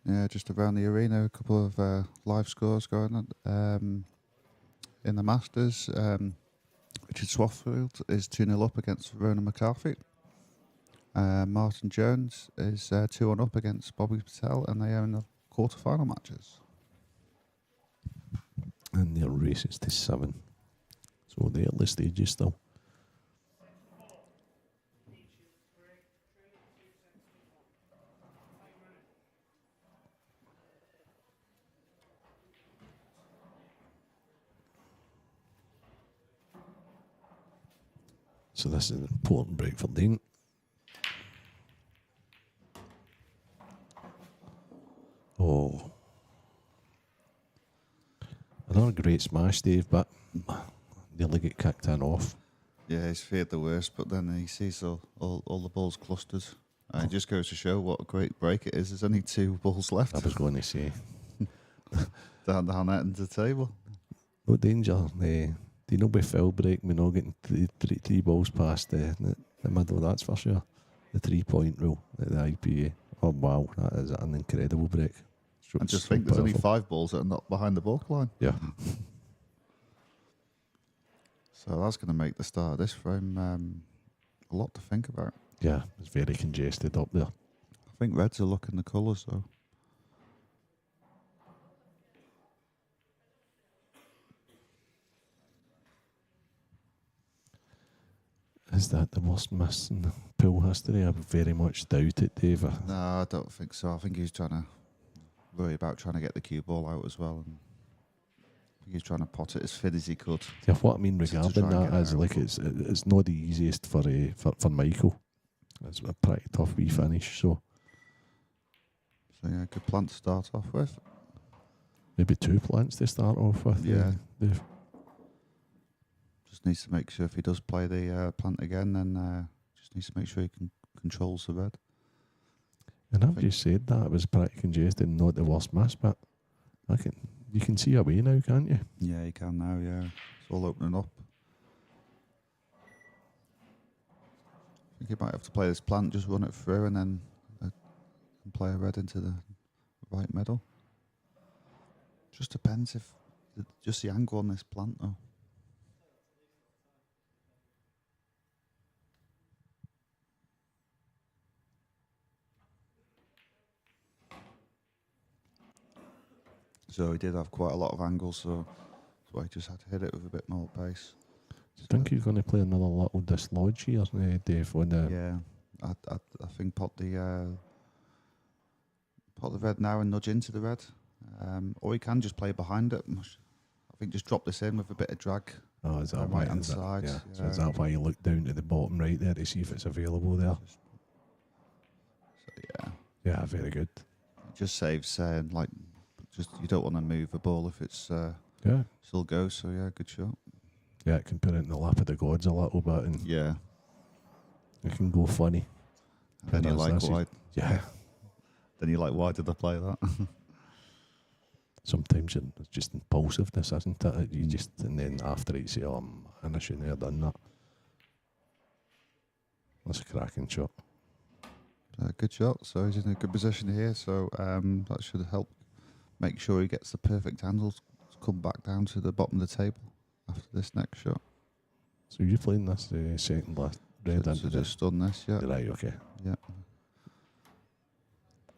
Yeah, just around the arena, a couple of live scores going on. In the Masters, Richard Swafford is 2-0 up against Ronan McCarthy. Martin Jones is 2-1 up against Bobby Patel, and they are in the quarter-final matches. And their races to 7. So they're at the stages still. So this is an important break for Dean. Oh. Another great smash, Dave, but nearly get kicked in off. Yeah, he's feared the worst, but then he sees all the balls clustered. And it just goes to show what a great break it is. There's only 2 balls left. I was going to say. down the net into the table. No danger. Do you know by foul break, we're not getting three balls past the middle, that's for sure. The 3-point rule at the IPA. Oh, wow, that is an incredible break. I just think there's only 5 balls that are not behind the baulk line. Yeah. So that's going to make the start of this frame a lot to think about. Yeah, it's very congested up there. I think reds are looking the colours, though. Is that the worst miss in the pool history? I very much doubt it, Dave. No, I don't think so. I think he's trying to worry about trying to get the cue ball out as well. And I think he's trying to pot it as fit as he could. Yeah, what I mean regarding try and that get it is, out. like, it's not the easiest for Michael. It's a pretty tough wee finish, so So yeah, good plant to start off with. maybe 2 plants to start off with. Yeah. Dave. Just needs to make sure if he does play the plant again, then just needs to make sure he controls the red. And I've just said that it was pretty congested and not the worst miss, but you can see a way now, can't you? Yeah, he can now, yeah. It's all opening up. I think he might have to play this plant, just run it through and then play a red into the right middle. Just depends if just the angle on this plant though. So he did have quite a lot of angles, so that's why he just had to hit it with a bit more pace. Do you think he's going to play another little dislodge here, Dave? On the Yeah, I think pot the red now and nudge into the red, or he can just play behind it. I think just drop this in with a bit of drag. Oh, is that right hand side? Yeah. So Yeah. is that why you look down to the bottom right there to see if it's available there? So yeah, Yeah, very good. it just saves like just you don't want to move the ball if it's Yeah, still goes. So yeah, good shot. yeah, it can put it in the lap of the gods a little bit, and Yeah, it can go funny. then you that's- like that's why? it. Yeah, Then you like why did I play that? sometimes it's just impulsiveness, isn't it? You just, and then after it, you say, "Oh, I shouldn't have done that." That's a cracking shot. Good shot. So he's in a good position here. So that should help make sure he gets the perfect handle to come back down to the bottom of the table after this next shot. So you're playing this second last red So into just done this, yeah. right? Okay. Yeah.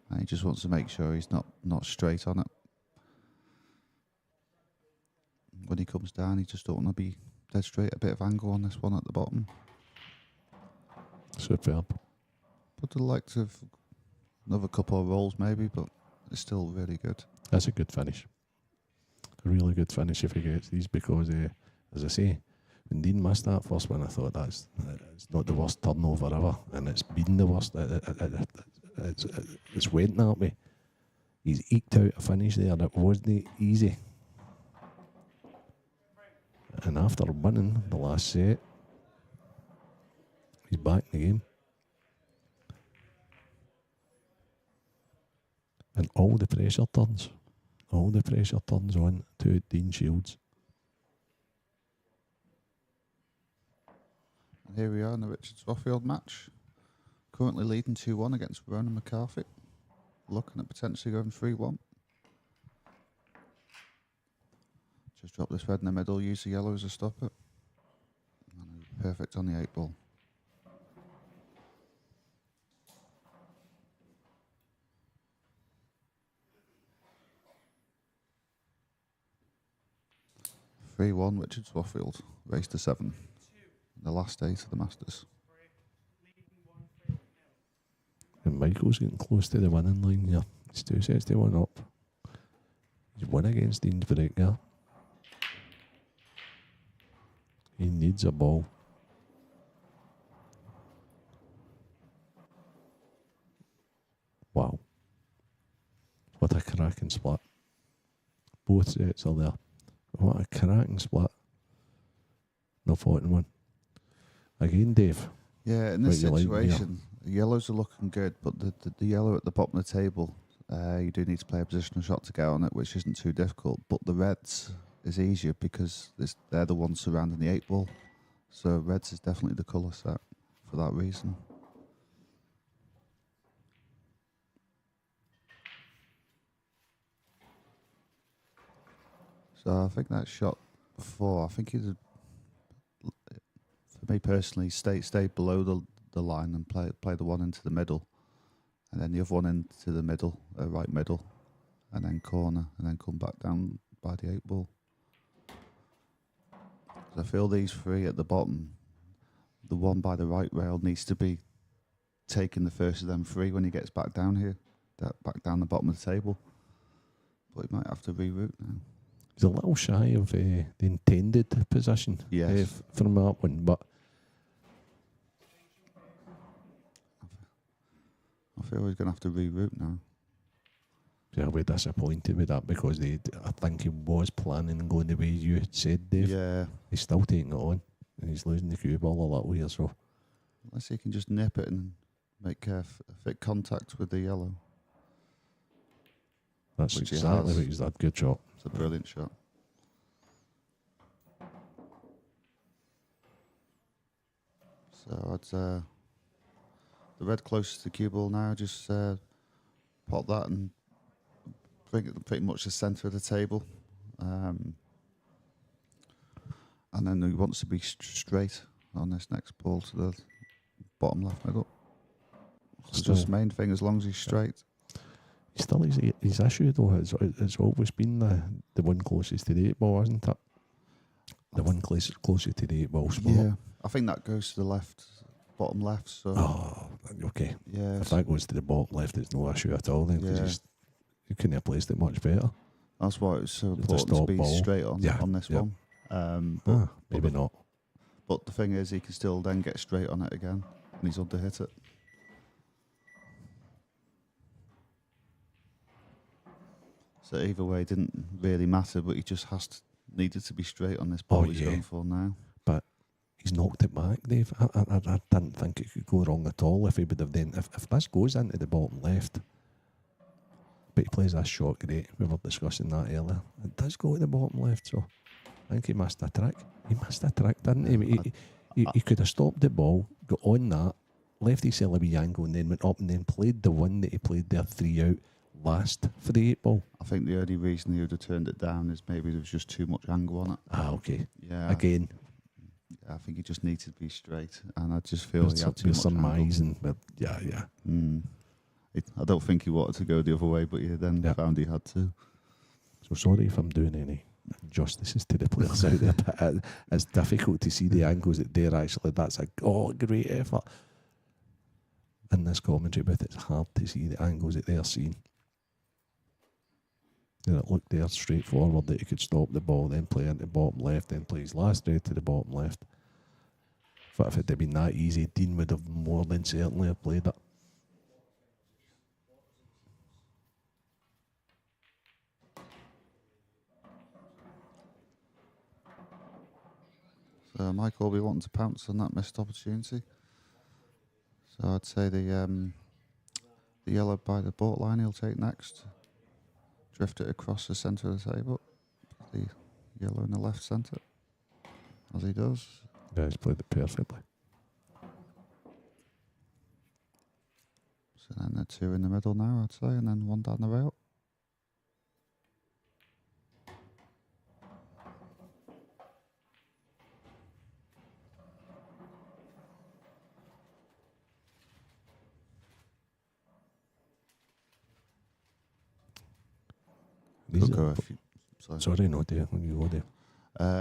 And he just wants to make sure he's not straight on it. When he comes down, he just don't want to be dead straight. A bit of angle on this one at the bottom. Superb. But I'd like to have another couple of rolls maybe, but it's still really good. That's a good finish. A really good finish if he gets these, because, as I say, when Dean missed that first one, I thought it's not the worst turnover ever, and it's been the worst. It's went that way. He's eked out a finish there that wasn't easy. And after winning the last set, he's back in the game. And all the pressure turns on to Dean Shields. And here we are in the Richard Swafford match. Currently leading 2-1 against Ronan McCarthy. looking at potentially going 3-1. Just drop this red in the middle, use the yellow as a stopper. And perfect on the 8 ball. (3-1) Richard Swarfield, race to 7. The last day to the Masters. And Michael's getting close to the winning line here. He's 2 sets to 1 up. He's won against Dean Verricker. He needs a ball. Wow. What a cracking split. Both sets are there. What a cracking split. No fault in one. Again, Dave. Yeah, in this what you like situation, the yellows are looking good, but the yellow at the bottom of the table, you do need to play a positional shot to get on it, which isn't too difficult. But the reds is easier because they're the ones surrounding the 8 ball. So reds is definitely the colour set for that reason. So I think that shot before, I think he'd, for me personally, stay below the line and play the one into the middle, and then the other one into the middle, right middle, and then corner, and then come back down by the 8 ball. So I feel these 3 at the bottom, the one by the right rail needs to be taking the first of them 3 when he gets back down here, back down the bottom of the table. But he might have to reroute now. He's a little shy of the intended position from that one, but I feel he's going to have to reroute now. yeah, I'll be disappointed with that because I think he was planning on going the way you had said, Dave. Yeah. He's still taking it on, and he's losing the cue ball a little here, so Unless he can just nip it and make fit contact with the yellow. that's Which exactly what he's done. Good shot. It's a brilliant shot. So I'd the red closest to the cue ball now, just pop that and bring it pretty much the centre of the table. And then he wants to be straight on this next ball to the bottom left middle. So just main thing, as long as he's straight. Still, his issue though has always been the one closest to the 8 ball, isn't it? The one closest to the 8 ball spot. Yeah, I think that goes to the left, bottom left. So okay. Yeah, if that goes to the bottom left, it's no issue at all then, because you couldn't have placed it much better. That's why it's so important to be straight on this one. But maybe not. But the thing is, he can still then get straight on it again, and he's under hit it. So either way, it didn't really matter, but he just needed to be straight on this ball he's going for now. But he's knocked it back, Dave. I didn't think it could go wrong at all if he would have then. If this goes into the bottom left, but he plays that shot great. We were discussing that earlier. It does go to the bottom left, so I think he missed a trick. He missed a trick, didn't he? He could have stopped the ball, got on that, left himself a wee angle, and then went up and then played the one that he played there 3 out last for the 8 ball. I think the only reason he would have turned it down is maybe there was just too much angle on it. Okay. Yeah. Again. I think he just needed to be straight, and I just feel he had too much surmising, but yeah. I don't think he wanted to go the other way, but he then found he had to. So sorry if I'm doing any injustices to the players out there, but it's difficult to see the angles that they're actually. That's a great effort. In this commentary booth, it's hard to see the angles that they're seeing. And it looked there straightforward that he could stop the ball, then play into the bottom left, then play his last straight to the bottom left. But if it had been that easy, Dean would have more than certainly have played it. So Michael will be wanting to pounce on that missed opportunity. So I'd say the yellow by the board line he'll take next. Drift it across the centre of the table. The yellow in the left centre. As he does. Yeah, he's played it perfectly. and then 2 in the middle now, I'd say, and then 1 down the rail. Could go a few, Sorry, no, dear. You go there.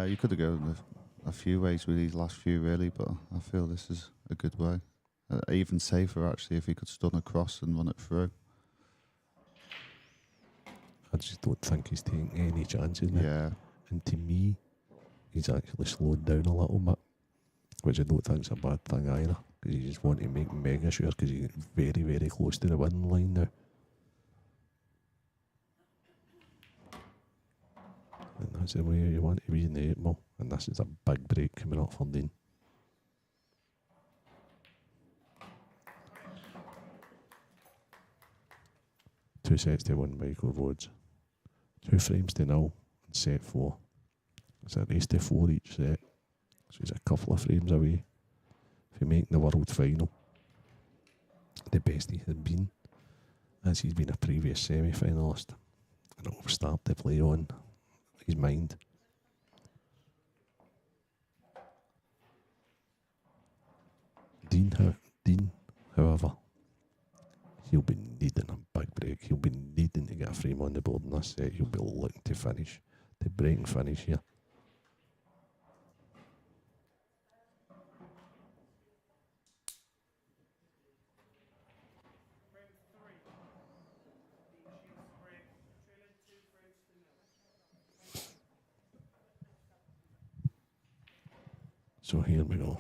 you could have gone a few ways with these last few, really, but I feel this is a good way. Even safer, actually, if he could stun across and run it through. I just don't think he's taking any chances now. Yeah. And to me, he's actually slowed down a little bit, which I don't think is a bad thing either, because you just want to make mega sure, because he's very, very close to the winning line now. And that's the way you want to be in the 8 ball. And this is a big break coming up for Dean. Two sets to 1 Michael Rhodes. 2 frames to 0 in set 4. It's a race to 4 each set. So he's a couple of frames away from making the world final. The best he has been, as he's been a previous semi-finalist. And it'll start to play on his mind. Dean, however, he'll be needing a big break. He'll be needing to get a frame on the board in this set. He'll be looking to finish, to break and finish here. So here we go.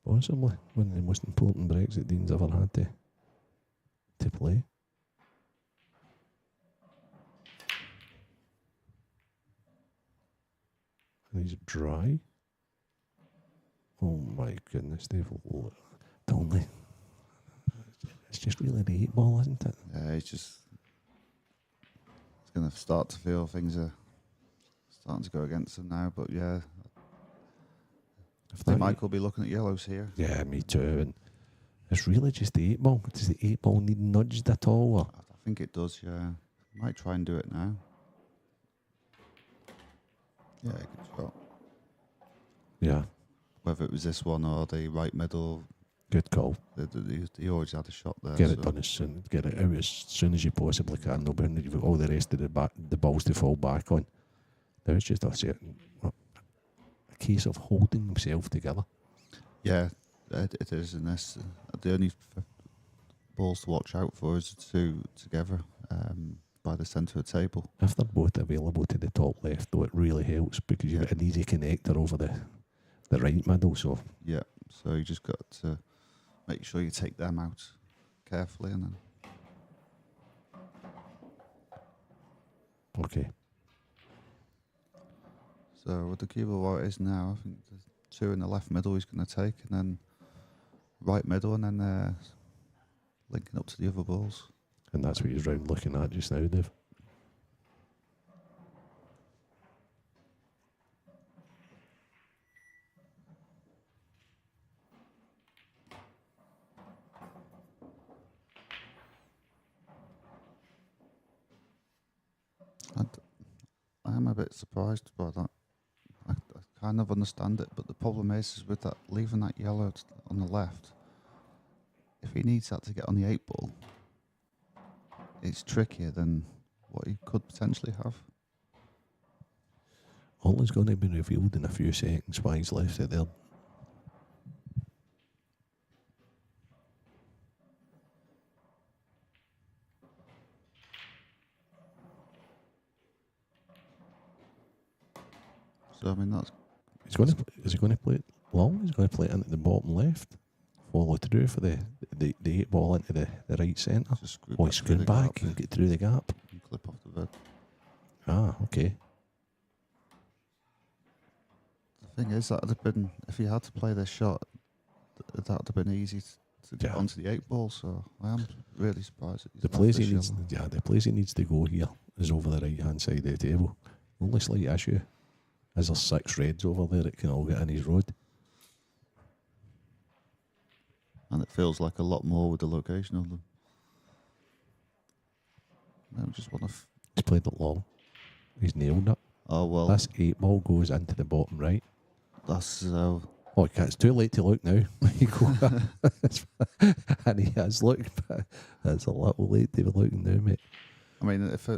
Possibly one of the most important breaks that Dean's ever had to play. And he's dry. Oh my goodness, they've only. It's just really the 8 ball, isn't it? Yeah, it's going to start to feel things are starting to go against him now, but yeah. I think Michael will be looking at yellows here. Yeah, me too. And it's really just the 8 ball. Does the 8 ball need nudged at all? Or? I think it does, yeah. Might try and do it now. Yeah, good shot. Yeah. Whether it was this one or the right middle. Good call. He always had a shot there. Get it done as soon. Get it out as soon as you possibly can. No, but you've got all the rest of the balls to fall back on. Now it's just a case of holding himself together. Yeah, it is. And this, the only balls to watch out for is the 2 together by the centre of the table. If they're both available to the top left, though, it really helps because you've got an easy connector over the right middle. So yeah, so you just got to make sure you take them out carefully, and then. Okay. So with the cube what it is now, I think the 2 in the left middle he's going to take, and then right middle, and then linking up to the other balls. And that's what he's round looking at just now, Dave. I am a bit surprised by that. I kind of understand it, but the problem is with that leaving that yellow on the left. If he needs that to get on the 8 ball, it's trickier than what he could potentially have. All is going to be revealed in a few seconds why he's left it there. So I mean that's. Is he going to play it long? He's going to play it into the bottom left. Follow through for the 8 ball into the right centre. Oh, he's going back and get through the gap. And clip off the bed. Ah, okay. The thing is, that would have been, if he had to play this shot, that would have been easy to get onto the 8 ball. So I am really surprised. The place he needs to go here is over the right hand side of the table. Only slight issue is there's 6 reds over there that can all get in his road. and it feels like a lot more with the location of them. I just want to. He's played it long. He's nailed it. Oh well, This 8-ball goes into the bottom right. that's Oh, it's too late to look now. And he has looked, but it's a little late to be looking now, mate. I mean, if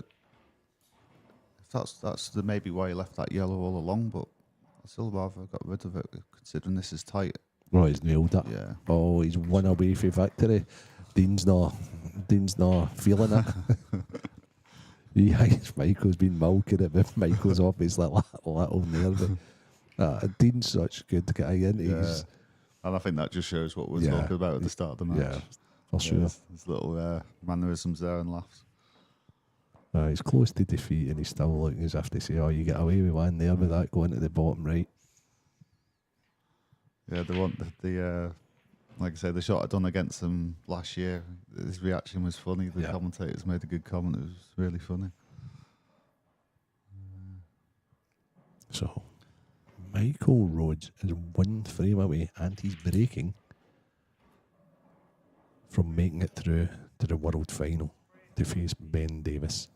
that's the maybe why he left that yellow all along, but I still rather got rid of it considering this is tight. Oh, he's nailed it. Yeah. Oh, he's one away from victory. Dean's not feeling it. Yeah, Michael's been milking it, but Michael's obviously a little nervy. Dean's such a good guy, isn't he? Yeah. And I think that just shows what we're talking about at the start of the match. Yeah, for sure. There's little mannerisms there and laughs. He's close to defeat, and he's still looking as if to say, "Oh, you get away with one there with that going to the bottom right." Yeah, the like I say, the shot I done against them last year. His reaction was funny. The commentators made a good comment. It was really funny. So, Michael Rhodes is 1 frame away, and he's breaking from making it through to the world final to face Ben Davies.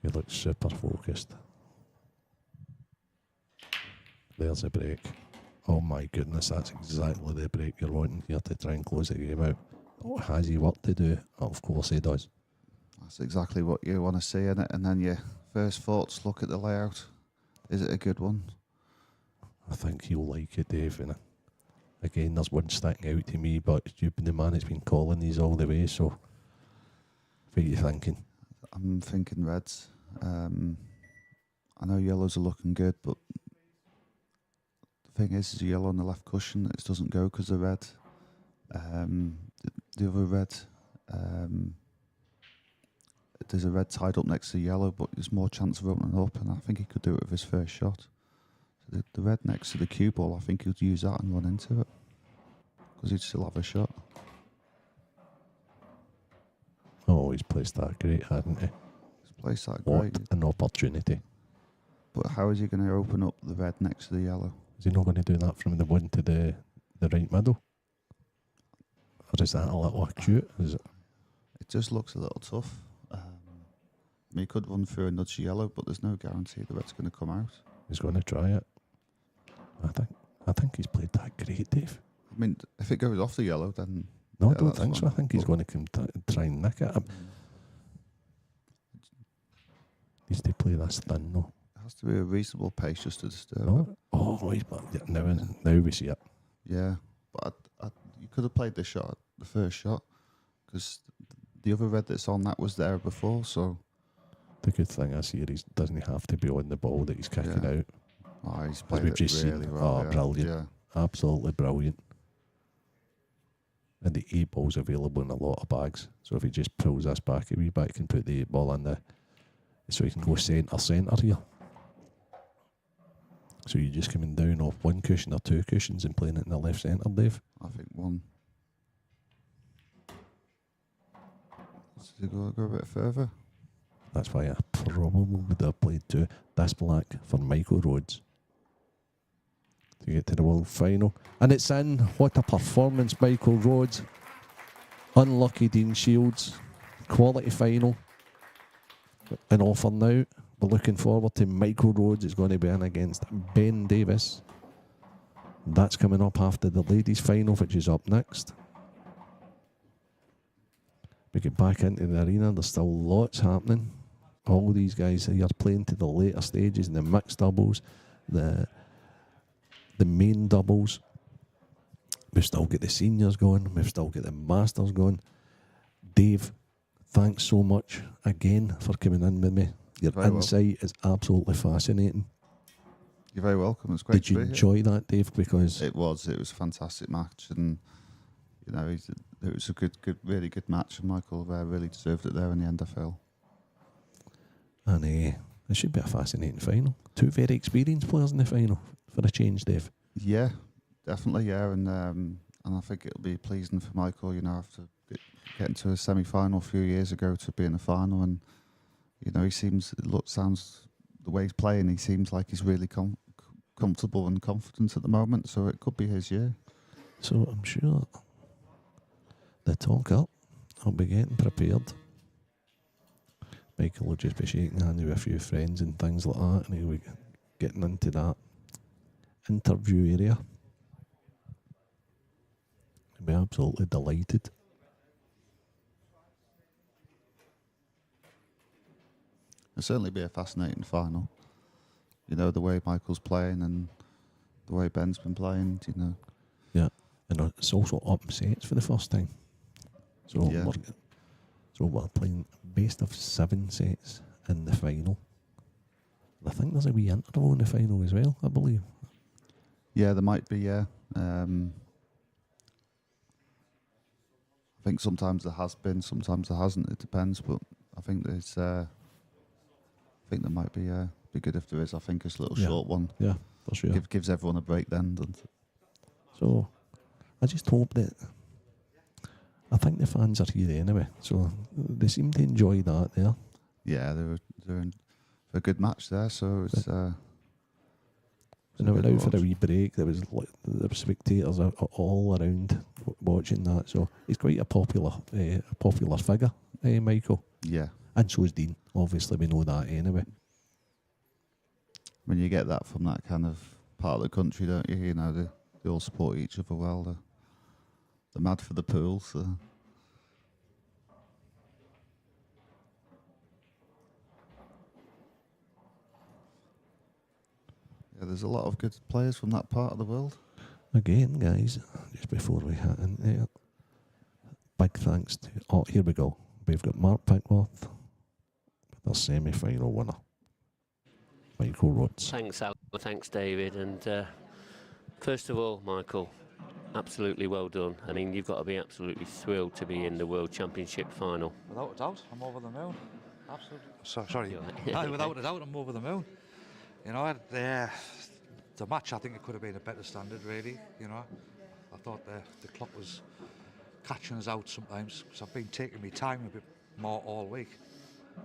He looks super focused. There's a break. Oh my goodness, that's exactly the break you're wanting here to try and close the game out. Oh, has he work to do? Of course he does. That's exactly what you want to see in it. And then your first thoughts, look at the layout. Is it a good one? I think he'll like it, Dave. And again, there's one sticking out to me, but you've been the man that's been calling these all the way, so what are you thinking? I'm thinking reds. I know yellows are looking good, but the thing is yellow on the left cushion, it doesn't go because of red. The other red, there's a red tied up next to yellow, but there's more chance of opening up, and I think he could do it with his first shot. So the red next to the cue ball, I think he'd use that and run into it, because he'd still have a shot. Oh, he's placed that great, hasn't he? He's placed that What great. an opportunity. But how is he going to open up the red next to the yellow? Is he not going to do that from the one to the right middle? Or is that a little acute? Is it? It just looks a little tough. He could run through a nudge yellow, but there's no guarantee the red's going to come out. He's going to try it. I think he's played that great, Dave. I mean, if it goes off the yellow, then... No, yeah, I don't that's think so. I think he's going to try and nick it. Needs to play this thin, though. It has to be a reasonable pace just to disturb it. No? Oh, now we see it. Yeah, but you could have played the first shot, because the other red that's on that was there before, so... The good thing is here, he doesn't have to be on the ball that he's kicking out. Oh, he's played we've it just really seen, well. oh, brilliant. Yeah. Absolutely brilliant. And the 8 ball's available in a lot of bags. So if he just pulls this back a wee bit, he can put the 8 ball in there. So he can go centre here. So you're just coming down off one cushion or 2 cushions and playing it in the left centre, Dave? I think one. Does he go a bit further? That's why I probably would have played 2. That's black for Michael Rhodes to get to the world final. And it's in. What a performance, Michael Rhodes. Unlucky Dean Shields. Quality final. And offer now. We're looking forward to Michael Rhodes. It's going to be in against Ben Davies. That's coming up after the ladies' final, which is up next. We get back into the arena. There's still lots happening. All these guys here playing to the later stages, the mixed doubles, the main doubles. We've still got the seniors going. We've still got the masters going. Dave, thanks so much again for coming in with me. Your insight is absolutely fascinating. You're very welcome. It's great. Did you enjoy that, Dave? Because it was a fantastic match, and you know it was a good, really good match, and Michael really deserved it there in the end, I feel. And it should be a fascinating final. 2 very experienced players in the final for a change, Dave. Yeah, definitely, yeah, and I think it'll be pleasing for Michael, you know, after getting to a semi-final a few years ago to be in the final, and you know, he seems, the way he's playing, he seems like he's really comfortable and confident at the moment, so it could be his year. So I'm sure the talk up, I'll be getting prepared. Michael will just be shaking hands with a few friends and things like that, and he'll be getting into that interview area. He'll be absolutely delighted. It'll certainly be a fascinating final. You know, the way Michael's playing and the way Ben's been playing, you know. Yeah, and it's also upsets for the first time. So Yeah. we're playing best of 7 sets in the final. I think there's a wee interval in the final as well, I believe. Yeah, there might be, yeah. I think sometimes there has been, sometimes there hasn't. It depends, but I think there's. I think there might be. Be good if there is. I think it's a little short one. Yeah, for sure. Gives everyone a break then. Doesn't it? So I just hope that. I think the fans are here anyway, so they seem to enjoy that there. Yeah, they're in for a good match there. So it's. And they were out for a wee break. There was spectators all around watching that. So he's quite a popular figure, Michael. Yeah. And so is Dean. Obviously, we know that anyway. When you get that from that kind of part of the country, don't you? You know, they all support each other well. They're mad for the pool. So. Yeah, there's a lot of good players from that part of the world. Again, guys, just before we hit in there, big thanks to... Oh, here we go. We've got Mark Pickworth, our semi-final winner, Michael Rhodes. Thanks, Alan. Thanks, David. And first of all, Michael, absolutely well done. I mean, you've got to be absolutely thrilled to be in the World Championship final. Without a doubt, I'm over the moon. Absolutely. Sorry. Without a doubt, I'm over the moon. You know, the match, I think it could have been a better standard, really. You know, I thought the clock was catching us out sometimes, because I've been taking my time a bit more all week.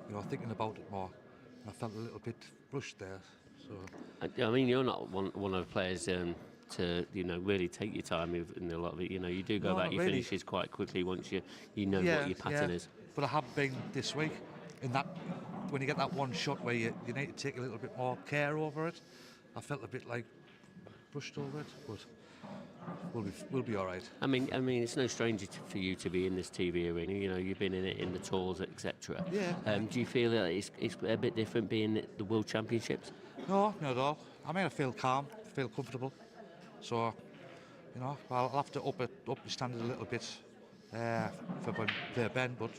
You know, thinking about it more. I felt a little bit rushed there. So. I mean, you're not one of the players to really take your time in a lot of it. You know, you do go back your finishes quite quickly once you know what your pattern is. But I have been this week in that when you get that one shot where you need to take a little bit more care over it. I felt a bit like brushed over it, but we'll be all right. I mean, it's no stranger for you to be in this TV arena. You know, you've been in it in the tours, etc. Yeah. Do you feel that it's a bit different being at the World Championships? No, not at all. I mean, I feel calm, feel comfortable. So, you know, I'll have to up the standard a little bit for Ben, but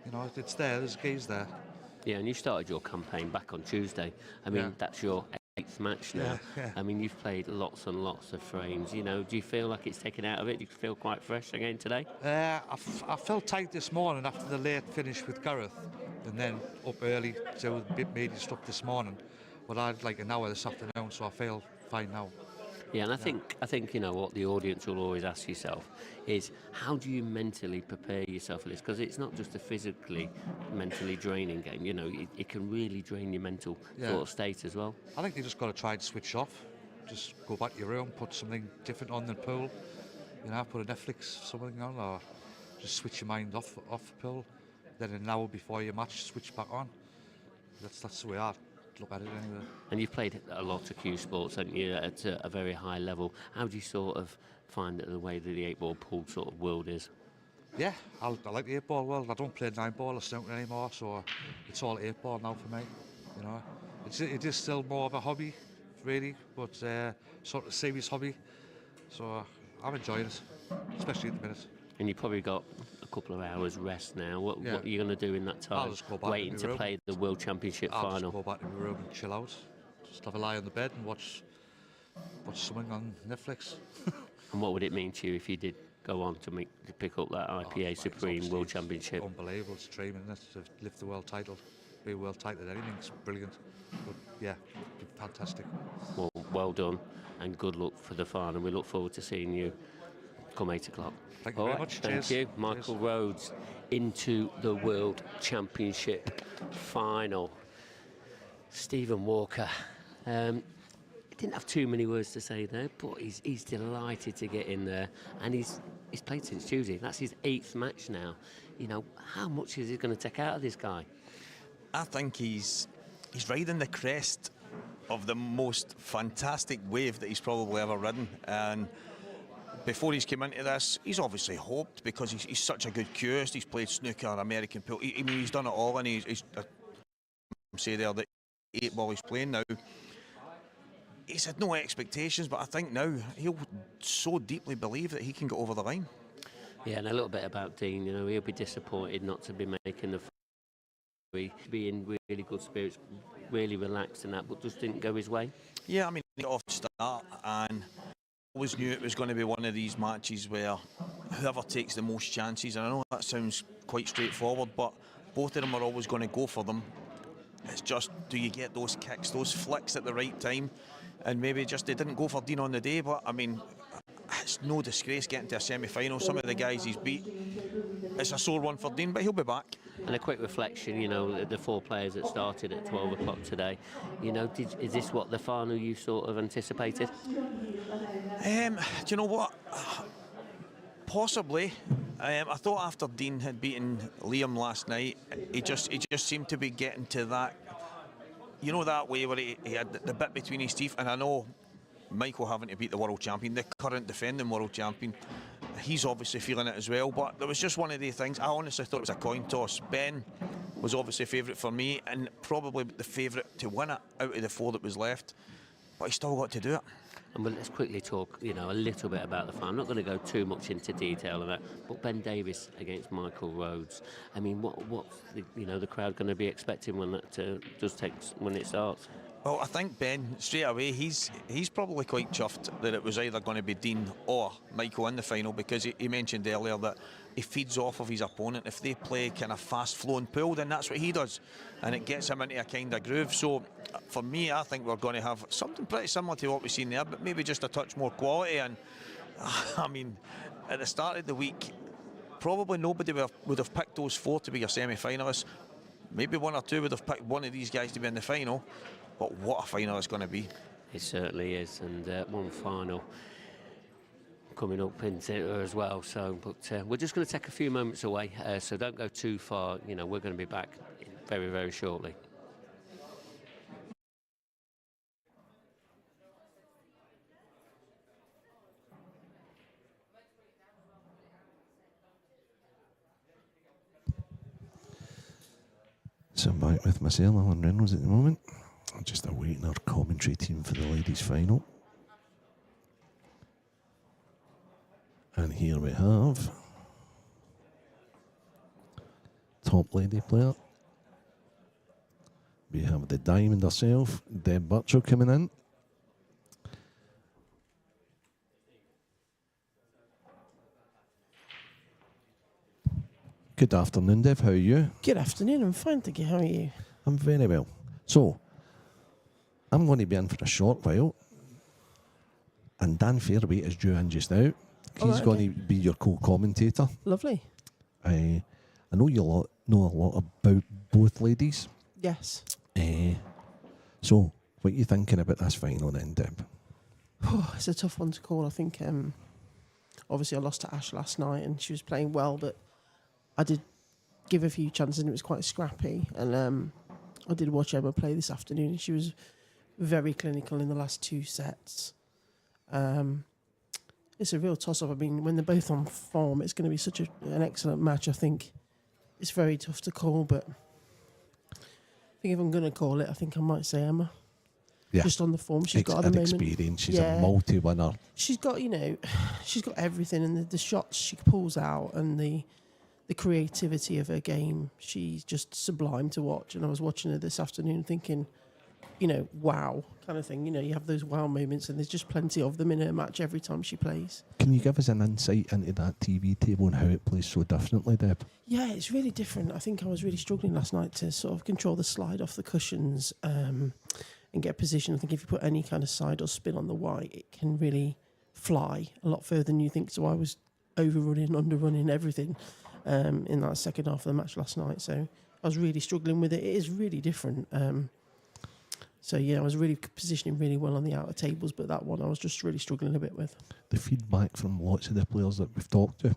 you know, it's there. There's keys there. Yeah, and you started your campaign back on Tuesday. I mean, that's your 8th match now. Yeah. I mean, you've played lots and lots of frames. You know, do you feel like it's taken out of it? Do you feel quite fresh again today? I felt tight this morning after the late finish with Gareth, and then up early to a bit meaty stuff this morning. But I had like an hour this afternoon, so I feel fine now. Yeah, and I think you know what the audience will always ask yourself is how do you mentally prepare yourself for this? Because it's not just a mentally draining game. You know, it can really drain your mental sort of state as well. I think you just got to try and switch off. Just go back to your room, put something different on the pool. You know, put a Netflix something on, or just switch your mind off the pool. Then an hour before your match, switch back on. That's the way I look at it anyway. And you've played a lot of Cuesports, haven't you, at a very high level. How do you sort of find the way that the 8-ball pool sort of world is? Yeah, I like the 8-ball world. I don't play 9-ball or snooker anymore, so it's all 8-ball now for me. You know, it is still more of a hobby, really, but sort of serious hobby. So I'm enjoying it, especially at the minute. And you've probably got a couple of hours rest now. What are you going to do in that time? I'll just go back waiting to play the World Championship final. I'll just go back to my room and chill out. Just have a lie on the bed and watch something on Netflix. And what would it mean to you if you did go on to pick up that IPA Supreme World Championship? Unbelievable. It's a dream, isn't it, to lift the world title. Be a world title at anything. It's brilliant. But yeah, fantastic. Well done and good luck for the final. We look forward to seeing you come 8 o'clock. Thank you very much. Thank you. Michael Rhodes into the World Championship final. Stephen Walker. didn't have too many words to say there, but he's delighted to get in there, and he's played since Tuesday. That's his 8th match now. You know, how much is he going to take out of this guy? I think he's riding the crest of the most fantastic wave that he's probably ever ridden. And before he's come into this, he's obviously hoped, because he's such a good curist. He's played snooker, American pool. I mean, he's done it all, and he's say there that 8 ball he's playing now. He's had no expectations, but I think now he'll so deeply believe that he can get over the line. Yeah, and a little bit about Dean. You know, he'll be disappointed not to be making the. Be in really good spirits, really relaxed and that, but just didn't go his way. Yeah, I mean, he got off to start, and always knew it was going to be one of these matches where whoever takes the most chances, and I know that sounds quite straightforward, but both of them are always going to go for them. It's just, do you get those kicks, those flicks at the right time? And maybe just they didn't go for Dean on the day, but I mean, it's no disgrace getting to a semi-final. Some of the guys he's beat, it's a sore one for Dean, but he'll be back. And a quick reflection, you know, the 4 players that started at 12 o'clock today, you know, is this what the final you sort of anticipated? Do you know what? Possibly. I thought after Dean had beaten Liam last night, he just seemed to be getting to that, you know, that way where he had the bit between his teeth. And I know Michael having to beat the world champion, the current defending world champion, he's obviously feeling it as well. But there was just one of the things, I honestly thought it was a coin toss. Ben was obviously favourite for me, and probably the favourite to win it out of the 4 that was left. But he still got to do it. And let's quickly talk, you know, a little bit about the final. I'm not going to go too much into detail of that, but Ben Davies against Michael Rhodes. I mean, what's the crowd going to be expecting when that when it starts? Well, I think Ben, straight away, he's probably quite chuffed that it was either going to be Dean or Michael in the final, because he mentioned earlier that he feeds off of his opponent. If they play kind of fast-flowing pool, then that's what he does, and it gets him into a kind of groove. So, for me, I think we're going to have something pretty similar to what we've seen there, but maybe just a touch more quality. And, I mean, at the start of the week, probably nobody would have picked those 4 to be your semi-finalists. Maybe 1 or 2 would have picked one of these guys to be in the final. But what a final it's going to be. It certainly is, and one final coming up into it as well. So, but we're just going to take a few moments away, so don't go too far. You know, we're going to be back very, very shortly. So I'm back with myself, Alan Reynolds, at the moment. I'm just awaiting our commentary team for the ladies' final. And here we have top lady player. We have the diamond herself, Deb Butcher, coming in. Good afternoon, Deb. How are you? Good afternoon. I'm fine, thank you. How are you? I'm very well. So, I'm going to be in for a short while, and Dan Fairway is due in just now. He's going to be your co-commentator. Lovely. I know you know a lot about both ladies. Yes. So, what are you thinking about this final then, Deb? It's a tough one to call. I think, obviously, I lost to Ash last night, and she was playing well, but I did give a few chances, and it was quite scrappy. And I did watch Emma play this afternoon, and she was very clinical in the last 2 sets. It's a real toss-up. I mean, when they're both on form, it's going to be such an excellent match. I think it's very tough to call, but I think if I'm going to call it, I think I might say Emma. Yeah. Just on the form she's got at the moment. Experience. She's a multi-winner. She's got, she's got everything, and the shots she pulls out and the creativity of her game, she's just sublime to watch. And I was watching her this afternoon thinking, wow, kind of thing. You have those wow moments, and there's just plenty of them in her match every time she plays. Can you give us an insight into that TV table and how it plays so differently, Deb? Yeah, it's really different. I think I was really struggling last night to sort of control the slide off the cushions and get position. I think if you put any kind of side or spin on the white, it can really fly a lot further than you think. So I was overrunning, underrunning, everything in that second half of the match last night. So I was really struggling with it. It is really different. So yeah, I was really positioning really well on the outer tables, but that one I was just really struggling a bit with. The feedback from lots of the players that we've talked to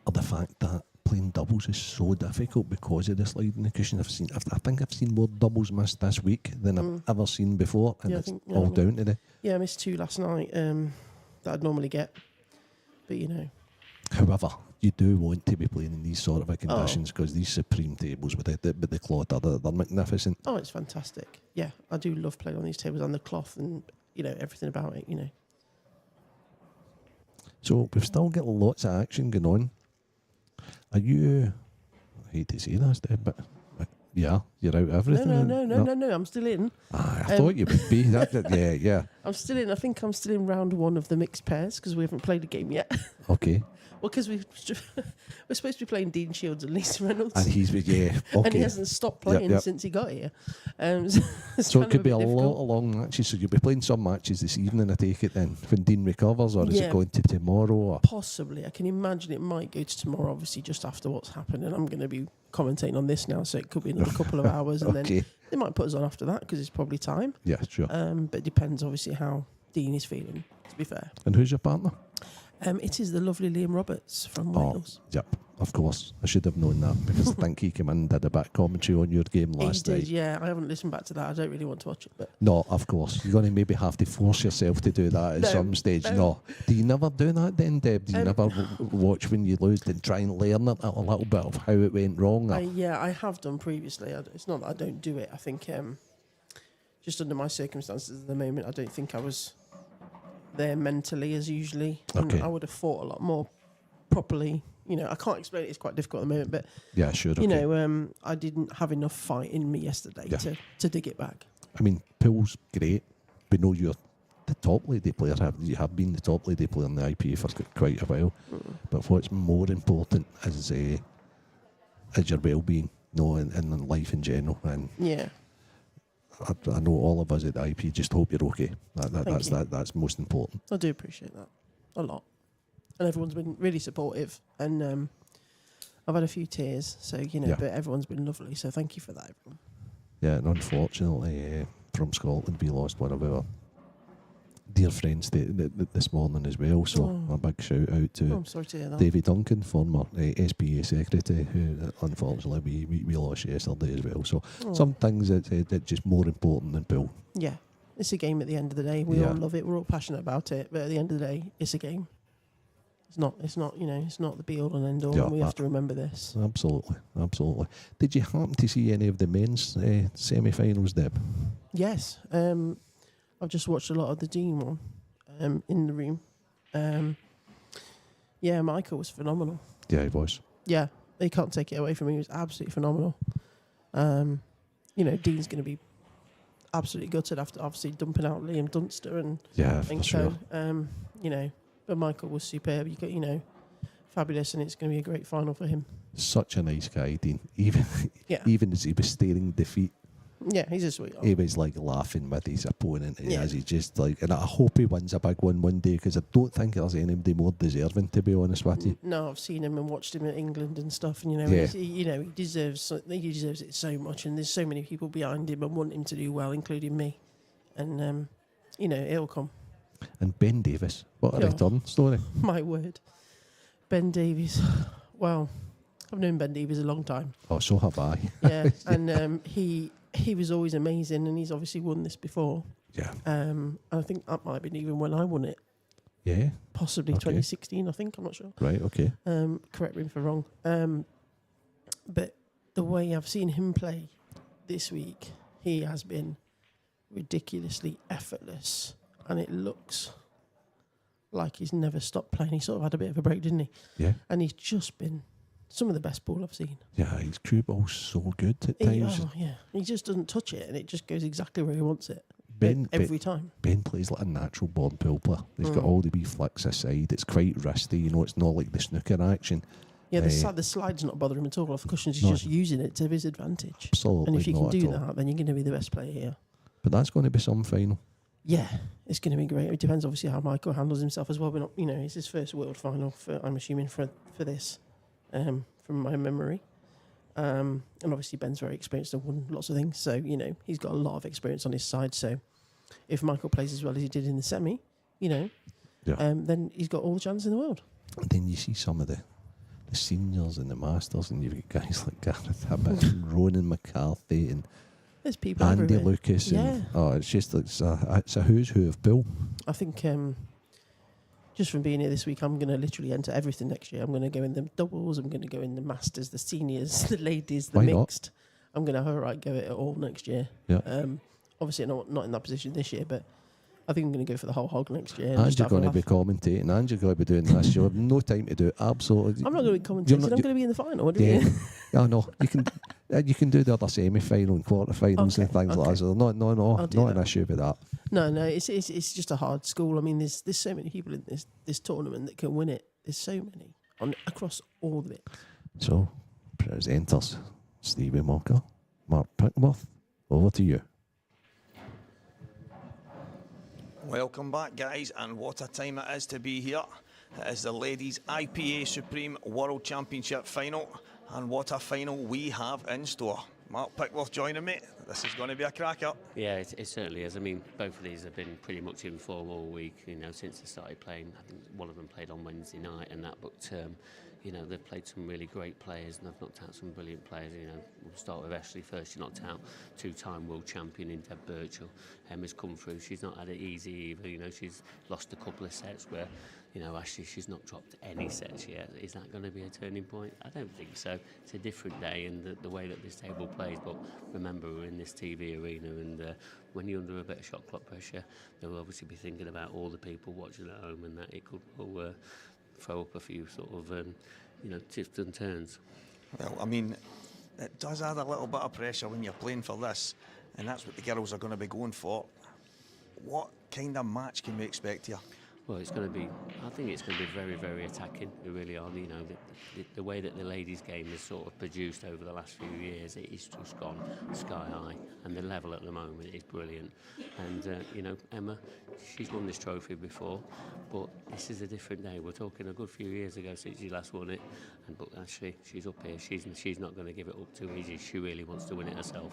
are the fact that playing doubles is so difficult because of the sliding the cushion. I think I've seen more doubles missed this week than I've ever seen before, and Yeah, I it's think, all down to the. Yeah, I missed 2 last night that I'd normally get, but you know. However, you do want to be playing in these sort of conditions because these Supreme tables with the cloth they're magnificent. Oh, it's fantastic. Yeah, I do love playing on these tables and the cloth and, you know, everything about it, you know. So we've still got lots of action going on. Are you? I hate to say this, Deb, but yeah, you're out everything. No, I'm still in. I thought you would be. Yeah. I'm still in. I think I'm still in round 1 of the mixed pairs because we haven't played a game yet. Okay. Well, because we're supposed to be playing Dean Shields and Lisa Reynolds. And he's, okay. And he hasn't stopped playing Yep. since he got here. So it could be a difficult. lot of long matches. So you'll be playing some matches this evening, I take it then, when Dean recovers, or is it going to tomorrow? Or? Possibly. I can imagine it might go to tomorrow, obviously, just after what's happened. And I'm going to be commentating on this now, so it could be another couple of hours. And then they might put us on after that because it's probably time. Yeah, sure. But it depends, obviously, how Dean is feeling, to be fair. And who's your partner? It is the lovely Liam Roberts from Wales. Yep, of course. I should have known that because I think he came in and did a bit of commentary on your game last night. Yeah. I haven't listened back to that. I don't really want to watch it. But No, of course. You're going to maybe have to force yourself to do that at some stage. No. Do you never do that then, Deb? Do you never watch when you lose and try and learn it a little bit of how it went wrong? I have done previously. It's not that I don't do it. I think just under my circumstances at the moment, I don't think I was there mentally as usually. Okay. I would have fought a lot more properly. You know, I can't explain it. It's quite difficult at the moment, but Yeah, sure. you know, I didn't have enough fight in me yesterday to dig it back. I mean, pool's great. We know you're the top lady player. You have been the top lady player in the IPA for quite a while. But what's more important is your well-being, and life in general. And Yeah. I know all of us at the IP just hope you're okay. That's most important. I do appreciate that a lot. And everyone's been really supportive. And I've had a few tears, so, you know, but everyone's been lovely. So thank you for that, everyone. Yeah, and unfortunately, from Scotland, we lost one of our dear friends this morning as well. So a big shout out to I'm sorry to hear that. Davy Duncan, former SPA secretary, who unfortunately we lost yesterday as well. So some things that just more important than pool. Yeah, it's a game at the end of the day. We all love it. We're all passionate about it. But at the end of the day, it's a game. It's not, you know, it's not the be all and end all. And we have to remember this. Absolutely. Did you happen to see any of the men's semi-finals, Deb? Yes. I've just watched a lot of the Dean one in the room. Yeah, Michael was phenomenal. Yeah, he was. Yeah, they can't take it away from me. He was absolutely phenomenal. You know, Dean's going to be absolutely gutted after obviously dumping out Liam Dunster and for sure. You know, but Michael was superb. You know, fabulous, and it's going to be a great final for him. Such a nice guy, Dean. Even as he was staring defeat. Yeah, he's a sweetheart. He was like laughing with his opponent as he just like, and I hope he wins a big one day because I don't think there's anybody more deserving, to be honest with you. No, I've seen him and watched him at England and stuff, and you know, he deserves it so much, and there's so many people behind him and want him to do well, including me, and you know, it'll come. And Ben Davies, what a return story! My word, Ben Davies. Well, I've known Ben Davies a long time. Oh, so have I. Yeah, and he was always amazing, and he's obviously won this before. Yeah. And I think that might have been even when I won it. Yeah. Possibly 2016, I think. I'm not sure. Right, okay. Correct me if I'm wrong. But the way I've seen him play this week, he has been ridiculously effortless. And it looks like he's never stopped playing. He sort of had a bit of a break, didn't he? Yeah. And he's just been some of the best ball I've seen. Yeah, his cue ball's so good at times. He just doesn't touch it, and it just goes exactly where he wants it. Every time. Ben plays like a natural born pool player. He's got all the wee flicks aside. It's quite wristy, you know. It's not like the snooker action. Yeah, the slide's not bothering him at all off the cushions. He's just using it to his advantage. Absolutely. And if you can do that, then you're going to be the best player here. But that's going to be some final. Yeah, it's going to be great. It depends, obviously, how Michael handles himself as well. But you know, it's his first world final. I'm assuming for this, from my memory. And obviously Ben's very experienced and won lots of things. So, you know, he's got a lot of experience on his side. So if Michael plays as well as he did in the semi, you know, then he's got all the chance in the world. And then you see some of the seniors and the masters, and you've got guys like Gareth Abbott and Ronan McCarthy and there's people Andy everywhere. Lucas. Yeah. And, it's just like, it's a who's who of pool. I think just from being here this week, I'm going to literally enter everything next year. I'm going to go in the doubles, I'm going to go in the masters, the seniors, the ladies, the Why not? mixed. I'm going to have a right go at it all next year. Yeah. Obviously, not in that position this year, but I think I'm going to go for the whole hog next year. And you're going to be commentating, and you're going to be doing this. You'll have no time to do it. Absolutely. I'm not going to be commentating. I'm going to be in the final. What do you Yeah. mean? I know. You can do the other semi-final and quarter-finals and things like that. So not an issue with that. No, it's just a hard school. I mean, there's so many people in this tournament that can win it. There's so many across all of it. So, presenters, Stevie Mocker, Mark Pickworth, over to you. Welcome back, guys, and what a time it is to be here. It is the Ladies IPA Supreme World Championship final, and what a final we have in store. Mark Pickworth joining me. This is going to be a cracker. Yeah, it certainly is. I mean, both of these have been pretty much in form all week, you know, since they started playing. I think one of them played on Wednesday night and that, but, you know, they've played some really great players and they've knocked out some brilliant players. You know, we'll start with Ashley first. She knocked out two-time world champion in Deb Birchall. Emma's come through. She's not had it easy either. You know, she's lost a couple of sets where, you know, Ashley, she's not dropped any sets yet. Is that going to be a turning point? I don't think so. It's a different day and the way that this table plays. But remember, we're in this TV arena, and when you're under a bit of shot clock pressure, they'll obviously be thinking about all the people watching at home, and that it could throw up a few sort of, you know, twists and turns. Well, I mean, it does add a little bit of pressure when you're playing for this, and that's what the girls are going to be going for. What kind of match can we expect here? Well, it's going to be, I think it's going to be very, very attacking. They really are. You know, the way that the ladies' game is sort of produced over the last few years, it is just gone sky high, and the level at the moment is brilliant. And, you know, Emma, she's won this trophy before, but this is a different day. We're talking a good few years ago since she last won it, but actually, she's up here. She's not going to give it up too easy. She really wants to win it herself.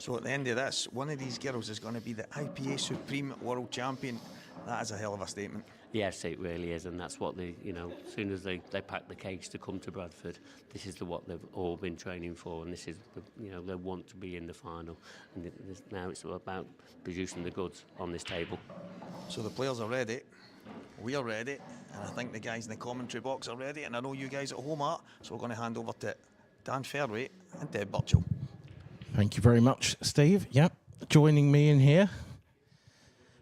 So at the end of this, one of these girls is going to be the IPA Supreme World Champion. That is a hell of a statement. Yes, it really is, and that's what you know, as soon as they pack the cage to come to Bradford, this is what they've all been training for, and this is, you know, they want to be in the final, and now it's about producing the goods on this table. So the players are ready, we are ready, and I think the guys in the commentary box are ready, and I know you guys at home are, so we're going to hand over to Dan Fairway and Deb Birchall. Thank you very much, Steve. Yep, joining me in here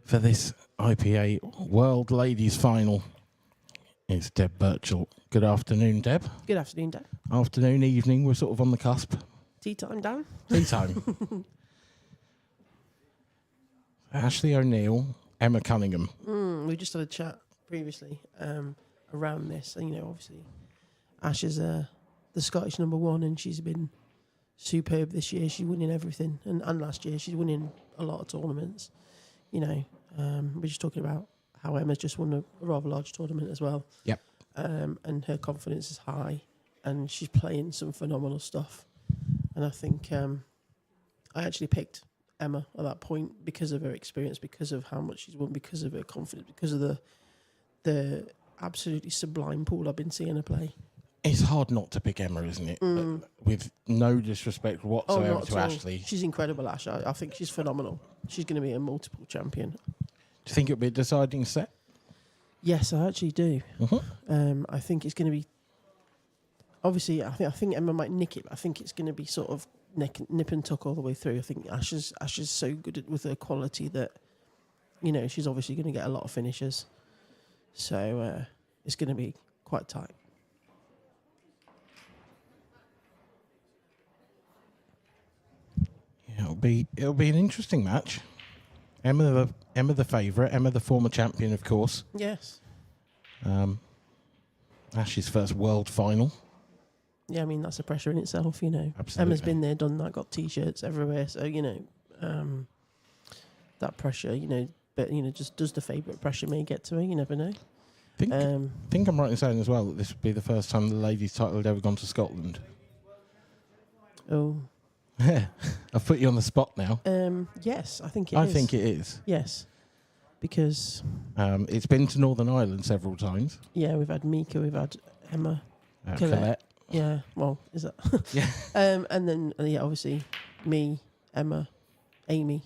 for this IPA World Ladies Final is Deb Birchall. Good afternoon, Deb. Good afternoon, Dan. Afternoon, evening, we're sort of on the cusp. Tea time, Dan. Tea time. Ashley O'Neill, Emma Cunningham. We just had a chat previously around this, and, you know, obviously Ash is the Scottish #1, and she's been superb this year. She's winning everything, and last year she's winning a lot of tournaments. You know, we're just talking about how Emma's just won a rather large tournament as well. Yep. And her confidence is high, and she's playing some phenomenal stuff. And I think I actually picked Emma at that point because of her experience, because of how much she's won, because of her confidence, because of the absolutely sublime pool I've been seeing her play. It's hard not to pick Emma, isn't it? But with no disrespect whatsoever not to at all. Ashley. She's incredible, Ash. I think she's phenomenal. She's going to be a multiple champion. Do you think it'll be a deciding set? Yes, I actually do. Mm-hmm. I think it's going to be. Obviously, I think Emma might nick it, but I think it's going to be sort of nip and tuck all the way through. I think Ash is so good with her quality that, you know, she's obviously going to get a lot of finishes. So it's going to be quite tight. It'll be an interesting match. Emma the favourite. Emma the former champion, of course. Yes. Ash's first world final. Yeah, I mean, that's a pressure in itself, you know. Absolutely. Emma's been there, done that, got T-shirts everywhere. So, you know, that pressure, you know, but, you know, just does the favourite pressure may get to her? You never know. I think I'm right in saying as well that this would be the first time the ladies' title had ever gone to Scotland. Oh. I've put you on the spot now. Yes, I think it is. I think it is. Yes. Because... it's been to Northern Ireland several times. Yeah, we've had Mika, we've had Emma. Colette. Yeah, well, is that... Yeah. And then, obviously, me, Emma, Amy.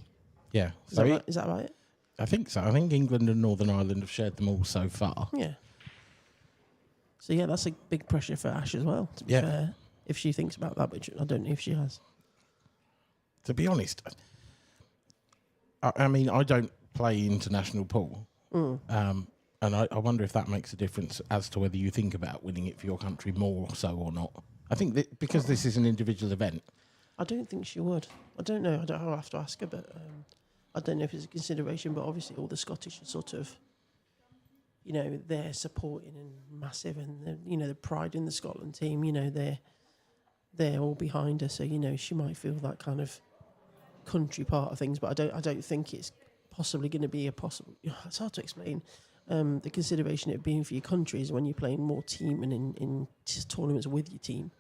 Yeah. Is that right? Is that right? I think so. I think England and Northern Ireland have shared them all so far. Yeah. So, yeah, that's a big pressure for Ash as well, to be fair. If she thinks about that, but I don't know if she has. To be honest, I mean, I don't play international pool. And I wonder if that makes a difference as to whether you think about winning it for your country more so or not. I think that because this is an individual event. I don't think she would. I don't know. I'll have to ask her, but I don't know if it's a consideration. But obviously, all the Scottish are sort of, they're supporting and massive, and the pride in the Scotland team. They're all behind her. So she might feel that kind of country part of things. But I don't think it's possibly going to be a possible. It's hard to explain. The consideration of it being for your country is when you're playing more team and in tournaments with your team.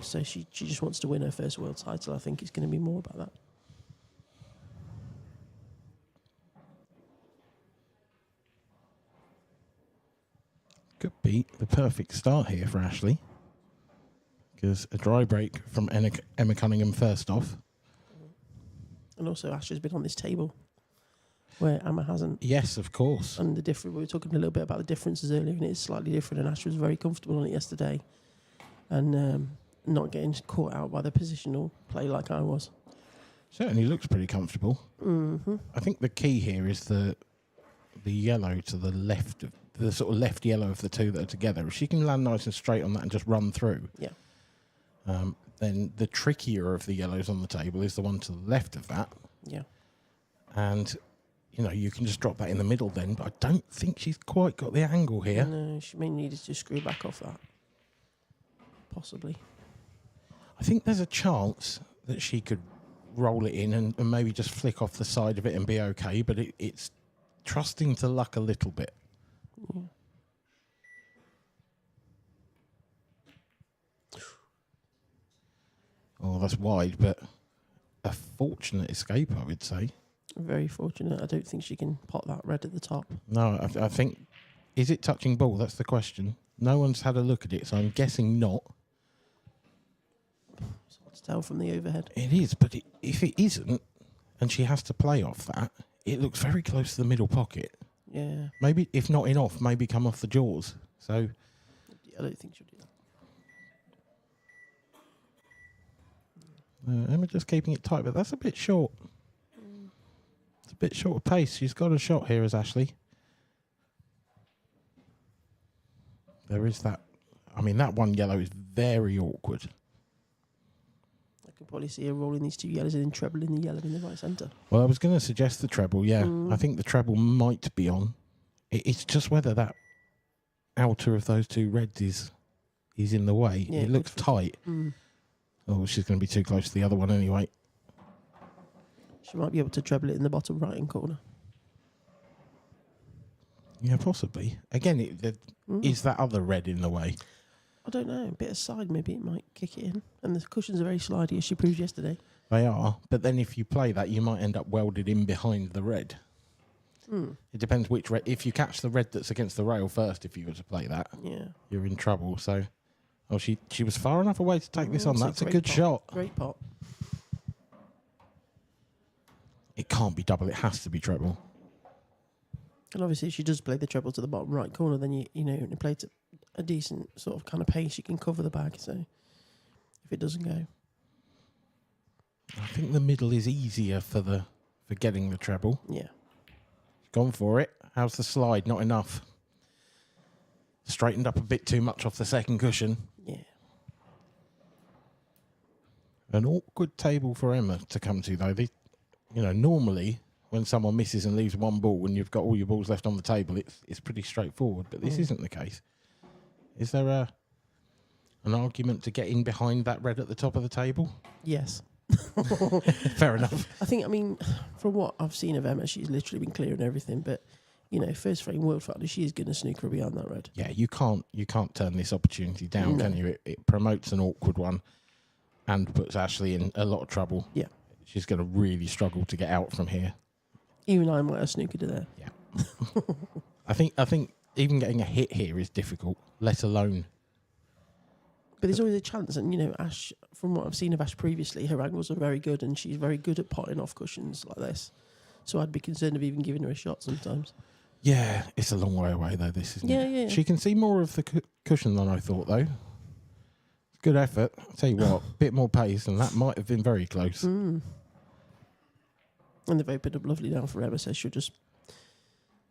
So she just wants to win her first world title. I think it's going to be more about that. Could be the perfect start here for Ashley. Because a dry break from Emma Cunningham first off. And also Ash has been on this table where Emma hasn't. Yes, of course. And we were talking a little bit about the differences earlier, and it's slightly different. And Ash was very comfortable on it yesterday, and not getting caught out by the positional play like I was. Certainly looks pretty comfortable. Mm-hmm. I think the key here is the yellow to the left, the sort of left yellow of the two that are together. If she can land nice and straight on that and just run through, then the trickier of the yellows on the table is the one to the left of that. Yeah. And you can just drop that in the middle then, but I don't think she's quite got the angle here. No, she may need to screw back off that. Possibly. I think there's a chance that she could roll it in and maybe just flick off the side of it and be okay, but it's trusting to luck a little bit. Yeah. Oh, that's wide, but a fortunate escape, I would say. Very fortunate. I don't think she can pot that red at the top. No, I think... Is it touching ball? That's the question. No one's had a look at it, so I'm guessing not. It's hard to tell from the overhead. It is, but if it isn't, and she has to play off that, it looks very close to the middle pocket. Yeah. Maybe, if not in off, maybe come off the jaws. So... I don't think she'll do that. Emma just keeping it tight, but that's a bit short. It's a bit short of pace. She's got a shot here as Ashley. There is that. I mean, that one yellow is very awkward. I could probably see her rolling these two yellows and then trebling the yellow in the right centre. Well, I was going to suggest the treble, yeah. I think the treble might be on. It's just whether that outer of those two reds is in the way. Yeah, it looks tight. Oh, she's going to be too close to the other one anyway. She might be able to treble it in the bottom right-hand corner. Yeah, possibly. Again, is that other red in the way? I don't know. A bit aside, maybe it might kick it in. And the cushions are very slidey, as she proved yesterday. They are. But then if you play that, you might end up welded in behind the red. It depends which red. If you catch the red that's against the rail first, if you were to play that, you're in trouble. So... Oh, she was far enough away to take this on. That's a good shot. Great pot. It can't be double. It has to be treble. And obviously, if she does play the treble to the bottom right corner, then you play it a decent sort of kind of pace. You can cover the bag. So if it doesn't go, I think the middle is easier for getting the treble. Yeah. Gone for it. How's the slide? Not enough. Straightened up a bit too much off the second cushion. Yeah. An awkward table for Emma to come to, though. Normally when someone misses and leaves one ball and you've got all your balls left on the table, it's pretty straightforward. But this isn't the case. Is there an argument to get in behind that red at the top of the table? Yes. Fair enough. I think, from what I've seen of Emma, she's literally been clearing everything, but... first frame world final, she is going to snooker beyond that red. Yeah, you can't turn this opportunity down, can you? It promotes an awkward one. and puts Ashley in a lot of trouble. Yeah. She's going to really struggle to get out from here. Even I might have snookered her there. Yeah. I think even getting a hit here is difficult, let alone. But there's always a chance, and you know, Ash, from what I've seen of Ash previously, her angles are very good, and she's very good at potting off cushions like this. So I'd be concerned of even giving her a shot sometimes. Yeah, it's a long way away though. This isn't. Yeah, yeah. She can see more of the cushion than I thought though. Good effort. I'll tell you what, a bit more pace, and that might have been very close. And they've opened up lovely now for Emma, so she'll just,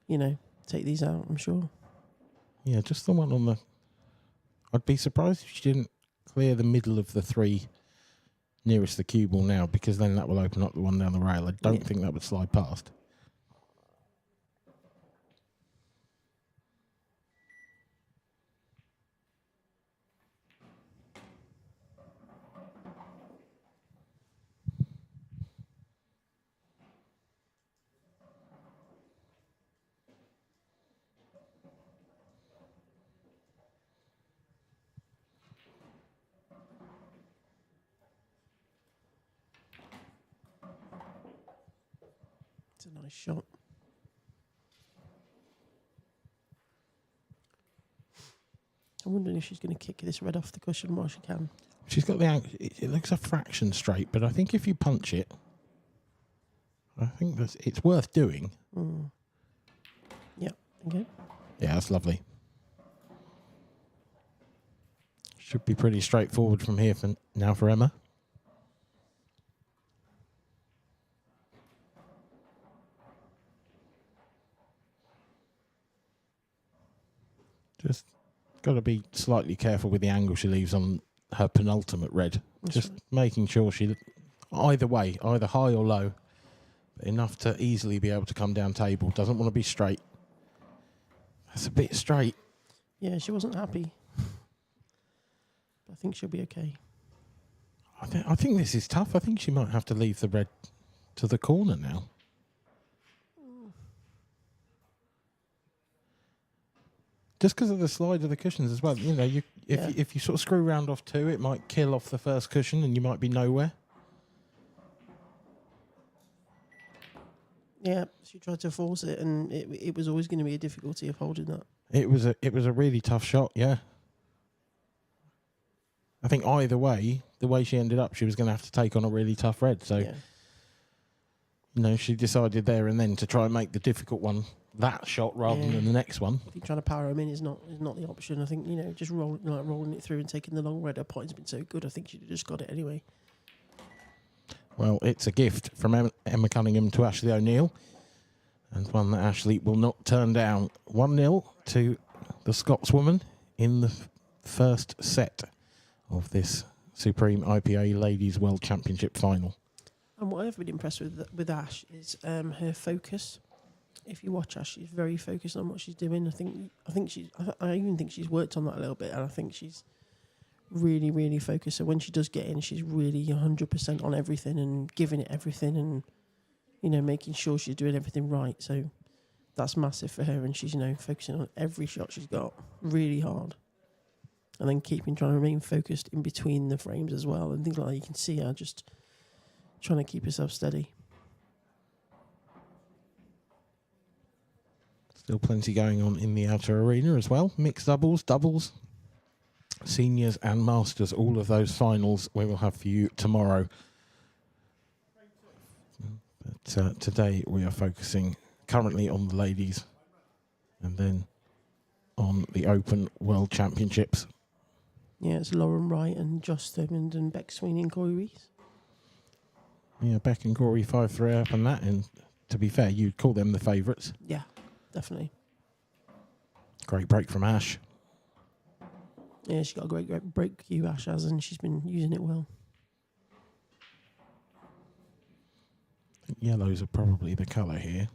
you know, take these out, I'm sure. Yeah, just the one on the. I'd be surprised if she didn't clear the middle of the three nearest the cue ball now, because then that will open up the one down the rail. I don't think that would slide past. It's a nice shot. I'm wondering if she's going to kick this red off the cushion while she can. She's got the angle. It looks a fraction straight, but I think if you punch it, I think it's worth doing. Yeah, okay. Yeah, that's lovely. Should be pretty straightforward from here for Emma. Just got to be slightly careful with the angle she leaves on her penultimate red. Just making sure she, either way, either high or low, but enough to easily be able to come down table. Doesn't want to be straight. That's a bit straight. Yeah, she wasn't happy. But I think she'll be okay. I think this is tough. I think she might have to leave the red to the corner now. Just because of the slide of the cushions as well. You know, if you sort of screw round off two, it might kill off the first cushion and you might be nowhere. Yeah, she tried to force it, and it was always going to be a difficulty of holding that. It was a really tough shot, yeah. I think either way, the way she ended up, she was going to have to take on a really tough red. So, you know, she decided there and then to try and make the difficult one that shot rather than the next one. I think trying to power him in is not the option. I think, you know, just rolling it through and taking the long red. Her potting's been so good. I think she'd have just got it anyway. Well, it's a gift from Emma Cunningham to Ashley O'Neill, and one that Ashley will not turn down. 1-0 to the Scotswoman in the first set of this Supreme IPA Ladies World Championship final. And what I've been impressed with Ash is her focus. If you watch Ash, she's very focused on what she's doing. I even think she's worked on that a little bit, and I think she's really, really focused. So when she does get in, she's really 100% on everything and giving it everything, and you know, making sure she's doing everything right. So that's massive for her, and she's, you know, focusing on every shot she's got really hard, and then trying to remain focused in between the frames as well, and things like that. You can see her just trying to keep herself steady. Still plenty going on in the outer arena as well. Mixed doubles, seniors and masters. All of those finals we will have for you tomorrow. But today we are focusing currently on the ladies and then on the Open World Championships. Yeah, it's Lauren Wright and Josh Thurmond and Beck Sweeney and Corey Rees. Yeah, Beck and Corey 5-3 up on that, and to be fair, you'd call them the favourites. Yeah, definitely. Great break from Ash. Yeah, she's got a great break cue, Ash has, and she's been using it well. I think yellows are probably the colour here,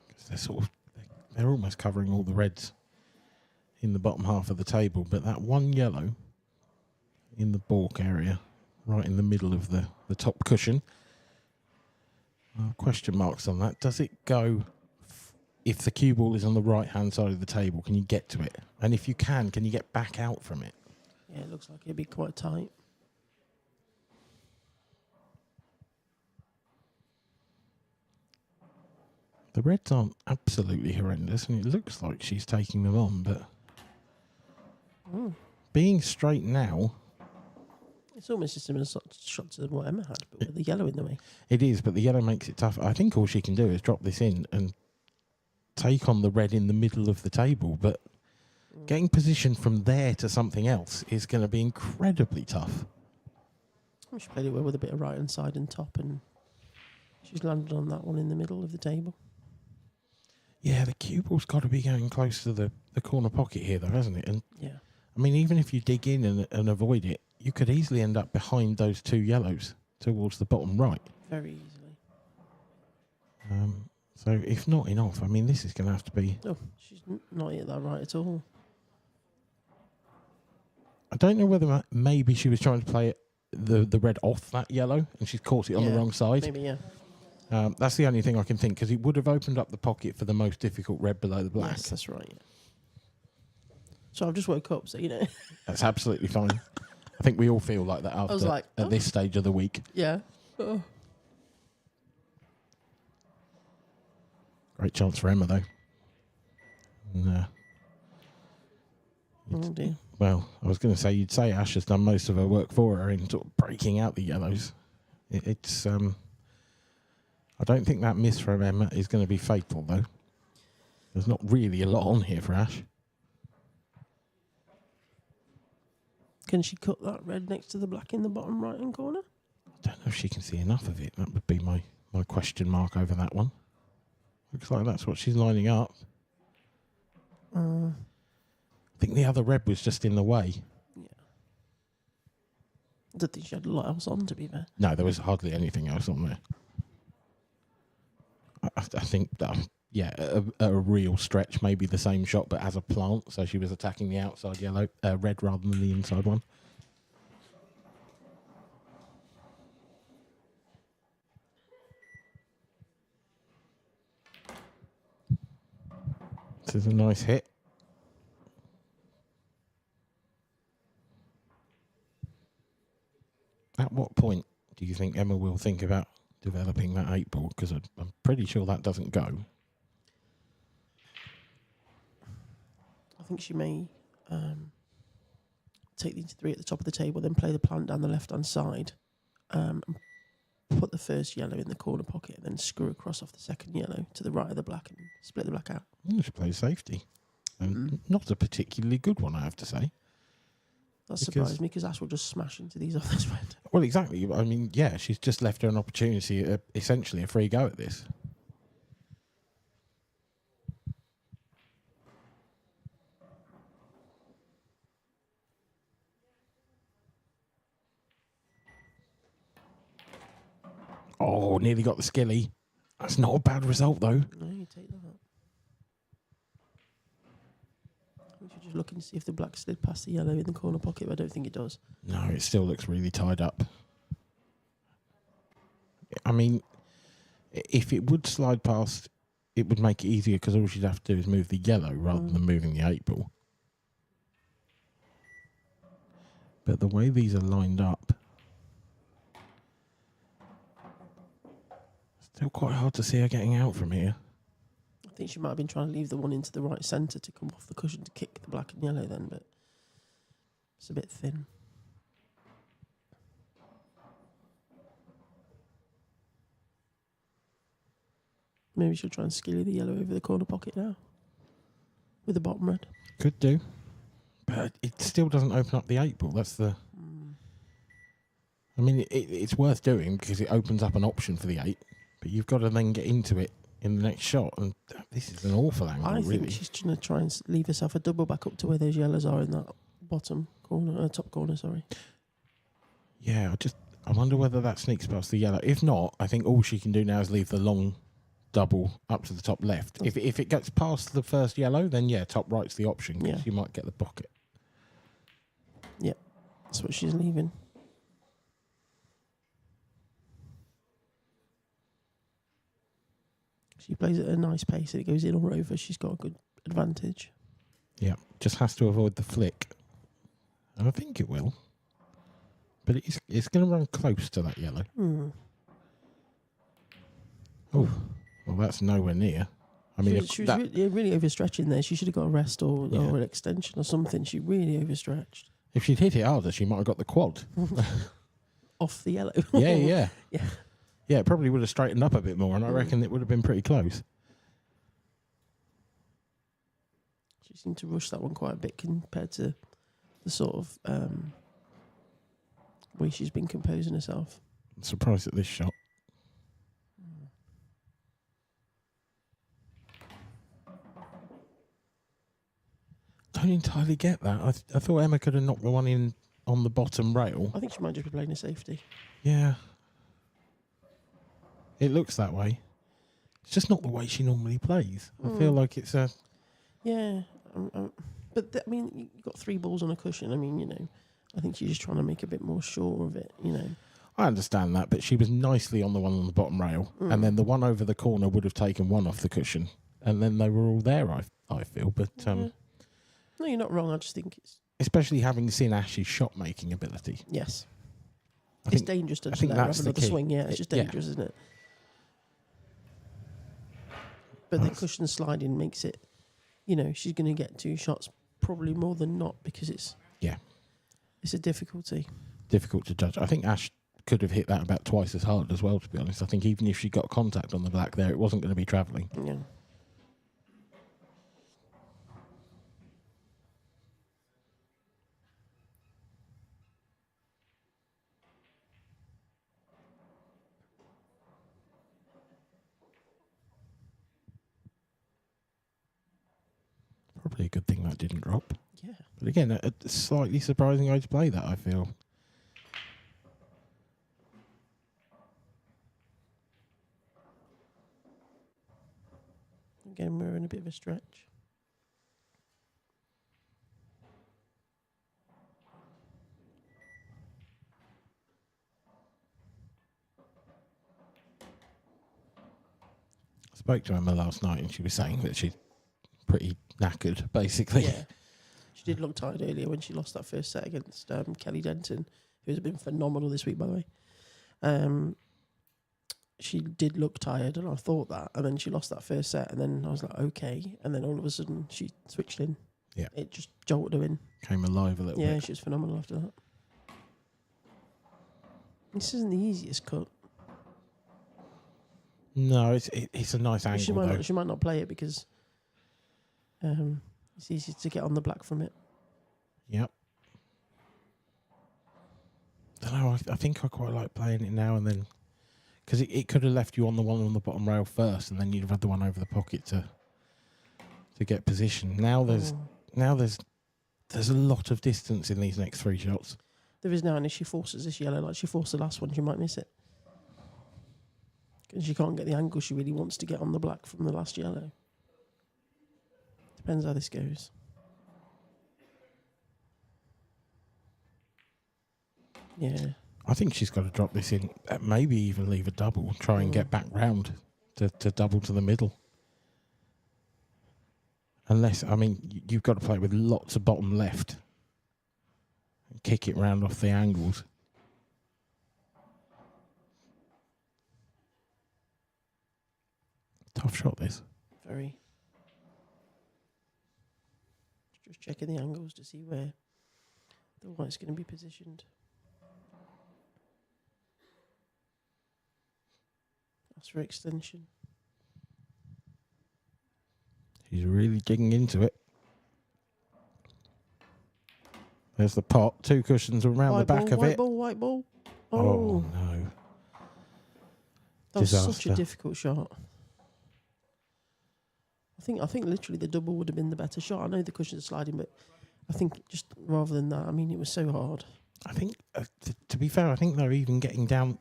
because they're almost covering all the reds in the bottom half of the table, but that one yellow in the balk area, right in the middle of the top cushion, question marks on that. Does it go, if the cue ball is on the right hand side of the table, can you get to it? And if you can you get back out from it? Yeah, it looks like it'd be quite tight. The reds aren't absolutely horrendous, and it looks like she's taking them on, but being straight now, It's almost a similar sort of shot to what Emma had, but with the yellow in the way. it is, but the yellow makes it tough. I think all she can do is drop this in and take on the red in the middle of the table, but getting positioned from there to something else is going to be incredibly tough. She played it well with a bit of right hand side and top, and she's landed on that one in the middle of the table. Yeah, the cue ball's got to be going close to the corner pocket here, though, hasn't it? And Yeah. I mean, even if you dig in and avoid it, you could easily end up behind those two yellows towards the bottom right. Very easily. So if not enough, I mean, this is going to have to be... Oh, she's not hit that right at all. I don't know whether maybe she was trying to play the red off that yellow and she's caught it on the wrong side. Maybe, yeah. That's the only thing I can think, because it would have opened up the pocket for the most difficult red below the black. Yes, that's right, yeah. So I've just woke up, so you know. That's absolutely fine. I think we all feel like that after was like, at this stage of the week. Yeah. Oh. Great chance for Emma, though. And, Oh dear. well, I was going to say, you'd say Ash has done most of her work for her in sort of breaking out the yellows. It's I don't think that miss from Emma is going to be fatal, though. There's not really a lot on here for Ash. Can she cut that red next to the black in the bottom right-hand corner? I don't know if she can see enough of it. That would be my question mark over that one. Looks like that's what she's lining up. I think the other red was just in the way. Yeah. I don't think she had a lot else on, to be fair. No, there was hardly anything else on there. I think that, a real stretch, maybe the same shot, but as a plant. So she was attacking the outside yellow, red rather than the inside one. This is a nice hit. At what point do you think Emma will think about developing that 8 ball? Because I'm pretty sure that doesn't go. I think she may take the 3 at the top of the table, then play the plant down the left-hand side, and put the first yellow in the corner pocket, and then screw across off the second yellow to the right of the black and split the black out. She plays safety. Not a particularly good one, I have to say. That surprised me, because Ash will just smash into these off this red. Well, exactly. I mean, yeah, she's just left her an opportunity, essentially a free go at this. Oh, nearly got the skilly. That's not a bad result, though. No, you take that out. We should just look and see if the black slid past the yellow in the corner pocket, but I don't think it does. No, it still looks really tied up. I mean, if it would slide past, it would make it easier, because all she'd have to do is move the yellow rather than moving the 8 ball. But the way these are lined up, still quite hard to see her getting out from here. I think she might have been trying to leave the one into the right centre to come off the cushion to kick the black and yellow then, but it's a bit thin. Maybe she'll try and skilly the yellow over the corner pocket now with the bottom red. Could do. But it still doesn't open up the 8 ball. That's the... I mean, it's worth doing because it opens up an option for the 8, but you've got to then get into it in the next shot, and this is an awful angle, I really. think she's going to try and leave herself a double back up to where those yellows are in that bottom corner, top corner, sorry. Yeah, I wonder whether that sneaks past the yellow. If not, I think all she can do now is leave the long double up to the top left. If it gets past the first yellow, then yeah, top right's the option, because you might get the pocket. Yeah, that's what she's leaving. She plays at a nice pace and it goes in or over. She's got a good advantage. Yeah, just has to avoid the flick. And I think it will. But it's going to run close to that yellow. Oh, Well, that's nowhere near. I mean, She was really overstretching there. She should have got a rest or an extension or something. She really overstretched. if she'd hit it harder, she might have got the quad. Off the yellow. Yeah. Yeah. Yeah, it probably would have straightened up a bit more, and I reckon it would have been pretty close. She seemed to rush that one quite a bit compared to the sort of way she's been composing herself. I'm surprised at this shot. Don't entirely get that. I thought Emma could have knocked the one in on the bottom rail. I think she might just be playing a safety. Yeah. It looks that way. It's just not the way she normally plays. I feel like it's a... Yeah. But, I mean, you've got 3 balls on a cushion. I mean, you know, I think she's just trying to make a bit more sure of it, you know. I understand that, but she was nicely on the one on the bottom rail, and then the one over the corner would have taken one off the cushion, and then they were all there, I feel. But No, you're not wrong. I just think it's... especially having seen Ash's shot-making ability. Yes. I It's think dangerous to I just think let her that's have the another key. swing. Yeah, it's just Yeah. dangerous, isn't it? But the cushion sliding makes it, you know, she's going to get 2 shots probably more than not because it's a difficulty. difficult to judge. I think Ash could have hit that about twice as hard as well, to be honest. I think even if she got contact on the black there, it wasn't going to be travelling. Yeah. Probably a good thing that didn't drop. Yeah. But again, a slightly surprising way to play that, I feel. Again, we're in a bit of a stretch. I spoke to Emma last night and she was saying that she's pretty knackered, basically. Yeah. She did look tired earlier when she lost that first set against Kelly Denton, who's been phenomenal this week, by the way. She did look tired, and I thought that. And then she lost that first set, and then I was like, okay. And then all of a sudden, she switched in. Yeah. It just jolted her in. Came alive a little Yeah, bit. she was phenomenal after that. This isn't the easiest cut. No, it's a nice angle, though. She might not play it because it's easy to get on the black from it. Yep. I don't know, I think I quite like playing it now and then. Because it could have left you on the one on the bottom rail first, and then you'd have had the one over the pocket to get position. Now there's a lot of distance in these next 3 shots. There is now, and if she forces this yellow like she forced the last one, she might miss it. Because she can't get the angle she really wants to get on the black from the last yellow. Depends how this goes. Yeah. I think she's got to drop this in, maybe even leave a double, try and get back round to double to the middle. Unless, I mean, you've got to play with lots of bottom left. And kick it round off the angles. Tough shot, this. Very. Just checking the angles to see where the white's going to be positioned. That's for extension. He's really digging into it. There's the pot. 2 cushions around the back of it. White ball. Oh, no. That was such a Disaster. difficult shot. I think literally the double would have been the better shot. I know the cushions are sliding, but I think just rather than that, I mean, it was so hard. I think, to be fair, I think they're even getting down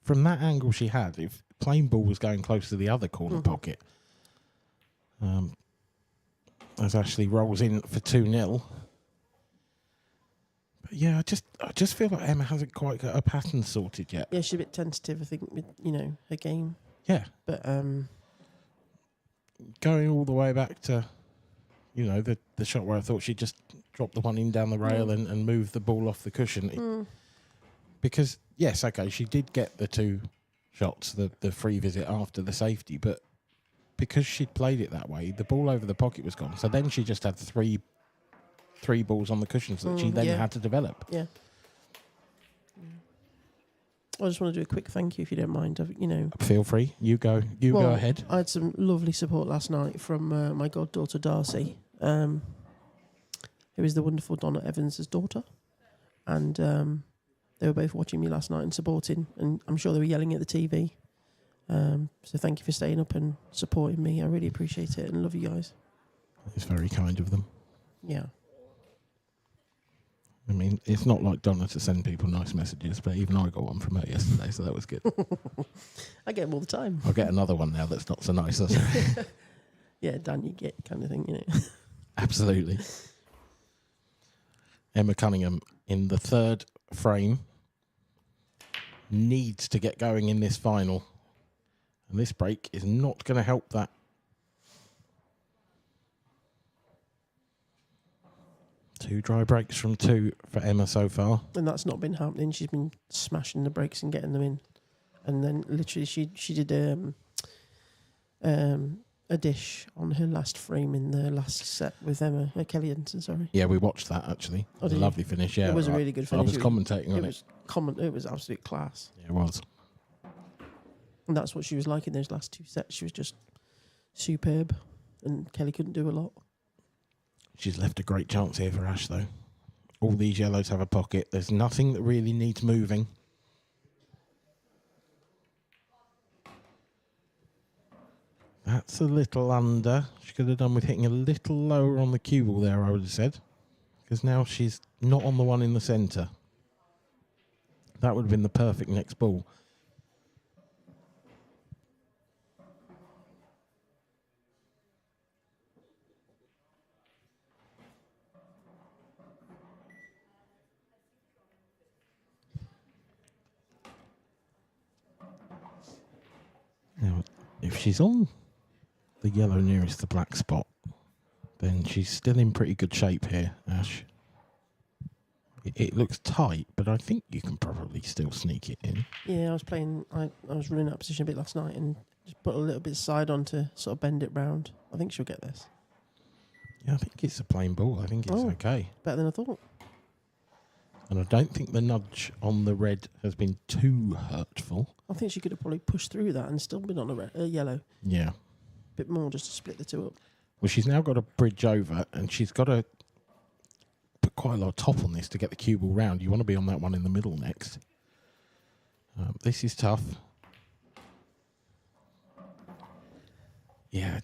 from that angle she had. If plain ball was going close to the other corner pocket, as Ashley rolls in for 2-0. But yeah, I just feel like Emma hasn't quite got her pattern sorted yet. Yeah, she's a bit tentative, I think, with, you know, her game. Yeah. But going all the way back to, you know, the shot where I thought she just dropped the one in down the rail and moved the ball off the cushion. Because, yes, okay, she did get the 2 shots, the free visit after the safety, but because she'd played it that way, the ball over the pocket was gone. So then she just had three balls on the cushions that she then had to develop. Yeah. I just want to do a quick thank you, if you don't mind. Feel free. You go ahead. I had some lovely support last night from my goddaughter Darcy, who is the wonderful Donna Evans' daughter, and they were both watching me last night and supporting, and I'm sure they were yelling at the TV. So thank you for staying up and supporting me. I really appreciate it and love you guys. It's very kind of them. Yeah. I mean, it's not like Donna to send people nice messages, but even I got one from her yesterday, so that was good. I get them all the time. I'll get another one now that's not so nice. Yeah, Dan, you get kind of thing, Absolutely. Emma Cunningham in the third frame needs to get going in this final. And this break is not going to help that. Two dry breaks from two for Emma so far. And that's not been happening. She's been smashing the breaks and getting them in. And then literally she did a dish on her last frame in the last set with Emma Kelly Hinton, sorry. Yeah, we watched that actually. It was a lovely finish, yeah. It was a really good finish. I was commentating on it. It was absolute class. Yeah, it was. And that's what she was like in those last two sets. She was just superb. And Kelly couldn't do a lot. She's left a great chance here for Ash, though. All these yellows have a pocket. There's nothing that really needs moving. That's a little under. She could have done with hitting a little lower on the cue ball there, I would have said. Because now she's not on the one in the centre. That would have been the perfect next ball. Now, if she's on the yellow nearest the black spot, then she's still in pretty good shape here, Ash. It looks tight, but I think you can probably still sneak it in. Yeah, I was running that position a bit last night and just put a little bit side on to sort of bend it round. I think she'll get this. Yeah, I think it's a plain ball. I think it's okay. Better than I thought. And I don't think the nudge on the red has been too hurtful. I think she could have probably pushed through that and still been on a yellow. Yeah. Bit more just to split the two up. Well, she's now got a bridge over, and she's got to put quite a lot of top on this to get the cue ball round. You want to be on that one in the middle next. This is tough. Yeah.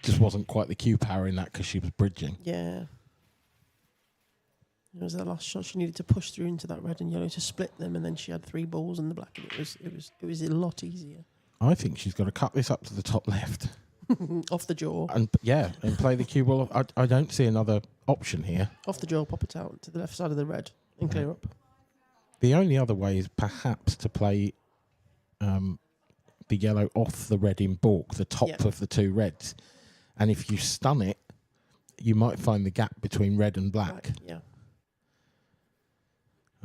Just wasn't quite the cue power in that because she was bridging. Yeah. It was that last shot. She needed to push through into that red and yellow to split them, and then she had three balls in the black, and it was a lot easier. I think she's got to cut this up to the top left. Off the jaw. And play the cue ball. I don't see another option here. Off the jaw, pop it out to the left side of the red and clear up. The only other way is perhaps to play the yellow off the red in balk, the top of the two reds. And if you stun it, you might find the gap between red and black. Yeah.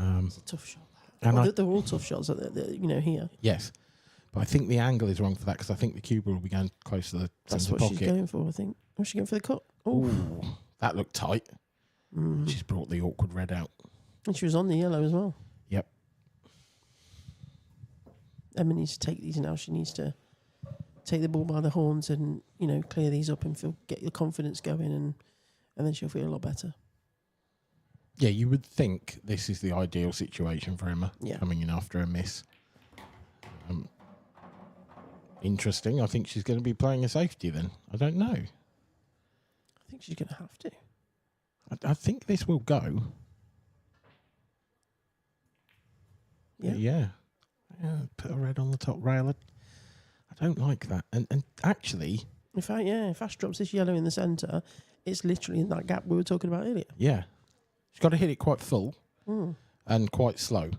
It's a tough shot. And they're all tough shots, here. Yes. But I think the angle is wrong for that because I think the cue ball will be going close to the That's centre what pocket. she's going for, I think. Was she going for the cut? Ooh, that looked tight. She's brought the awkward red out. And she was on the yellow as well. Yep. Emma needs to take these now. She needs to take the ball by the horns and, clear these up and get your confidence going, and then she'll feel a lot better. Yeah, you would think this is the ideal situation for Emma, coming in after a miss. Interesting. I think she's going to be playing a safety then. I don't know. I think she's going to have to. I think this will go. Yeah. Put a red on the top rail. I don't like that. And actually... if Ash drops this yellow in the centre, it's literally in that gap we were talking about earlier. Yeah. She's got to hit it quite full and quite slow.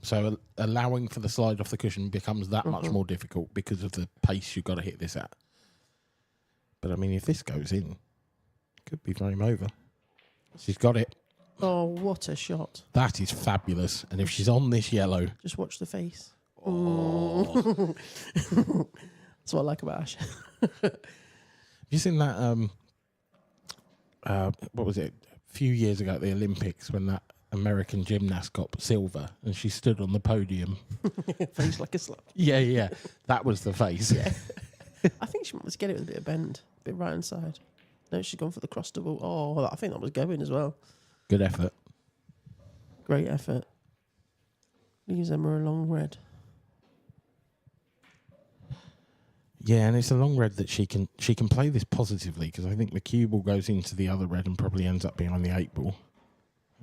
So allowing for the slide off the cushion becomes that much more difficult because of the pace you've got to hit this at. But, I mean, if this goes in, it could be game over. She's got it. Oh, what a shot. That is fabulous. And if she's on this yellow... just watch the face. Oh. That's what I like about Ash. Have you seen that? What was it? A few years ago at the Olympics when that American gymnast got silver and she stood on the podium. Face like a slap. Yeah. That was the face. Yeah. I think she must get it with a bit of bend, a bit right hand side. No, she's gone for the cross double. Oh, I think that was going as well. Good effort. Great effort. Leaves Emma a long red. Yeah, and it's a long red that she can play this positively because I think the cue ball goes into the other red and probably ends up behind the 8 ball.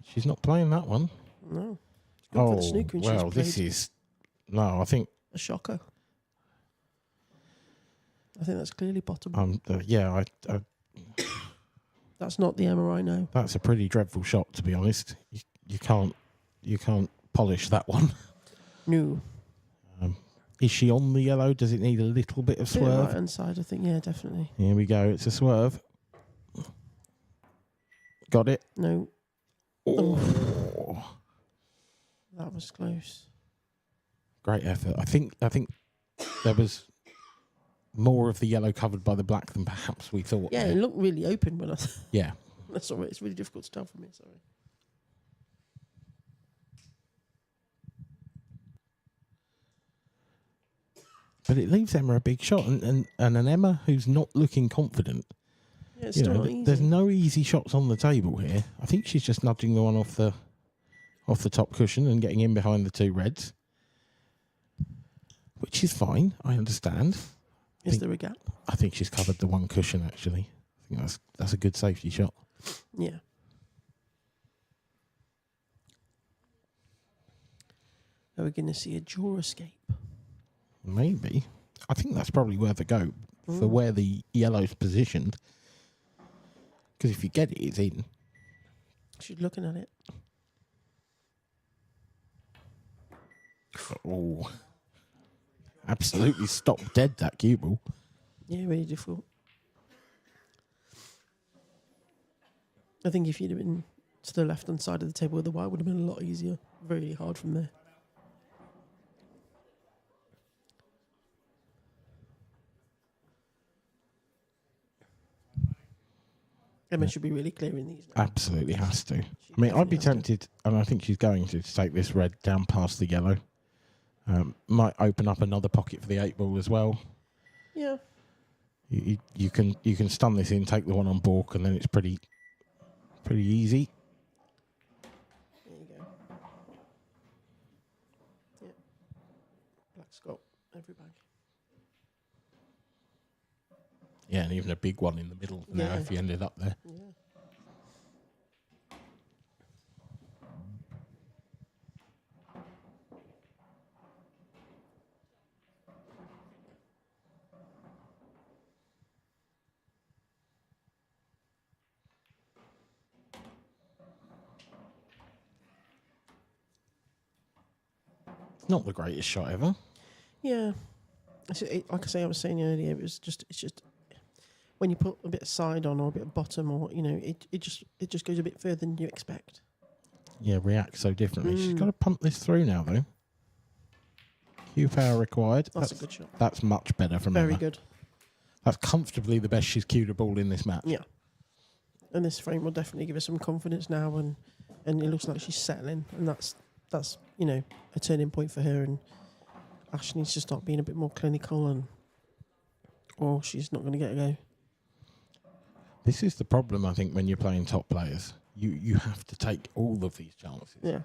She's not playing that one. No. She's gone for the snooker and well, she's this played is... No, I think... a shocker. I think that's clearly bottom. Yeah, That's not the Emma I know. that's a pretty dreadful shot, to be honest. You can't polish that one. No. Is she on the yellow? Does it need a little bit of swerve? Right hand side, I think. Yeah, definitely. Here we go. It's a swerve. Got it. No. Oh. That was close. Great effort. I think there was more of the yellow covered by the black than perhaps we thought. Yeah, it looked really open when I... Yeah. That's all right. It's really difficult to tell from me, sorry. But it leaves Emma a big shot, and an Emma who's not looking confident. Yeah, it's still not easy. There's no easy shots on the table here. I think she's just nudging the one off the top cushion and getting in behind the 2 reds, which is fine. I understand. Is there a gap? I think she's covered the 1 cushion actually. I think that's a good safety shot. Yeah. Are we going to see a jaw escape? Maybe. I think that's probably worth a go for where the yellow's positioned. Because if you get it, it's in. She's looking at it. Oh. Absolutely stopped dead, that cue ball. Yeah, really difficult. I think if you'd have been to the left-hand side of the table with the white, it would have been a lot easier. Really hard from there. Emma should be really clearing these now. Absolutely has to. I mean, I'd be tempted, and I think she's going to take this red down past the yellow. Might open up another pocket for the 8 ball as well. Yeah. You can stun this in, take the one on balk, and then it's pretty easy. There you go. Yeah. Black's got every bag. Yeah, and even a big one in the middle now if you ended up there. Yeah. Not the greatest shot ever. Yeah. Like I say, I was saying earlier, it's just when you put a bit of side on or a bit of bottom, or it just goes a bit further than you expect. Yeah, reacts so differently. She's got to pump this through now, though. Cue power required. That's a good shot. That's much better from Very Emma. good. That's comfortably the best she's cued a ball in this match. Yeah. And this frame will definitely give her some confidence now, and it looks like she's settling, and that's a turning point for her. And Ash needs to start being a bit more clinical, or she's not going to get a go. This is the problem, I think, when you're playing top players. You have to take all of these chances. Yeah.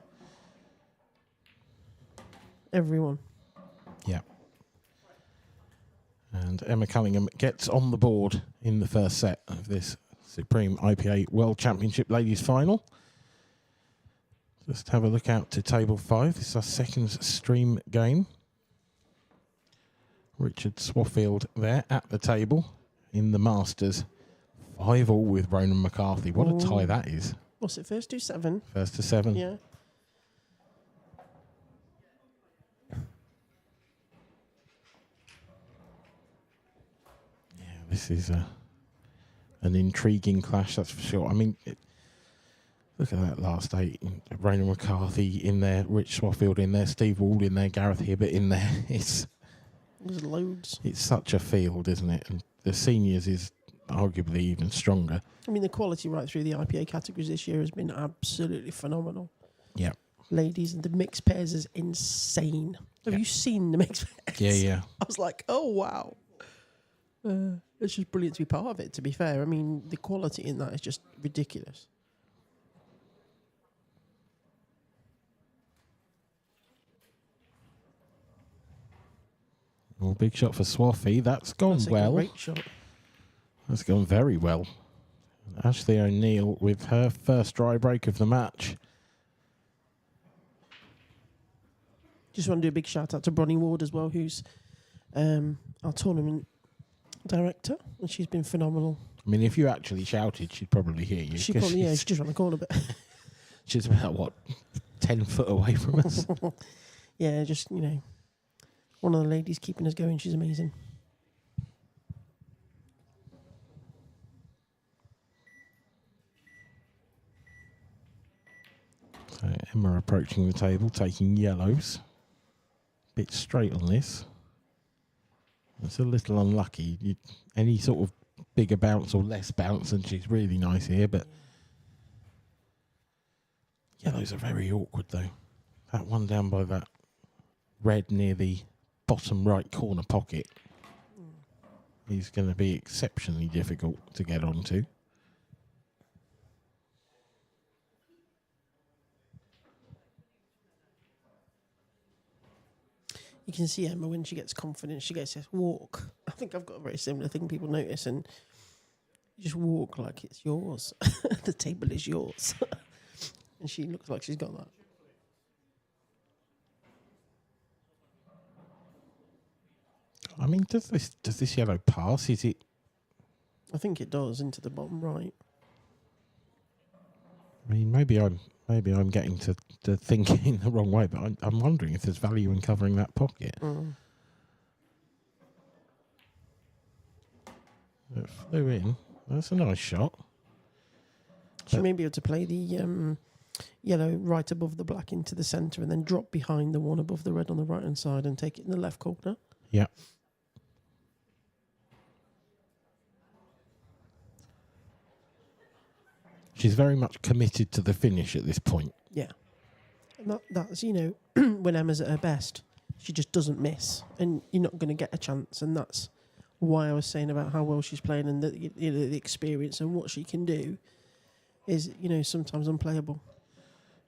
Everyone. Yeah. And Emma Cunningham gets on the board in the first set of this Supreme IPA World Championship Ladies Final. Just have a look out to table 5. This is our second stream game. Richard Swaffield there at the table in the Masters. 5-all with Ronan McCarthy. What a tie that is. What's it, first to 7? First to 7. Yeah. Yeah, this is an intriguing clash, that's for sure. I mean, look at that last 8. Ronan McCarthy in there, Rich Swaffield in there, Steve Ward in there, Gareth Hibbert in there. There's loads. It's such a field, isn't it? And the seniors is arguably even stronger. I mean, the quality right through the IPA categories this year has been absolutely phenomenal. Yeah. Ladies, and the mixed pairs is insane. Have you seen the mixed pairs? Yeah. I was like, oh, wow. It's just brilliant to be part of it, to be fair. I mean, the quality in that is just ridiculous. Well, big shot for Swaffy. That's gone That's a well. great shot. That's gone very well. Ashley O'Neill with her first dry break of the match. Just want to do a big shout out to Bronnie Ward as well, who's our tournament director, and she's been phenomenal. I mean, if you actually shouted, she'd probably hear you. She probably, she's just around the corner a bit. She's about, what, 10 foot away from us? Yeah, just, you know, one of the ladies keeping us going. She's amazing. So Emma approaching the table, taking yellows. Bit straight on this. It's a little unlucky. Any sort of bigger bounce or less bounce, and she's really nice here, but yellows are very awkward though. That one down by that red near the bottom right corner pocket is going to be exceptionally difficult to get onto. You can see Emma when she gets confident, she gets this walk. I think I've got a very similar thing people notice, and you just walk like it's yours. The table is yours. And she looks like she's got that. I mean, does this yellow pass? Is it? I think it does into the bottom right. I mean, maybe I'm getting to thinking the wrong way, but I'm wondering if there's value in covering that pocket. It flew in. That's a nice shot. She may be able to play the yellow right above the black into the centre and then drop behind the one above the red on the right-hand side and take it in the left corner. Yeah. She's very much committed to the finish at this point. Yeah. And that's, you know, when Emma's at her best, she just doesn't miss. And you're not going to get a chance. And that's why I was saying about how well she's playing and the, you know, the experience and what she can do is, you know, sometimes unplayable.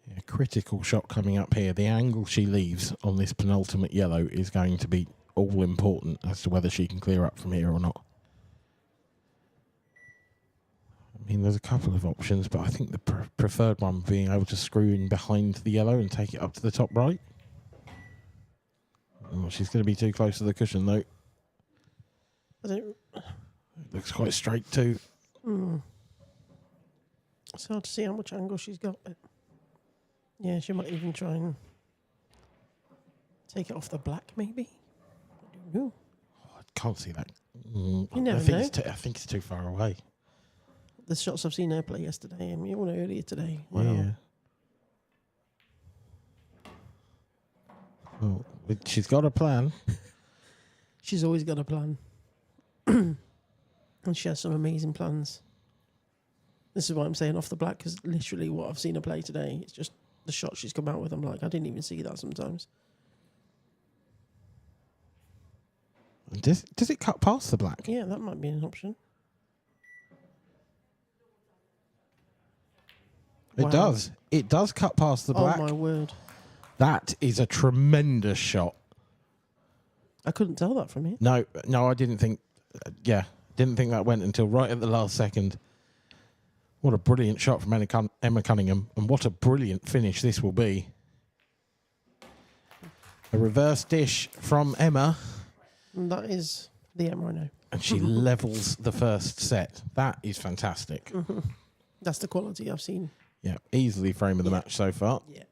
Yeah, critical shot coming up here. The angle she leaves on this penultimate yellow is going to be all important as to whether she can clear up from here or not. I mean, there's a couple of options, but I think the preferred one being able to screw in behind the yellow and take it up to the top right. Oh, she's going to be too close to the cushion, though. It looks quite straight, too. It's hard to see how much angle she's got. But yeah, she might even try and take it off the black, maybe. I don't know. Oh, I can't see that. You never I think know. I think it's too far away. The shots I've seen her play yesterday and one earlier today. Wow. Yeah. Well, she's got a plan. She's always got a plan. And she has some amazing plans. This is why I'm saying off the black, because literally what I've seen her play today, it's just the shot she's come out with. I'm like, I didn't even see that sometimes. Does it cut past the black? Yeah, that might be an option. It Wow. does. It does cut past the black. Oh, my word. That is a tremendous shot. I couldn't tell that from here. No, I didn't think. Didn't think that went until right at the last second. What a brilliant shot from Emma Cunningham, and what a brilliant finish this will be. A reverse dish from Emma. And that is the Emma I know. And she levels the first set. That is fantastic. That's the quality I've seen. Yeah, easily frame of the match so far. Yeah.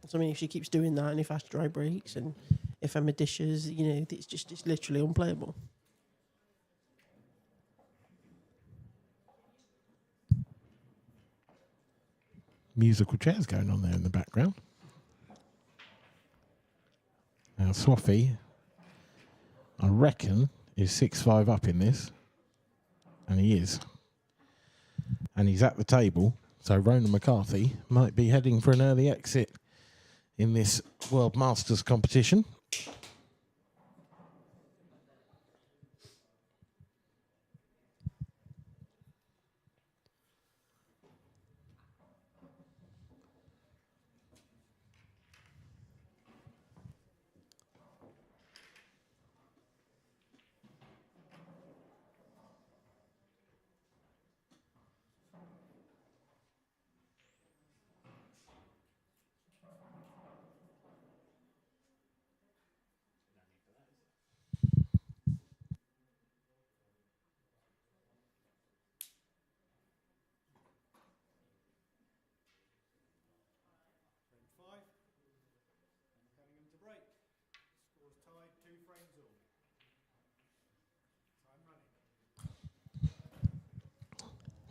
So, I mean, if she keeps doing that and if Ash dry breaks and if Emma dishes, you know, it's literally unplayable. Musical chairs going on there in the background. Now, Swaffy I reckon is 6-5 up in this. And he is. And he's at the table. So Ronan McCarthy might be heading for an early exit in this World Masters competition.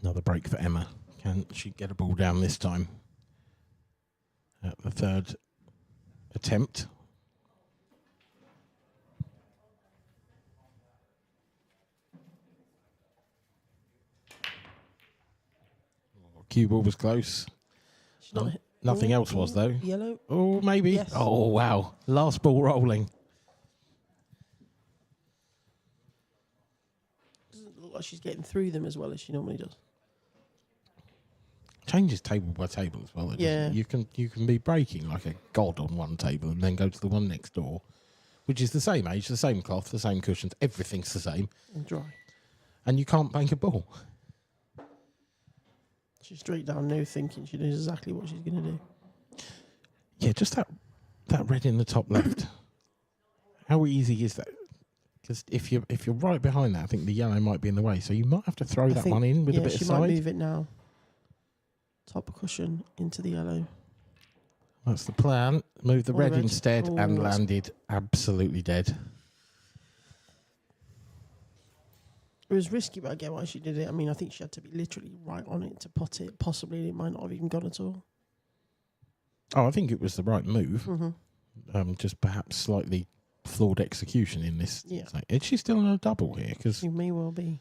Another break for Emma. Can she get a ball down this time? At the third attempt. Cue ball was close. Nothing else was, though. Yellow. Oh, maybe. Yes. Oh, wow. Last ball rolling. Doesn't look like she's getting through them as well as she normally does. Changes table by table as well. Yeah. You can be breaking like a god on one table and then go to the one next door, which is the same age, the same cloth, the same cushions, everything's the same. And dry. And you can't bank a ball. She's straight down now thinking she knows exactly what she's going to do. Yeah, just that red in the top left. How easy is that? Because if you're right behind that, I think the yellow might be in the way. So you might have to throw that one in with a bit of she side. might move it now. Top cushion into the yellow. That's the plan. Move the red red. instead and Oh, landed absolutely dead. It was risky, but I get why she did it. I mean, I think she had to be literally right on it to pot it. Possibly it might not have even gone at all. Oh, I think it was the right move. Mm-hmm. Just perhaps slightly flawed execution in this. Yeah. Is she still on a double here? Because She may well be.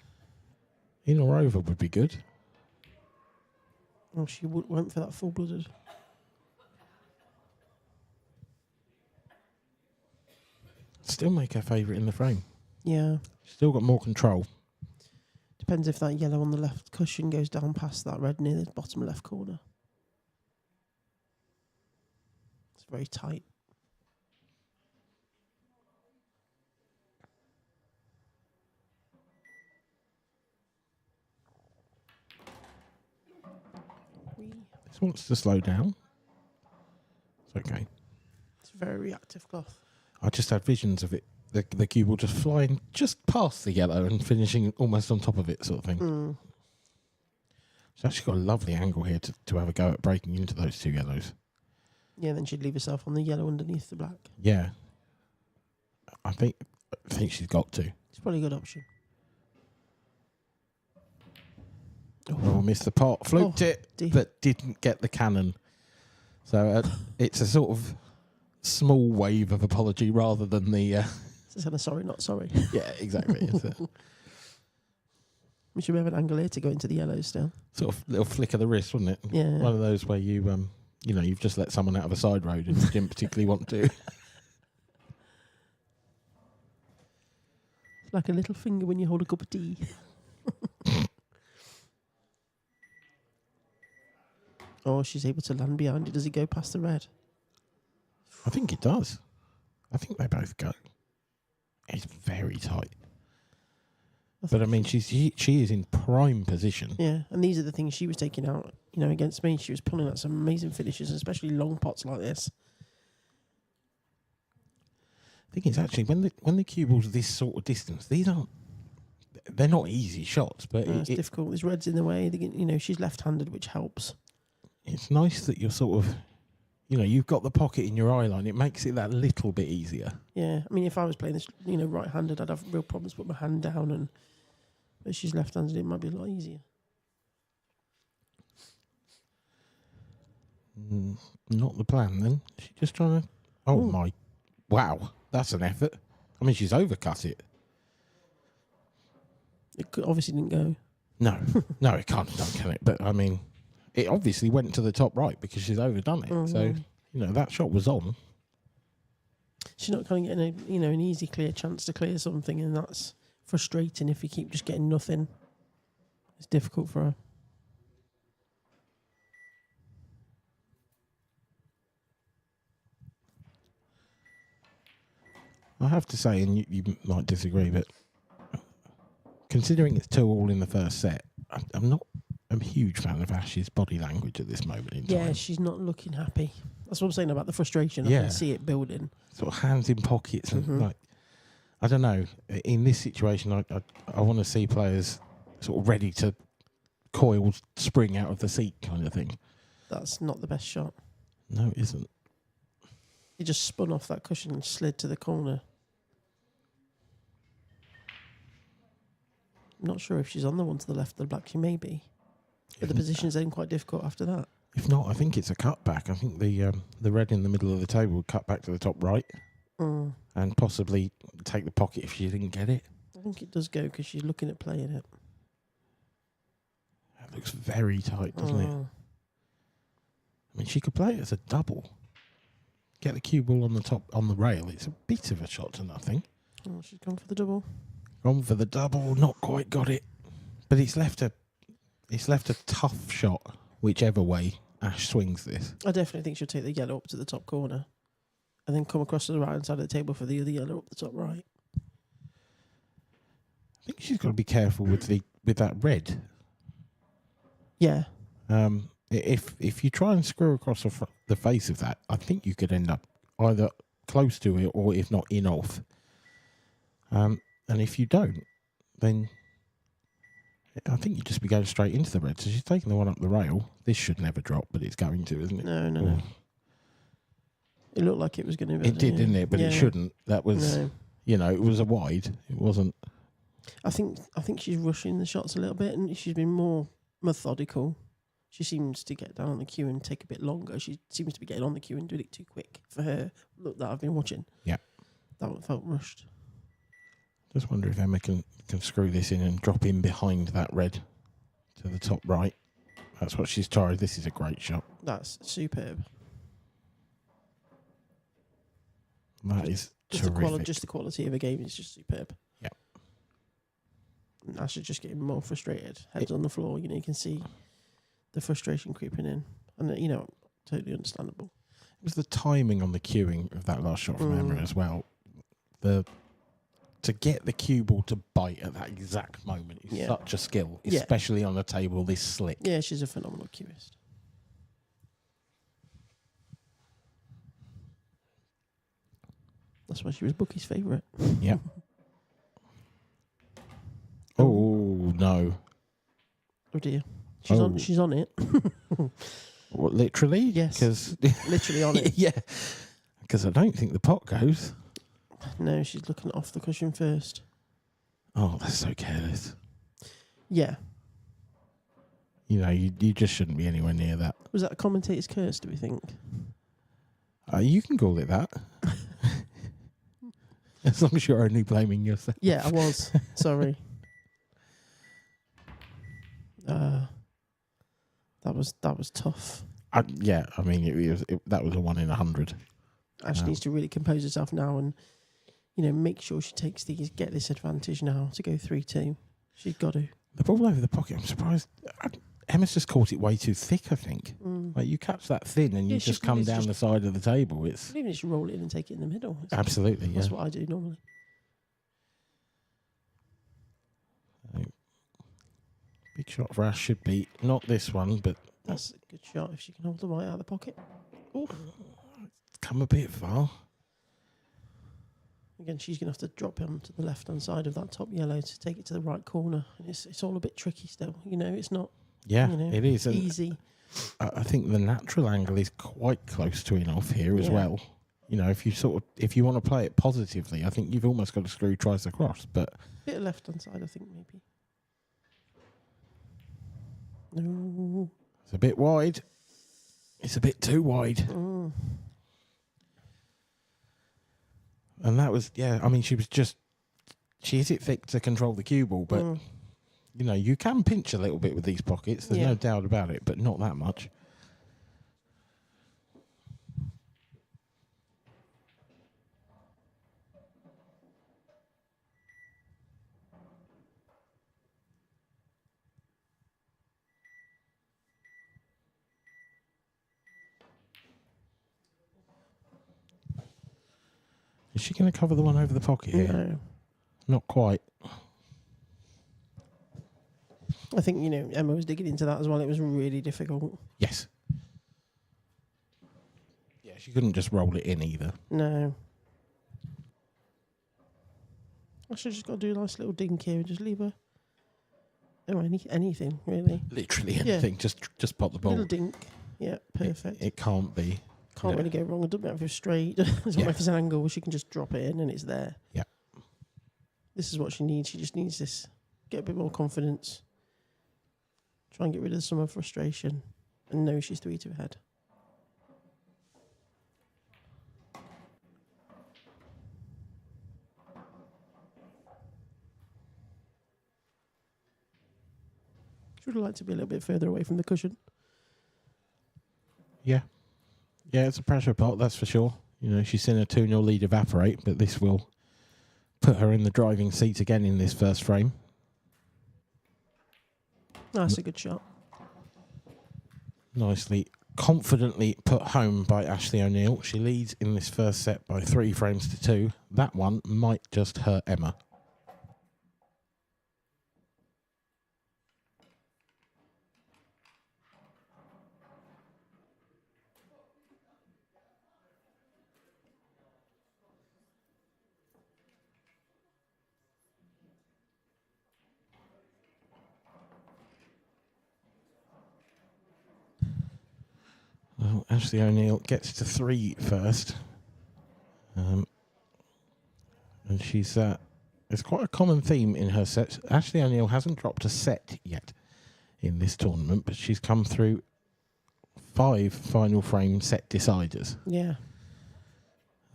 in or over would be good. Well, she went for that full-blooded. Still make her favourite in the frame. Yeah. Still got more control. Depends if that yellow on the left cushion goes down past that red near the bottom left corner. It's very tight. This wants to slow down. It's okay. It's a very reactive cloth. I just had visions of it. The cue ball just flying just past the yellow and finishing almost on top of it, sort of thing. Mm. She's actually got a lovely angle here to have a go at breaking into those two yellows. Yeah, then she'd leave herself on the yellow underneath the black. Yeah. I think she's got to. It's probably a good option. Oh, missed the pot. Fluked it, but didn't get the cannon. So it's a sort of small wave of apology rather than the... It's kind of sorry, not sorry. Yeah, exactly. We should have an angle here to go into the yellows still. Sort of little flick of the wrist, wouldn't it? Yeah. One of those where you, you've just let someone out of a side road and you didn't particularly want to. It's like a little finger when you hold a cup of tea. Oh, she's able to land behind it. Does it go past the red? I think it does. I think they both go. It's very tight. But I mean, she is in prime position. Yeah, and these are the things she was taking out, against me. She was pulling out some amazing finishes, especially long pots like this. I think it's actually when the cue ball's this sort of distance, they're not easy shots, but It's difficult. There's reds in the way. She's left-handed, which helps. It's nice that you're sort of, you've got the pocket in your eye line. It makes it that little bit easier. Yeah, I mean, if I was playing this, right-handed, I'd have real problems putting my hand down, but she's left-handed, it might be a lot easier. Not the plan, then. She's just trying to... Oh, my... Wow, that's an effort. I mean, she's overcut it. It obviously didn't go. No, no, it can't have done, can it? But I mean, it obviously went to the top right because she's overdone it. So, that shot was on. She's not kind of getting an easy clear chance to clear something, and that's frustrating if you keep just getting nothing. It's difficult for her. I have to say, and you might disagree, but considering it's 2-2 in the first set, I'm not a huge fan of Ash's body language at this moment in time. Yeah, she's not looking happy. That's what I'm saying about the frustration. Yeah. I can see it building. Sort of hands in pockets and like, I don't know. In this situation, I want to see players sort of ready to coil spring out of the seat kind of thing. That's not the best shot. No, it isn't. He just spun off that cushion and slid to the corner. I'm not sure if she's on the one to the left of the black. She may be. But the position's then quite difficult after that. If not, I think it's a cutback. I think the red in the middle of the table would cut back to the top right and possibly take the pocket if she didn't get it. I think it does go because she's looking at playing it. That looks very tight, doesn't it? I mean, she could play it as a double. Get the cue ball on the top, on the rail. It's a bit of a shot to nothing. Oh, she's gone for the double. Gone for the double, not quite got it. But it's left a tough shot, whichever way Ash swings this. I definitely think she'll take the yellow up to the top corner and then come across to the right hand side of the table for the other yellow up the top right. I think she's got to be careful with that red. Yeah. If you try and screw across the face of that, I think you could end up either close to it or, if not, in off. And if you don't, then I think you'd just be going straight into the red. So she's taking the one up the rail. This should never drop, but it's going to, isn't it? No. It looked like it was going to. It did, didn't it? But it shouldn't. That was, it was a wide. It wasn't. I think she's rushing the shots a little bit, and she's been more methodical. She seems to get down on the cue and take a bit longer. She seems to be getting on the cue and doing it too quick for her. Look, that I've been watching. Yeah. That one felt rushed. Just wonder if Emma can screw this in and drop in behind that red to the top right. That's what she's tried. This is a great shot. That's superb. That is terrific. Just the quality of a game is just superb. Yeah. And Ash is just getting more frustrated. Heads on the floor. You can see the frustration creeping in. And, totally understandable. It was the timing on the cueing of that last shot from Emma as well. To get the cue ball to bite at that exact moment is such a skill, especially on a table this slick. Yeah, she's a phenomenal cueist. That's why she was Bookie's favourite. Yeah. Oh, no. Oh, dear. She's on it. What, literally? Yes. Literally on it. Yeah. Because I don't think the pot goes. No, she's looking off the cushion first. Oh, that's so careless. Yeah. You just shouldn't be anywhere near that. Was that a commentator's curse, do we think? You can call it that. As long as you're only blaming yourself. Yeah, I was. Sorry. That was tough. Yeah, I mean, that was a 1 in 100. Ash needs to really compose herself now and, make sure she get this advantage now to go 3-2. She's got to. The ball over the pocket, I'm surprised. Emma's just caught it way too thick, I think. Like, you catch that thin and you just come down the side of the table. It's even just roll it in and take it in the middle. Absolutely, That's what I do normally. Big shot for Ash should be not this one, but that's a good shot if she can hold the white out of the pocket. Ooh. It's come a bit far. Again, she's going to have to drop him to the left-hand side of that top yellow to take it to the right corner. And it's all a bit tricky still. It's not. Yeah, it is easy. I think the natural angle is quite close to enough here as well. If you want to play it positively, I think you've almost got to screw twice across. But bit of left-hand side, I think maybe. No. It's a bit wide. It's a bit too wide. And that was, yeah, I mean, she is it thick to control the cue ball, but, you know, you can pinch a little bit with these pockets. There's no doubt about it, but not that much. Is she going to cover the one over the pocket here? No. Not quite. I think, you know, Emma was digging into that as well. It was really difficult. Yes. Yeah, she couldn't just roll it in either. No. I should just got to do a nice little dink here and just leave her. Oh, anything, really. Literally anything. Yeah. Just pop the ball. Little dink. Yeah, perfect. It can't be. Can't really go wrong. It doesn't matter if it's straight. It doesn't matter if it's an angle. She can just drop it in and it's there. Yeah. This is what she needs. She just needs this. Get a bit more confidence. Try and get rid of some of her frustration. And know she's 3-2 ahead. She would have liked to be a little bit further away from the cushion. Yeah. Yeah, it's a pressure pot, that's for sure. You know, she's seen a 2-0 lead evaporate, but this will put her in the driving seat again in this first frame. That's a good shot. Nicely, confidently put home by Ashley O'Neill. She leads in this first set by 3 frames to 2. That one might just hurt Emma. Well, Ashley O'Neill gets to 3 first. And she's... it's quite a common theme in her sets. Ashley O'Neill hasn't dropped a set yet in this tournament, but she's come through 5 final frame set deciders. Yeah.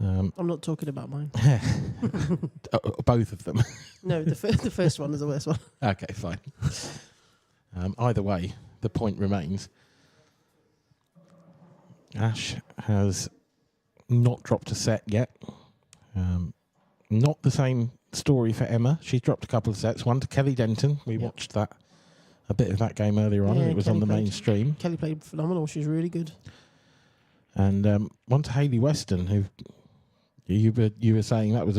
I'm not talking about mine. Both of them. No, the first one is the worst one. Okay, fine. Either way, the point remains. Ash has not dropped a set yet. Not the same story for Emma. She's dropped a couple of sets. One to Kelly Denton. We watched a bit of that game earlier on. It was Kelly on the main stream. Kelly played phenomenal. She's really good. And one to Hayley Weston, who you were saying that was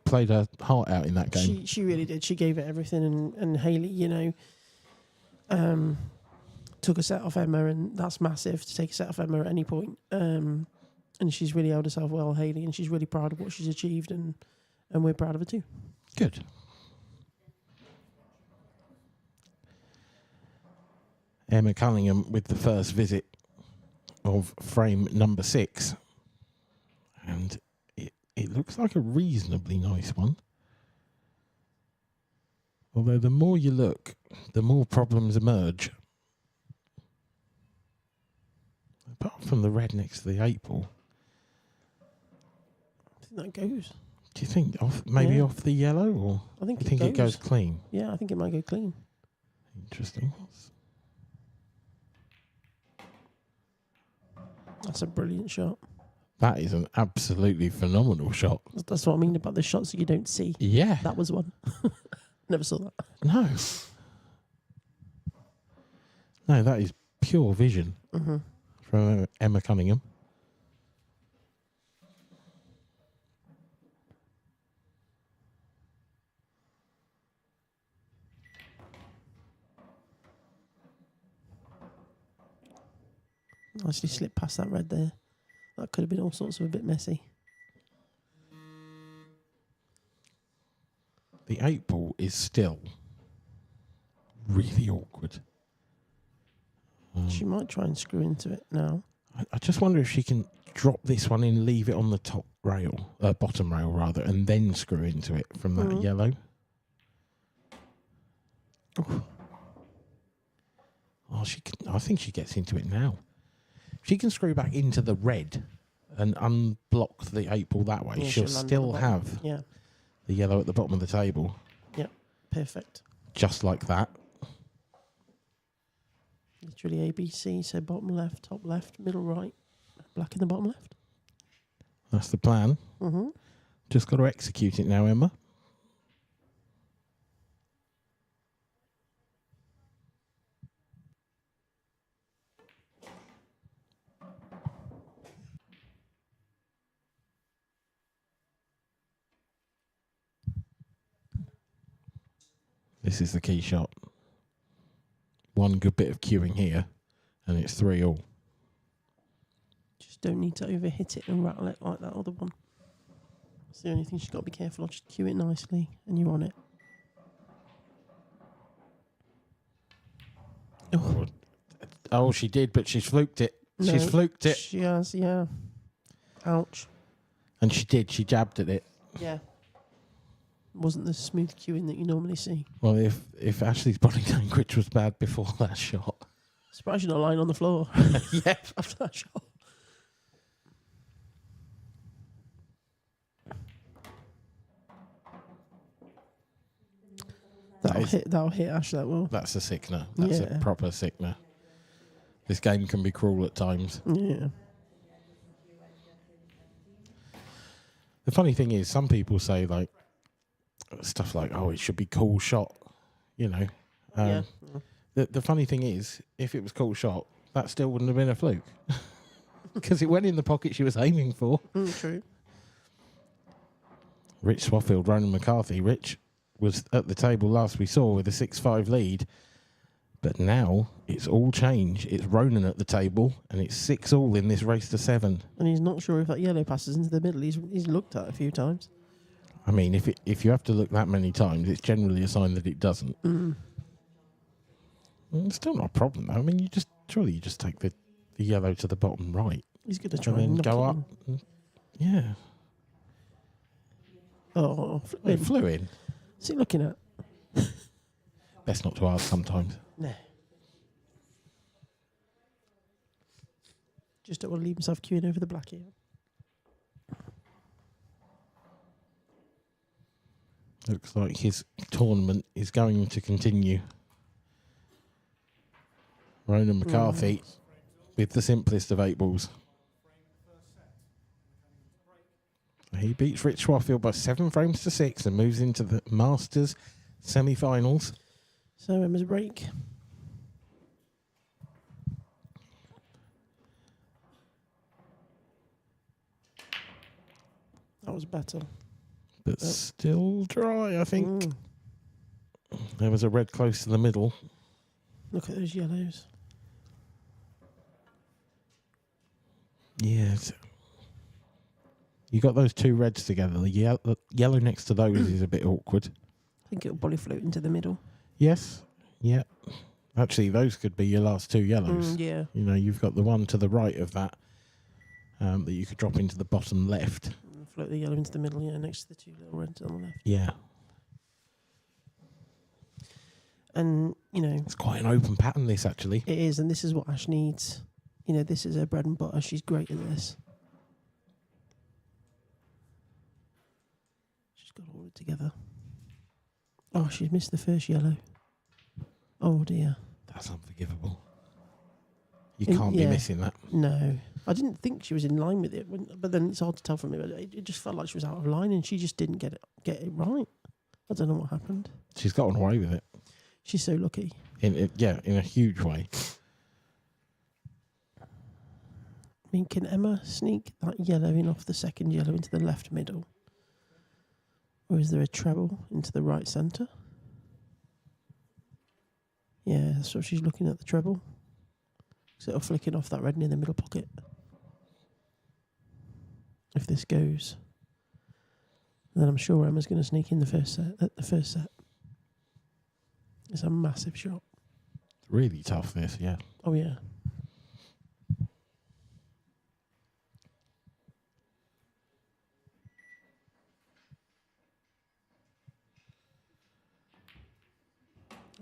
played her heart out in that game. She really did. She gave it everything. And Hayley, you know, took a set off Emma, and that's massive to take a set off Emma at any point. And she's really held herself well, Hayley, and she's really proud of what she's achieved, and we're proud of her too. Good. Emma Cunningham with the first visit of frame number 6. And it looks like a reasonably nice one. Although the more you look, the more problems emerge. Apart from the red next to the 8 ball. I think that goes. Do you think off the yellow, or I think it goes clean? Yeah, I think it might go clean. Interesting. That's a brilliant shot. That is an absolutely phenomenal shot. That's what I mean about the shots that you don't see. Yeah. That was one. Never saw that. No. No, that is pure vision from Emma Cunningham. Nicely slipped past that red there. That could have been all sorts of a bit messy. The 8 ball is still really awkward. She might try and screw into it now. I just wonder if she can drop this one in, leave it on the top rail, bottom rail rather, and then screw into it from that yellow. Oh, she can. I think she gets into it now. She can screw back into the red and unblock the 8-ball that way, Yeah, she'll land at the still bottom. have Yeah. the yellow at the bottom of the table, Yep. Perfect. just like that. Literally ABC. So bottom left, top left, middle right, black in the bottom left. That's the plan. Mm-hmm. Just got to execute it now, Emma. This is the key shot. One good bit of cueing here, and it's 3-all. Just don't need to overhit it and rattle it like that other one. That's the only thing she's got to be careful of. Just cue it nicely, and you're on it. Oh, she did, but she's fluked it. No, She's fluked it. She has, yeah. Ouch. And she did. She jabbed at it. Yeah. Wasn't the smooth cueing that you normally see. Well, if Ashley's body language was bad before that shot. Surprised you're not lying on the floor. Yeah. After that shot. That'll hit Ash that will. That's a sickener. That's a proper sickener. This game can be cruel at times. Yeah. The funny thing is, some people say like stuff like, "Oh, it should be cool shot," you know. Yeah. The funny thing is, if it was cool shot, that still wouldn't have been a fluke because it went in the pocket she was aiming for. True. Rich Swaffield, Ronan McCarthy. Rich was at the table last we saw with a 6-5 lead, but now it's all changed. It's Ronan at the table, and it's 6-all in this race to 7. And he's not sure if that yellow passes into the middle. He's looked at it a few times. I mean, if you have to look that many times, it's generally a sign that it doesn't. Well, it's still not a problem, though. I mean, you just take the yellow to the bottom right. He's going to try and then knock go it up. in. Yeah. Oh, It flew in. What's he looking at? Best not to ask sometimes. No. Just don't want to leave himself queuing over the black here. Looks like his tournament is going to continue. Ronan McCarthy with the simplest of 8-balls. He beats Rich Swaffield by 7 frames to 6 and moves into the Masters semi-finals. So Emma's break. That was better. But still dry, I think. There was a red close to the middle. Look at those yellows. Yes. You got those two reds together. The yellow next to those is a bit awkward. I think it'll probably float into the middle. Yes. Yeah. Actually, those could be your last two yellows. Yeah. You know, you've got the one to the right of that that you could drop into the bottom left. Float the yellow into the middle, yeah, next to the two little reds on the left. Yeah. And, you know... It's quite an open pattern, this, actually. It is, and this is what Ash needs. You know, this is her bread and butter. She's great at this. She's got all it together. Oh, she's missed the first yellow. Oh, dear. That's unforgivable. You can't be missing that. No. I didn't think she was in line with it, but then it's hard to tell from it. But it just felt like she was out of line, and she just didn't get it right. I don't know what happened. She's gotten away with it. She's so lucky. In a huge way. I mean, can Emma sneak that yellow in off the second yellow into the left middle? Or is there a treble into the right centre? Yeah, so she's looking at the treble. So it'll flick it off that red near the middle pocket. If this goes. And then I'm sure Emma's going to sneak in the first set. It's a massive shot. Really tough, this, yeah. Oh, yeah.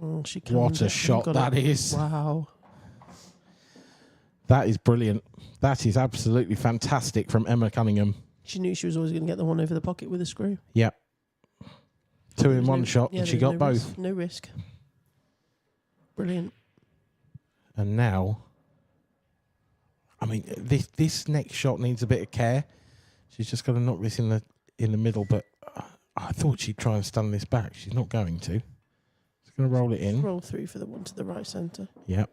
Oh, she What a shot that is. Wow. That is brilliant. That is absolutely fantastic from Emma Cunningham. She knew she was always going to get the one over the pocket with a screw. Yep. Two There in was one no- shot, yeah, and she there was got no both. risk, no risk. Brilliant. And now, I mean, this next shot needs a bit of care. She's just got to knock this in the middle, but I thought she'd try and stun this back. She's not going to. She's going to roll it in. Roll through for the one to the right centre. Yep.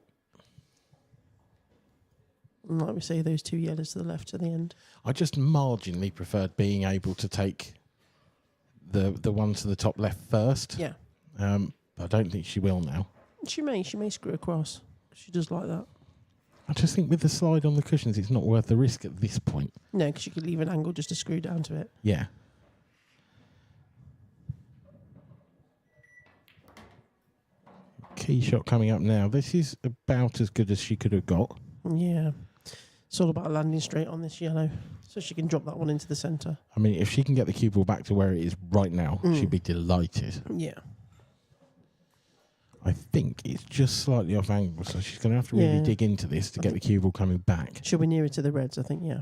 And like we say, those two yellows to the left to the end. I just marginally preferred being able to take the one to the top left first. Yeah. I don't think she will now. She may screw across. She does like that. I just think with the slide on the cushions, it's not worth the risk at this point. No, because you could leave an angle just to screw down to it. Yeah. Key shot coming up now. This is about as good as she could have got. Yeah. It's all about landing straight on this yellow. So she can drop that one into the centre. I mean, if she can get the cue ball back to where it is right now, she'd be delighted. Yeah. I think it's just slightly off angle, so she's going to have to really dig into this to get the cue ball coming back. She'll be nearer to the reds, I think, yeah.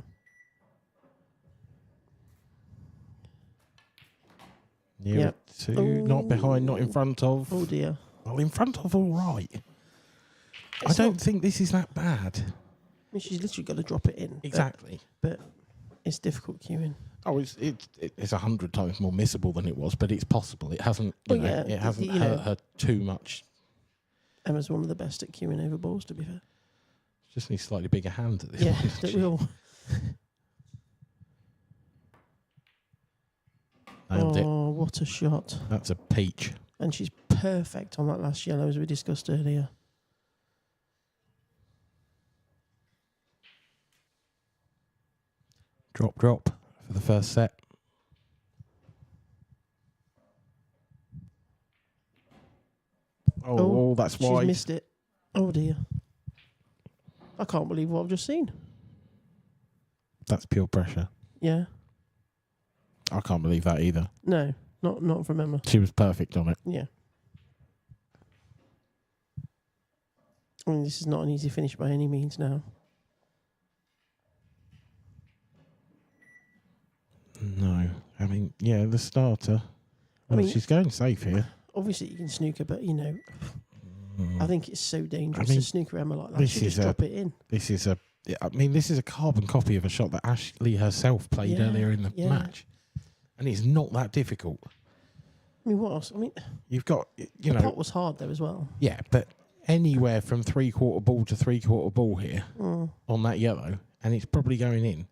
Nearer to, not behind, not in front of. Oh, dear. Well, in front of, all right. I don't think this is that bad. I mean, she's literally got to drop it in. Exactly. But it's difficult cueing. Oh, it's 100 times more missable than it was, but it's possible. It hasn't, it hasn't hurt her too much. Emma's one of the best at cueing over balls, to be fair. Just needs slightly bigger hand at this Yeah, point. don't we all? Nailed it. Oh, what a shot. That's a peach. And she's perfect on that last yellow, as we discussed earlier. Drop for the first set. Oh, that's wide. She's missed it. Oh, dear. I can't believe what I've just seen. That's pure pressure. Yeah. I can't believe that either. No, not from Emma. She was perfect on it. Yeah. I mean, this is not an easy finish by any means now. No. I mean, yeah, the starter. I mean, she's going safe here. Obviously, you can snooker, but, you know, I think it's so dangerous I mean, to snooker Emma like that. She just drop it in. This is a carbon copy of a shot that Ashley herself played earlier in the match. And it's not that difficult. I mean, what else? I mean, you've got, the pot was hard there as well. Yeah, but anywhere from 3/4 ball to 3/4 ball here on that yellow, and it's probably going in.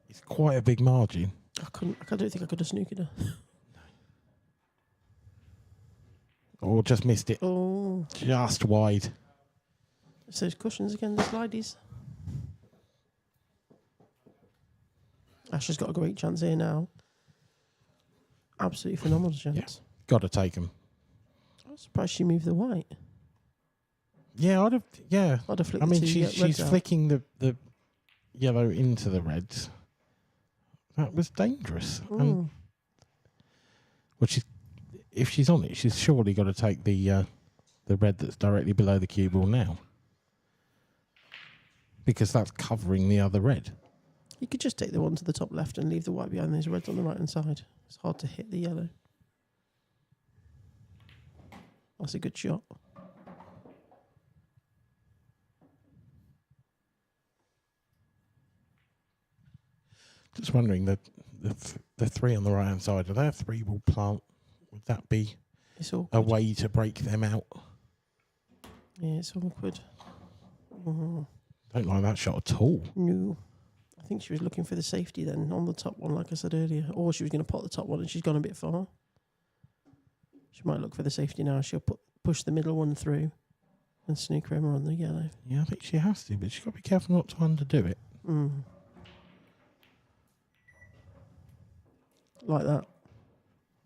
It's quite a big margin. I don't think I could have snookered her. Or just missed it. Oh. Just wide. It's those cushions again, the slideys. Ashley's got a great chance here now. Absolutely phenomenal chance. Yeah. Got to take them. I was surprised she moved the white. Yeah, I'd have flicked I mean, the she's reds out. flicking the yellow into the reds. That was dangerous. Well, if she's on it, she's surely got to take the red that's directly below the cue ball now, because that's covering the other red. You could just take the one to the top left and leave the white behind those reds on the right hand side. It's hard to hit the yellow. That's a good shot. Just wondering, the three on the right hand side, are they a 3-ball plant? Would that be a way to break them out? Yeah, it's awkward. Don't like that shot at all. No. I think she was looking for the safety then on the top one, like I said earlier. Or she was going to pot the top one and she's gone a bit far. She might look for the safety now. She'll push the middle one through and snooker Emma on the yellow. Yeah, I think she has to, but she's got to be careful not to underdo it. Like that.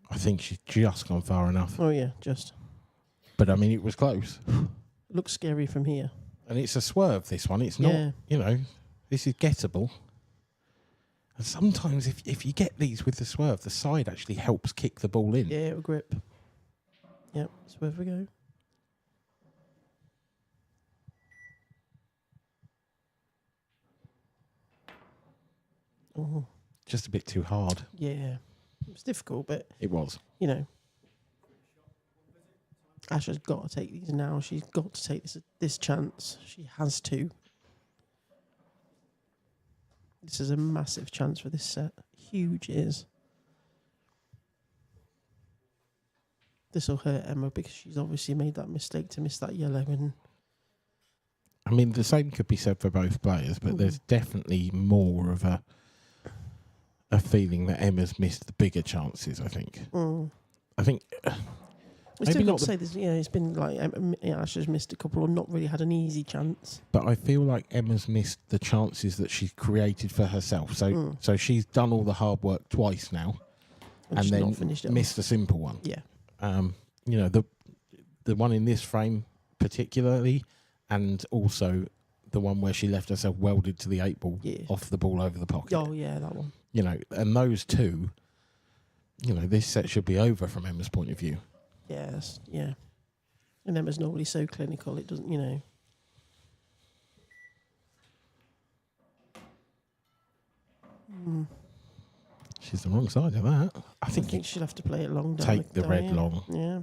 I think she's just gone far enough. Oh, yeah, just. But, I mean, it was close. Looks scary from here. And it's a swerve, this one. It's not, this is gettable. And sometimes if you get these with the swerve, the side actually helps kick the ball in. Yeah, it'll grip. Yep, swerve we go. Oh, Just a bit too hard. yeah. It was difficult, but, It was. you know, Ash has got to take these now. She's got to take this chance. She has to. This is a massive chance for this set. Huge it is. This will hurt Emma because she's obviously made that mistake to miss that yellow. And I mean, the same could be said for both players, but there's definitely more of a feeling that Emma's missed the bigger chances, I think. I think... It's maybe difficult not to say this. Yeah, it's been like Ash has missed a couple or not really had an easy chance. But I feel like Emma's missed the chances that she's created for herself. So she's done all the hard work twice now, and she's then not finished it missed a simple one. Yeah. You know, the one in this frame particularly, and also the one where she left herself welded to the 8-ball off the ball over the pocket. Oh yeah, that one. You know, and those two, you know, this set should be over from Emma's point of view. Yes, yeah. And Emma's normally so clinical, it doesn't, you know. She's the wrong side of that. I think she'll have to play it long. Take the red long. Yeah.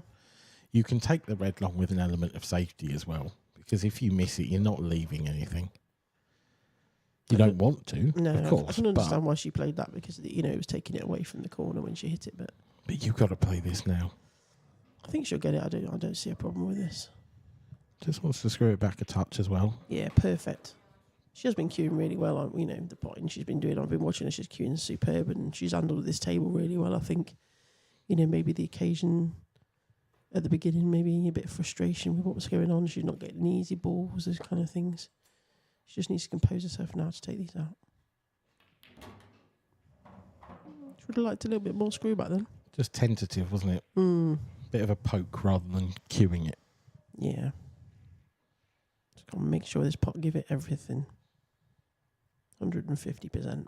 You can take the red long with an element of safety as well, because if you miss it, you're not leaving anything. You don't want to, no, of course. I can understand why she played that because, you know, it was taking it away from the corner when she hit it. But you've got to play this now. I think she'll get it. I don't see a problem with this. Just wants to screw it back a touch as well. Yeah, perfect. She has been cueing really well on, you know, the potting she's been doing. I've been watching her. She's cueing superb, and she's handled this table really well. I think, you know, maybe the occasion at the beginning, maybe a bit of frustration with what was going on. She's not getting easy balls, those kind of things. She just needs to compose herself now to take these out. She would have liked a little bit more screw back then. Just tentative, wasn't it? Bit of a poke rather than cueing it. Yeah. Just got to make sure this pot give it everything. 150%.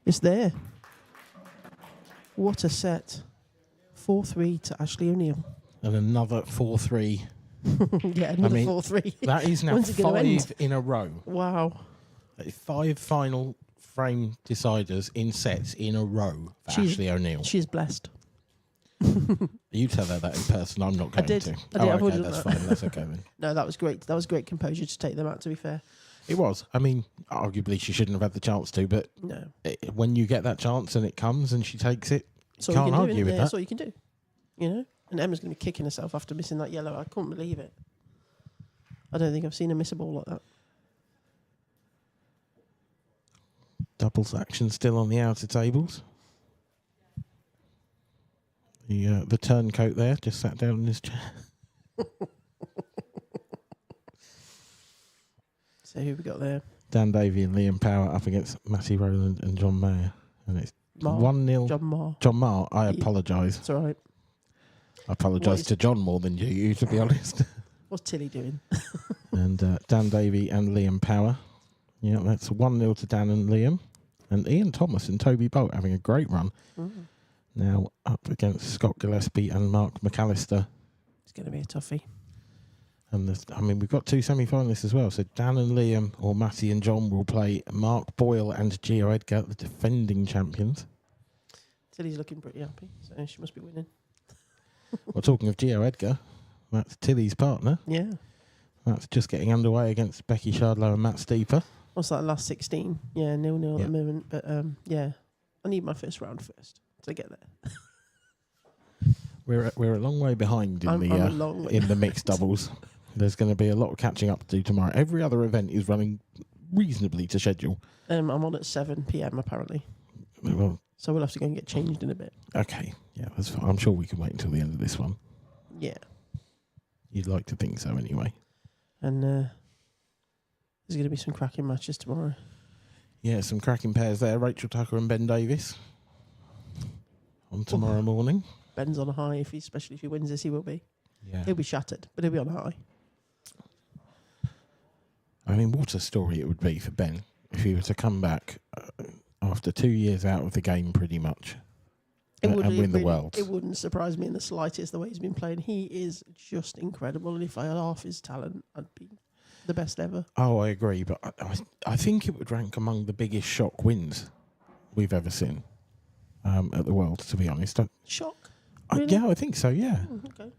It's there. What a set. 4-3 to Ashley O'Neill. And another 4-3. Yeah, another 4-3. That is now 5 in a row. Wow. 5 final frame deciders in sets in a row for Ashley O'Neill. She's blessed. You tell her that in person. I'm not going to. I did. Okay, that's fine. That's okay then. No, that was great. That was great composure to take them out, to be fair. It was. I mean, arguably she shouldn't have had the chance to, but no. When you get that chance and it comes and she takes it, you can't argue with that. That's all you can do. You know? And Emma's going to be kicking herself after missing that yellow. I couldn't believe it. I don't think I've seen her miss a ball like that. Doubles action still on the outer tables. The turncoat there just sat down in his chair. So who we got there? Dan Davies and Liam Power up against Matty Rowland and John Mayer. And it's 1-0. John Marr. John Marr, I apologise. It's all right. I apologise to John more than you, to be honest. What's Tilly doing? And Dan Davies and Liam Power. Yeah, that's 1-0 to Dan and Liam. And Ian Thomas and Toby Bolt having a great run. Now up against Scott Gillespie and Mark McAllister. It's going to be a toughie. And we've got 2 semi-finalists as well. So Dan and Liam, or Matty and John, will play Mark Boyle and Gio Edgar, the defending champions. Tilly's looking pretty happy, so she must be winning. Well, talking of Gio Edgar, that's Tilly's partner. Yeah. That's just getting underway against Becky Shardlow and Matt Steeper. What's that, last 16? Yeah, 0-0 at the moment. But, yeah, I need my first round first to get there. We're a long way behind in the mixed doubles. There's going to be a lot of catching up to do tomorrow. Every other event is running reasonably to schedule. I'm on at 7 p.m. apparently. Well, so we'll have to go and get changed in a bit. Okay, yeah, that's fine. I'm sure we can wait until the end of this one. Yeah. You'd like to think so anyway. And there's going to be some cracking matches tomorrow. Yeah, some cracking pairs there. Rachel Tucker and Ben Davies on tomorrow morning. Ben's on a high, especially if he wins this, he will be. Yeah. He'll be shattered, but he'll be on a high. I mean, what a story it would be for Ben if he were to come back after 2 years out of the game, pretty much, and win the world. It wouldn't surprise me in the slightest the way he's been playing. He is just incredible, and if I had half his talent, I'd be the best ever. Oh, I agree, but I think it would rank among the biggest shock wins we've ever seen at the World, to be honest. Shock? Really? Yeah, I think so, yeah. Okay.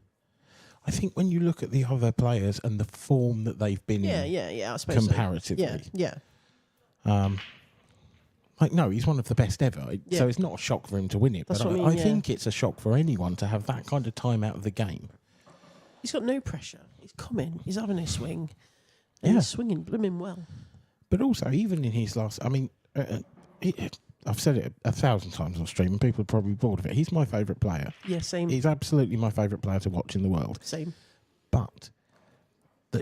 I think when you look at the other players and the form that they've been in I suppose comparatively. So. Yeah. No, he's one of the best ever. Yeah. So it's not a shock for him to win it. That's but what I I mean, think it's a shock for anyone to have that kind of time out of the game. He's got no pressure. He's coming. He's having a swing. And he's swinging blooming well. But also, even in his last... I mean, I've said it 1,000 times on stream, and people are probably bored of it. He's my favourite player. Yeah, same. He's absolutely my favourite player to watch in the world. Same. But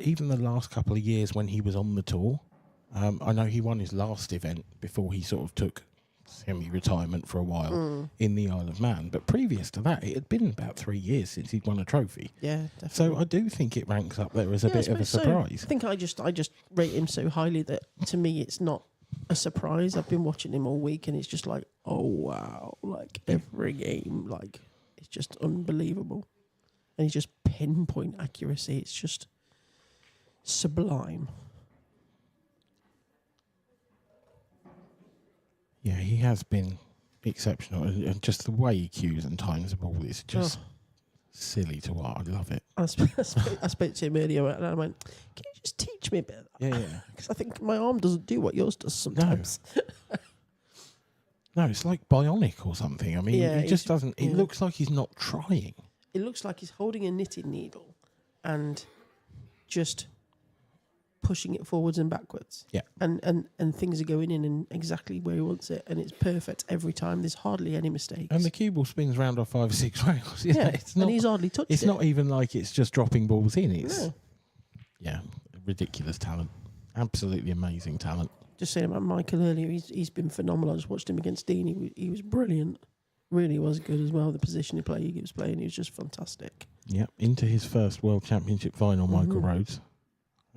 even the last couple of years when he was on the tour, I know he won his last event before he sort of took semi-retirement for a while in the Isle of Man. But previous to that, it had been about 3 years since he'd won a trophy. Yeah, definitely. So I do think it ranks up there as a bit of a surprise. I think I just rate him so highly that to me it's not a surprise. I've been watching him all week and it's just like, oh wow, like every game, like it's just unbelievable. And he's just pinpoint accuracy. It's just sublime. Yeah, he has been exceptional. And just the way he cues and times the ball is just silly to watch. I love it. I spoke to him earlier and I went, can you just teach me a bit of that? Yeah. Because I think my arm doesn't do what yours does sometimes. No, it's like bionic or something. I mean, he just doesn't... It looks like he's not trying. It looks like he's holding a knitting needle and just pushing it forwards and backwards. Yeah. And things are going in exactly where he wants it, and it's perfect every time. There's hardly any mistakes. And the cue ball spins round off 5 or 6 rails. It's not, and he's hardly touched it. It's not even like it's just dropping balls in. It's No. ridiculous talent. Absolutely amazing talent. Just saying about Michael earlier, he's been phenomenal. I just watched him against Dean. He was brilliant. Really was good as well. The position he was playing, he was just fantastic. Yep, into his first World Championship final, Michael Rhodes.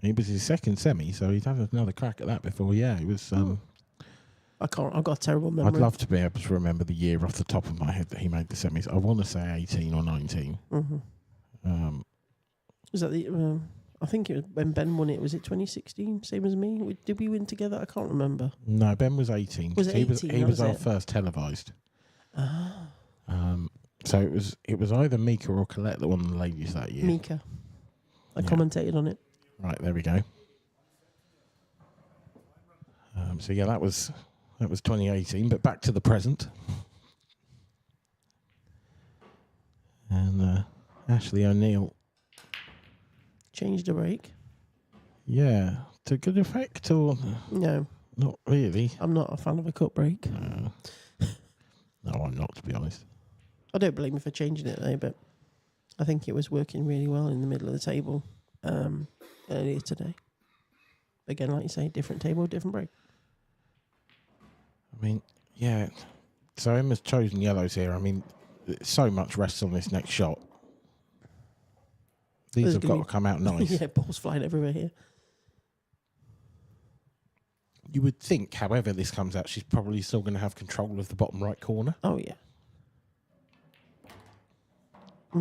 It was his second semi, so he'd had another crack at that before. Yeah, it was... I've got a terrible memory. I'd love to be able to remember the year off the top of my head that he made the semis. I want to say 18 or 19. Was that the... I think it was when Ben won it. Was it 2016? Same as me? Did we win together? I can't remember. No, Ben was 18. Was it 18? He was our first televised. So it was either Mika or Colette that won the ladies that year. Mika. I commentated on it. Right, there we go. So yeah, that was 2018. But back to the present. And Ashley O'Neill. Changed the break. Yeah, to good effect or No, not really? I'm not a fan of a cut break. No, I'm not, to be honest. I don't blame you for changing it though, but I think it was working really well in the middle of the table earlier today. Again, like you say, different table, different break. I mean, yeah. So Emma's chosen yellows here. I mean, so much rests on this next shot. These have got to come out nice. Yeah, balls flying everywhere here. You would think, however this comes out, she's probably still going to have control of the bottom right corner. Oh, yeah. I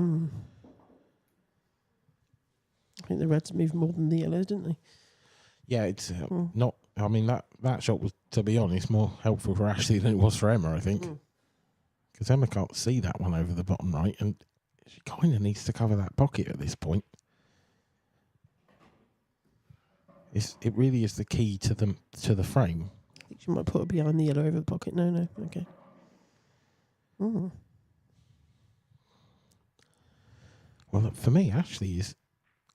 think the reds moved more than the yellows, didn't they? Yeah, it's not... I mean, that shot was, to be honest, more helpful for Ashley than it was for Emma, I think. Because Emma can't see that one over the bottom right, and she kind of needs to cover that pocket at this point. It really is the key to the frame. I think she might put it behind the yellow over the pocket. No. Okay. Well, for me, Ashley is...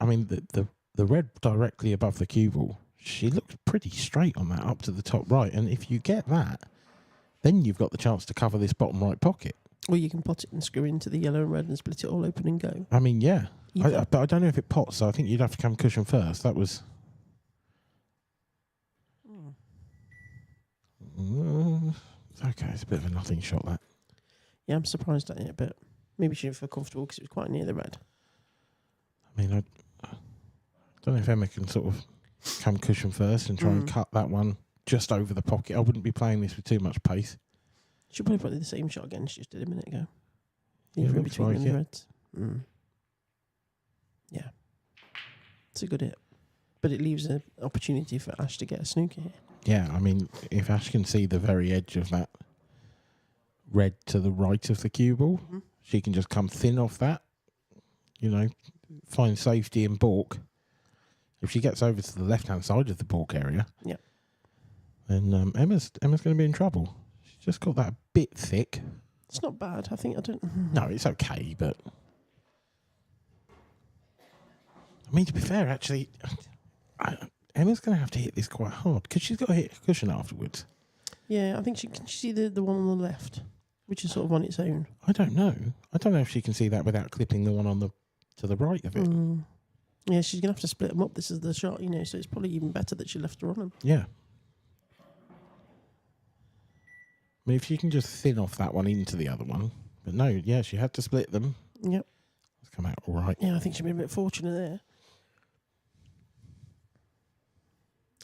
I mean, the red directly above the cue ball, she looks pretty straight on that up to the top right. And if you get that, then you've got the chance to cover this bottom right pocket. Or you can pot it and screw into the yellow and red and split it all open and go. I mean, yeah. But I don't know if it pots, so I think you'd have to come cushion first. That was... Okay, it's a bit of a nothing shot, that. Yeah, I'm surprised at it, but maybe she didn't feel comfortable because it was quite near the red. I mean, I don't know if Emma can sort of come cushion first and try and cut that one just over the pocket. I wouldn't be playing this with too much pace. She'll probably play the same shot again she just did a minute ago. Yeah, Either in looks between like them it. reds. Yeah. It's a good hit. But it leaves an opportunity for Ash to get a snooker here. Yeah, I mean, if Ash can see the very edge of that red to the right of the cue ball, she can just come thin off that, you know, find safety in balk. If she gets over to the left-hand side of the balk area, then Emma's going to be in trouble. She's just got that a bit thick. It's not bad. I don't... No, it's okay, but... I mean, to be fair, actually, Emma's going to have to hit this quite hard because she's got to hit a cushion afterwards. Yeah, I think can she see the one on the left, which is sort of on its own? I don't know. I don't know if she can see that without clipping the one on the to the right of it. Yeah, she's going to have to split them up. This is the shot, you know, so it's probably even better that she left her on them. Yeah. I mean, if she can just thin off that one into the other one. But no, yeah, she had to split them. Yep. It's come out all right. Yeah, I think she'd been a bit fortunate there.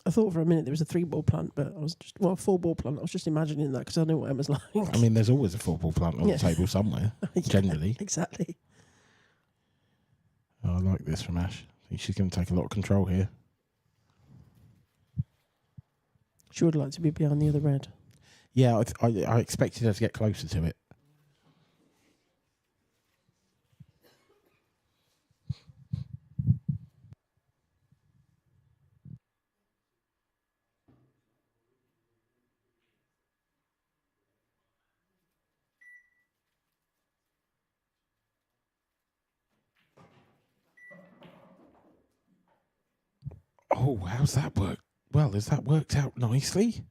I thought for a minute there was a 3-ball plant, but I was just, well, a 4-ball plant. I was just imagining that because I know what Emma's like. I mean, there's always a 4-ball plant on the table somewhere, generally. Exactly. Oh, I like this from Ash. I think she's going to take a lot of control here. She would like to be behind the other red. Yeah, I expected her to get closer to it. Oh, how's that worked? Well, has that worked out nicely?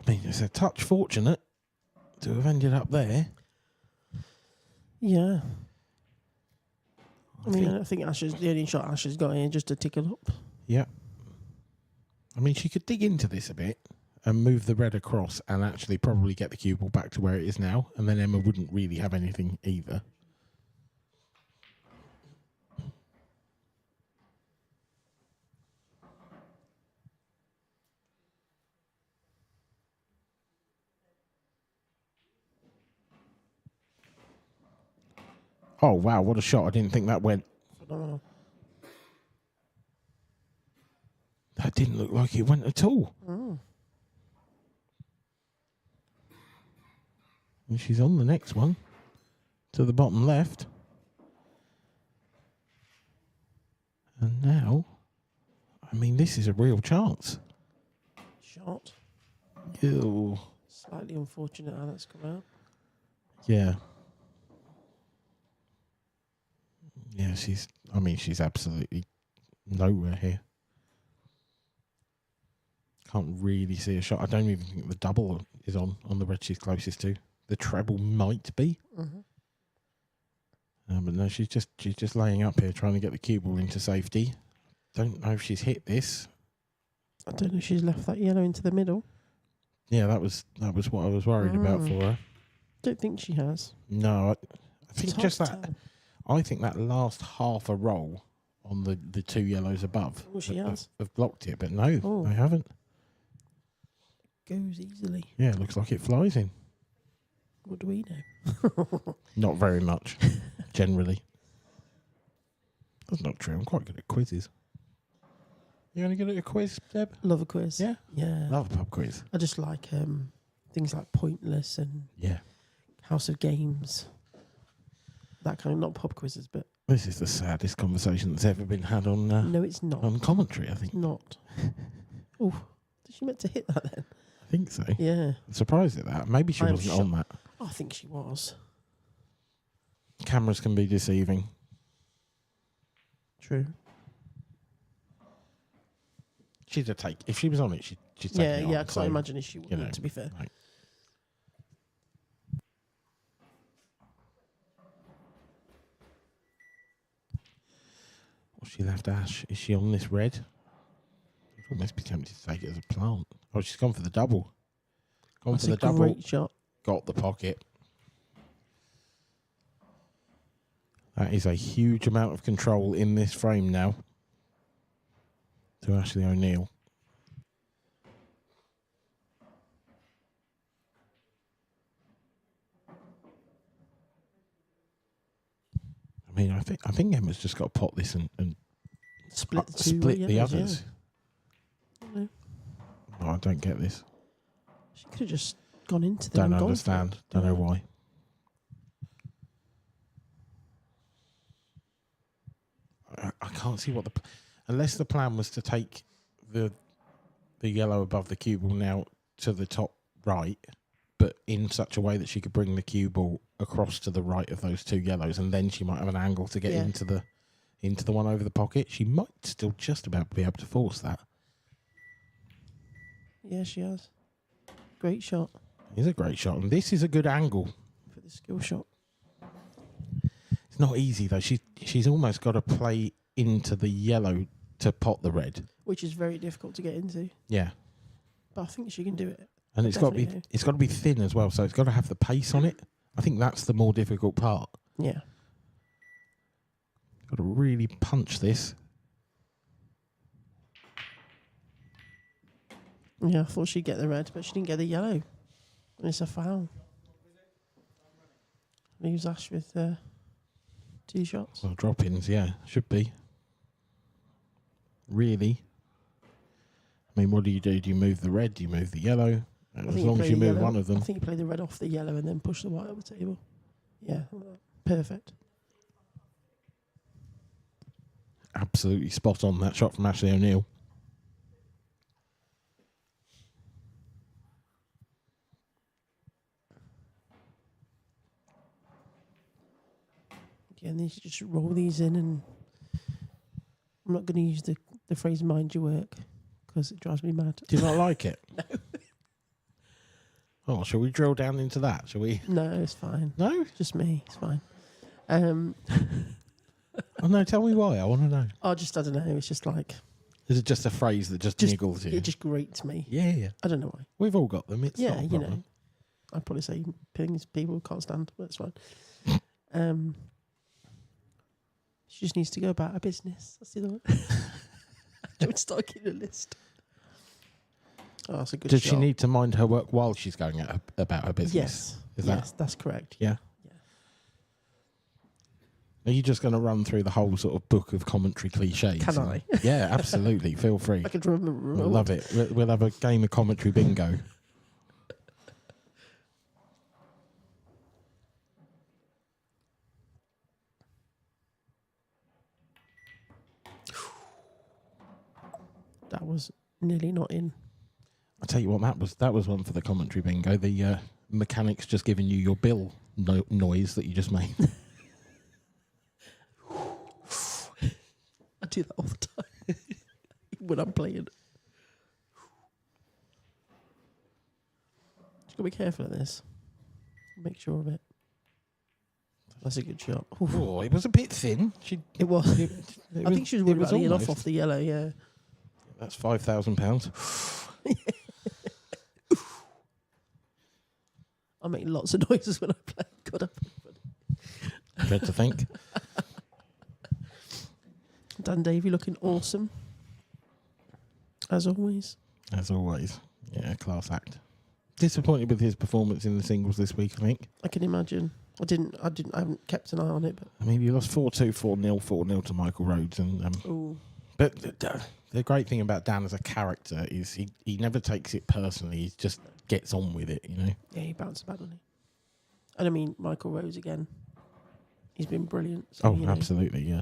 I mean, it's a touch fortunate to have ended up there. Yeah. I think Ash is the only shot Ash has got here just to tickle up. Yeah. I mean, she could dig into this a bit and move the red across and actually probably get the cue ball back to where it is now, and then Emma wouldn't really have anything either. Oh, wow, what a shot. I didn't think that went. Phenomenal. That didn't look like it went at all. Oh. And she's on the next one to the bottom left. And now, I mean, this is a real chance. Shot. Ew. Slightly unfortunate how that's come out. Yeah. Yeah, she's absolutely nowhere here. Can't really see a shot. I don't even think the double is on the red she's closest to. The treble might be. But no, she's just laying up here trying to get the cue ball into safety. Don't know if she's hit this. I don't know if she's left that yellow into the middle. Yeah, that was what I was worried about for her. Don't think she has. No, I think It's just hard to that. tell. I think that last half a roll on the 2 yellows above Oh, she has. have blocked it, but no, Oh. they haven't. Goes easily. Yeah, it looks like it flies in. What do we know? Not very much, generally. That's not true. I'm quite good at quizzes. You only good at a quiz, Deb? Love a quiz. Yeah? Yeah. Love a pub quiz. I just like things like Pointless and Yeah. House of Games. That kind of, not pub quizzes, but... This is the saddest conversation that's ever been had on no, it's not. on commentary, I think. It's not. Oh, did she meant to hit that then? I think so. Yeah. I'm surprised at that. Maybe she I am wasn't on that. I think she was. Cameras can be deceiving. True. She'd have taken... If she was on it, she'd take Yeah, it yeah, I on, can't so, imagine if she wouldn't, you know, to be fair. like, she left Ash. Is she on this red? I'd almost be tempted to take it as a plant. Oh, she's gone for the double. Gone That's for a the double. great shot. Got the pocket. That is a huge amount of control in this frame now to Ashley O'Neill. I mean, I think Emma's just got to pot this and Split the two split the yellows, others. Yeah. Oh, I don't get this. She could have just gone into them. Don't and gone for understand. it. Don't know why. I can't see what unless the plan was to take the yellow above the cue ball now to the top right, but in such a way that she could bring the cue ball across to the right of those two yellows, and then she might have an angle to get into the one over the pocket. She might still just about be able to force that. Yeah, she has. Great shot It's a great shot, and this is a good angle. for the skill shot. It's not easy though. She's almost got to play into the yellow to pot the red. Which is very difficult to get into. Yeah, But I think she can do it. and it's got to be thin as well. So it's got to have the pace on it. I think that's the more difficult part. Yeah. Got to really punch this. Yeah, I thought she'd get the red, but she didn't get the yellow. And it's a foul. Leaves Ash with 2 shots. Well, drop-ins, yeah, should be. Really? I mean, what do? Do you move the red? Do you move the yellow? As long as you move one of them. I think you play the red off the yellow and then push the white up the table. Yeah, perfect. Absolutely spot on, that shot from Ashley O'Neill. Yeah, and then you just roll these in, and I'm not going to use the phrase "mind your work" because it drives me mad. Do you not like it? No. Oh, shall we drill down into that? Shall we? No, it's fine. No? Just me. It's fine. Oh, no, tell me why. I want to know. I don't know. It's just like... Is it just a phrase that just niggles you? It just grates me. Yeah. I don't know why. We've all got them. It's not a you problem. know. I'd probably say things people can't stand, but it's fine. She just needs to go about her business. That's the other one. Don't start keeping a list. Oh, that's a good Does shot. she need to mind her work while she's going about her business? Yes. Is that's correct. Yeah. Are you just going to run through the whole sort of book of commentary cliches? Can I? Yeah, absolutely. Feel free. I could remember. I love it. We'll have a game of commentary bingo. That was nearly not in. I'll tell you what, that was one for the commentary bingo. The mechanics just giving you your bill noise that you just made. I do that all the time when I'm playing. Just gotta be careful of this. Make sure of it. That's a good shot. Oof. Oh, it was a bit thin. It was. I think she was worried about being off the yellow. Yeah. That's £5,000. I make lots of noises when I play. God, Dread to think. Dan Davey looking awesome. As always. As always. Yeah, class act. Disappointed with his performance in the singles this week, I think. I can imagine. I haven't kept an eye on it, but I mean, you lost 4-2, 4-0, 4-0 to Michael Rhodes. But the great thing about Dan as a character is he never takes it personally. He just gets on with it, you know? yeah, he bounced back, doesn't he? And I mean, Michael Rhodes again. He's been brilliant. So, Oh, absolutely, yeah.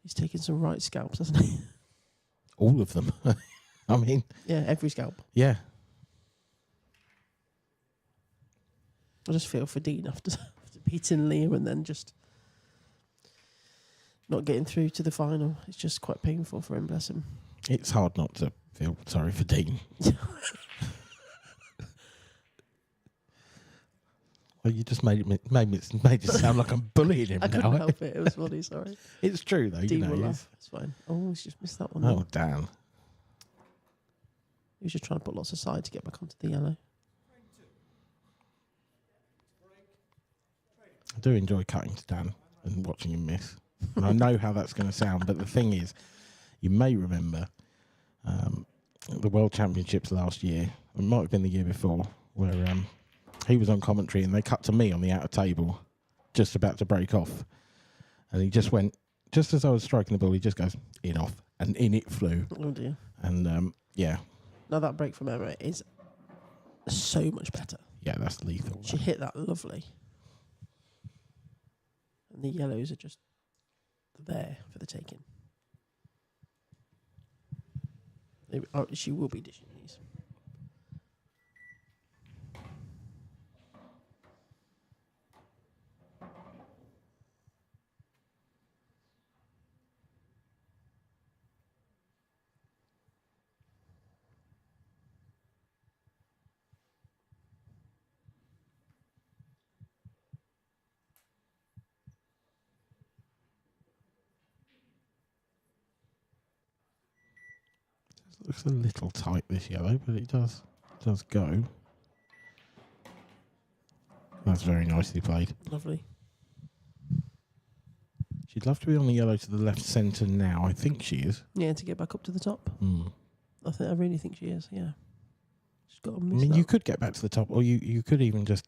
He's taken some right scalps, hasn't he? All of them. I mean... Yeah, every scalp. Yeah. I just feel for Dean after beating Liam and then just not getting through to the final. It's just quite painful for him, bless him. It's hard not to feel sorry for Dean. Well, you just made it sound like I'm bullying him I now. couldn't help it. It was funny, sorry. It's true, though. Dean you know, will he's- laugh. It's fine. Oh, he's just missed that one. Oh, Dan. He was just trying to put lots aside to get back onto the yellow. I do enjoy cutting to Dan and watching him miss. And I know how that's going to sound, but the thing is, you may remember the World Championships last year. It might have been the year before, where he was on commentary and they cut to me on the outer table, just about to break off. And he just went, just as I was striking the ball, he just goes, in off. And in it flew. Oh dear. And yeah. Now that break from Emma is so much better. Yeah, that's lethal. She hit that lovely. And the yellows are just there for the taking. She will be dishing these. Looks a little tight, this yellow, but it does go. That's very nicely played. Lovely. She'd love to be on the yellow to the left centre now. I think she is. Yeah, to get back up to the top. I really think she is, yeah. She's got to miss I mean, that. you could get back to the top, or you could even just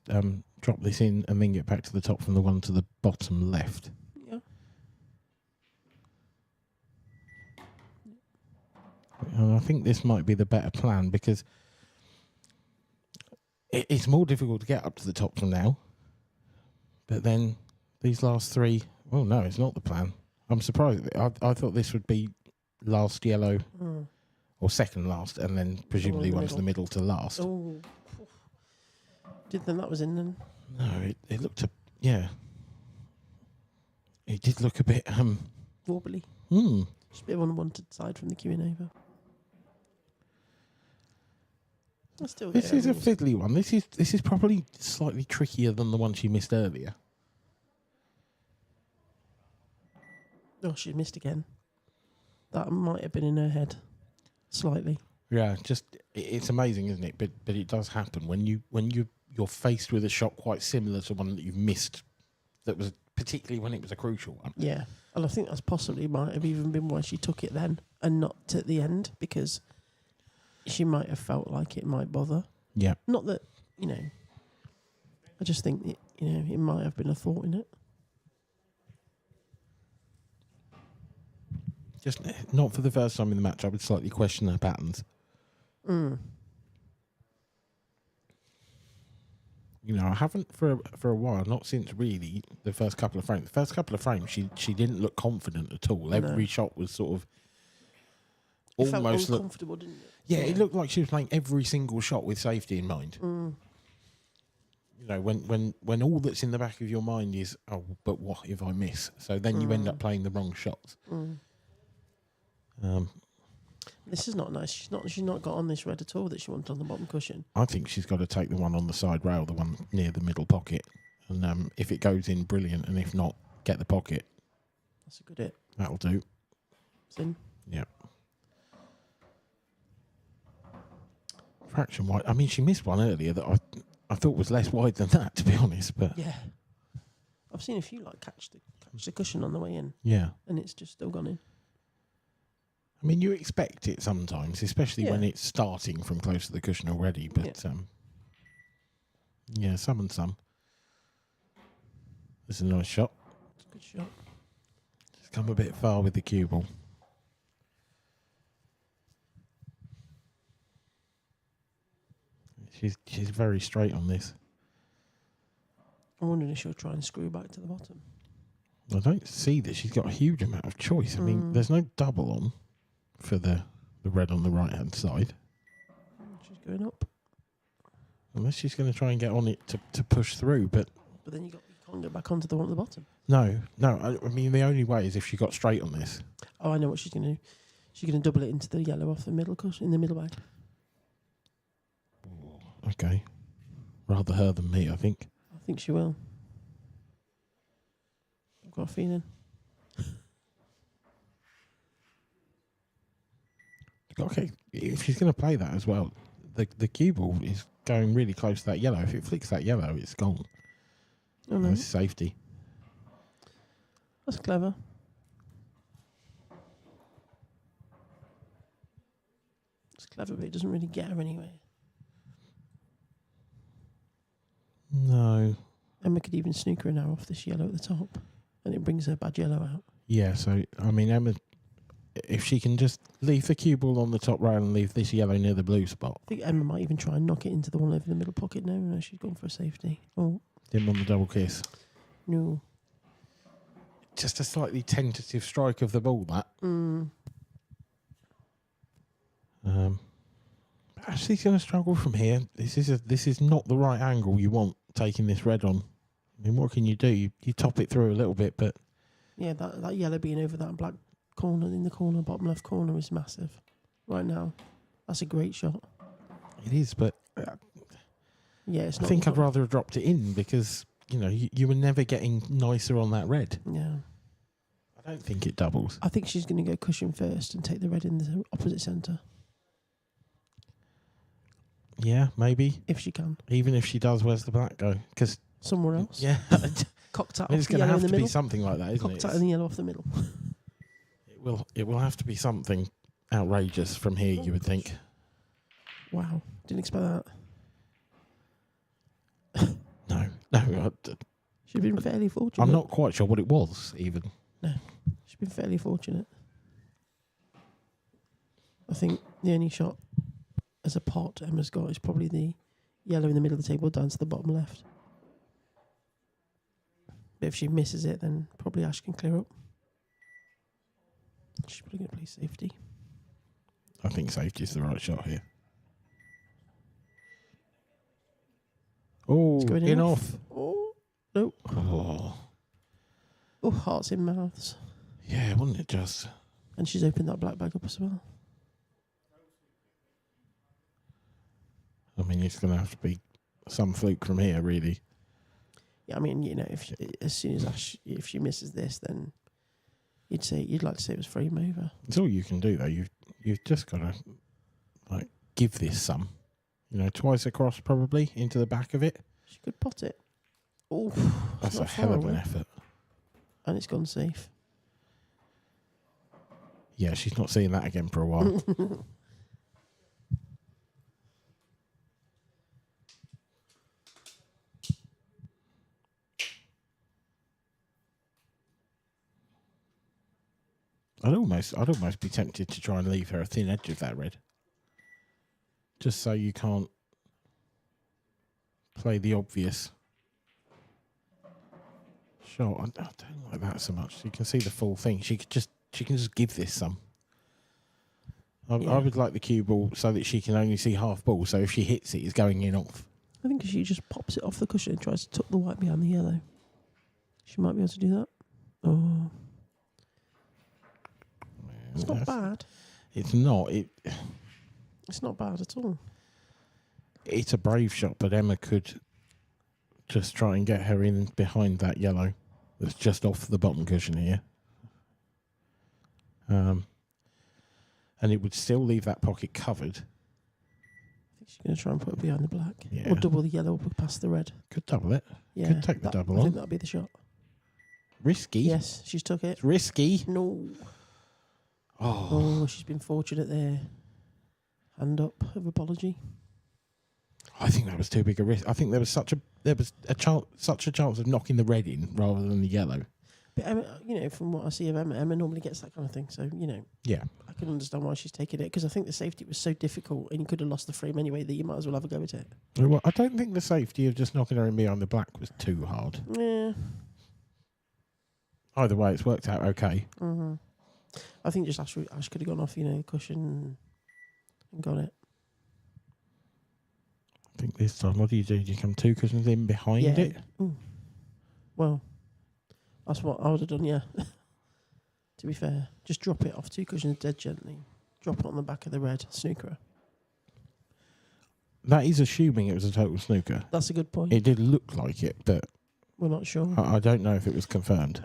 drop this in and then get back to the top from the one to the bottom left. Yeah. And I think this might be the better plan because it's more difficult to get up to the top from now. But then these last three, well, no, it's not the plan. I'm surprised. I thought this would be last yellow or second last, and then presumably one to the middle to last. Oh, didn't think that was in then. No, it looked yeah. It did look a bit Wobbly. Just a bit of unwanted side from the Q&A. This is a fiddly one. This is probably slightly trickier than the one she missed earlier. Oh, she missed again. That might have been in her head, slightly. Yeah, it's amazing, isn't it? But it does happen when you're faced with a shot quite similar to one that you've missed. That was particularly when it was a crucial one. Yeah, and I think that's possibly might have even been why she took it then and not at the end, because she might have felt like it might bother. Yeah. Not that, I just think, it might have been a thought in it. Just not for the first time in the match. I would slightly question her patterns. I haven't for a while, not since really the first couple of frames. The first couple of frames, she didn't look confident at all. Every shot was sort of almost felt uncomfortable, didn't it? Yeah, it looked like she was playing every single shot with safety in mind. When all that's in the back of your mind is, oh, but what if I miss? So then you end up playing the wrong shots. This is not nice. She's not got on this red at all that she wanted on the bottom cushion. I think she's got to take the one on the side rail, the one near the middle pocket. And if it goes in, brilliant. And if not, get the pocket. That's a good hit. That'll do. It's in. Yeah. Fraction wide. I mean, she missed one earlier that I thought was less wide than that, to be honest. But yeah, I've seen a few catch the cushion on the way in. Yeah, and it's just still gone in. I mean, you expect it sometimes, especially when it's starting from close to the cushion already. But some and some. This is a nice shot. It's a good shot. It's come a bit far with the cue ball. She's very straight on this. I'm wondering if she'll try and screw back to the bottom. I don't see that she's got a huge amount of choice. I mean, there's no double on for the red on the right-hand side. She's going up. Unless she's going to try and get on it to push through, but then you can't get back onto the one at the bottom. No. I mean, the only way is if she got straight on this. Oh, I know what she's going to do. She's going to double it into the yellow off the middle cushion, in the middle bag. Okay. Rather her than me, I think. I think she will. I've got a feeling. Okay, if she's going to play that as well, the cue ball is going really close to that yellow. If it flicks that yellow, it's gone. Oh, no. That's safety. That's clever. It's clever, but it doesn't really get her anywhere. No. Emma could even snooker her now off this yellow at the top. and it brings her bad yellow out. Yeah, so, I mean, Emma, if she can just leave the cue ball on the top rail and leave this yellow near the blue spot. I think Emma might even try and knock it into the one over the middle pocket. No, she's gone for a safety. Oh, Didn't want the double kiss. no. Just a slightly tentative strike of the ball, that. Actually, he's going to struggle from here. This is not the right angle you want taking this red on. I mean, what can you do? You top it through a little bit, but Yeah, that yellow being over that black corner in the corner, bottom left corner, is massive right now. That's a great shot. it is. But Yeah, it's I not. think I'd rather have dropped it in because you were never getting nicer on that red. Yeah. I don't think it doubles. I think she's going to go cushion first and take the red in the opposite centre. Yeah, maybe. If she can. Even if she does, where's the black go? Because Somewhere else. yeah, Cocked out it's off the going to yellow in have the to be middle. something like that, isn't Cocked it? out in the yellow off the middle. It will have to be something outrageous from here, you would think. Wow. Didn't expect that. No, She's been fairly fortunate. I'm not quite sure what it was, even. She's been fairly fortunate. I think the only shot as a pot Emma's got is probably the yellow in the middle of the table down to the bottom left. But if she misses it, then probably Ash can clear up. She's probably going to play safety. I think safety is the right shot here. Oh, It's going in off. Oh, no. Oh, Oh, hearts in mouths. yeah, wouldn't it just? And she's opened that black bag up as well. I mean, it's going to have to be some fluke from here, really. Yeah, I mean, if as soon as if she misses this, then you'd like to say it was frame over. It's all you can do, though. You've just got to give this some. Twice across probably into the back of it. She could pot it. Oh, That's a hell of an effort. And it's gone safe. Yeah, she's not seeing that again for a while. I'd almost be tempted to try and leave her a thin edge of that red. Just so you can't play the obvious shot. I don't like that so much. You can see the full thing. She can just give this some. I would like the cue ball so that she can only see half ball. So if she hits it, it's going in off. I think if she just pops it off the cushion and tries to tuck the white behind the yellow, she might be able to do that. Oh, it's not bad. It's not. It's not bad at all. It's a brave shot, but Emma could just try and get her in behind that yellow that's just off the bottom cushion here. And it would still leave that pocket covered. I think she's going to try and put it behind the black. Yeah. Or double the yellow up past the red. Could double it. Yeah. Could take the double I on. think that'll be the shot. Risky. Yes, she's took it. It's risky. No. Oh. Oh, she's been fortunate there. Hand up of apology. I think that was too big a risk. I think there was such a chance of knocking the red in rather than the yellow. But Emma, from what I see of Emma normally gets that kind of thing. So, Yeah. I can understand why she's taking it, because I think the safety was so difficult and you could have lost the frame anyway that you might as well have a go at it. Well, I don't think the safety of just knocking her in behind the black was too hard. Yeah. Either way, it's worked out okay. Mm-hmm. I think just Ash could have gone off, cushion and got it. I think this time, what do? Do you come two cushions in behind it? Ooh. Well, that's what I would have done, yeah. To be fair, just drop it off two cushions dead gently. Drop it on the back of the red snooker. That is assuming it was a total snooker. That's a good point. It did look like it, but We're not sure. I don't know if it was confirmed.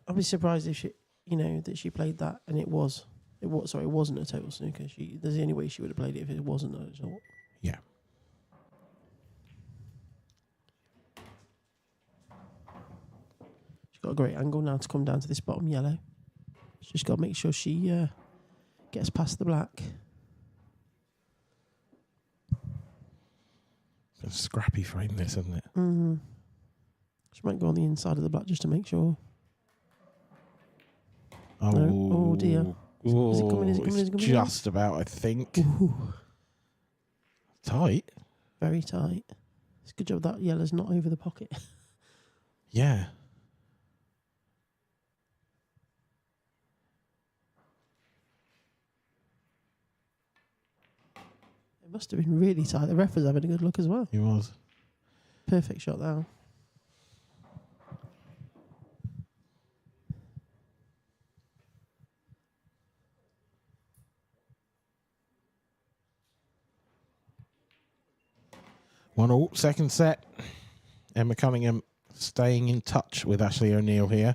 I'd be surprised if she, that she played that and it wasn't a total snooker. There's the only way she would have played it if it wasn't a result. Yeah. She's got a great angle now to come down to this bottom yellow. She's just got to make sure she gets past the black. It's a scrappy frame, this, isn't it? Mm-hmm. She might go on the inside of the black just to make sure. Oh, Oh, dear. Oh, Is it coming? Is it coming? Is it it's coming? just about, I think. Ooh, Tight. very tight. It's a good job that yellow's not over the pocket. Yeah. It must have been really tight. The ref was having a good look as well. He was. Perfect shot now. One all. Second set. Emma Cunningham staying in touch with Ashley O'Neill here.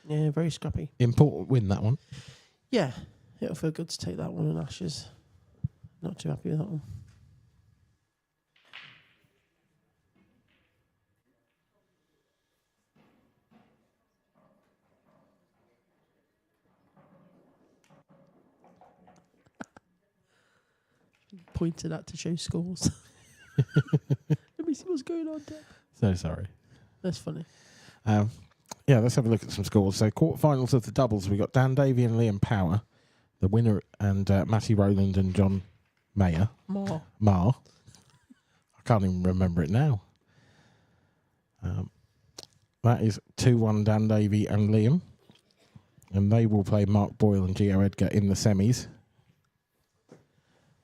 Yeah, very scrappy. Important win, that one. Yeah, it'll feel good to take that one, and Ash is not too happy with that one. Pointed at to show scores. Let me see what's going on there. So sorry. That's funny. Yeah, let's have a look at some scores. So quarterfinals of the doubles, we got Dan Davey and Liam Power, the winner, and Matty Rowland and John Mayer. More. Mar. I can't even remember it now. That is 2-1 Dan Davey and Liam. And they will play Mark Boyle and Gio Edgar in the semis.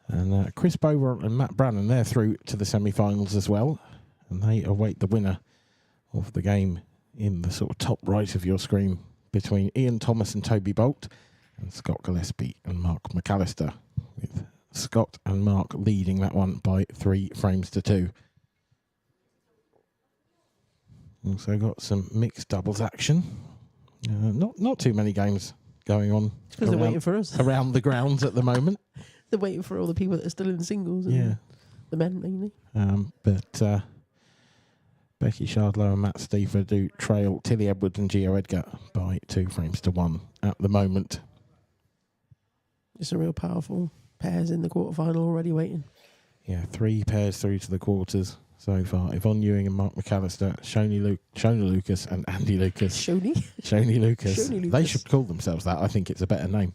And Chris Bower and Matt Brannan, they're through to the semi-finals as well. And they await the winner of the game in the sort of top right of your screen between Ian Thomas and Toby Bolt and Scott Gillespie and Mark McAllister, with Scott and Mark leading that one by 3 frames to 2. Also got some mixed doubles action. Not too many games going on Because they're waiting for us. around the grounds at the moment. They're waiting for all the people that are still in the singles. And Yeah. the men mainly. But Becky Shardlow and Matt Steefer do trail Tilly Edwards and Gio Edgar by 2 frames to 1 at the moment. It's a real powerful pairs in the quarterfinal already waiting. Yeah, 3 pairs through to the quarters so far. Yvonne Ewing and Mark McAllister, Shona Lucas and Andy Lucas. Shoney? Shoney Lucas. Shoney Lucas. They should call themselves that. I think it's a better name.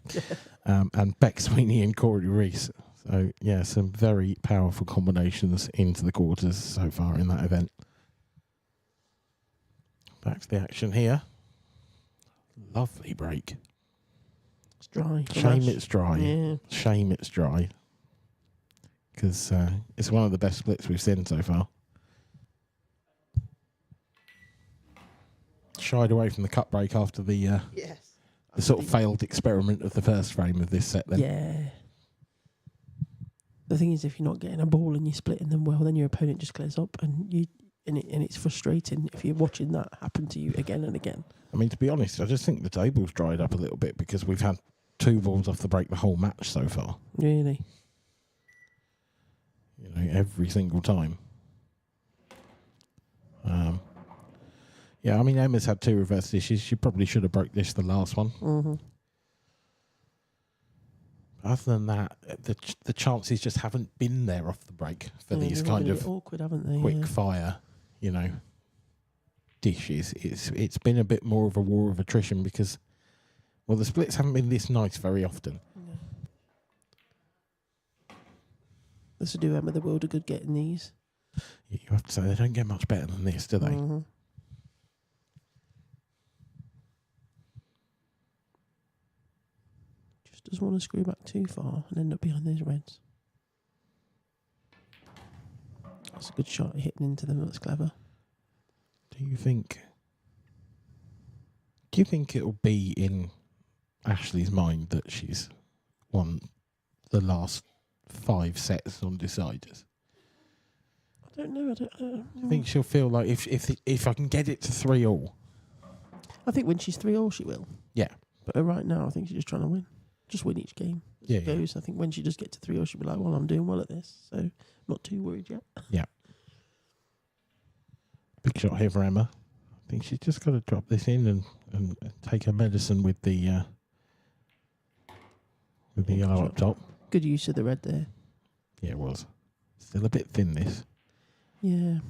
And Beck Sweeney and Corey Reese. So, yeah, some very powerful combinations into the quarters so far in that event. Back to the action here. Lovely break. It's dry. Shame it's dry. Yeah. Shame it's dry. Because it's one of the best splits we've seen so far. Shied away from the cut break after the Yes. the sort of failed experiment of the first frame of this set then. Yeah. The thing is, if you're not getting a ball and you're splitting them well, then your opponent just clears up, and it's frustrating if you're watching that happen to you again and again. I mean, to be honest, I just think the table's dried up a little bit because we've had 2 balls off the break the whole match so far. Really? You know, every single time. Yeah, I mean, Emma's had 2 reverse dishes. She probably should have broke this the last one. Mm-hmm. Other than that, the chances just haven't been there off the break for these they've kind been a of bit awkward, haven't they? quick Yeah. fire, you know, dishes. It's been a bit more of a war of attrition because, well, the splits haven't been this nice very often. This will do Emma the world a good getting these. You have to say they don't get much better than this, do they? Mm-hmm. Just doesn't want to screw back too far and end up behind those reds. That's a good shot hitting into them. That's clever. Do you think it'll be in Ashley's mind that she's won the last 5 sets on deciders? I don't know. I think she'll feel like if I can get it to 3-all. I think when she's 3-all, she will. Yeah. But right now, I think she's just trying to win. Just win each game. Yeah, It goes. I think when she does get to 3-all, she'll be like, well, I'm doing well at this. So I'm not too worried yet. Yeah. Big shot here for Emma. I think she's just got to drop this in and take her medicine with the yellow up top. Good use of the red there. Yeah, it was. Still a bit thin, this. Yeah.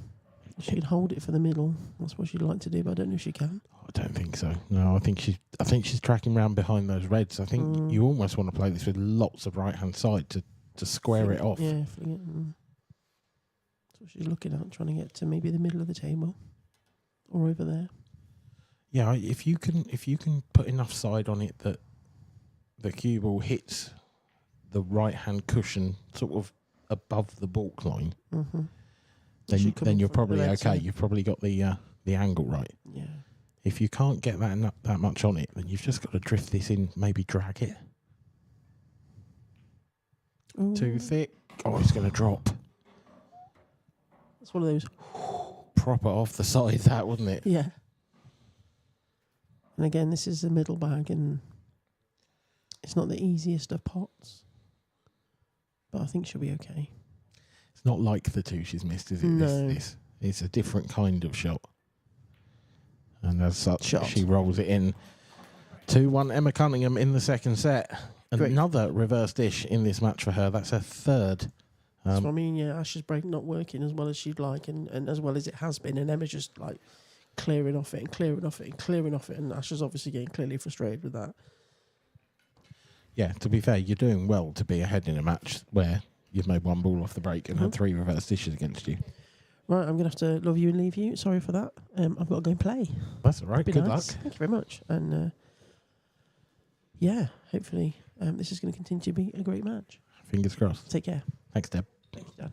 She can hold it for the middle. That's what she'd like to do, but I don't know if she can. I don't think so. No, I think she's tracking round behind those reds. I think you almost want to play this with lots of right-hand side to square it off. Yeah, fling it. That's what she's looking at, trying to get to maybe the middle of the table or over there. Yeah, if you can put enough side on it that the cue ball hits the right-hand cushion sort of above the balk line, then you're probably okay. You've probably got the angle right. Yeah. If you can't get that much on it, then you've just got to drift this in, maybe drag it. Ooh. Too thick. Oh, it's going to drop. That's one of those. Proper off the side, that, wasn't it? Yeah. And again, this is the middle bag, and it's not the easiest of pots, but I think she'll be okay. It's not like the two she's missed, is it? No. This it's a different kind of shot. And as such, Shot. she rolls it in. 2-1 Emma Cunningham in the second set. Great. Another reverse dish in this match for her. That's her third. That's what I mean, yeah. Ash's break not working as well as she'd like, and as well as it has been. And Emma's just like clearing off it and clearing off it and clearing off it. And Ash is obviously getting clearly frustrated with that. Yeah, to be fair, you're doing well to be ahead in a match where you've made one ball off the break and had 3 reverse dishes against you. Right, I'm going to have to love you and leave you. Sorry for that. I've got to go and play. That's all right. Be Good nice. luck. Thank you very much. And yeah, hopefully this is going to continue to be a great match. Fingers crossed. Take care. Thanks, Deb. Thanks, Dan.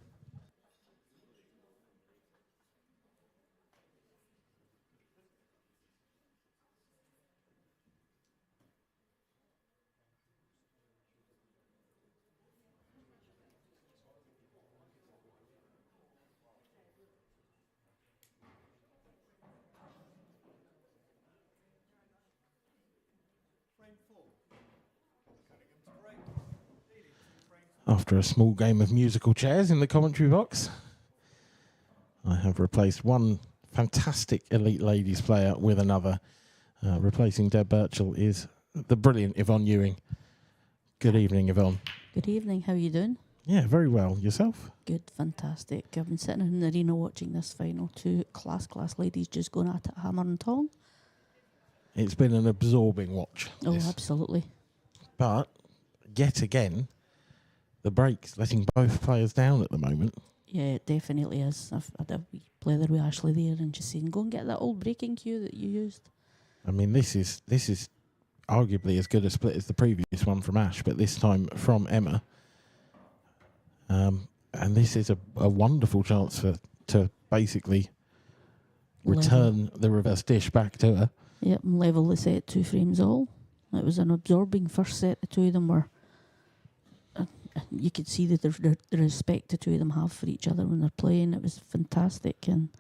After a small game of musical chairs in the commentary box, I have replaced one fantastic elite ladies player with another. Replacing Deb Birchall is the brilliant Yvonne Ewing. Good evening, Yvonne. Good evening. How are you doing? Yeah, very well. Yourself? Good, fantastic. I've been sitting in the arena watching this final. 2 class ladies just going at it hammer and tong. It's been an absorbing watch. Oh, this. absolutely. But yet again, the break's letting both players down at the moment. Yeah, it definitely is. I've had a wee play there with Ashley there and just saying, go and get that old breaking cue that you used. I mean, this is arguably as good a split as the previous one from Ash, but this time from Emma. And this is a wonderful chance to basically return the reverse dish back to her. Yep, and level the set 2 frames all. It was an absorbing first set. The two of them were... you could see that the respect the two of them have for each other when they're playing. It was fantastic. And,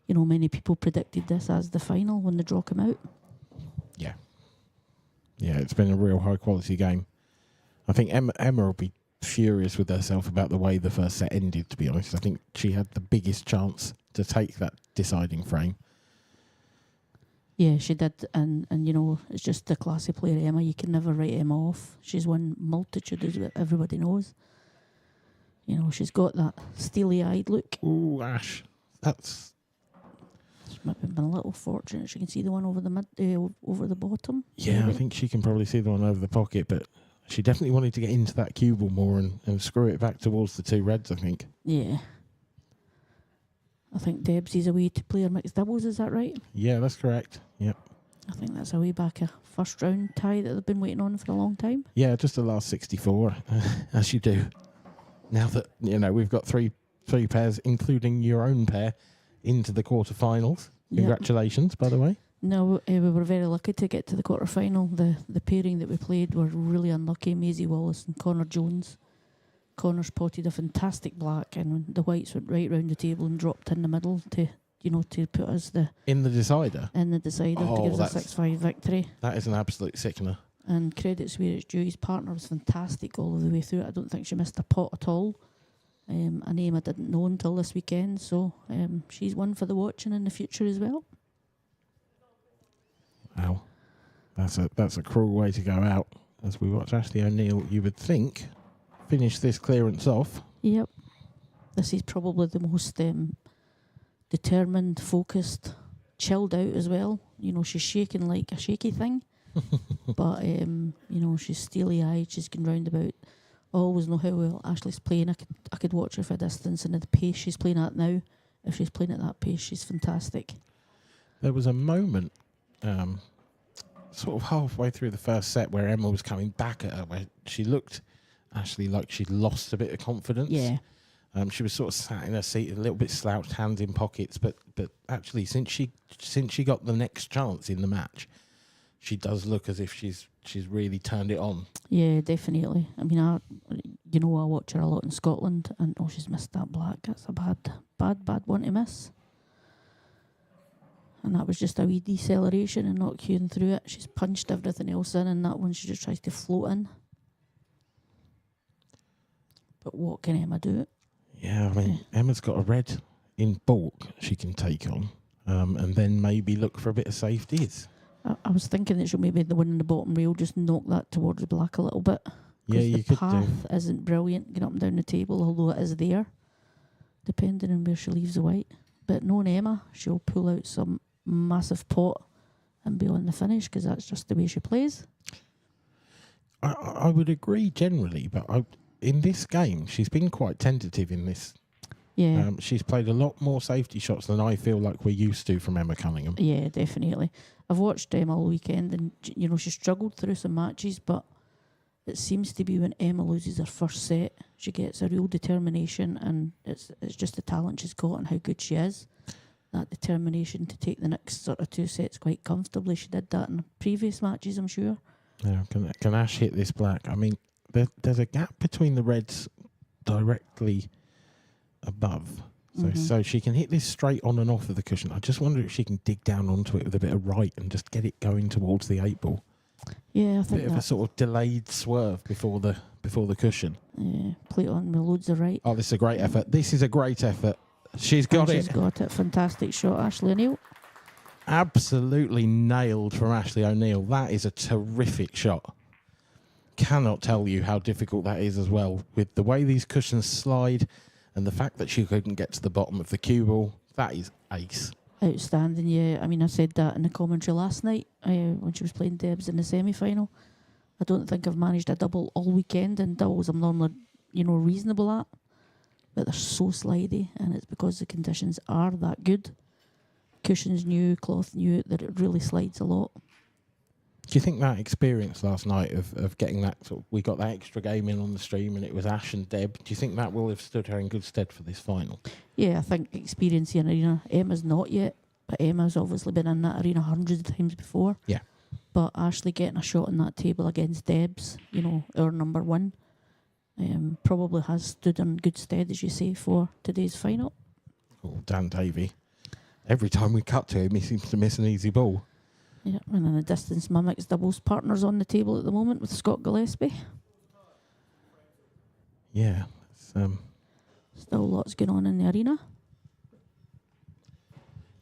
you know, many people predicted this as the final when the draw came out. Yeah. Yeah, it's been a real high-quality game. I think Emma will be furious with herself about the way the first set ended, to be honest. I think she had the biggest chance to take that deciding frame. Yeah, she did, and you know, it's just the classy player Emma. You can never write Emma off. She's won multitude, as everybody knows. You know, she's got that steely-eyed look. Ooh, Ash, that's... She's maybe been a little fortunate. She can see the one over the over the bottom. Yeah, maybe. I think she can probably see the one over the pocket, but she definitely wanted to get into that cue ball more and screw it back towards the 2 reds, I think. Yeah. I think Debsy's away to play her mixed doubles, is that right? Yeah, that's correct. Yep. I think that's a way back a first round tie that they've been waiting on for a long time. Yeah, just the last 64, as you do. Now that, you know, we've got three pairs, including your own pair, into the quarterfinals. Congratulations, by the way. No, we were very lucky to get to the quarterfinal. The pairing that we played were really unlucky. Maisie Wallace and Connor Jones. Connor's potted a fantastic black, and the whites went right round the table and dropped in the middle to put us in the decider to give us a 6-5 victory. That is an absolute sickener. And credits where it's due. His partner was fantastic all the way through it. I don't think she missed a pot at all. A name I didn't know until this weekend, so she's one for the watching in the future as well. Wow, that's a cruel way to go out. As we watch Ashley O'Neill, you would think, finish this clearance off. Yep, this is probably the most determined, focused, chilled out as well. You know, she's shaking like a shaky thing. But, you know, she's steely-eyed. She's going round about. I always know how well Ashley's playing. I could watch her for a distance, and at the pace she's playing at now, if she's playing at that pace, she's fantastic. There was a moment, sort of halfway through the first set, where Emma was coming back at her, where she looked actually like she'd lost a bit of confidence. Yeah. She was sort of sat in her seat, a little bit slouched, hands in pockets. But actually, since she got the next chance in the match, she does look as if she's really turned it on. Yeah, definitely. I mean, I watch her a lot in Scotland, and she's missed that black. That's a bad one to miss. And that was just a wee deceleration and not queuing through it. She's punched everything else in, and that one she just tries to float in. But what can Emma do? Yeah, I mean, Emma's got a red in bulk she can take on, and then maybe look for a bit of safeties. I was thinking that she'll maybe the one in the bottom rail just knock that towards the black a little bit. Yeah, you the could path isn't brilliant getting up and down the table, although it is there, depending on where she leaves the white. But knowing Emma, she'll pull out some massive pot and be on the finish, because that's just the way she plays. I would agree generally, but in this game, she's been quite tentative in this. Yeah. She's played a lot more safety shots than I feel like we're used to from Emma Cunningham. Yeah, definitely. I've watched Emma all weekend, and you know, she struggled through some matches, but it seems to be when Emma loses her first set, she gets a real determination, and it's just the talent she's got and how good she is. That determination to take the next sort of 2 sets quite comfortably. She did that in previous matches, I'm sure. Yeah, can Ash hit this black? I mean, there's a gap between the reds directly above. So she can hit this straight on and off of the cushion. I just wonder if she can dig down onto it with a bit of right and just get it going towards the 8 ball. Yeah, I think bit of a sort of delayed swerve before the cushion. Yeah, play it on with loads of right. Oh, this is a great effort. This is a great effort. She's got it. She's got it. Fantastic shot, Ashley O'Neill. Absolutely nailed from Ashley O'Neill. That is a terrific shot. Cannot tell you how difficult that is as well. With the way these cushions slide and the fact that she couldn't get to the bottom of the cue ball, that is ace. Outstanding, yeah. I mean, I said that in the commentary last night when she was playing Debs in the semi-final. I don't think I've managed a double all weekend, and doubles I'm normally, reasonable at. But they're so slidey, and it's because the conditions are that good. Cushions new, cloth new, that it really slides a lot. Do you think that experience last night of getting that, we got that extra game in on the stream and it was Ash and Deb, do you think that will have stood her in good stead for this final? Yeah, I think experience in arena. Emma's not yet, but Emma's obviously been in that arena hundreds of times before. Yeah. But Ashley getting a shot on that table against Deb's, our number one, probably has stood in good stead, as you say, for today's final. Oh, Dan Davey. Every time we cut to him, he seems to miss an easy ball. Yeah, and in the distance, my mixed doubles partner's on the table at the moment with Scott Gillespie. Yeah. Still lots going on in the arena.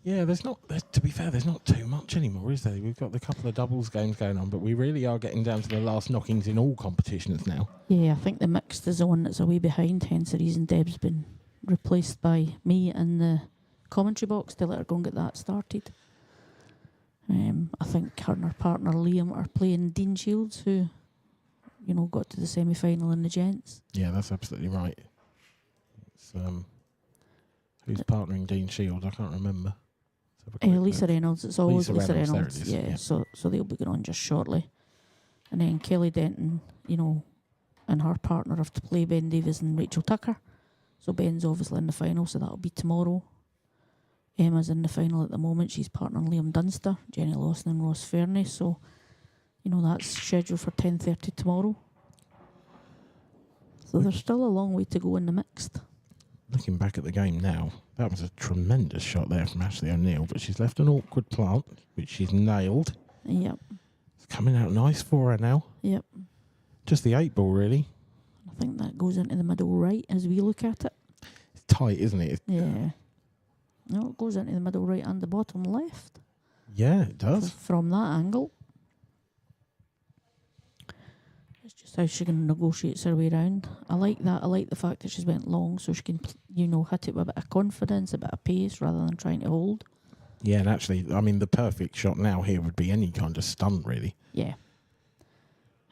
Yeah, to be fair, there's not too much anymore, is there? We've got the couple of doubles games going on, but we really are getting down to the last knockings in all competitions now. Yeah, I think the mixed is the one that's a way behind, hence the reason Deb's been replaced by me in the commentary box to let her go and get that started. I think her and her partner Liam are playing Dean Shields, who, got to the semi-final in the gents. Yeah, that's absolutely right. It's, who's partnering Dean Shields? I can't remember. Lisa Reynolds. It's always Lisa Reynolds. Reynolds. There it is, yeah. So they'll be going on just shortly. And then Kelly Denton, and her partner have to play Ben Davies and Rachel Tucker. So Ben's obviously in the final, so that'll be tomorrow. Emma's in the final at the moment. She's partnering Liam Dunster, Jenny Lawson and Ross Fernie. So, that's scheduled for 10:30 tomorrow. So there's still a long way to go in the mixed. Looking back at the game now, that was a tremendous shot there from Ashley O'Neill, but she's left an awkward plant, which she's nailed. Yep. It's coming out nice for her now. Yep. Just the 8 ball, really. I think that goes into the middle right as we look at it. It's tight, isn't it? Yeah. No, it goes into the middle right and the bottom left. Yeah, it does. From that angle. It's just how she can negotiate her way around. I like that. I like the fact that she's went long so she can, hit it with a bit of confidence, a bit of pace rather than trying to hold. Yeah, and actually, I mean, the perfect shot now here would be any kind of stunt, really. Yeah.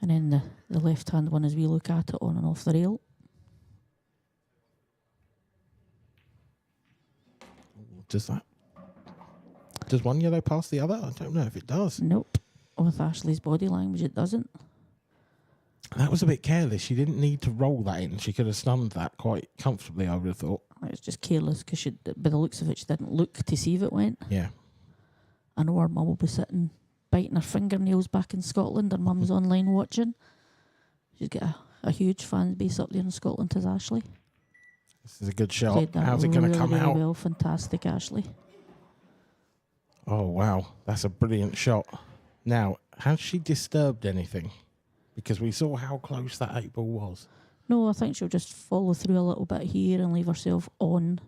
And then the left-hand one as we look at it on and off the rail. Does one yellow pass the other? I don't know if it does. Nope. With Ashley's body language, it doesn't. That was a bit careless. She didn't need to roll that in. She could have stunned that quite comfortably, I would have thought. It was just careless because by the looks of it, she didn't look to see if it went. Yeah. I know her mum will be sitting biting her fingernails back in Scotland. Her mum's online watching. She's got a huge fan base up there in Scotland as Ashley. This is a good shot. Played that How's it going to really, come really out? well. Fantastic, Ashley. Oh, wow. That's a brilliant shot. Now, has she disturbed anything? Because we saw how close that 8 ball was. No, I think she'll just follow through a little bit here and leave herself on,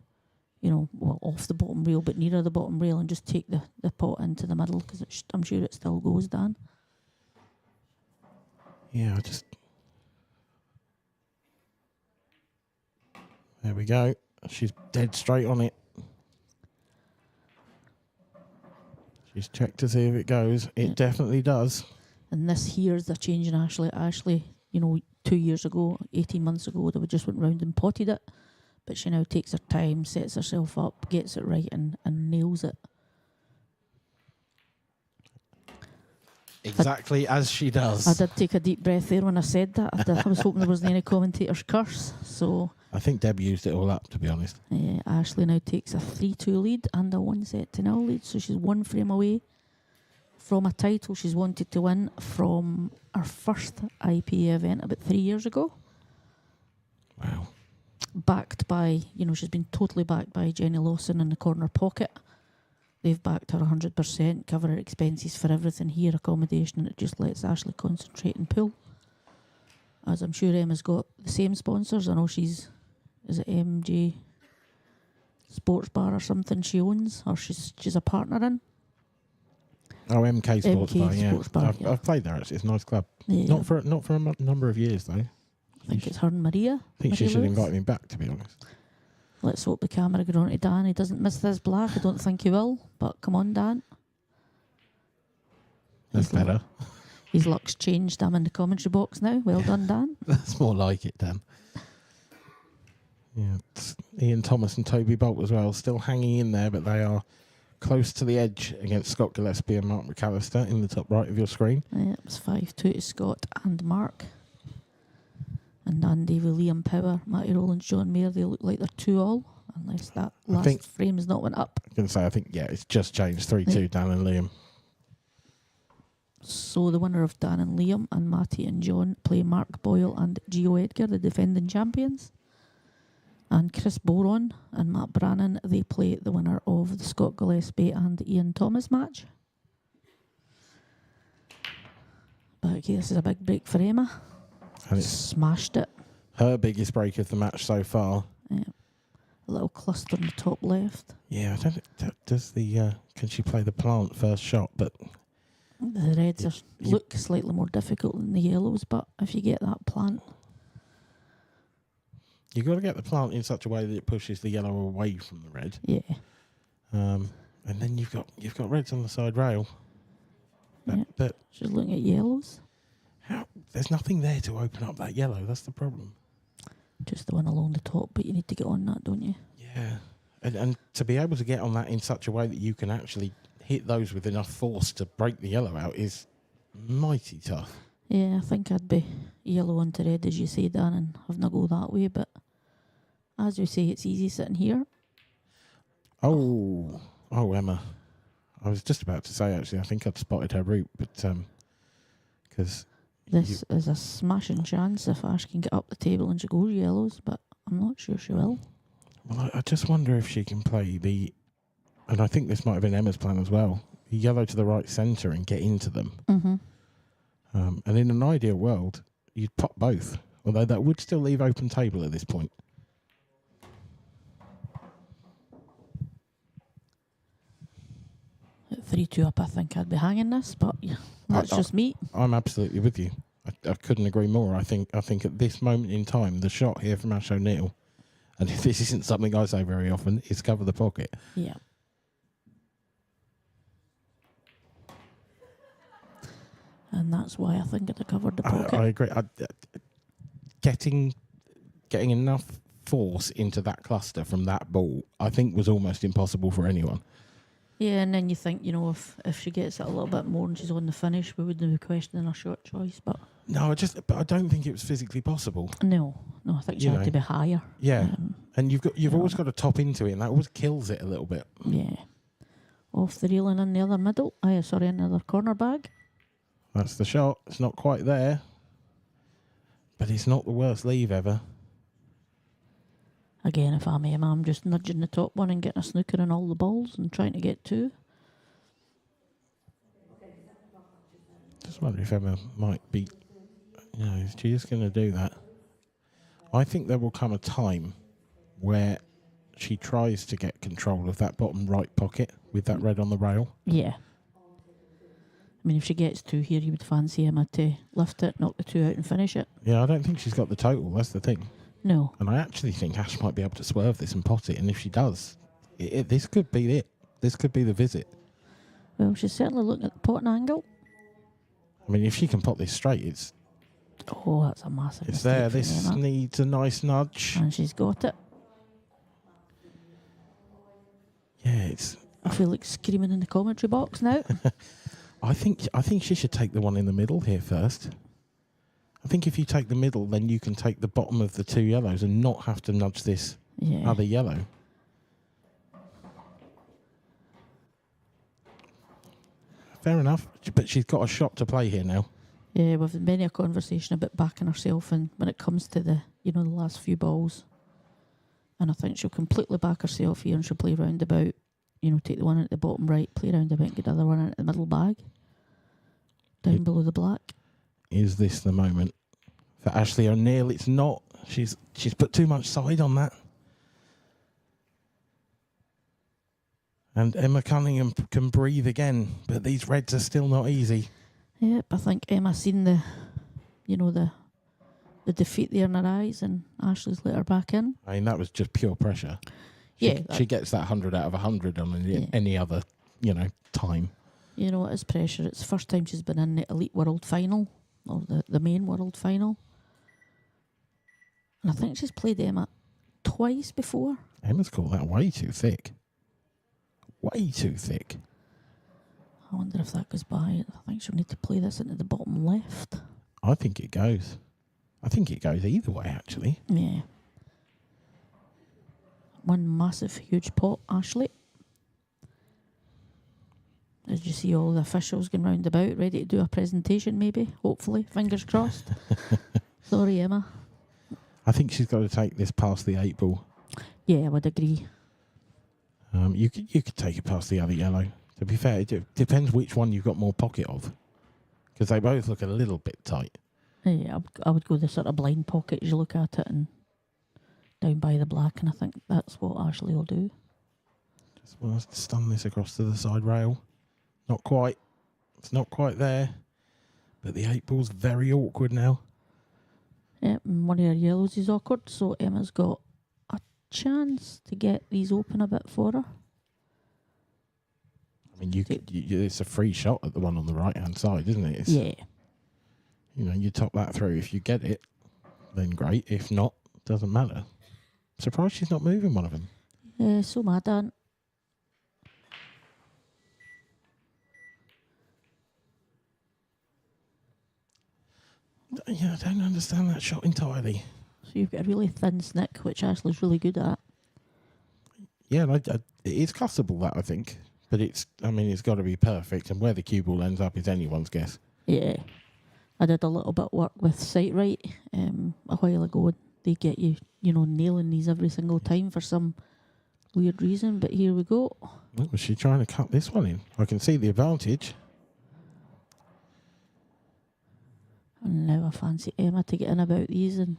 off the bottom rail, but nearer the bottom rail, and just take the pot into the middle, because I'm sure it still goes, Dan. Yeah, there we go. She's dead straight on it. She's checked to see if it goes. It definitely does. And this here's the change in Ashley. Ashley, 2 years ago, 18 months ago, they just went round and potted it. But she now takes her time, sets herself up, gets it right and nails it. Exactly as she does. I did take a deep breath there when I said that. I was hoping there wasn't any commentator's curse. So I think Deb used it all up, to be honest. Ashley now takes a 3-2 lead and a 1-0 lead. So she's 1 frame away from a title she's wanted to win from her first IPA event about 3 years ago. Wow. Backed by, she's been totally backed by Jenny Lawson in the corner pocket. They've backed her 100%, cover her expenses for everything here, accommodation, and it just lets Ashley concentrate and pull. As I'm sure Emma's got the same sponsors. I know is it MJ Sports Bar or something she owns, or she's a partner in? Oh, MK Sports Bar, yeah. Sports Bar, I've played there, actually. It's a nice club. Yeah. Not for a number of years, though. I think it's her and Maria. I think she Maria should Rhodes. invite me back, to be honest. Let's hope the camera got on to Dan. He doesn't miss this black. I don't think he will. But come on, Dan. That's better. His luck's changed. I'm in the commentary box now. Well done, Dan. That's more like it, Dan. Yeah, it's Ian Thomas and Toby Bolt as well, still hanging in there, but they are close to the edge against Scott Gillespie and Mark McAllister in the top right of your screen. Yeah, it was 5-2 to Scott and Mark. And Andy with Liam Power, Matty Rowlands, John Mayer, they look like they're 2-all, unless that last frame's not went up. I can say, it's just changed 3-2, Dan and Liam. So the winner of Dan and Liam and Matty and John play Mark Boyle and Gio Edgar, the defending champions. And Chris Boron and Matt Brannan, they play the winner of the Scott Gillespie and Ian Thomas match. But okay, this is a big break for Emma. And it's smashed it. Her biggest break of the match so far. Yeah. A little cluster in the top left. Yeah, I don't can she play the plant first shot? But the reds look slightly more difficult than the yellows, but if you get that plant, you've got to get the plant in such a way that it pushes the yellow away from the red. Yeah. And then you've got reds on the side rail. But she's looking at yellows. There's nothing there to open up that yellow. That's the problem. Just the one along the top, but you need to get on that, don't you? Yeah. And to be able to get on that in such a way that you can actually hit those with enough force to break the yellow out is mighty tough. Yeah, I think I'd be yellow onto red, as you say, Dan, and having a go that way. But as we say, it's easy sitting here. Oh, Emma. I was just about to say, actually, I think I'd spotted her route, but because this is a smashing chance if Ash can get up the table and she goes yellows, but I'm not sure she will. Well, I just wonder if she can play and I think this might have been Emma's plan as well, the yellow to the right centre and get into them. Mm-hmm. And in an ideal world, you'd pop both, although that would still leave open table at this point. At 3-2 up, I think I'd be hanging this, but yeah, that's just me. I'm absolutely with you. I couldn't agree more. I think at this moment in time, the shot here from Ash O'Neill, and if this isn't something I say very often, is cover the pocket. Yeah. And that's why I think it covered the pocket. I agree. Getting enough force into that cluster from that ball, I think, was almost impossible for anyone. Yeah, and then you think, if she gets it a little bit more and she's on the finish, we wouldn't be questioning her shot choice. But No, but I don't think it was physically possible. no, I think she had to be higher. Yeah, and you've always got to top into it, and that always kills it a little bit. Yeah. Off the reel and in the other middle. In the other corner bag. That's the shot. It's not quite there, but it's not the worst leave ever. Again, if I'm Emma, I'm just nudging the top one and getting a snooker in all the balls and trying to get two. Just wonder if Emma might be, she is going to do that. I think there will come a time where she tries to get control of that bottom right pocket with that red on the rail. Yeah. I mean, if she gets two here, you would fancy Emma to lift it, knock the two out and finish it. Yeah, I don't think she's got the total. That's the thing. No. And I actually think Ash might be able to swerve this and pot it. And if she does, this could be it. This could be the visit. Well, she's certainly looking at the potting angle. I mean, if she can pot this straight, it's... Oh, that's a massive It's mistake there. from This Emma. needs a nice nudge. And she's got it. Yeah, it's... I feel like screaming in the commentary box now. I think she should take the one in the middle here first. I think if you take the middle, then you can take the bottom of the two yellows and not have to nudge this other yellow. Fair enough, but she's got a shot to play here now. Yeah, we've had many a conversation about backing herself, and when it comes to the last few balls, and I think she'll completely back herself here, and she'll play roundabout. Take the one at the bottom right, play roundabout, and get the other one at the middle bag, down below the black. Is this the moment for Ashley O'Neill? It's not. She's put too much side on that. And Emma Cunningham can breathe again, but these reds are still not easy. Yep, I think Emma's seen the defeat there in her eyes, and Ashley's let her back in. I mean, that was just pure pressure. She gets that 100 out of 100 on any other, time. It is pressure. It's the first time she's been in the Elite World Final, or the main World Final. And I think she's played Emma twice before. Emma's called that way too thick. Way too thick. I wonder if that goes by. I think she'll need to play this into the bottom left. I think it goes. I think it goes either way, actually. Yeah. One massive, huge pot, Ashley. As you see all the officials going round about, ready to do a presentation maybe, hopefully, fingers crossed. Sorry, Emma. I think she's got to take this past the 8 ball. Yeah, I would agree. You could take it past the other yellow. To be fair, it depends which one you've got more pocket of, because they both look a little bit tight. Yeah, I would go the sort of blind pocket as you look at it and down by the black, and I think that's what Ashley will do. Just want to stun this across to the side rail. Not quite. It's not quite there. But the 8 ball's very awkward now. Yeah, and one of her yellows is awkward, so Emma's got a chance to get these open a bit for her. I mean, it's a free shot at the one on the right-hand side, isn't it? Yeah. You top that through. If you get it, then great. If not, doesn't matter. Surprised she's not moving one of them. Yeah, so mad at it. Yeah, I don't understand that shot entirely. So you've got a really thin snick, which Ashley's really good at. Yeah, it's cussable, that, I think. But it's got to be perfect. And where the cue ball ends up is anyone's guess. Yeah. I did a little bit of work with Sight Right a while ago. They get you, nailing these every single time for some weird reason. But here we go. Well, was she trying to cut this one in? I can see the advantage. And now I fancy Emma to get in about these and,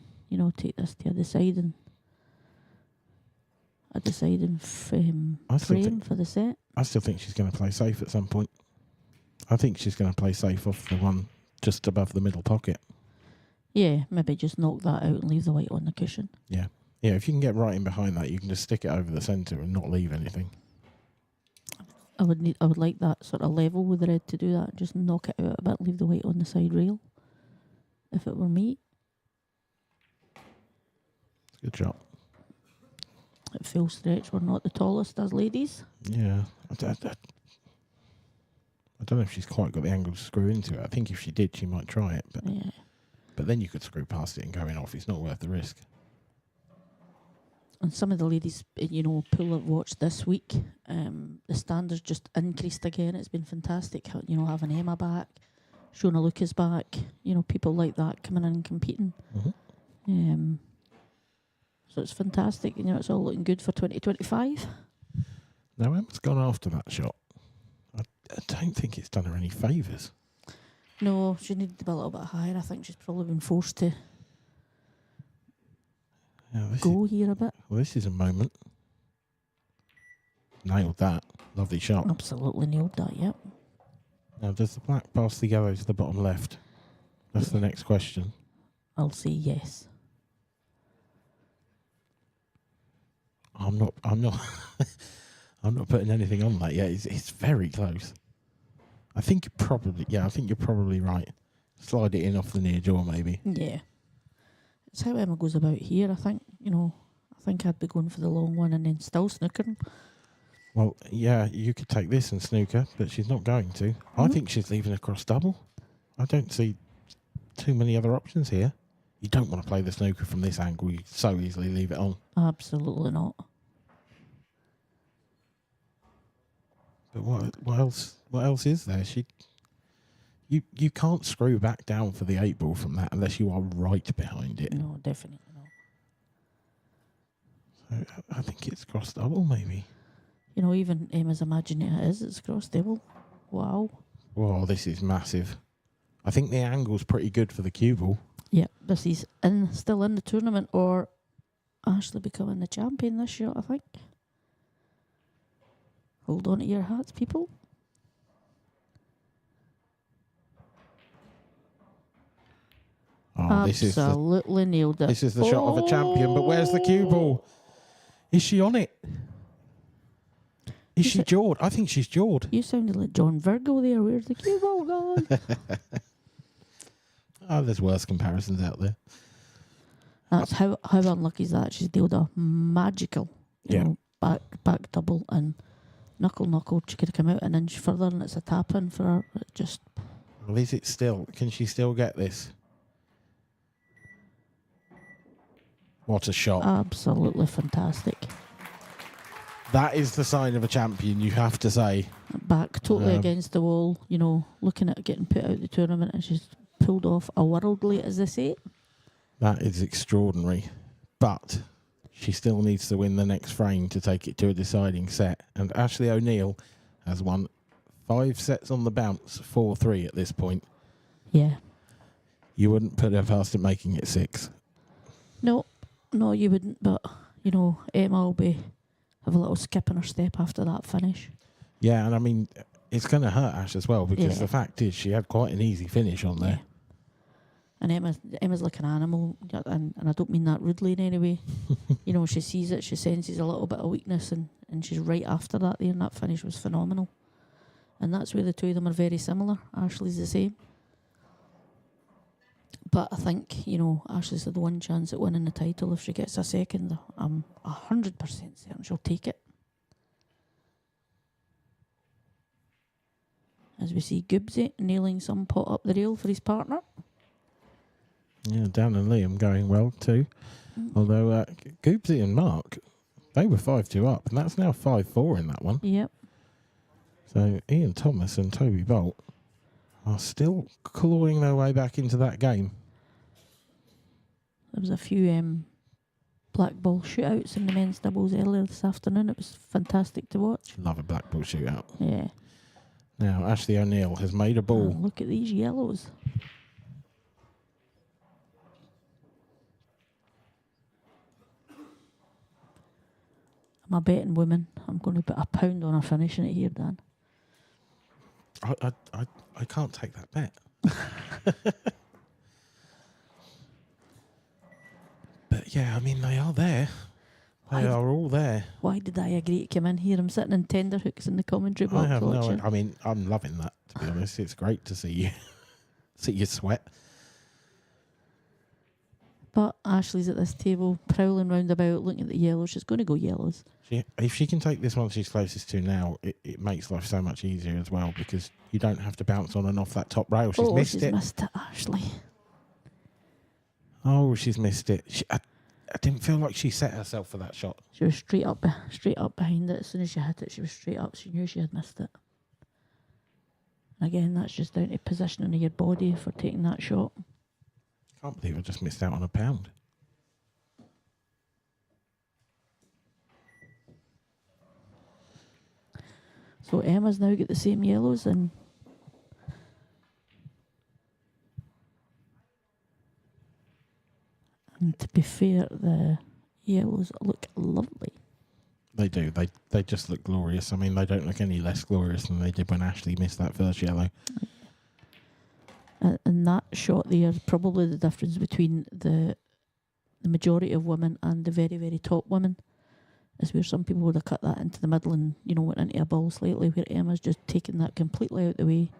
take this to the other side and a deciding frame for the set. I still think she's going to play safe at some point. I think she's going to play safe off the one just above the middle pocket. Yeah, maybe just knock that out and leave the white on the cushion. Yeah. Yeah, if you can get right in behind that, you can just stick it over the centre and not leave anything. I would like that sort of level with the red to do that. Just knock it out a bit, leave the white on the side rail. If it were me. Good job. At full stretch, we're not the tallest as ladies. Yeah. I don't know if she's quite got the angle to screw into it. I think if she did, she might try it. But, Yeah. but then you could screw past it and go in off. It's not worth the risk. And some of the ladies, pull I've watched this week, the standards just increased again. It's been fantastic, having Emma back, Shona Lucas back, people like that coming in and competing. Mm-hmm. So it's fantastic. It's all looking good for 2025. Now, Emma's gone after that shot. I don't think it's done her any favours. No, she needed to be a little bit higher. I think she's probably been forced to go here a bit. Well, this is a moment. Nailed that. Lovely shot. Absolutely nailed that, yep. Now, does the black pass the yellow to the bottom left? That's the next question. I'll say yes. I'm not I'm not putting anything on that yet. It's very close. I think you're probably right. Slide it in off the near jaw, maybe. Yeah. It's how Emma goes about here. I think I'd be going for the long one and then still snookering. Well, yeah, you could take this and snooker, but she's not going to. Mm-hmm. I think she's leaving across double. I don't see too many other options here. You don't want to play the snooker from this angle. You so easily leave it on. Absolutely not. But what else is there? You can't screw back down for the 8 ball from that unless you are right behind it. No, definitely not. So I think it's cross double, maybe. Even Emma's imagining it is. It's cross double. Wow. Whoa, this is massive. I think the angle's pretty good for the cue ball. Yeah, this is still in the tournament, or Ashley becoming the champion this year, I think. Hold on to your hats, people. Oh, absolutely nailed it. This is the shot of a champion, but where's the cue ball? Is she on it? Is she jawed? I think she's jawed. You sounded like John Virgo there. Where's the cue ball gone? Oh, there's worse comparisons out there. That's how unlucky is that? She's dealt a magical, back double and knuckle. She could have come out an inch further, and it's a tap in for her. It just. Well, is it still? Can she still get this? What a shot! Absolutely fantastic. That is the sign of a champion, you have to say. Back totally against the wall, looking at getting put out the tournament, and she's pulled off a worldly, as they say. That is extraordinary. But she still needs to win the next frame to take it to a deciding set. And Ashley O'Neill has won 5 sets on the bounce, 4-3 at this point. Yeah. You wouldn't put her past it making it 6. No, you wouldn't. But, Emma will have a little skip in her step after that finish. Yeah, and I mean, it's going to hurt Ash as well, because the fact is she had quite an easy finish on there. Yeah. And Emma's like an animal, and I don't mean that rudely in any way. She sees it, she senses a little bit of weakness, and she's right after that there, and that finish was phenomenal. And that's where the two of them are very similar. Ashley's the same. But I think, Ashley's had the one chance at winning the title. If she gets a second, I'm 100% certain she'll take it. As we see Goobsy nailing some pot up the rail for his partner. Yeah, Dan and Liam going well too. Although Goobsy and Mark, they were 5-2 up, and that's now 5-4 in that one. Yep. So Ian Thomas and Toby Bolt are still clawing their way back into that game. There was a few blackball shootouts in the men's doubles earlier this afternoon. It was fantastic to watch. Love a blackball shootout. Yeah. Now Ashley O'Neill has made a ball. Oh, look at these yellows. I'm a betting woman. I'm going to put £1 on her finishing it here, Dan. I can't take that bet. But yeah, I mean, they are there. They are all there. Why did I agree to come in here? I'm sitting in tenterhooks in the commentary box I have watching. I mean, I'm loving that, to be honest. It's great to see you see you sweat. But Ashley's at this table, prowling round about, looking at the yellows. She's going to go yellows. If she can take this one she's closest to now, it makes life so much easier as well, because you don't have to bounce on and off that top rail. She's missed it. Missed it, Ashley. Oh, she's missed it. I didn't feel like she set herself for that shot. She was straight up behind it. As soon as she hit it, she was straight up. She knew she had missed it. Again, that's just down to positioning of your body for taking that shot. Can't believe I just missed out on £1. So Emma's now got the same yellows, and to be fair, the yellows look lovely. They do. They just look glorious. I mean, they don't look any less glorious than they did when Ashley missed that first yellow. And that shot there is probably the difference between the majority of women and the very, very top women. Is where some people would have cut that into the middle and, went into a ball slightly, where Emma's just taken that completely out the way,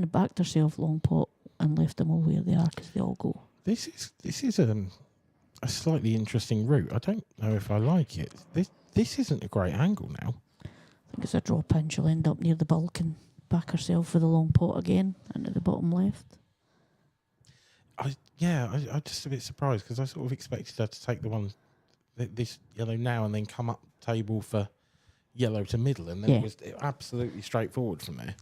backed herself long pot and left them all where they are, because they all go. This is a slightly interesting route. I don't know if I like it. This isn't a great angle now. I think it's a drop in. She'll end up near the bulk and back herself for the long pot again into the bottom left. I'm just a bit surprised, because I sort of expected her to take the one, this yellow now, and then come up table for yellow to middle, and then it was absolutely straightforward from there.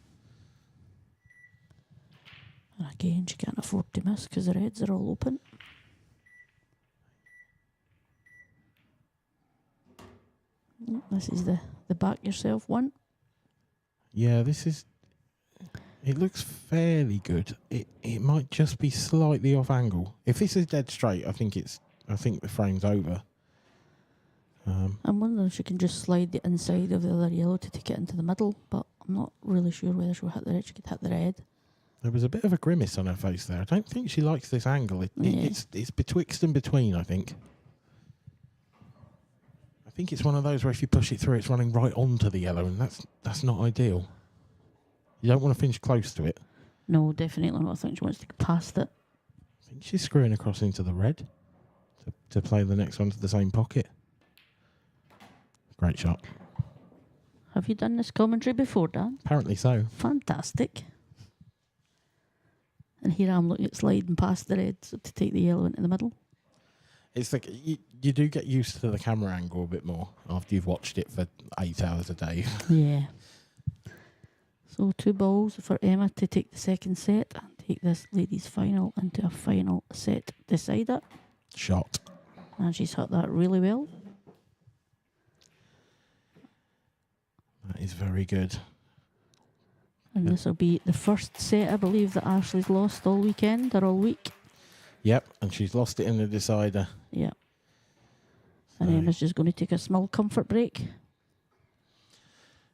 And again, she can't afford to miss because the reds are all open. This is the back yourself one. Yeah, it looks fairly good. It might just be slightly off angle. If this is dead straight, I think the frame's over. I'm wondering if she can just slide the inside of the other yellow to take it into the middle, but I'm not really sure whether she'll hit the red. She could hit the red. There was a bit of a grimace on her face there. I don't think she likes this angle. It's betwixt and between, I think. I think it's one of those where if you push it through, it's running right onto the yellow, and that's not ideal. You don't want to finish close to it. No, definitely not. I think she wants to get past it. I think she's screwing across into the red to play the next one to the same pocket. Great shot. Have you done this commentary before, Dan? Apparently so. Fantastic. And here I'm looking at sliding past the red to take the yellow into the middle. It's like you do get used to the camera angle a bit more after you've watched it for 8 hours a day. Yeah. So 2 balls for Emma to take the second set and take this ladies' final into a final set decider. Shot. And she's hit that really well. That is very good. And this will be the first set, I believe, that Ashley's lost all weekend or all week. Yep, and she's lost it in the decider. Yep. And Emma's just going to take a small comfort break.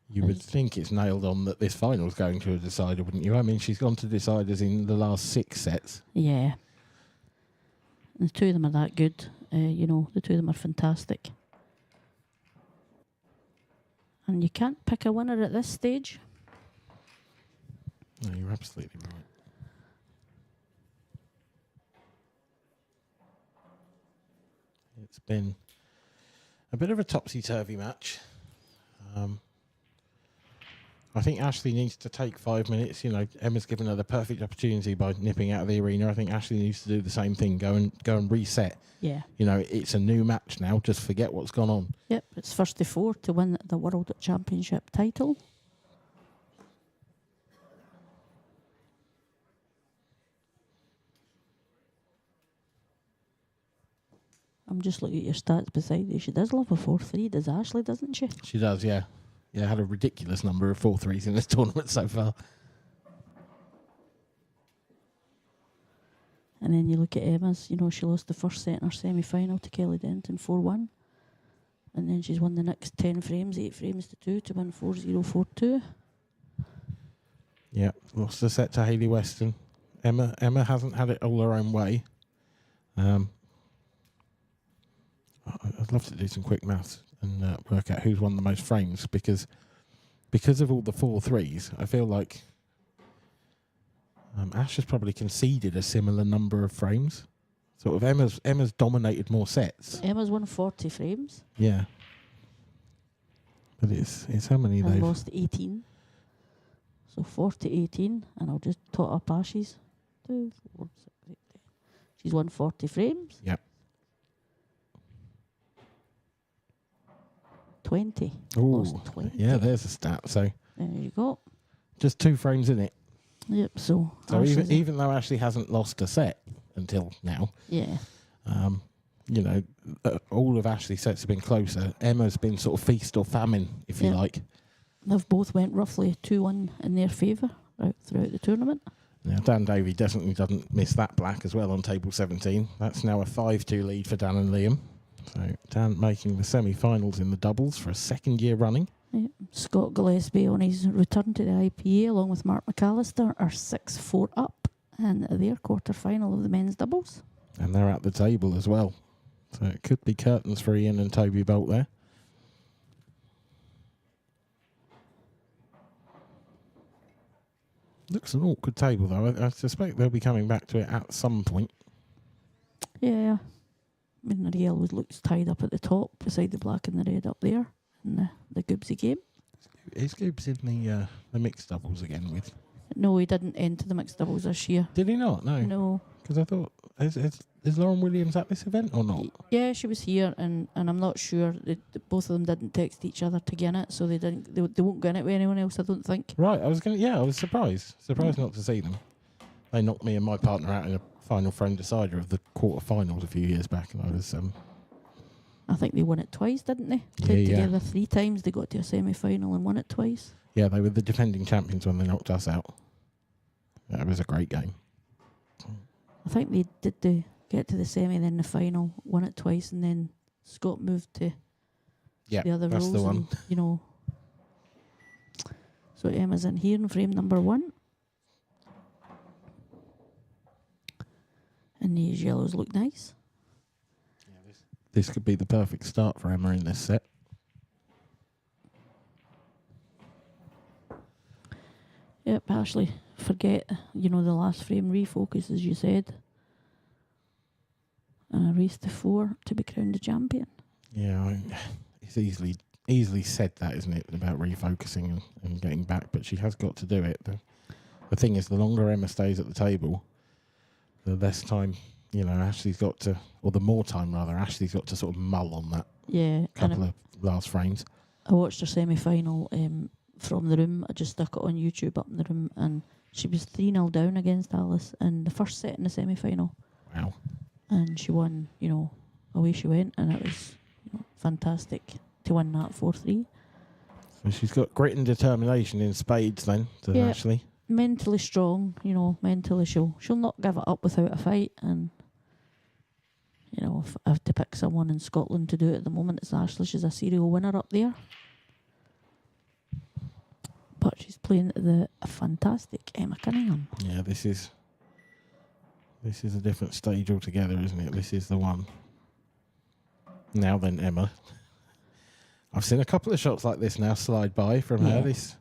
You would think it's nailed on that this final's going to a decider, wouldn't you? I mean, she's gone to deciders in the last 6 sets. Yeah. And the 2 of them are that good. The 2 of them are fantastic. And you can't pick a winner at this stage. No, you're absolutely right. It's been a bit of a topsy-turvy match. I think Ashley needs to take 5 minutes. Emma's given her the perfect opportunity by nipping out of the arena. I think Ashley needs to do the same thing. Go and reset. Yeah. It's a new match now. Just forget what's gone on. Yep, it's first to 4 to win the World Championship title. I'm just looking at your stats beside you. She does love a 4-3, does Ashley, doesn't she? She does, yeah. Yeah, had a ridiculous number of 4-3s in this tournament so far. And then you look at Emma's, she lost the first set in her semi-final to Kelly Denton 4-1. And then she's won the next 10 frames, 8 frames to 2 to win 4-0, 4-2. Yeah, lost the set to Hayley Weston. Emma hasn't had it all her own way. I'd love to do some quick maths and work out who's won the most frames because of all the 4-3s, I feel like Ash has probably conceded a similar number of frames. Sort of Emma's dominated more sets. Emma's won 40 frames. Yeah. But it's how many And they've lost 18. So 40-18, and I'll just tot up Ashes. 2, 4, 6, 8, 10. She's won 40 frames. Yep. 20. Ooh, Lost 20. yeah, there's a stat. So There you go. just 2 frames in it. Yep, so So Ashes- even though Ashley hasn't lost a set until now, yeah. you know, all of Ashley's sets have been closer. Emma's been sort of feast or famine, if you Yeah. like. They've both went roughly 2-1 in their favour throughout the tournament. Now, Dan Davies definitely doesn't miss that black as well on table 17. That's now a 5-2 lead for Dan and Liam. So Dan making the semi-finals in the doubles for a second year running. Yep. Scott Gillespie on his return to the IPA along with Mark McAllister are 6-4 up in their quarter-final of the men's doubles. And they're at the table as well. So it could be curtains for Ian and Toby Bolt there. Looks an awkward table, though. I suspect they'll be coming back to it at some point. Yeah. I mean, the yellow looks tied up at the top beside the black and the red up there in the Goobsy game. Is Goobs in the mixed doubles again with? No, he didn't enter the mixed doubles this year. Did he not? No. No. Because I thought, is Lauren Williams at this event or not? Yeah, she was here, and I'm not sure. Both of them didn't text each other to get in it, so they didn't. They won't get in it with anyone else, I don't think. Right, I was surprised. Surprised not to see them. They knocked me and my partner out in a final frame decider of the quarterfinals a few years back, and I was I think they won it twice, didn't they? Yeah, Played yeah. together 3 times. They got to a semi-final and won it twice. yeah, they were the defending champions when they knocked us out. That was a great game. I think they did get to the semi, then the final, won it twice, and then Scott moved to Yeah, the other that's roles. the one. And, you know. So Emma's in here in frame number 1. And these yellows look nice. This could be the perfect start for Emma in this set. Yep, Ashley, forget, the last frame, refocus, as you said. And a race to 4 to be crowned the champion. Yeah, it's easily said that, isn't it, about refocusing and getting back, but she has got to do it. The thing is, the longer Emma stays at the table, the less time, Ashley's got to, or the more time rather, Ashley's got to sort of mull on that Yeah, couple of last frames. I watched her semi-final from the room. I just stuck it on YouTube up in the room, and she was 3-0 down against Alice in the first set in the semi-final. Wow. And she won, away she went, and it was fantastic to win that 4-3. So she's got grit and determination in spades then, Yeah. Ashley. Mentally strong, mentally she'll not give it up without a fight. And if I have to pick someone in Scotland to do it at the moment, it's Ashley. She's a serial winner up there. But she's playing the fantastic Emma Cunningham. Yeah, this is a different stage altogether, isn't it? This is the one. Now then, Emma. I've seen a couple of shots like this now slide by from her. This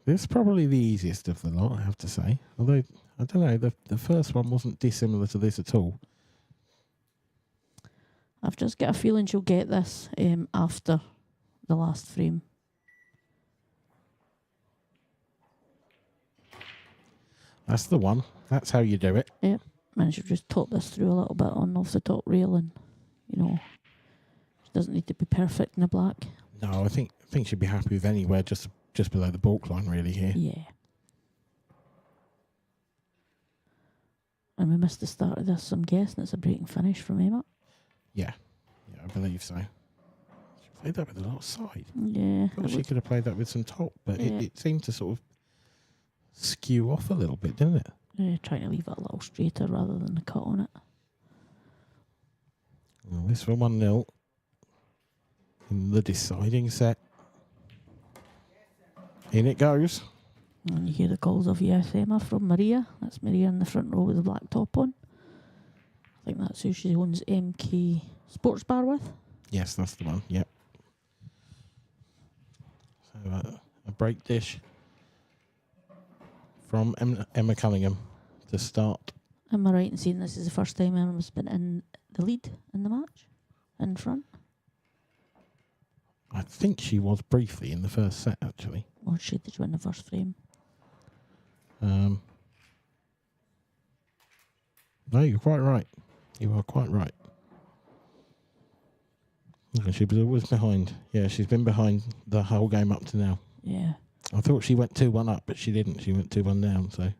is probably the easiest of the lot, I have to say. Although, I don't know, the first one wasn't dissimilar to this at all. I've just got a feeling she'll get this after the last frame. That's the one. That's how you do it. Yep. And she'll just top this through a little bit on off the top rail, and she doesn't need to be perfect in the black. No, I think she'd be happy with anywhere just below the balk line really here. Yeah. And we missed the start of this, so I'm guessing it's a breaking finish from Emma. Yeah, I believe so. She played that with a lot of side. Yeah. I thought she could have played that with some top, but Yeah. it seemed to sort of skew off a little bit, didn't it? Trying to leave it a little straighter rather than the cut on it. Well, this for 1-0 in the deciding set. In it goes. And you hear the calls of yes, Emma from Maria. That's Maria in the front row with the black top on. I think that's who she owns MK Sports Bar with. Yes, that's the one. Yep. So a break dish from Emma Cunningham to start. Am I right in saying this is the first time Emma's been in the lead in the match? In front? I think she was briefly in the first set, actually. Or did she win the first frame? No, you're quite right. You are quite right. No, she was always behind. Yeah, she's been behind the whole game up to now. Yeah. I thought she went 2-1 up, but she didn't. She went 2-1 down, so...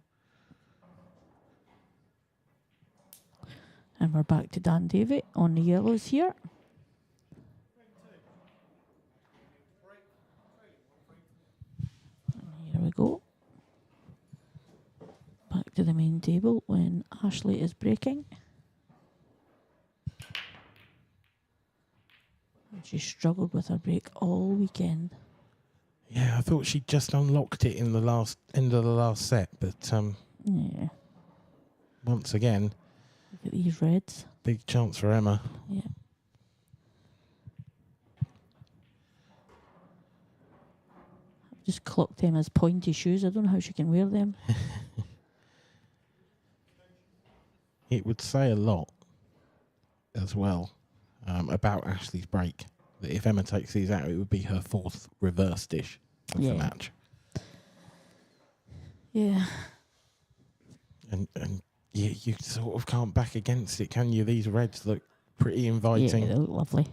And we're back to Dan Davies on the yellows here. And here we go. Back to the main table when Ashley is breaking. And she struggled with her break all weekend. Yeah, I thought she just unlocked it in the end of the last set, but Yeah. once again, Look at these reds. big chance for Emma. Yeah. I've just clocked Emma's pointy shoes. I don't know how she can wear them. It would say a lot as well about Ashley's break. That if Emma takes these out, it would be her fourth reverse dish of the match. Yeah. And you sort of can't back against it, can you? These reds look pretty inviting. Yeah, they look lovely.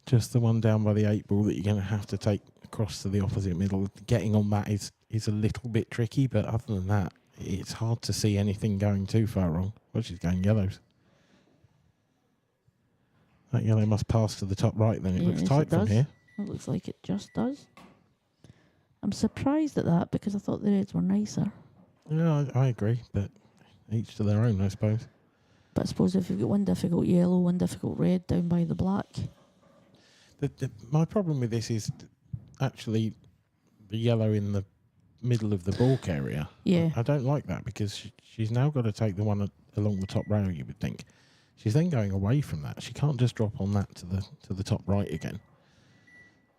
Just the one down by the 8 ball that you're going to have to take across to the opposite middle. Getting on that is a little bit tricky, but other than that, it's hard to see anything going too far wrong. Well, she's going yellows. That yellow must pass to the top right then. It looks tight from here. It looks like it just does. I'm surprised at that because I thought the reds were nicer. Yeah, I agree, but each to their own, I suppose. But I suppose if you've got one difficult yellow, one difficult red down by the black. My problem with this is actually the yellow in the middle of the balk area. Yeah. I don't like that because she's now got to take the one along the top rail, you would think. She's then going away from that. She can't just drop on that to the top right again.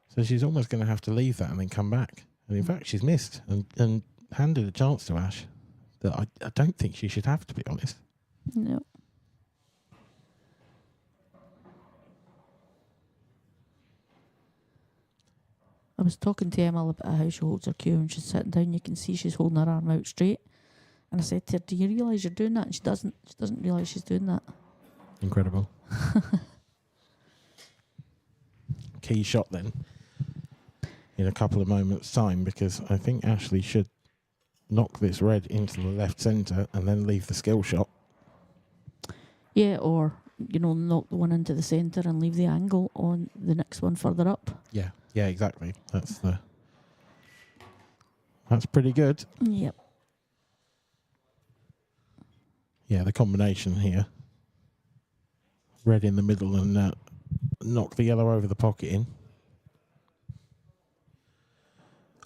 So she's almost going to have to leave that and then come back. And in fact, she's missed and handed a chance to Ash that I don't think she should have, to be honest. No. I was talking to Emma about how she holds her cue and she's sitting down. You can see she's holding her arm out straight. And I said to her, do you realise you're doing that? And she doesn't. She doesn't realise she's doing that. Incredible. Key shot then in a couple of moments' time, because I think Ashley should knock this red into the left centre and then leave the skill shot. Yeah, or, knock the one into the centre and leave the angle on the next one further up. Yeah, exactly. That's pretty good. Yep. Yeah, the combination here. Red in the middle and knock the yellow over the pocket in.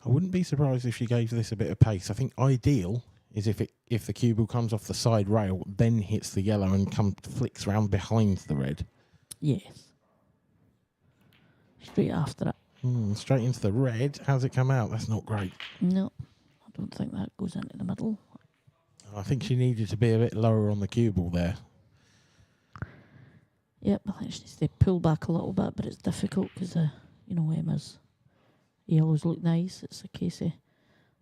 I wouldn't be surprised if she gave this a bit of pace. I think ideal is if the cue ball comes off the side rail, then hits the yellow and flicks round behind the red. Yes. Straight after it. Straight into the red. How's it come out? That's not great. No, I don't think that goes into the middle. I think she needed to be a bit lower on the cue ball there. Yep, I think she needs to pull back a little bit, but it's difficult because, Emma's yellows look nice. It's a case of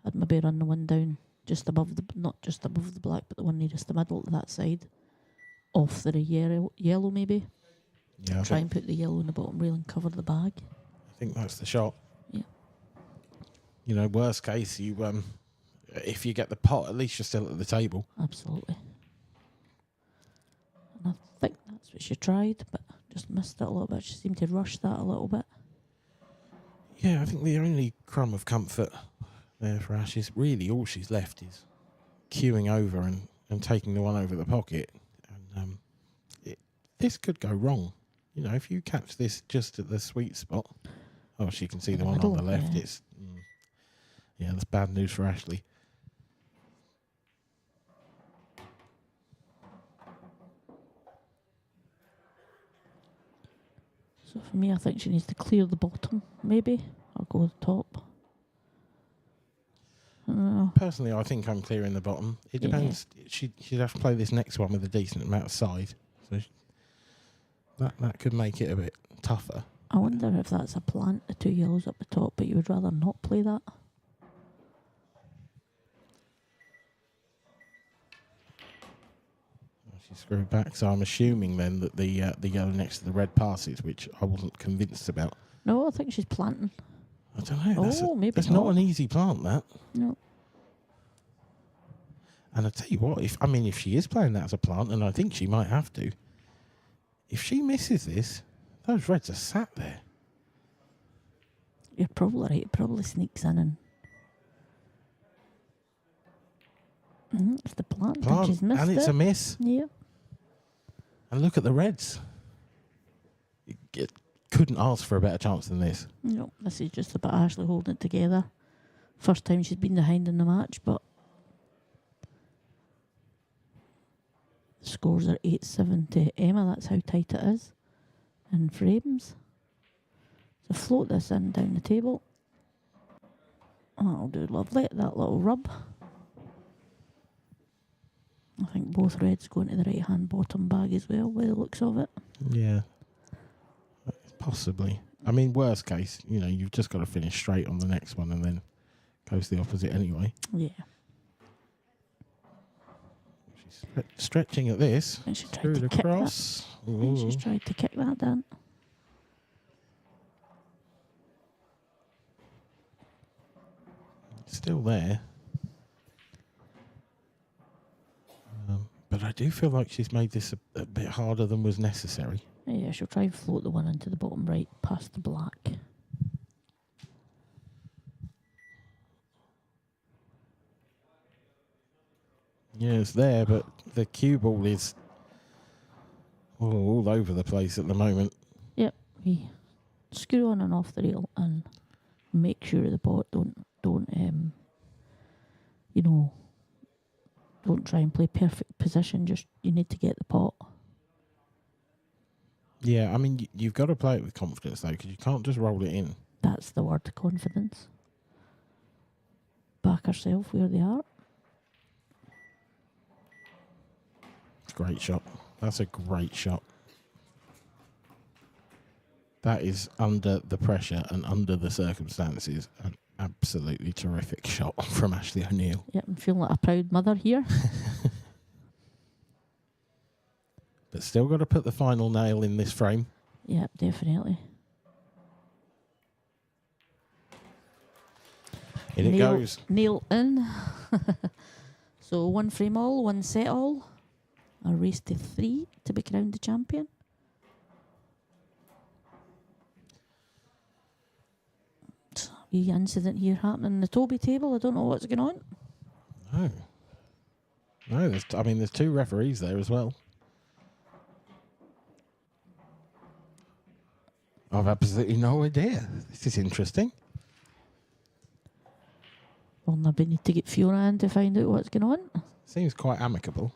I'd maybe run the one down just above not just above the black, but the one nearest the middle to that side, off the yellow maybe. Yeah. Try and put the yellow in the bottom rail and cover the bag. I think that's the shot. Yeah. Worst case, if you get the pot, at least you're still at the table. Absolutely. And I think that's what she tried, but just missed it a little bit. She seemed to rush that a little bit. Yeah, I think the only crumb of comfort there for Ash is really all she's left is queuing over and taking the one over the pocket. And this could go wrong. If you catch this just at the sweet spot, Oh, she can see the In the one on the middle, left. yeah. It's yeah, that's bad news for Ashley. So for me, I think she needs to clear the bottom, maybe, or go the top. I don't know. Personally, I think I'm clearing the bottom. It Yeah. depends. She'd have to play this next one with a decent amount of side. So that could make it a bit tougher. I wonder if that's a plant, the 2 yellows up the top, but you would rather not play that. She screwed back, so I'm assuming then that the yellow next to the red passes, which I wasn't convinced about. No, I think she's planting. I don't know. Maybe that's not. not an easy plant, that. No. And I tell you what, if she is playing that as a plant, and I think she might have to, if she misses this, those reds are sat there. You're probably right. It probably sneaks in and... it's the plant. And she's missed and it's it. a miss. Yeah. And look at the reds. You couldn't ask for a better chance than this. No, this is just about Ashley holding it together. First time she's been behind in the match, but the scores are 8-7 to Emma. That's how tight it is in frames. So float this in down the table. That'll do lovely. That little rub. I think both reds go into the right hand bottom bag as well, by the looks of it. Yeah. Possibly. I mean, worst case, you've just got to finish straight on the next one and then goes the opposite anyway. Yeah. She's stretching at this. And she tried Screwed to kick across. that. I think she's tried to kick that down. Still there. But I do feel like she's made this a bit harder than was necessary. Yeah, she'll try and float the one into the bottom right past the black. Yeah, it's there, but the cue ball is all over the place at the moment. Yep, we screw on and off the rail and make sure the bot don't try and play perfect position. Just you need to get the pot. Yeah, I mean, you've got to play it with confidence, though, because you can't just roll it in. That's the word, confidence. Back herself where they are. Great shot. That's a great shot. That is under the pressure and under the circumstances an absolutely terrific shot from Ashley O'Neill. Yep, I'm feeling like a proud mother here. But still got to put the final nail in this frame. Yep, definitely. In it goes. Nail in. So 1 frame all, 1 set all. A race to 3 to be crowned the champion. Wee incident here happening in the Toby table. I don't know what's going on. No, there's 2 referees there as well. I've absolutely no idea. This is interesting. Well, maybe need to get Fiona in to find out what's going on. Seems quite amicable.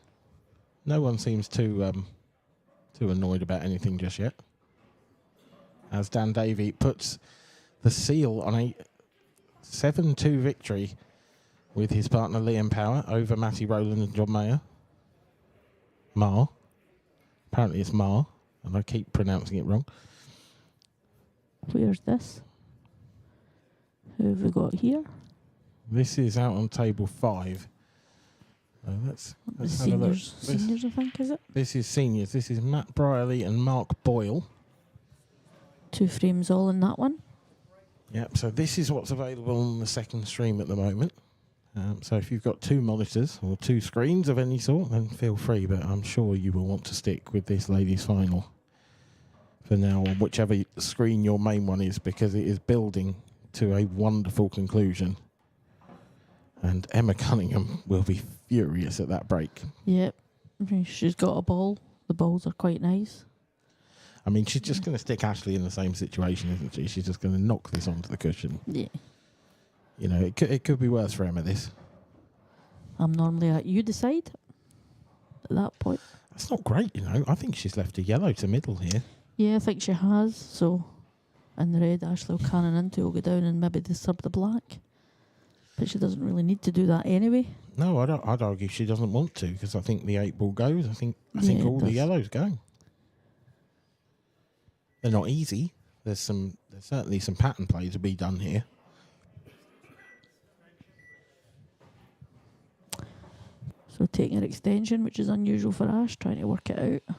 No one seems too annoyed about anything just yet. As Dan Davies puts the seal on a 7-2 victory with his partner Liam Power over Matty Rowland and John Mayer. Mar. Apparently it's Mar, and I keep pronouncing it wrong. Where's this? Who have we got here? This is out on table 5. Let's have a look. Seniors, I think, is it? This is seniors. This is Matt Brierley and Mark Boyle. 2 frames all in that one. Yep, so this is what's available on the second stream at the moment. So if you've got 2 monitors or 2 screens of any sort, then feel free, but I'm sure you will want to stick with this ladies' final for now, on whichever screen your main one is, because it is building to a wonderful conclusion. And Emma Cunningham will be furious at that break. Yep. She's got a ball. The balls are quite nice. I mean, she's just going to stick Ashley in the same situation, isn't she? She's just going to knock this onto the cushion. Yeah. You know, it could be worse for Emma, this. I'm normally at you decide at that point. That's not great, you know. I think she's left a yellow to middle here. Yeah, I think she has. So, and the red Ashley will cannon into will go down and maybe disturb the black. But she doesn't really need to do that anyway. No, I'd argue she doesn't want to, because I think the 8 ball goes. I think Yeah, all it the does. yellows go. They're not easy. There's certainly some pattern play to be done here. So taking her extension, which is unusual for Ash, trying to work it out.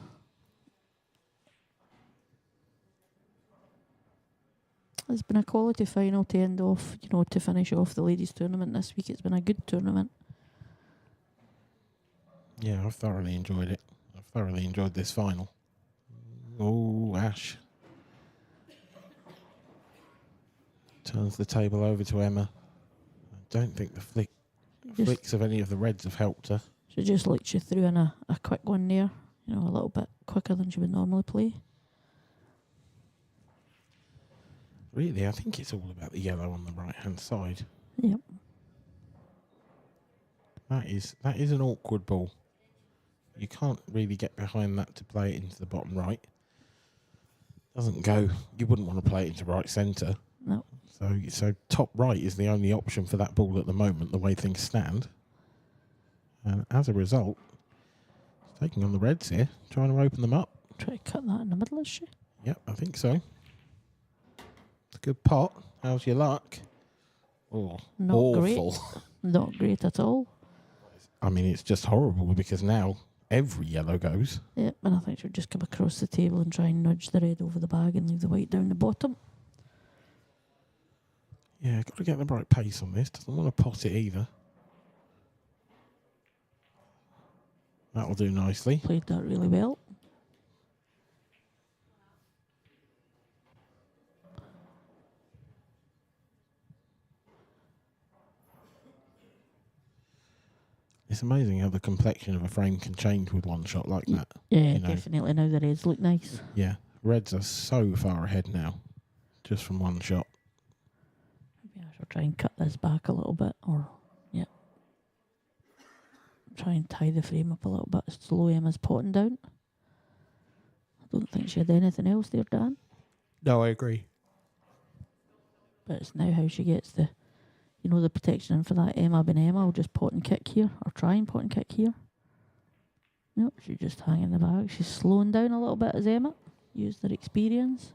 It's been a quality final to end off, you know, to finish off the ladies' tournament this week. It's been a good tournament. Yeah, I've thoroughly enjoyed it. I've thoroughly enjoyed this final. Oh, Ash. Turns the table over to Emma. I don't think the flicks of any of the reds have helped her. She just looked she threw in a quick one there, you know, a little bit quicker than she would normally play. Really, I think it's all about the yellow on the right-hand side. Yep. That is an awkward ball. You can't really get behind that to play it into the bottom right. Doesn't go. You wouldn't want to play it into right centre. No. So top right is the only option for that ball at the moment, the way things stand. And as a result, it's taking on the reds here, trying to open them up. Try to cut that in the middle, is she? Yep, I think so. It's a good pot. How's your luck? Oh, Not awful. great. Not great at all. I mean, it's just horrible because now every yellow goes. Yep, and I think she'll just come across the table and try and nudge the red over the bag and leave the white down the bottom. Yeah, got to get the right pace on this. Doesn't want to pot it either. That'll do nicely. Played that really well. It's amazing how the complexion of a frame can change with one shot like that. Yeah, you know. definitely. Now the reds look nice. Yeah, reds are so far ahead now, just from one shot. Maybe I shall try and cut this back a little bit, or, yeah. Try and tie the frame up a little bit. Slow Emma's potting down. I don't think she had anything else there, Dan. No, I agree. But it's now how she gets the, you know, the protection in for that. Emma being Emma will just pot and kick here, or try and pot and kick here. Nope, she's just hanging the bag. She's slowing down a little bit as Emma. Use their experience.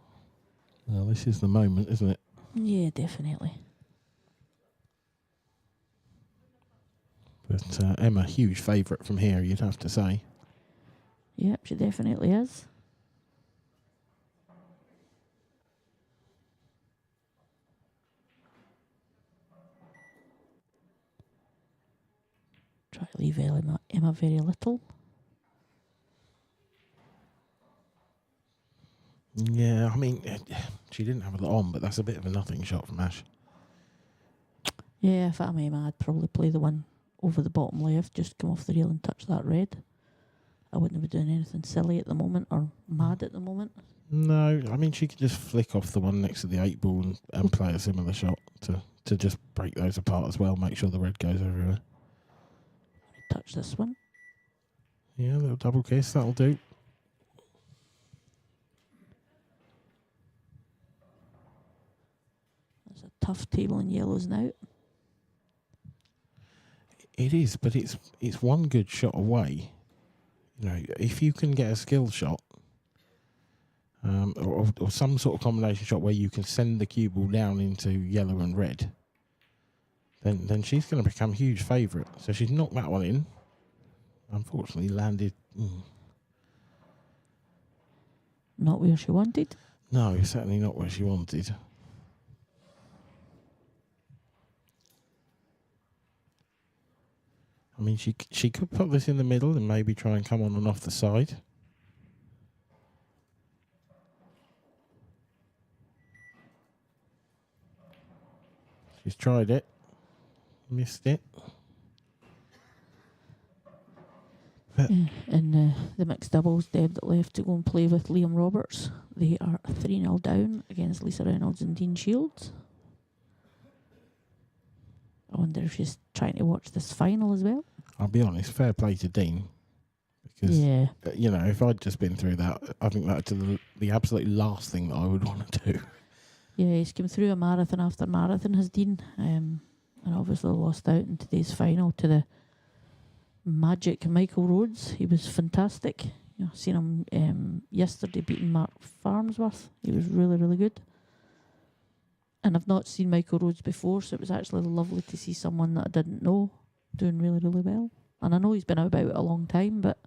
Well, this is the moment, isn't it? Yeah, definitely. But Emma, huge favourite from here, you'd have to say. Yep, she definitely is. Try to leave Emma very little. Yeah, I mean, she didn't have a lot on, but that's a bit of a nothing shot from Ash. Yeah, if I'm Emma, I'd probably play the one over the bottom left, just come off the rail and touch that red. I wouldn't be doing anything silly at the moment or mad at the moment. No, I mean, she could just flick off the one next to the 8 ball and play a similar shot to just break those apart as well, make sure the red goes everywhere. Touch this one. Yeah, a little double kiss, that'll do. There's a tough table in yellows now. It is, but it's one good shot away. You know, if you can get a skill shot, or some sort of combination shot where you can send the cue ball down into yellow and red, then she's going to become a huge favourite. So she's knocked that one in. Unfortunately, landed. Not where she wanted. No, certainly not where she wanted. I mean, she could put this in the middle and maybe try and come on and off the side. She's tried it. Missed it. In the mixed doubles, Deb that left to go and play with Liam Roberts. They are 3-0 down against Lisa Reynolds and Dean Shields. I wonder if she's trying to watch this final as well. I'll be honest, fair play to Dean. Because, you know, if I'd just been through that, I think that's the absolute last thing that I would want to do. Yeah, he's come through a marathon after marathon, has Dean. And obviously lost out in today's final to the magic Michael Rhodes. He was fantastic. You know, seen him yesterday beating Mark Farnsworth. He was really, really good. And I've not seen Michael Rhodes before, so it was actually lovely to see someone that I didn't know doing really, really well. And I know he's been out about it a long time, but...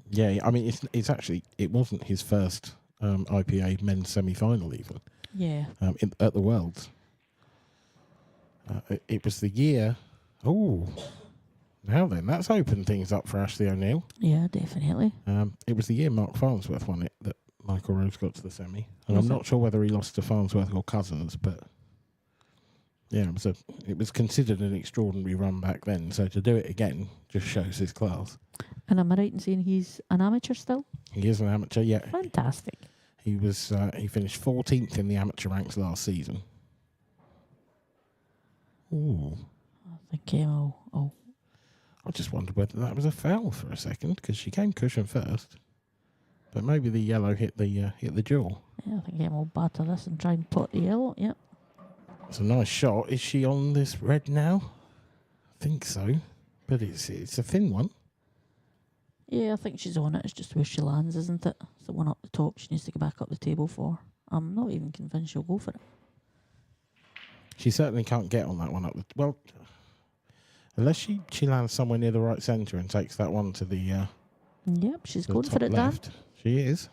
Yeah, I mean, it's actually, it wasn't his first IPA men's semi-final even. Yeah. At the Worlds. It was the year... Oh, now then, that's opened things up for Ashley O'Neill. Yeah, definitely. It was the year Mark Farnsworth won it that Michael Rhodes got to the semi. And I'm not sure whether he lost to Farnsworth or Cousins, but yeah, it was considered an extraordinary run back then. So to do it again just shows his class. And am I right in saying he's an amateur still? He is an amateur, yeah. Fantastic. He was he finished 14th in the amateur ranks last season. Ooh. I think I just wondered whether that was a foul for a second because she came cushion first, but maybe the yellow hit the jaw. Yeah, I think Emma will batter this and try and pot the yellow. Yep. It's a nice shot. Is she on this red now? I think so, but it's a thin one. Yeah, I think she's on it. It's just where she lands, isn't it? It's the one up the top she needs to go back up the table for. I'm not even convinced she'll go for it. She certainly can't get on that one up the... Well, unless she lands somewhere near the right centre and takes that one to the... Yep, she's going for it, left. Dan. She is.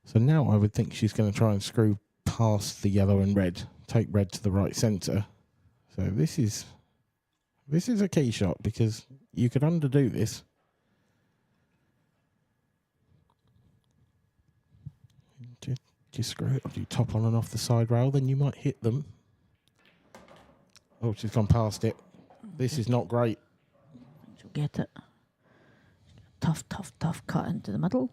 So now I would think she's going to try and screw past the yellow and red, take red to the right centre. So this is a key shot because you could underdo this. Do you screw it or do you top on and off the side rail? Then you might hit them. Oh, she's gone past it. This is not great. She'll get it. Tough cut into the middle.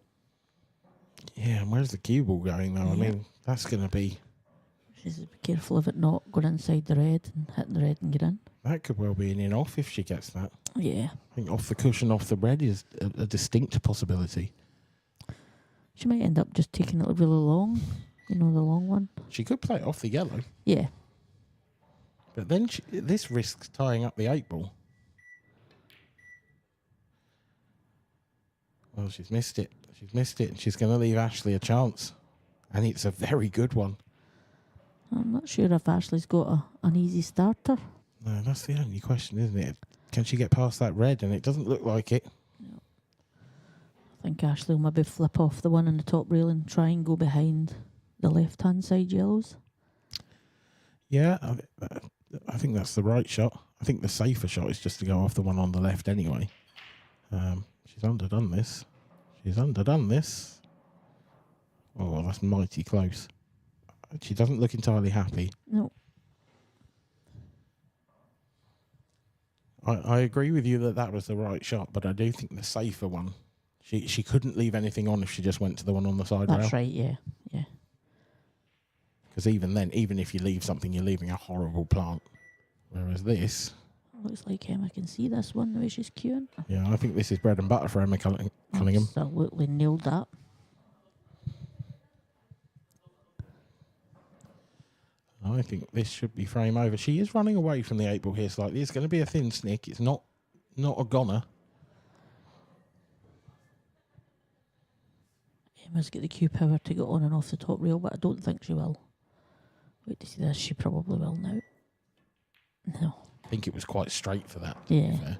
Yeah, and where's the cue ball going though? Yeah. I mean, that's going to be... She's be careful of it not going inside the red and hitting the red and get in. That could well be an in-off if she gets that. Yeah. I think off the cushion, off the red is a distinct possibility. She might end up just taking it really long. You know, the long one. She could play it off the yellow. Yeah. But then this risks tying up the 8 ball. Well, she's missed it. She's missed it, and she's going to leave Ashley a chance. And it's a very good one. I'm not sure if Ashley's got an easy starter. No, that's the only question, isn't it? Can she get past that red? And it doesn't look like it. No. I think Ashley will maybe flip off the one on the top rail and try and go behind the left-hand side yellows. Yeah, I think that's the right shot. I think the safer shot is just to go off the one on the left anyway. She's underdone this. She's underdone this. Oh, that's mighty close. She doesn't look entirely happy. No. I agree with you that was the right shot, but I do think the safer one, she couldn't leave anything on if she just went to the one on the side rail. That's right, yeah. Because even then, even if you leave something, you're leaving a horrible plant. Whereas this... Looks like Emma can see this one, the way she's queuing. Yeah, I think this is bread and butter for Emma Cunningham. Absolutely nailed that. I think this should be frame over. She is running away from the 8 ball here slightly. It's going to be a thin snick. It's not a goner. Emma's got the cue power to go on and off the top rail, but I don't think she will. Wait to see this. She probably will now. No. I think it was quite straight for that. Yeah.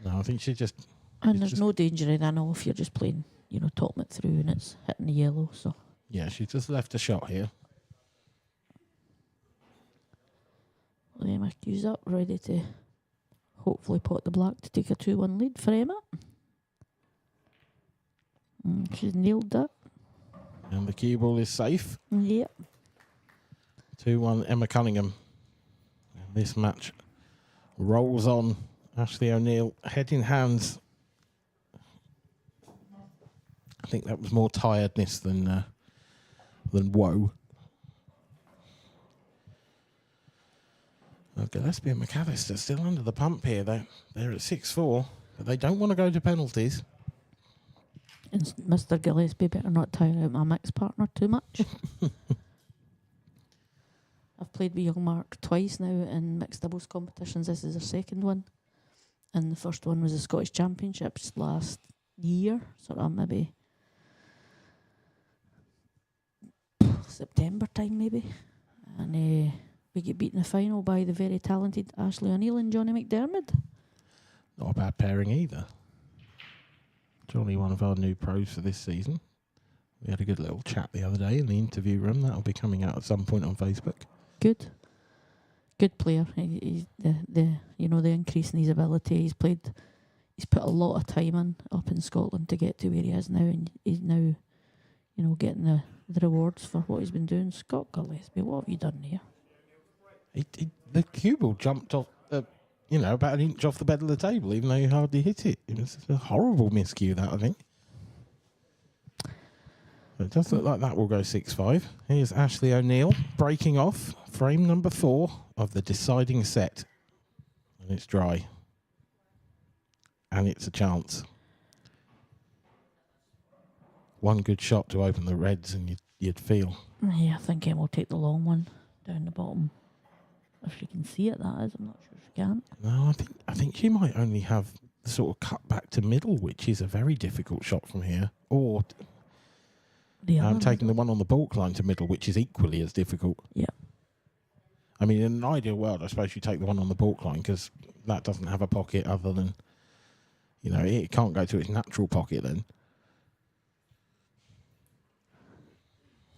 No, I think she just... And there's no danger in that if you're just playing, top it through and it's hitting the yellow, so... Yeah, she just left a shot here. Emma cues up, ready to hopefully pot the black to take a 2-1 lead for Emma. She's nailed that. And the cue ball is safe. Yep. 2-1 Emma Cunningham. And this match rolls on Ashley O'Neill, head in hands. I think that was more tiredness than woe. Gillespie and McAllister still under the pump here. They're at 6-4, but they don't want to go to penalties. And Mr. Gillespie better not tire out my mixed partner too much. I've played with young Mark twice now in mixed doubles competitions. This is our second one. And the first one was the Scottish Championships last year, sort of maybe September time maybe. And we get beaten in the final by the very talented Ashley O'Neill and Johnny McDermott. Not a bad pairing either. Johnny, one of our new pros for this season. We had a good little chat the other day in the interview room. That'll be coming out at some point on Facebook. Good player. He's the increase in his ability. He's put a lot of time in up in Scotland to get to where he is now, and he's now, getting the rewards for what he's been doing. Scott Gillespie, what have you done here? The cue ball jumped off, about an inch off the bed of the table, even though you hardly hit it. It was a horrible miscue, that, I think. But it does look like that will go 6-5. Here's Ashley O'Neill breaking off frame number 4 of the deciding set. And it's dry. And it's a chance. One good shot to open the reds and you'd feel. Yeah, I think Em will take the long one down the bottom. If she can see it, that is. I'm not sure if she can. No, I think she might only have the sort of cut back to middle, which is a very difficult shot from here. Or taking the one on the baulk line to middle, which is equally as difficult. Yeah. I mean, in an ideal world, I suppose you take the one on the baulk line because that doesn't have a pocket other than, it can't go to its natural pocket then.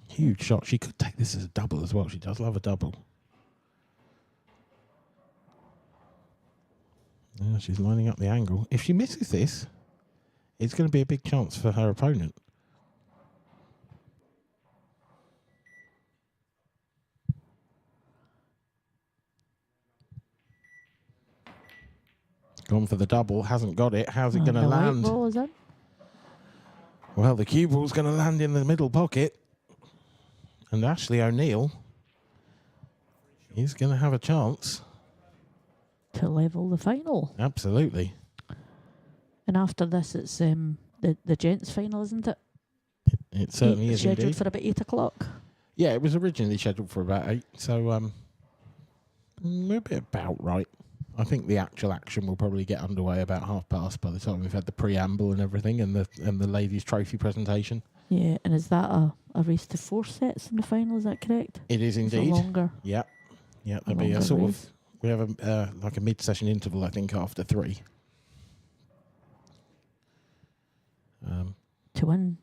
Huge shot. She could take this as a double as well. She does love a double. Yeah, she's lining up the angle. If she misses this, it's going to be a big chance for her opponent. Gone for the double, hasn't got it. How's it going to land? Ball, is it? Well, the cue ball's going to land in the middle pocket. And Ashley O'Neill is going to have a chance to level the final. Absolutely. And after this, it's the gents' final, isn't it? It certainly is scheduled indeed. For about 8 o'clock. Yeah, it was originally scheduled for about 8, so we're a bit about right. I think the actual action will probably get underway about past by the time we've had the preamble and everything, and the ladies' trophy presentation. Yeah, and is that a race to 4 sets in the final? Is that correct? It is indeed. Longer. Yeah, there'll be a sort of. We have a mid-session interval, I think, after 3. To win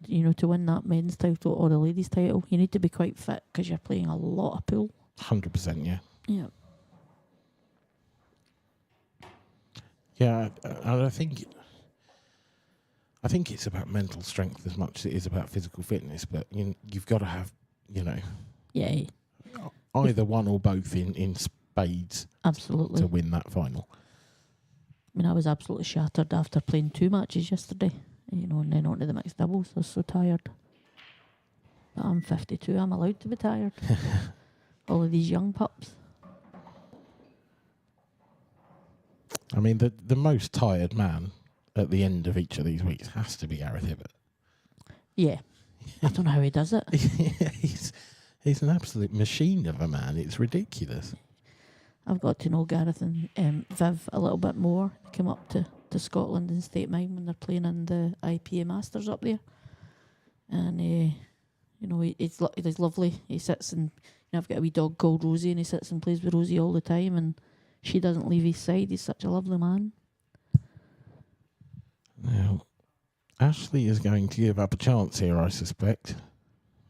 that men's title or the ladies' title, you need to be quite fit because you're playing a lot of pool. 100%, yeah. Yeah. Yeah, and I think it's about mental strength as much as it is about physical fitness. But you've got to have, yeah, either one or both in spades. Absolutely. To win that final. I mean, I was absolutely shattered after playing 2 matches yesterday. And then on to the mixed doubles. I was so tired. But I'm 52. I'm allowed to be tired. All of these young pups. I mean, the most tired man at the end of each of these weeks has to be Aramith Hibbert. Yeah. I don't know how he does it. He's an absolute machine of a man. It's ridiculous. I've got to know Gareth and Viv a little bit more. They come up to Scotland and State Mine when they're playing in the IPA Masters up there. And, he's lovely. He sits and, I've got a wee dog called Rosie, and he sits and plays with Rosie all the time, and she doesn't leave his side. He's such a lovely man. Now, Ashley is going to give up a chance here, I suspect,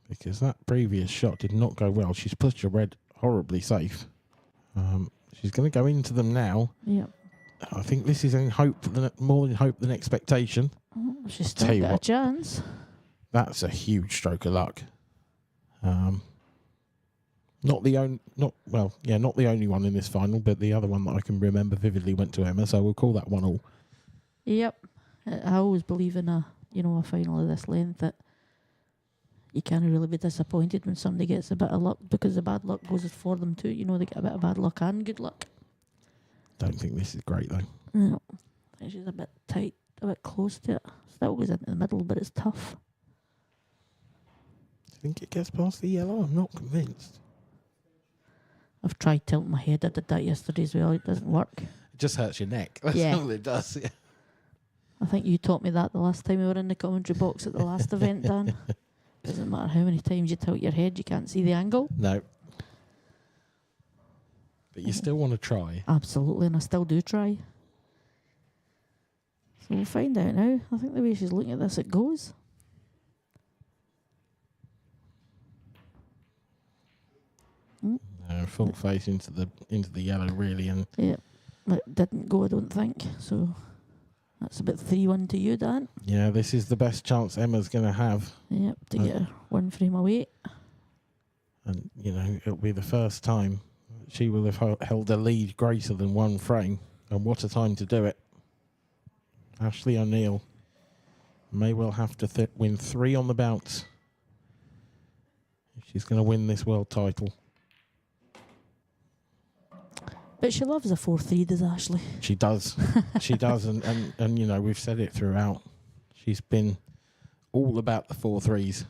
because that previous shot did not go well. She's pushed her red horribly safe. She's going to go into them now. Yeah. I think this is more in hope than expectation. She's still got a chance. That's a huge stroke of luck. Not the only one in this final, but the other one that I can remember vividly went to Emma. So we'll call that 1-1. Yep. I always believe in a final of this length that you can't really be disappointed when somebody gets a bit of luck, because the bad luck goes for them too. They get a bit of bad luck and good luck. Don't think this is great though. No. I think she's a bit tight, a bit close to it. Still goes into the middle, but it's tough. Do you think it gets past the yellow? I'm not convinced. I've tried tilting my head. I did that yesterday as well. It doesn't work. It just hurts your neck. That's all it does. Yeah. I think you taught me that the last time we were in the commentary box at the last event, Dan. Doesn't matter how many times you tilt your head, you can't see the angle. No. But you still want to try. Absolutely, and I still do try. So we'll find out now. I think the way she's looking at this, it goes. Full face into the yellow, really, and yeah, it didn't go, I don't think. So that's about 3-1 to you, Dan. Yeah, this is the best chance Emma's going to have. Yep, to get her 1 frame away. And it'll be the first time she will have held a lead greater than 1 frame, and what a time to do it. Ashley O'Neill may well have to win 3 on the bounce if she's going to win this world title. But she loves a 4-3, does Ashley? She does. She does, and we've said it throughout. She's been all about the 4-3s.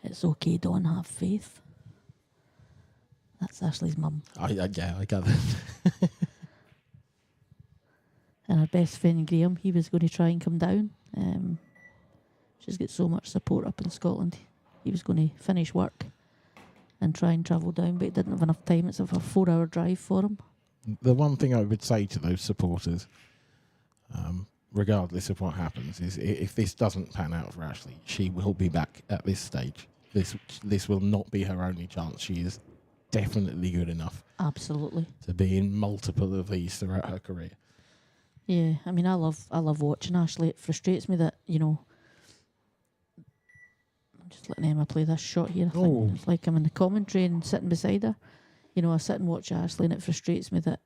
It's okay, Dawn, have faith. That's Ashley's mum. I gather. And her best friend Graham, he was going to try and come down. She's got so much support up in Scotland. He was going to finish work and try and travel down, but he didn't have enough time. It's a 4-hour drive for him. The one thing I would say to those supporters, regardless of what happens, is if this doesn't pan out for Ashley, she will be back at this stage. This will not be her only chance. She is definitely good enough. Absolutely. To be in multiple of these throughout her career. Yeah, I mean, I love watching Ashley. It frustrates me that, I'm just letting Emma play this shot here. I think it's like I'm in the commentary and sitting beside her. I sit and watch Ashley, and it frustrates me that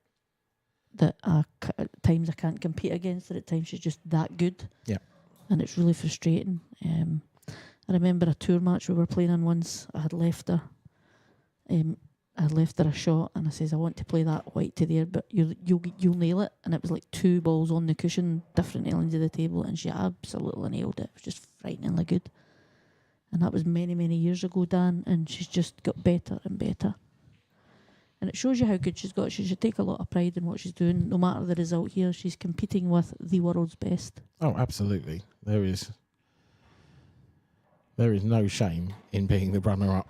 at times I can't compete against her. At times she's just that good. Yeah. And it's really frustrating. I remember a tour match we were playing on once. I had left her. I had left her a shot, and I says, I want to play that white to there, but you'll nail it. And it was like 2 balls on the cushion, different ends of the table, and she absolutely nailed it. It was just frighteningly good. And that was many, many years ago, Dan, and she's just got better and better. And it shows you how good she's got. She should take a lot of pride in what she's doing. No matter the result here, she's competing with the world's best. Oh, absolutely. There is no shame in being the runner-up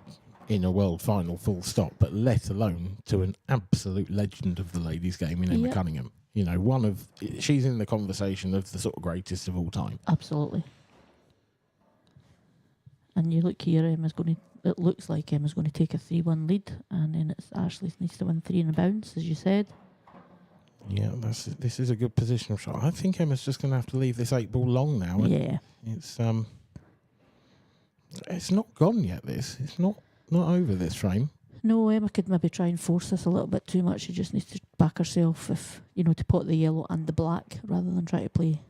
in a world final, full stop, but let alone to an absolute legend of the ladies' game in Emma Cunningham. She's in the conversation of the sort of greatest of all time. Absolutely. And you look here, it looks like Emma's going to take a 3-1 lead, and then it's Ashley needs to win 3 in a bounce, as you said. Yeah, this is a good position shot. I think Emma's just going to have to leave this 8-ball long now. Yeah. It's not gone yet, this. It's not over this frame. No, Emma could maybe try and force this a little bit too much. She just needs to back herself to pot the yellow and the black rather than try to play.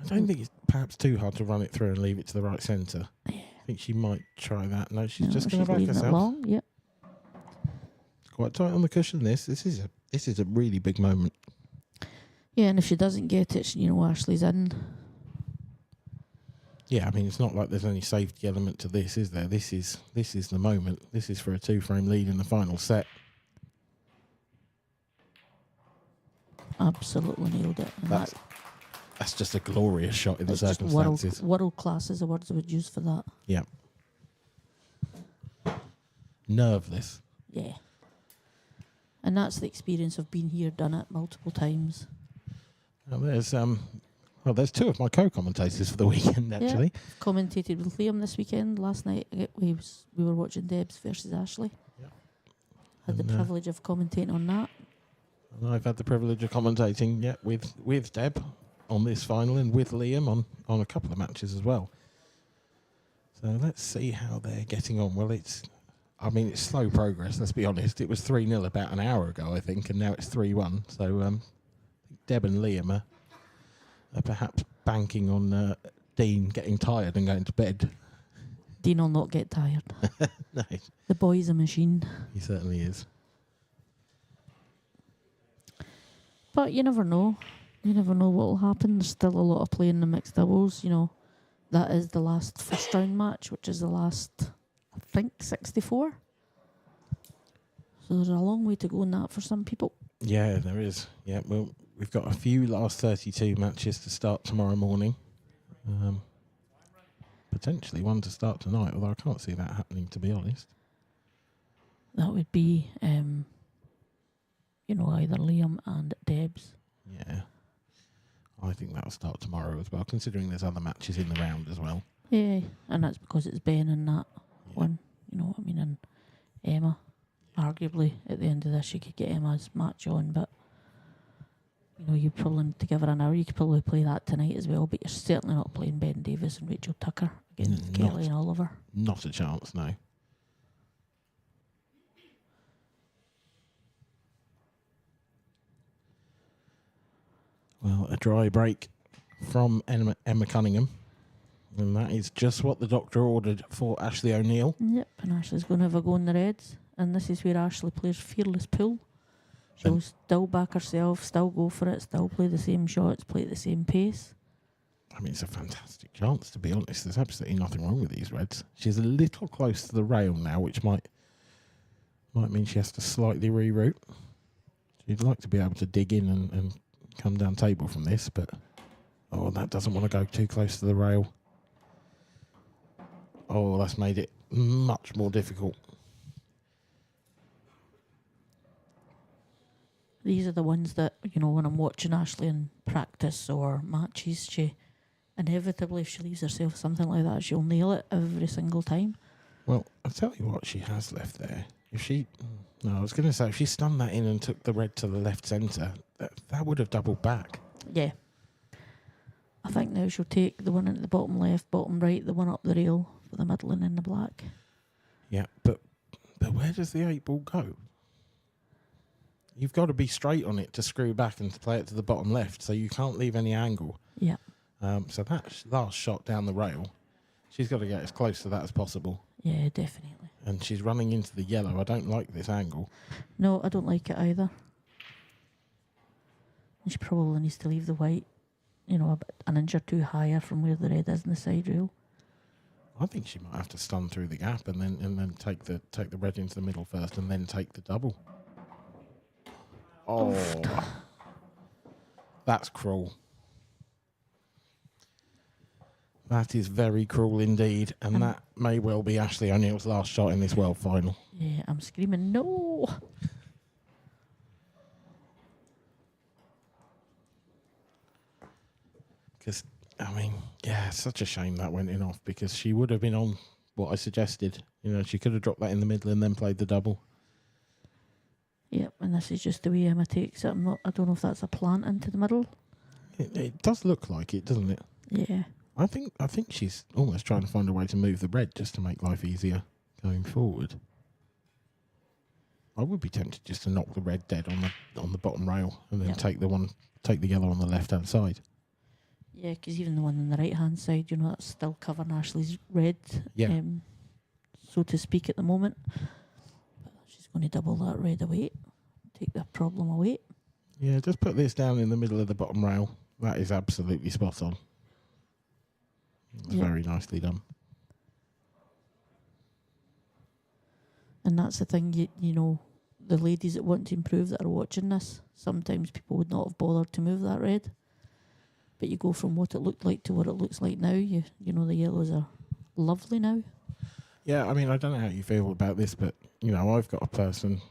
I don't think it's perhaps too hard to run it through and leave it to the right centre. Yeah. I think she might try that. No, she's just going to back herself. It long, yep. It's quite tight on the cushion, this. This is a really big moment. Yeah, and if she doesn't get it, Ashley's in. Yeah, I mean, it's not like there's any safety element to this, is there? This is the moment. This is for a 2-frame lead in the final set. Absolutely nailed it. That's just a glorious shot in the circumstances. World class is the words I would use for that. Yeah. Nerveless. Yeah. And that's the experience of being here, done it multiple times. Well, there's 2 of my co-commentators for the weekend, actually. Yeah. Commentated with Liam this weekend. Last night we were watching Debs versus Ashley. Yeah. Had the privilege of commentating on that. And I've had the privilege of commentating, with Deb on this final and with Liam on a couple of matches as well. So let's see how they're getting on. Well, it's I mean, it's slow progress, let's be honest. It was 3-0 about an hour ago, I think, and now it's 3-1. So Deb and Liam are perhaps banking on Dean getting tired and going to bed. Dean will not get tired. No, The boy's a machine. he certainly is. But you never know. You never know what will happen. There's still a lot of play in the mixed doubles. You know, that is the last first round match, which is the last, I think, 64. So there's a long way to go in that for some people. Yeah, there is. Yeah, well, we've got a few last 32 matches to start tomorrow morning. Potentially one to start tonight, although I can't see that happening, to be honest. That would be, you know, either Liam and Debs. Yeah. I think that'll start tomorrow as well, considering there's other matches in the round as well. Yeah, and that's because it's Ben and that one. You know what I mean? And Emma. Arguably, at the end of this, you could get Emma's match on, but you know, you probably need to give her an hour. You could probably play that tonight as well, but you're certainly not playing Ben Davies and Rachel Tucker against Kelly and Oliver. Not a chance, no. Well, a dry break from Emma Cunningham. And that is just what the doctor ordered for Ashley O'Neill. Yep, and Ashley's going to have a go in the Reds. And this is where Ashley plays fearless pool. She'll still back herself, still go for it, still play the same shots, play at the same pace. I mean, it's a fantastic chance, to be honest. There's absolutely nothing wrong with these Reds. She's a little close to the rail now, which might mean she has to slightly reroute. She'd like to be able to dig in and come down table from this, but that doesn't want to go too close to the rail. Oh, that's made it much more difficult. These are the ones that, you know, when I'm watching Ashley in practice or matches, she inevitably, if she leaves herself something like that, she'll nail it every single time. Well, I'll tell you what she has left there. I was going to say, if she stunned that in and took the red to the left centre, that would have doubled back. Yeah. I think now she'll take the one at the bottom left, bottom right, the one up the rail for the middle and in the black. Yeah, but where does the 8 ball go? You've got to be straight on it to screw back and to play it to the bottom left, so you can't leave any angle. Yeah. So that last shot down the rail, she's got to get as close to that as possible. Yeah, definitely. And she's running into the yellow. I don't like this angle. No, I don't like it either. And she probably needs to leave the white, you know, an inch or two higher from where the red is in the side rail. I think she might have to stun through the gap and then take the red into the middle first and then take the double. Oh, that's cruel. That is very cruel indeed, and that may well be Ashley O'Neill's last shot in this world final. Yeah, I'm screaming no. Because, I mean, yeah, it's such a shame that went in off, because she would have been on what I suggested. You know, she could have dropped that in the middle and then played the double. Yep, and this is just the way Emma takes it. I don't know if that's a plant into the middle. It does look like it, doesn't it? Yeah. I think she's almost trying to find a way to move the red just to make life easier going forward. I would be tempted just to knock the red dead on the bottom rail and then take the yellow on the left hand side. Yeah, because even the one on the right hand side, you know, that's still covering Ashley's red, so to speak, at the moment. But she's going to double that red away, take the problem away. Yeah, just put this down in the middle of the bottom rail. That is absolutely spot on. It's very nicely done. And that's the thing, you know, the ladies that want to improve that are watching this, sometimes people would not have bothered to move that red. But you go from what it looked like to what it looks like now. You know, the yellows are lovely now. Yeah, I mean, I don't know how you feel about this, but, you know, I've got a person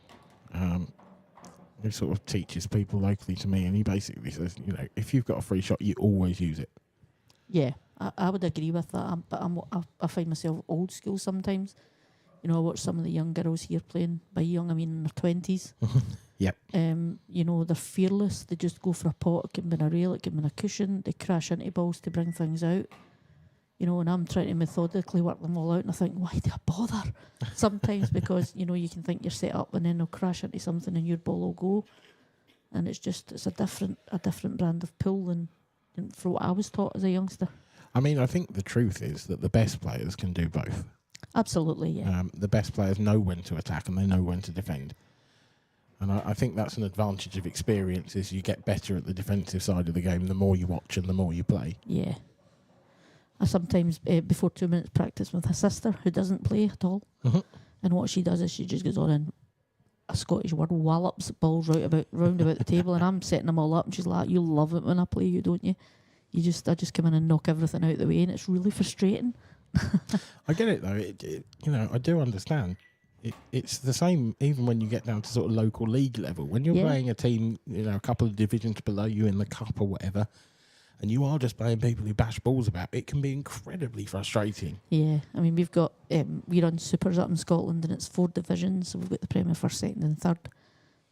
who sort of teaches people locally to me, and he basically says, you know, if you've got a free shot, you always use it. Yeah, I would agree with that, but I find myself old school sometimes. You know, I watch some of the young girls here playing. By young, I mean in their 20s. Yep. You know, they're fearless. They just go for a pot. It can be a rail, it can be a cushion. They crash into balls to bring things out. you know, and I'm trying to methodically work them all out, and I think, why do I bother? Sometimes because, you know, you can think you're set up and then they'll crash into something and your ball will go. And it's a different brand of pool than for what I was taught as a youngster. I mean, I think the truth is that the best players can do both. Absolutely, yeah. The best players know when to attack and they know when to defend. And I think that's an advantage of experience, is you get better at the defensive side of the game the more you watch and the more you play. Yeah. I sometimes, before 2 minutes practice with a sister who doesn't play at all. Mm-hmm. And what she does is she just goes on and a Scottish word wallops balls round about the table, and I'm setting them all up, and she's like, "You love it when I play you, don't you? I just come in and knock everything out the way, and it's really frustrating." I get it though. You know, I do understand. It's the same even when you get down to sort of local league level. When you're playing a team, you know, a couple of divisions below you in the cup or whatever, and you are just playing people who bash balls about, it can be incredibly frustrating. Yeah, I mean, we've got, we run supers up in Scotland, and it's 4 divisions. So we've got the Premier, First, Second and Third,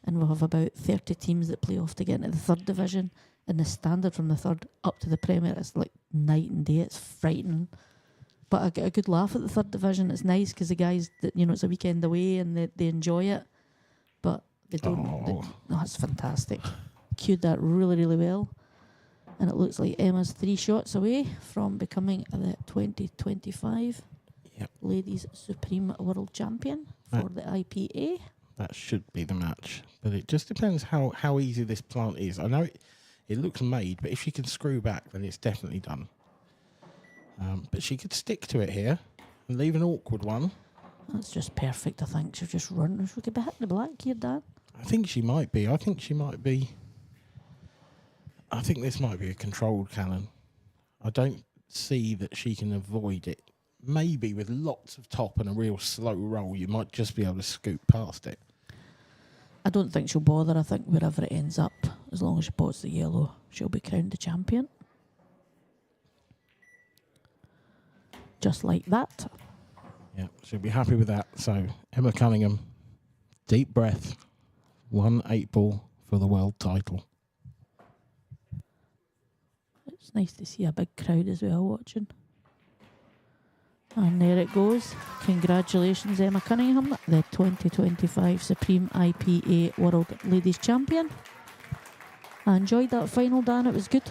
and we'll have about 30 teams that play off to get into the 3rd division, and the standard from the 3rd up to the Premier is like night and day. It's frightening. But I get a good laugh at the 3rd division. It's nice because the guys, you know, it's a weekend away and they enjoy it, but they don't. That's fantastic. Cued that really, really well. And it looks like Emma's 3 shots away from becoming the 2025 Ladies Supreme World Champion for the IPA. That should be the match. But it just depends how easy this plant is. I know it looks made, but if she can screw back, then it's definitely done. But she could stick to it here and leave an awkward one. That's just perfect, I think. She'll just run. She could be hitting the black here, Dan. I think she might be. I think this might be a controlled cannon. I don't see that she can avoid it. Maybe with lots of top and a real slow roll, you might just be able to scoot past it. I don't think she'll bother. I think wherever it ends up, as long as she pots the yellow, she'll be crowned the champion. Just like that. Yeah, she'll be happy with that. So, Emma Cunningham, deep breath, 1 8-ball for the world title. It's nice to see a big crowd as well watching. And there it goes. Congratulations, Emma Cunningham, the 2025 Supreme IPA World Ladies Champion. I enjoyed that final, Dan. It was good.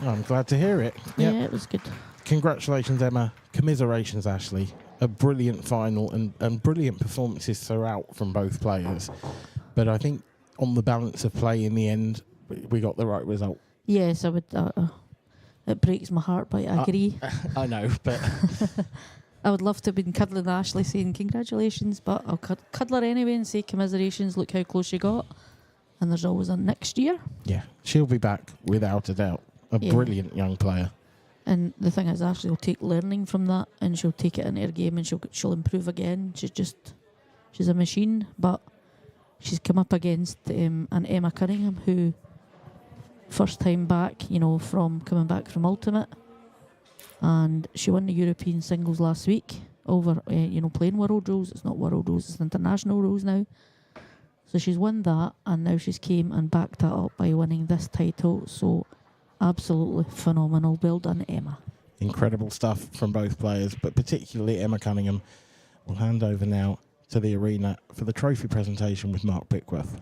I'm glad to hear it. Yeah, it was good. Congratulations, Emma. Commiserations, Ashley. A brilliant final and brilliant performances throughout from both players. But I think on the balance of play in the end, we got the right result. Yes, I would. It breaks my heart, but I agree. I know, but I would love to have been cuddling Ashley saying congratulations, but I'll cuddle her anyway and say commiserations, look how close you got. And there's always a next year. Yeah, she'll be back without a doubt. A brilliant young player. And the thing is, Ashley will take learning from that and she'll take it into her game and she'll improve again. She's a machine, but she's come up against an Emma Cunningham who, first time back, you know, from coming back from Ultimate, and she won the European singles last week over, playing World Rules. It's not World Rules, it's international rules now. So she's won that, and now she's came and backed that up by winning this title. So absolutely phenomenal. Well done, Emma. Incredible stuff from both players, but particularly Emma Cunningham. We'll hand over now to the arena for the trophy presentation with Mark Pickworth.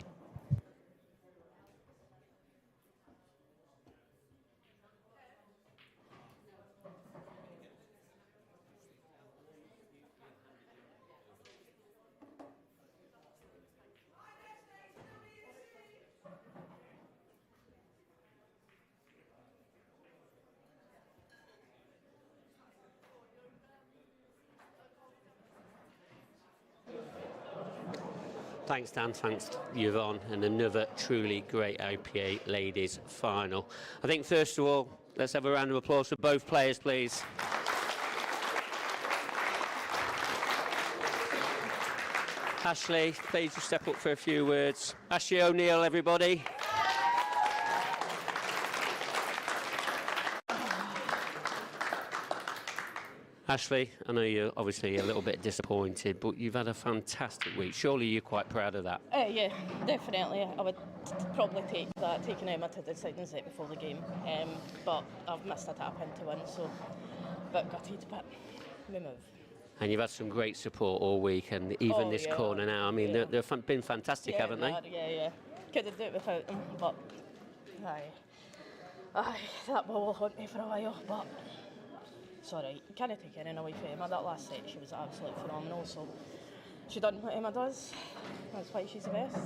Thanks, Dan. Thanks, Yvonne. And another truly great IPA ladies final. I think, first of all, let's have a round of applause for both players, please. Ashley, please just step up for a few words. Ashley O'Neill, everybody. Ashley, I know you're obviously a little bit disappointed, but you've had a fantastic week. Surely you're quite proud of that. Yeah, definitely. I would probably take that, taking Emma to the second set before the game. But I've missed a tap in to win, so bit gutted, but we move. And you've had some great support all week, and even this corner now. I mean, they've been fantastic, haven't they? Yeah. Couldn't do it without them, but aye, that ball will haunt me for a while, but it's alright. You can't take anything away from Emma. That last set, she was absolutely phenomenal, so she done what Emma does. That's why she's the best.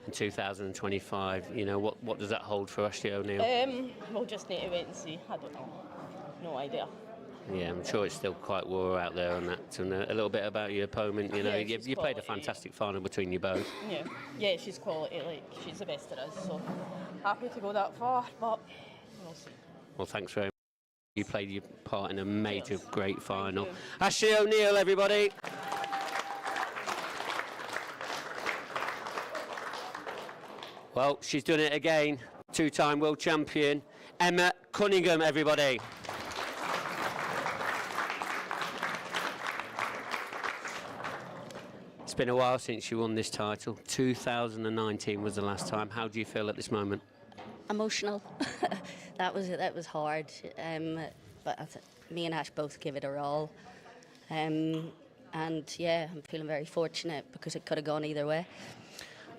In 2025, you know, what does that hold for Ashley O'Neill? We'll just need to wait and see. I don't know. No idea. Yeah, I'm sure it's still quite war out there on that. And a little bit about your opponent, you know, you played a fantastic final between you both. Yeah, she's quality, like, she's the best there is, so happy to go that far, but we'll see. Well, thanks very much. You played your part in a major great final. Ashley O'Neill, everybody. Well, she's done it again. Two-time world champion, Emma Cunningham, everybody. It's been a while since you won this title. 2019 was the last time. How do you feel at this moment? Emotional. that was hard. But me and Ash both give it our all. And yeah, I'm feeling very fortunate because it could have gone either way.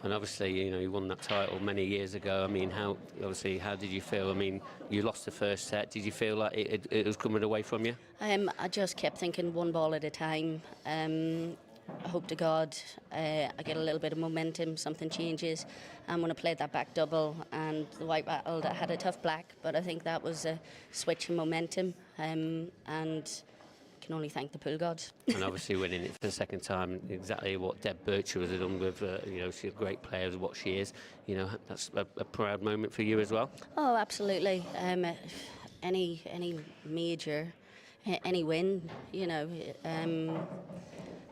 And obviously, you know, you won that title many years ago. I mean, how did you feel? I mean, you lost the first set. Did you feel like it was coming away from you? I just kept thinking one ball at a time. I hope to God I get a little bit of momentum, something changes. And when I played that back double and the white rattled, I had a tough black, but I think that was a switch in momentum. And can only thank the pool gods. And obviously winning it for the second time, exactly what Deb Bircher has done with, you know, she's a great player, what she is. You know, that's a proud moment for you as well. Oh, absolutely. Any major, any win, you know.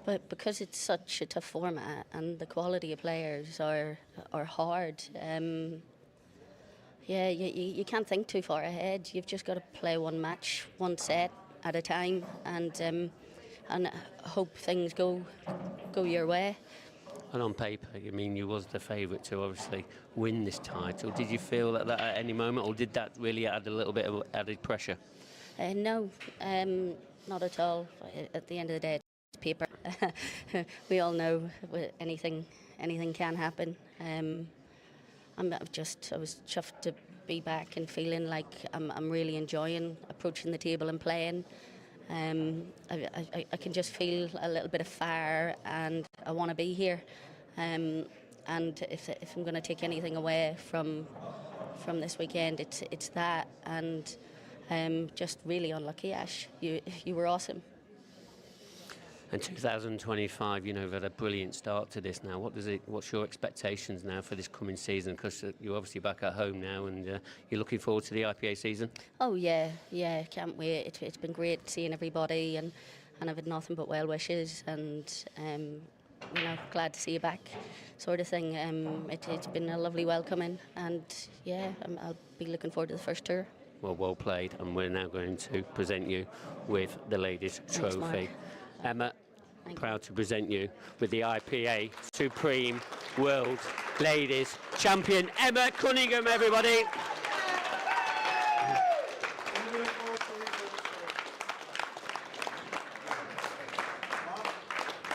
But because it's such a tough format and the quality of players are hard, yeah, you can't think too far ahead. You've just got to play one match, one set at a time, and hope things go your way. And on paper, I mean, you was the favourite to obviously win this title. Did you feel that at any moment, or did that really add a little bit of added pressure? No, not at all. At the end of the day, it's paper. We all know anything can happen. I was chuffed to be back and feeling like I'm really enjoying approaching the table and playing. I can just feel a little bit of fire, and I want to be here. And if I'm going to take anything away from this weekend, it's that. And just really unlucky, Ash. You were awesome. And 2025, you know, we've had a brilliant start to this now. What's your expectations now for this coming season? Because you're obviously back at home now, and you're looking forward to the IPA season. Oh yeah, can't wait. It's been great seeing everybody, and I've had nothing but well wishes, and you know, glad to see you back, sort of thing. It's been a lovely welcoming, and yeah, I'll be looking forward to the first tour. Well played, and we're now going to present you with the ladies' trophy. Mark. Emma, proud to present you with the IPA Supreme World Ladies Champion, Emma Cunningham, everybody.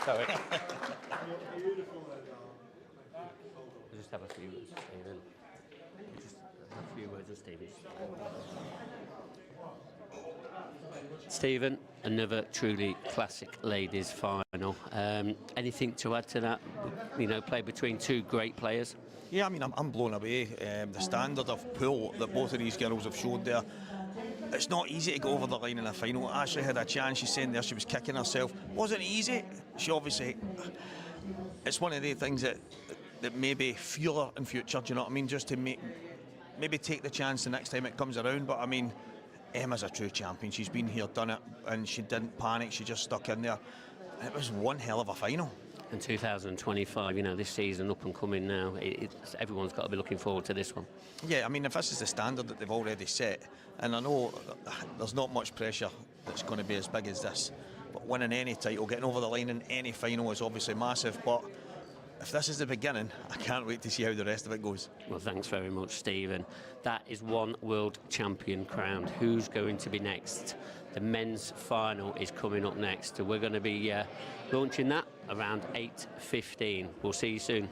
Sorry. We'll just have a few words, Stephen. Just a few words with Stephen. Stephen, another truly classic ladies final. Anything to add to that? You know, play between two great players. Yeah, I mean, I'm blown away. The standard of pool that both of these girls have showed there. It's not easy to go over the line in a final. Ashley had a chance. She's saying there she was kicking herself. Wasn't easy. She obviously. It's one of the things that maybe fuel her in future. Do you know what I mean? Just to maybe take the chance the next time it comes around. But I mean, Emma's a true champion. She's been here, done it, and she didn't panic. She just stuck in there. It was one hell of a final. In 2025, you know, this season up and coming now, everyone's got to be looking forward to this one. Yeah, I mean, if this is the standard that they've already set, and I know there's not much pressure that's going to be as big as this, but winning any title, getting over the line in any final is obviously massive, but if this is the beginning, I can't wait to see how the rest of it goes. Well, thanks very much, Stephen. That is one world champion crowned. Who's going to be next? The men's final is coming up next. So we're going to be launching that around 8:15. We'll see you soon.